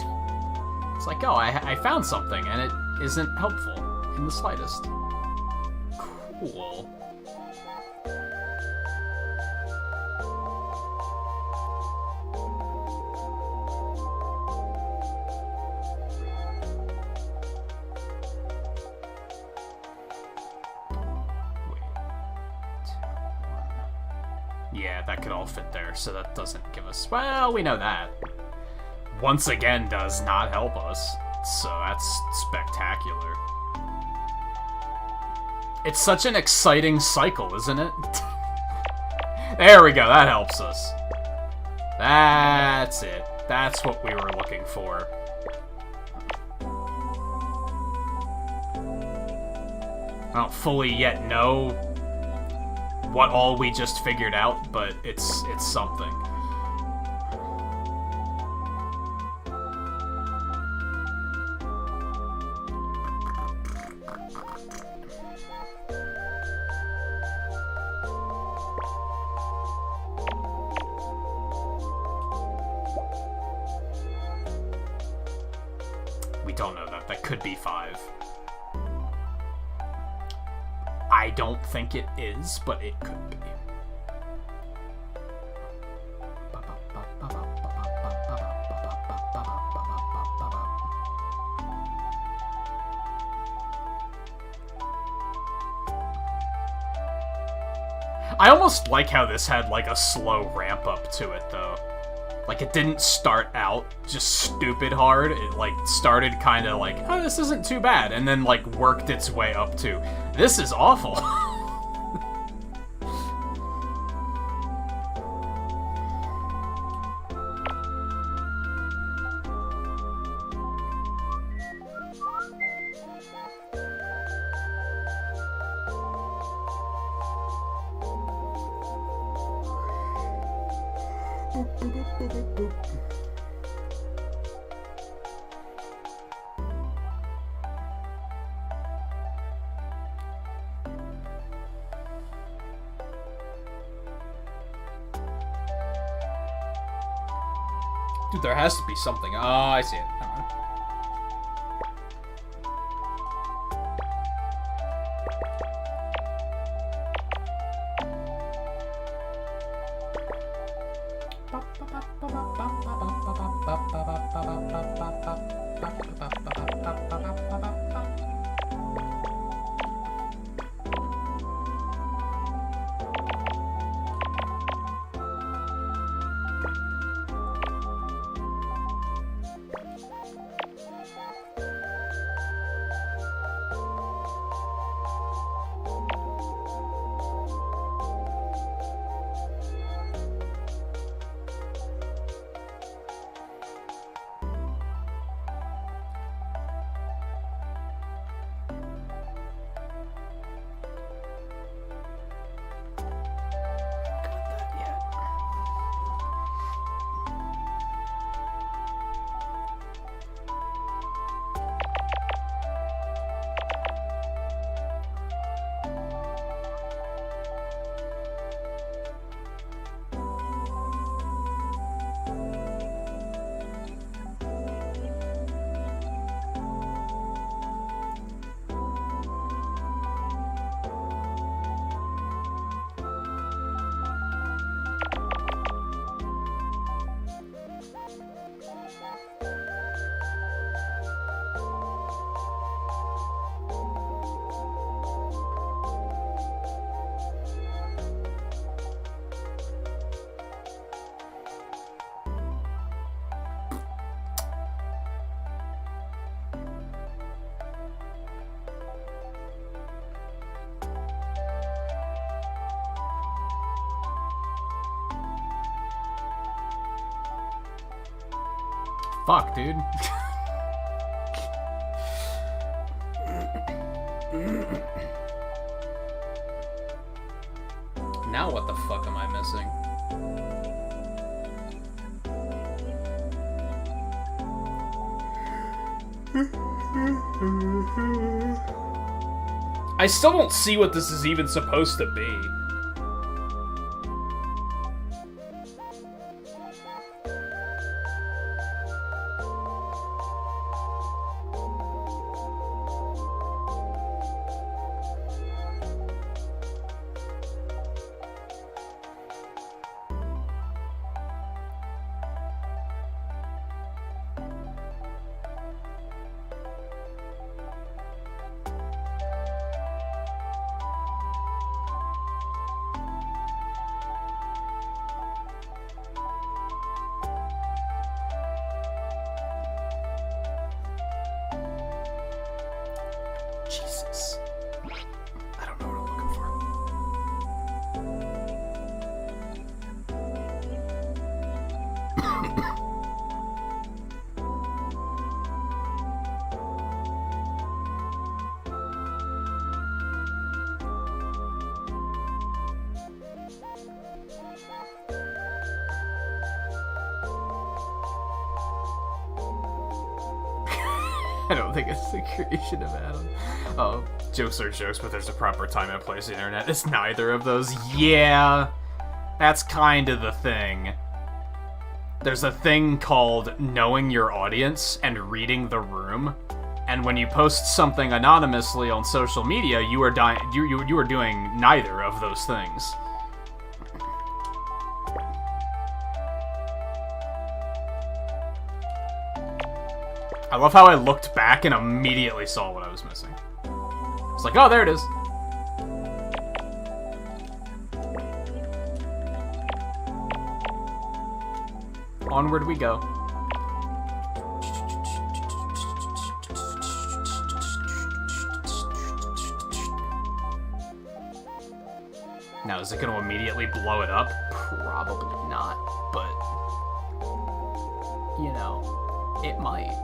B: It's like, oh, I found something, and it isn't helpful in the slightest. Cool. Yeah, that could all fit there, so that doesn't give us... Well, we know that. Once again does not help us, so that's spectacular. It's such an exciting cycle, isn't it? There we go, that helps us. That's it. That's what we were looking for. I don't fully yet know what all we just figured out, but it's something. We don't know that. That could be 5. I don't think it is, but it could be. I almost like how this had, like, a slow ramp up to it, though. Like, it didn't start out just stupid hard. It, like, started kind of like, oh, this isn't too bad, and then, like, worked its way up to, this is awful. Dude, there has to be something. Oh, I see it. fuck, dude? Now what the fuck am I missing? I still don't see what this is even supposed to be. Jesus. I don't know what I'm looking for. I don't think it's the creation of Adam. Oh, jokes are jokes, but there's a proper time and place on the internet. It's neither of those. Yeah, that's kind of the thing. There's a thing called knowing your audience and reading the room. And when you post something anonymously on social media, you are you are doing neither of those things. I love how I looked back and immediately saw what I was missing. It's like, oh, there it is. Onward we go. Now, is it going to immediately blow it up? Probably not, but, you know, it might.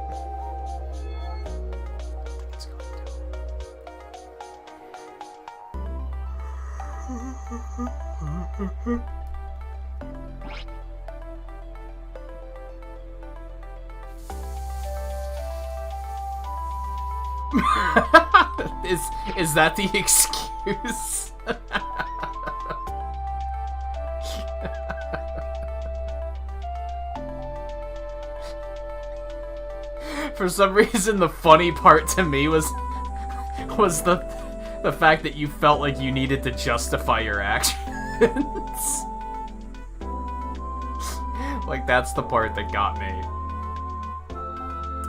B: Is that the excuse? For some reason, the funny part to me was the fact that you felt like you needed to justify your actions. Like, that's the part that got me.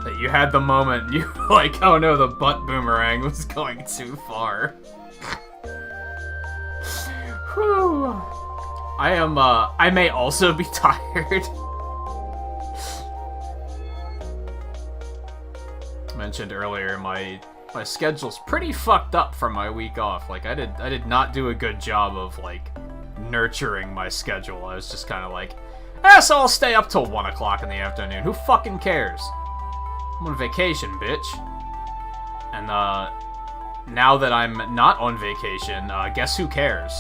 B: That you had the moment, and you were like, oh no, the butt boomerang was going too far. Whew. I may also be tired. Mentioned earlier, my schedule's pretty fucked up for my week off. Like, I did not do a good job of, like, nurturing my schedule. I was just kind of like, so I'll stay up till 1 o'clock in the afternoon. Who fucking cares? I'm on vacation, bitch. And, now that I'm not on vacation, guess who cares?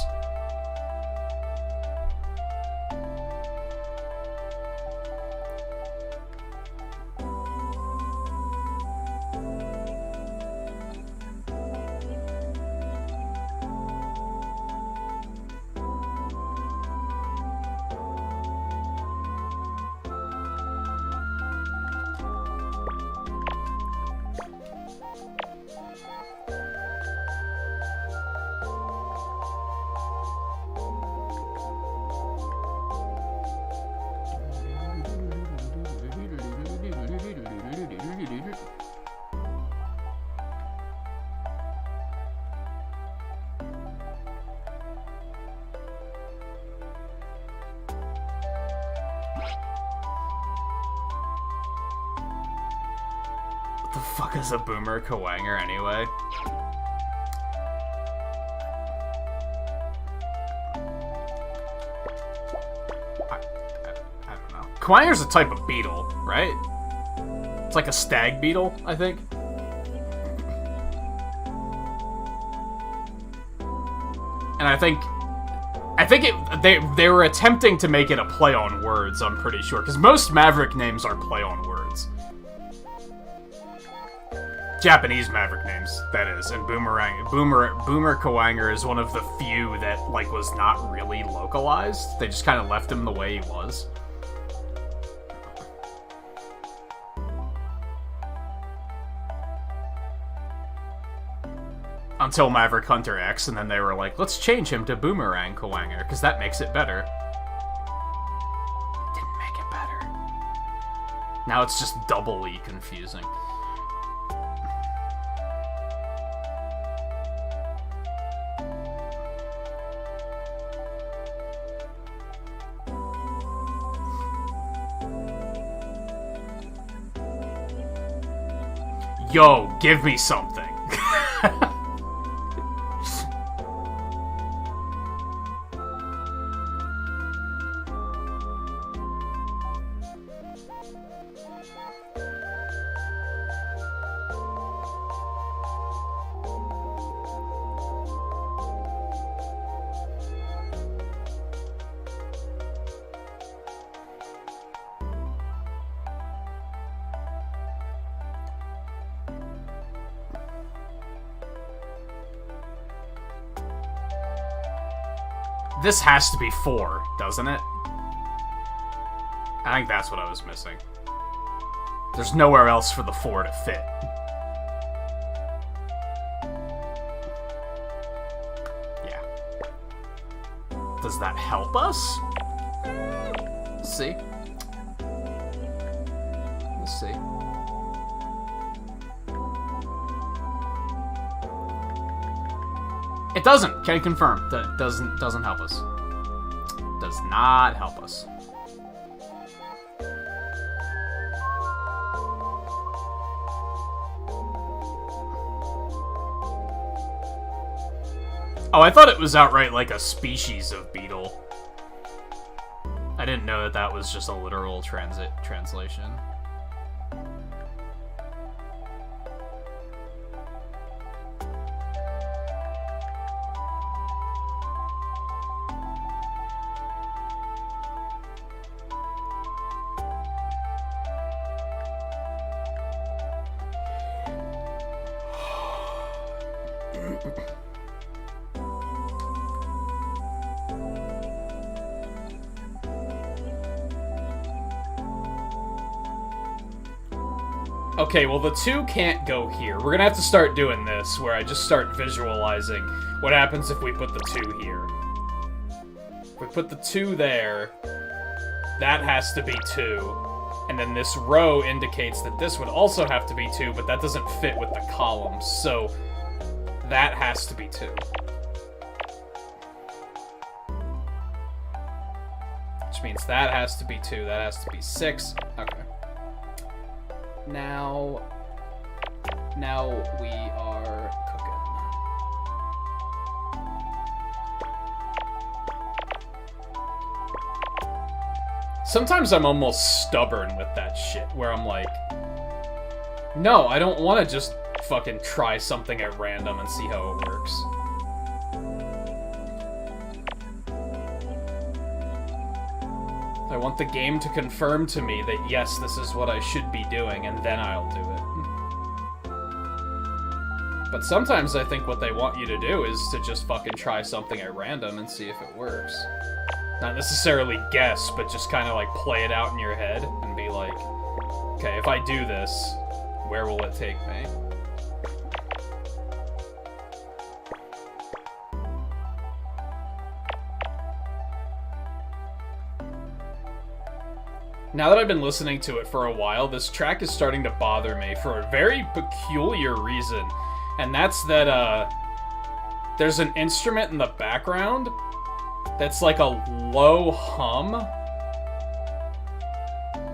B: What the fuck is a boomer kawanger anyway? I don't know. Kawanger's a type of beetle, right? It's like a stag beetle, I think. And I think they were attempting to make it a play on words, I'm pretty sure, because most Maverick names are play on words. Japanese Maverick names, that is, and Boomer Kawanger is one of the few that, like, was not really localized. They just kind of left him the way he was. Until Maverick Hunter X, and then they were like, let's change him to Boomerang Kawanger, because that makes it better. It didn't make it better. Now it's just doubly confusing. Yo, give me something. This has to be 4, doesn't it? I think that's what I was missing. There's nowhere else for the 4 to fit. Yeah. Does that help us? We'll see. We'll see. It doesn't. Can confirm. That doesn't help us. Does not help us. Oh, I thought it was outright like a species of beetle. I didn't know that that was just a literal translation. Okay, well the 2 can't go here. We're gonna have to start doing this, where I just start visualizing what happens if we put the 2 here. If we put the 2 there, that has to be 2. And then this row indicates that this would also have to be 2, but that doesn't fit with the columns, so that has to be 2. Which means that has to be 2, that has to be 6. Okay. Now we are cooking. Sometimes I'm almost stubborn with that shit, where I'm like, no, I don't want to just fucking try something at random and see how it works. I want the game to confirm to me that, yes, this is what I should be doing, and then I'll do it. But sometimes I think what they want you to do is to just fucking try something at random and see if it works. Not necessarily guess, but just kind of like play it out in your head and be like, okay, if I do this, where will it take me? Now that I've been listening to it for a while, this track is starting to bother me for a very peculiar reason. And that's that, there's an instrument in the background that's like a low hum.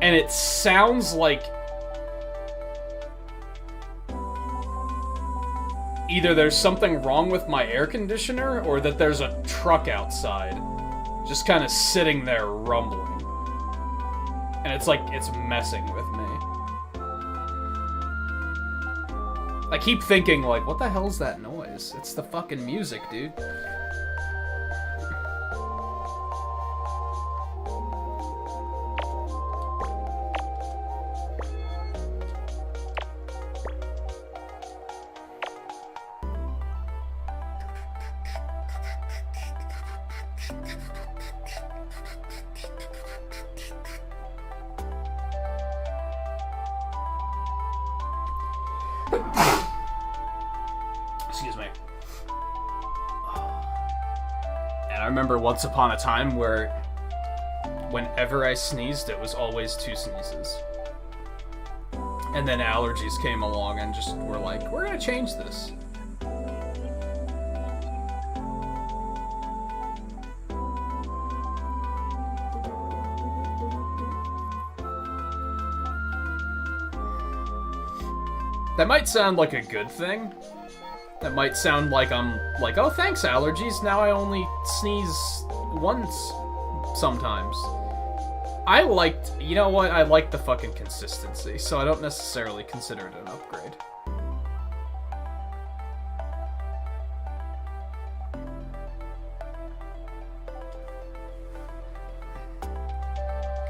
B: And it sounds like either there's something wrong with my air conditioner or that there's a truck outside just kind of sitting there rumbling. And it's like, it's messing with me.
A: I keep thinking, like, what the hell's that noise? It's the fucking music, dude. Excuse me. And I remember once upon a time where whenever I sneezed, it was always 2 sneezes. And then allergies came along and just were like, we're gonna change this. That might sound like a good thing. That might sound like I'm like, oh, thanks, allergies. Now I only sneeze once sometimes. You know what? I like the fucking consistency, so I don't necessarily consider it an upgrade.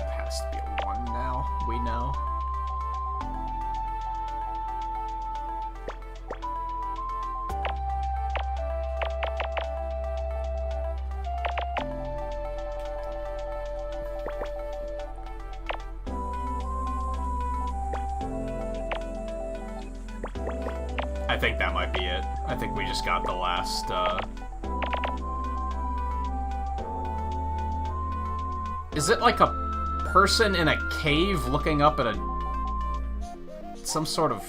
A: It has to be a 1 now. We know. I think that might be it. I think we just got the last, Is it like a person in a cave looking up at some sort of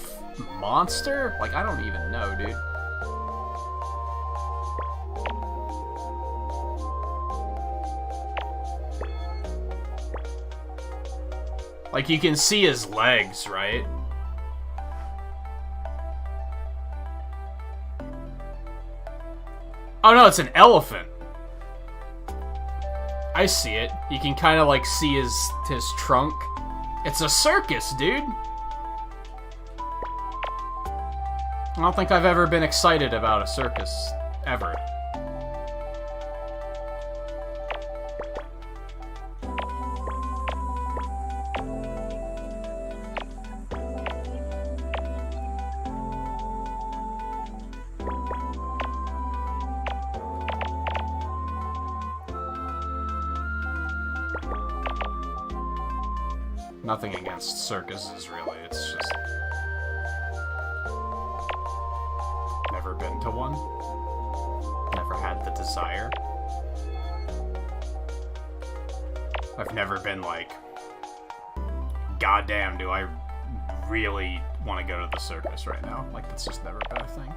A: monster? Like, I don't even know, dude. Like, you can see his legs, right? Oh no, it's an elephant. I see it. You can kind of like see his trunk. It's a circus, dude. I don't think I've ever been excited about a circus, ever. Nothing against circuses, really. It's just... never been to one. Never had the desire. I've never been like, goddamn, do I really want to go to the circus right now? Like, that's just never been a thing.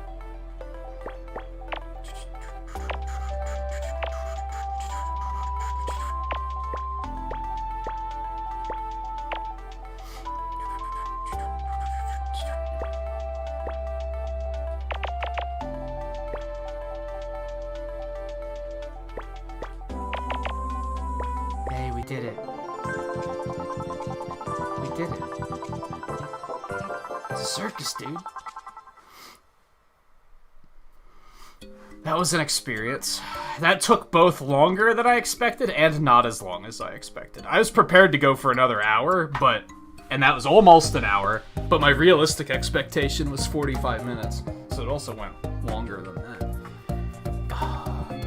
A: We did it. We did it. It's a circus, dude. That was an experience. That took both longer than I expected and not as long as I expected. I was prepared to go for another hour, and that was almost an hour, but my realistic expectation was 45 minutes. So it also went longer than that.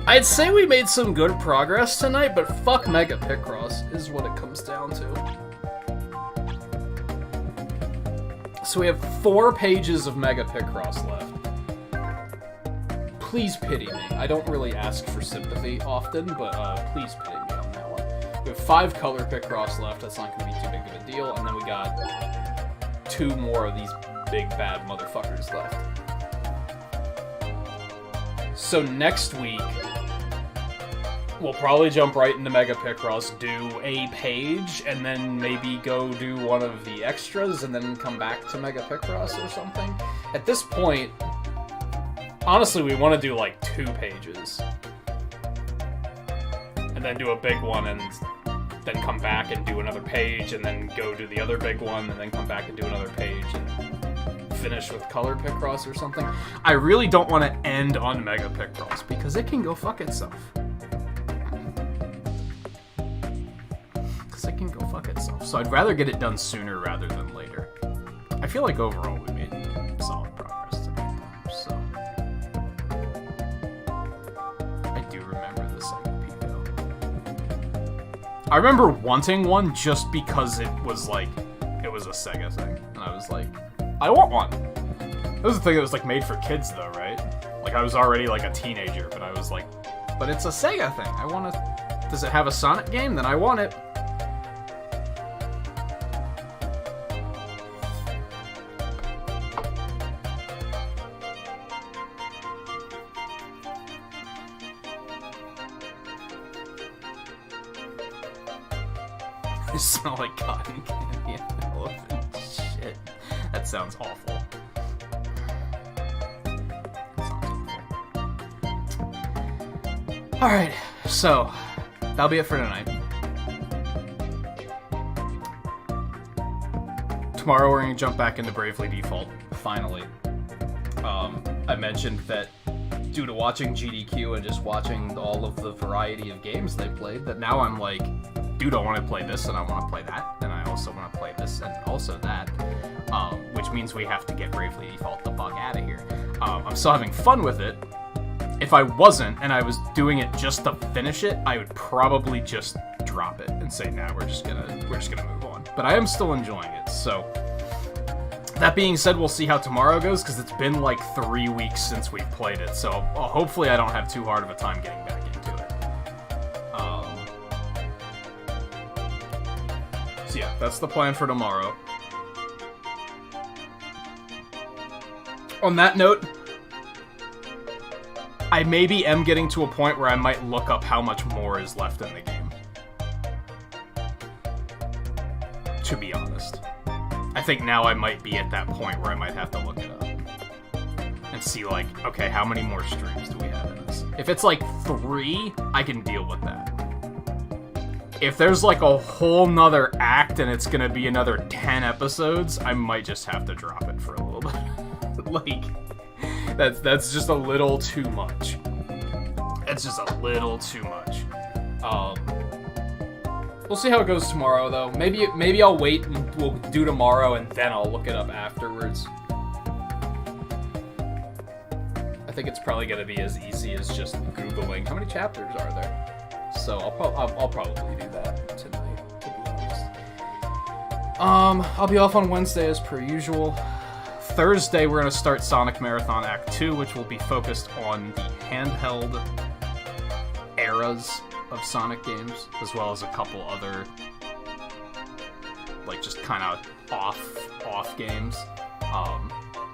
A: I'd say we made some good progress tonight, but fuck Mega Picross is what it comes down to. So we have 4 pages of Mega Picross left. Please pity me. I don't really ask for sympathy often, but please pity me on that one. We have 5 color Picross left. That's not going to be too big of a deal. And then we got 2 more of these big bad motherfuckers left. So next week, we'll probably jump right into Mega Picross, do a page, and then maybe go do one of the extras, and then come back to Mega Picross or something. At this point, honestly, we want to do like 2 pages. And then do a big one, and then come back and do another page, and then go do the other big one, and then come back and do another page, and
B: finish with Color Picross or something. I really don't want to end on Mega Picross because it can go fuck itself. So I'd rather get it done sooner rather than later. I feel like overall we made solid progress today, so. I do remember the Sega Pico. I remember wanting one just because it was a Sega thing. And I was like, I want one. That was the thing that was like made for kids though, right? Like I was already like a teenager, but I was like, but it's a Sega thing. I want to, does it have a Sonic game? Then I want it. I smell like cotton candy and elephant shit. That sounds awful. Alright, so that'll be it for tonight. Tomorrow we're going to jump back into Bravely Default, finally. I mentioned that due to watching GDQ and just watching all of the variety of games they played, that now I'm like, dude, I want to play this and I want to play that, and I also want to play this and also that, which means we have to get Bravely Default the fuck out of here. I'm still having fun with it. If I wasn't, and I was doing it just to finish it, I would probably just drop it and say, nah, we're just gonna move on. But I am still enjoying it, so. That being said, we'll see how tomorrow goes, because it's been like 3 weeks since we've played it, so hopefully I don't have too hard of a time getting back into it. So yeah, that's the plan for tomorrow. On that note, I maybe am getting to a point where I might look up how much more is left in the game. To be honest. I think now I might be at that point where I might have to look it up. And see, like, okay, how many more streams do we have in this? If it's like 3, I can deal with that. If there's like a whole nother act and it's gonna be another 10 episodes, I might just have to drop it for a little bit. Like, that's just a little too much. It's just a little too much. We'll see how it goes tomorrow, though. Maybe I'll wait and we'll do tomorrow, and then I'll look it up afterwards. I think it's probably gonna be as easy as just Googling how many chapters are there. So I'll probably do that tonight, to be honest. I'll be off on Wednesday as per usual. Thursday, we're going to start Sonic Marathon Act 2, which will be focused on the handheld eras of Sonic games, as well as a couple other, like, just kind of off games.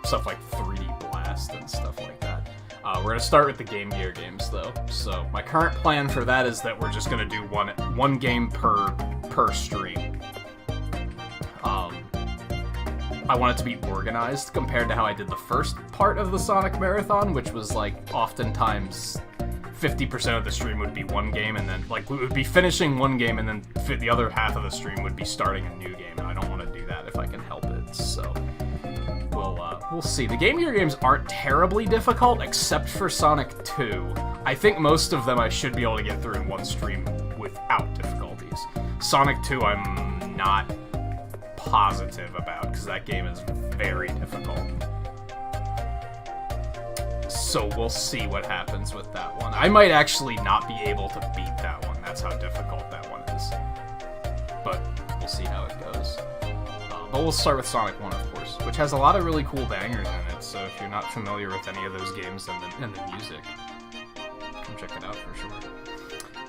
B: Stuff like 3D Blast and stuff like that. We're going to start with the Game Gear games, though. So my current plan for that is that we're just going to do one game per stream. I want it to be organized compared to how I did the first part of the Sonic Marathon, which was like oftentimes 50% of the stream would be one game, and then like we would be finishing one game, and then the other half of the stream would be starting a new game, and I don't want to do that if I can help it. So we'll see. The Game Gear games aren't terribly difficult, except for Sonic 2. I think most of them I should be able to get through in one stream without difficulties. Sonic 2, I'm not positive about, because that game is very difficult. So we'll see what happens with that one. I might actually not be able to beat that one. That's how difficult that one is. But we'll see how it goes. But we'll start with Sonic 1, of course, which has a lot of really cool bangers in it, so if you're not familiar with any of those games and the music, come check it out for sure.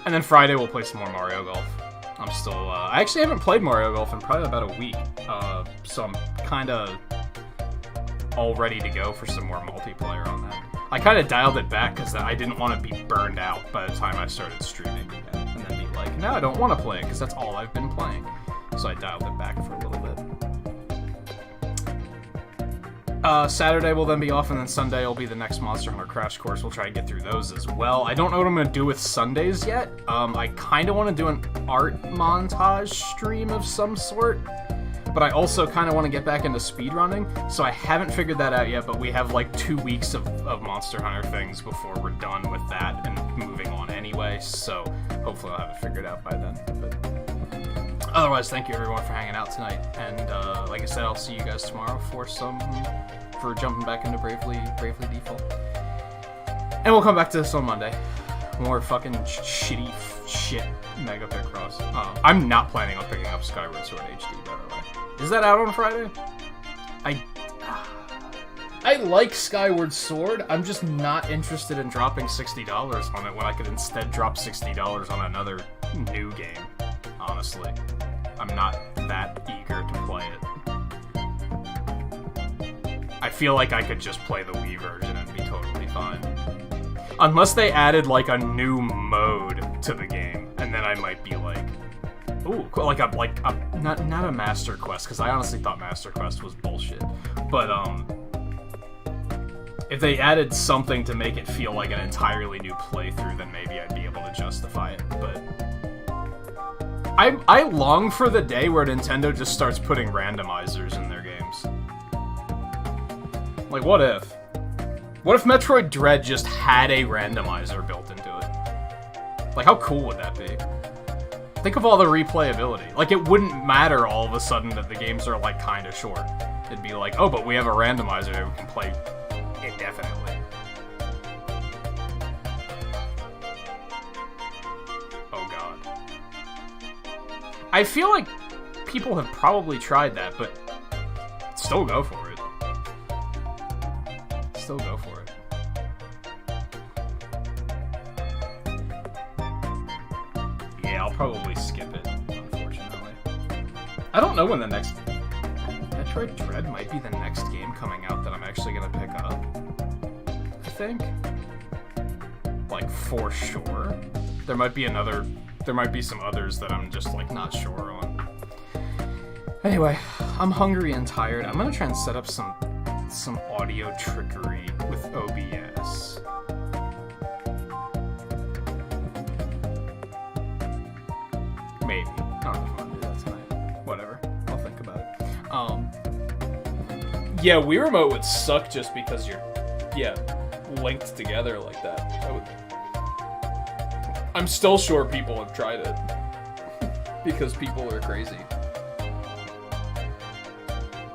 B: And then Friday we'll play some more Mario Golf. I'm still, I actually haven't played Mario Golf in probably about a week, so I'm kind of all ready to go for some more multiplayer on that. I kind of dialed it back because I didn't want to be burned out by the time I started streaming again, and then be like, no, I don't want to play it because that's all I've been playing. So I dialed it back for a little bit. Saturday will then be off, and then Sunday will be the next Monster Hunter Crash Course. We'll try to get through those as well. I don't know what I'm going to do with Sundays yet. I kind of want to do an art montage stream of some sort, but I also kind of want to get back into speedrunning, so I haven't figured that out yet, but we have like 2 weeks of Monster Hunter things before we're done with that and moving on anyway, so hopefully I'll have it figured out by then. But otherwise, thank you everyone for hanging out tonight, and like I said, I'll see you guys tomorrow for jumping back into Bravely Default. And we'll come back to this on Monday. More fucking shitty shit Mega Picross. I'm not planning on picking up Skyward Sword HD, by the way. Is that out on Friday? I like Skyward Sword. I'm just not interested in dropping $60 on it when I could instead drop $60 on another new game. Honestly, I'm not that eager to play it. I feel like I could just play the Wii version and be totally fine. Unless they added, like, a new mode to the game, and then I might be like, ooh, not a Master Quest, because I honestly thought Master Quest was bullshit. But, if they added something to make it feel like an entirely new playthrough, then maybe I'd be able to justify it, but... I long for the day where Nintendo just starts putting randomizers in their games. Like, what if? What if Metroid Dread just had a randomizer built into it? Like, how cool would that be? Think of all the replayability. Like, it wouldn't matter all of a sudden that the games are, like, kinda short. It'd be like, oh, but we have a randomizer that we can play indefinitely. Oh, God. I feel like people have probably tried that, but still go for it. Still go for it. Yeah, I'll probably skip it, unfortunately. I don't know when the next... Metroid Dread might be the next game coming out that I'm actually gonna pick up. I think. Like, for sure. There might be some others that I'm just, like, not sure on. Anyway, I'm hungry and tired. I'm gonna try and set up some audio trickery with OBS. Maybe. I don't know if I'm gonna do that tonight. Whatever. I'll think about it. Yeah, Wii Remote would suck just because you're, linked together like that. I'm still sure people have tried it. Because people are crazy.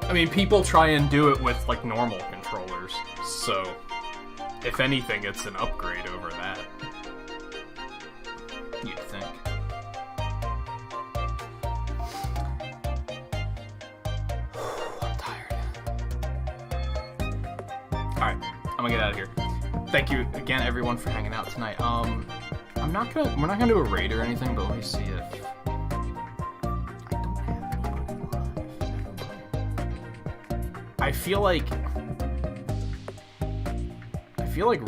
B: I mean, people try and do it with, like, normal controllers, so if anything, it's an upgrade over that. You'd think. I'm tired. Alright, I'm gonna get out of here. Thank you again, everyone, for hanging out tonight. We're not gonna do a raid or anything, but let me see if... I feel like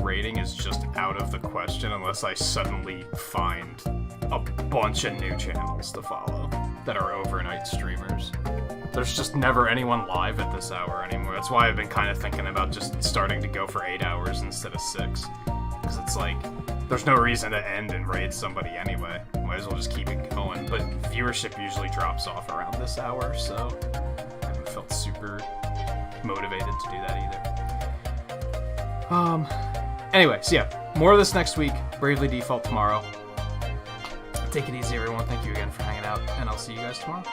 B: raiding is just out of the question unless I suddenly find a bunch of new channels to follow that are overnight streamers. There's just never anyone live at this hour anymore. That's why I've been kind of thinking about just starting to go for 8 hours instead of 6. Because it's like, there's no reason to end and raid somebody anyway. Might as well just keep it going. But viewership usually drops off around this hour, so I haven't felt super motivated to do that either. Anyway, so yeah, more of this next week. Bravely Default tomorrow. Take it easy, everyone. Thank you again for hanging out, and I'll see you guys tomorrow.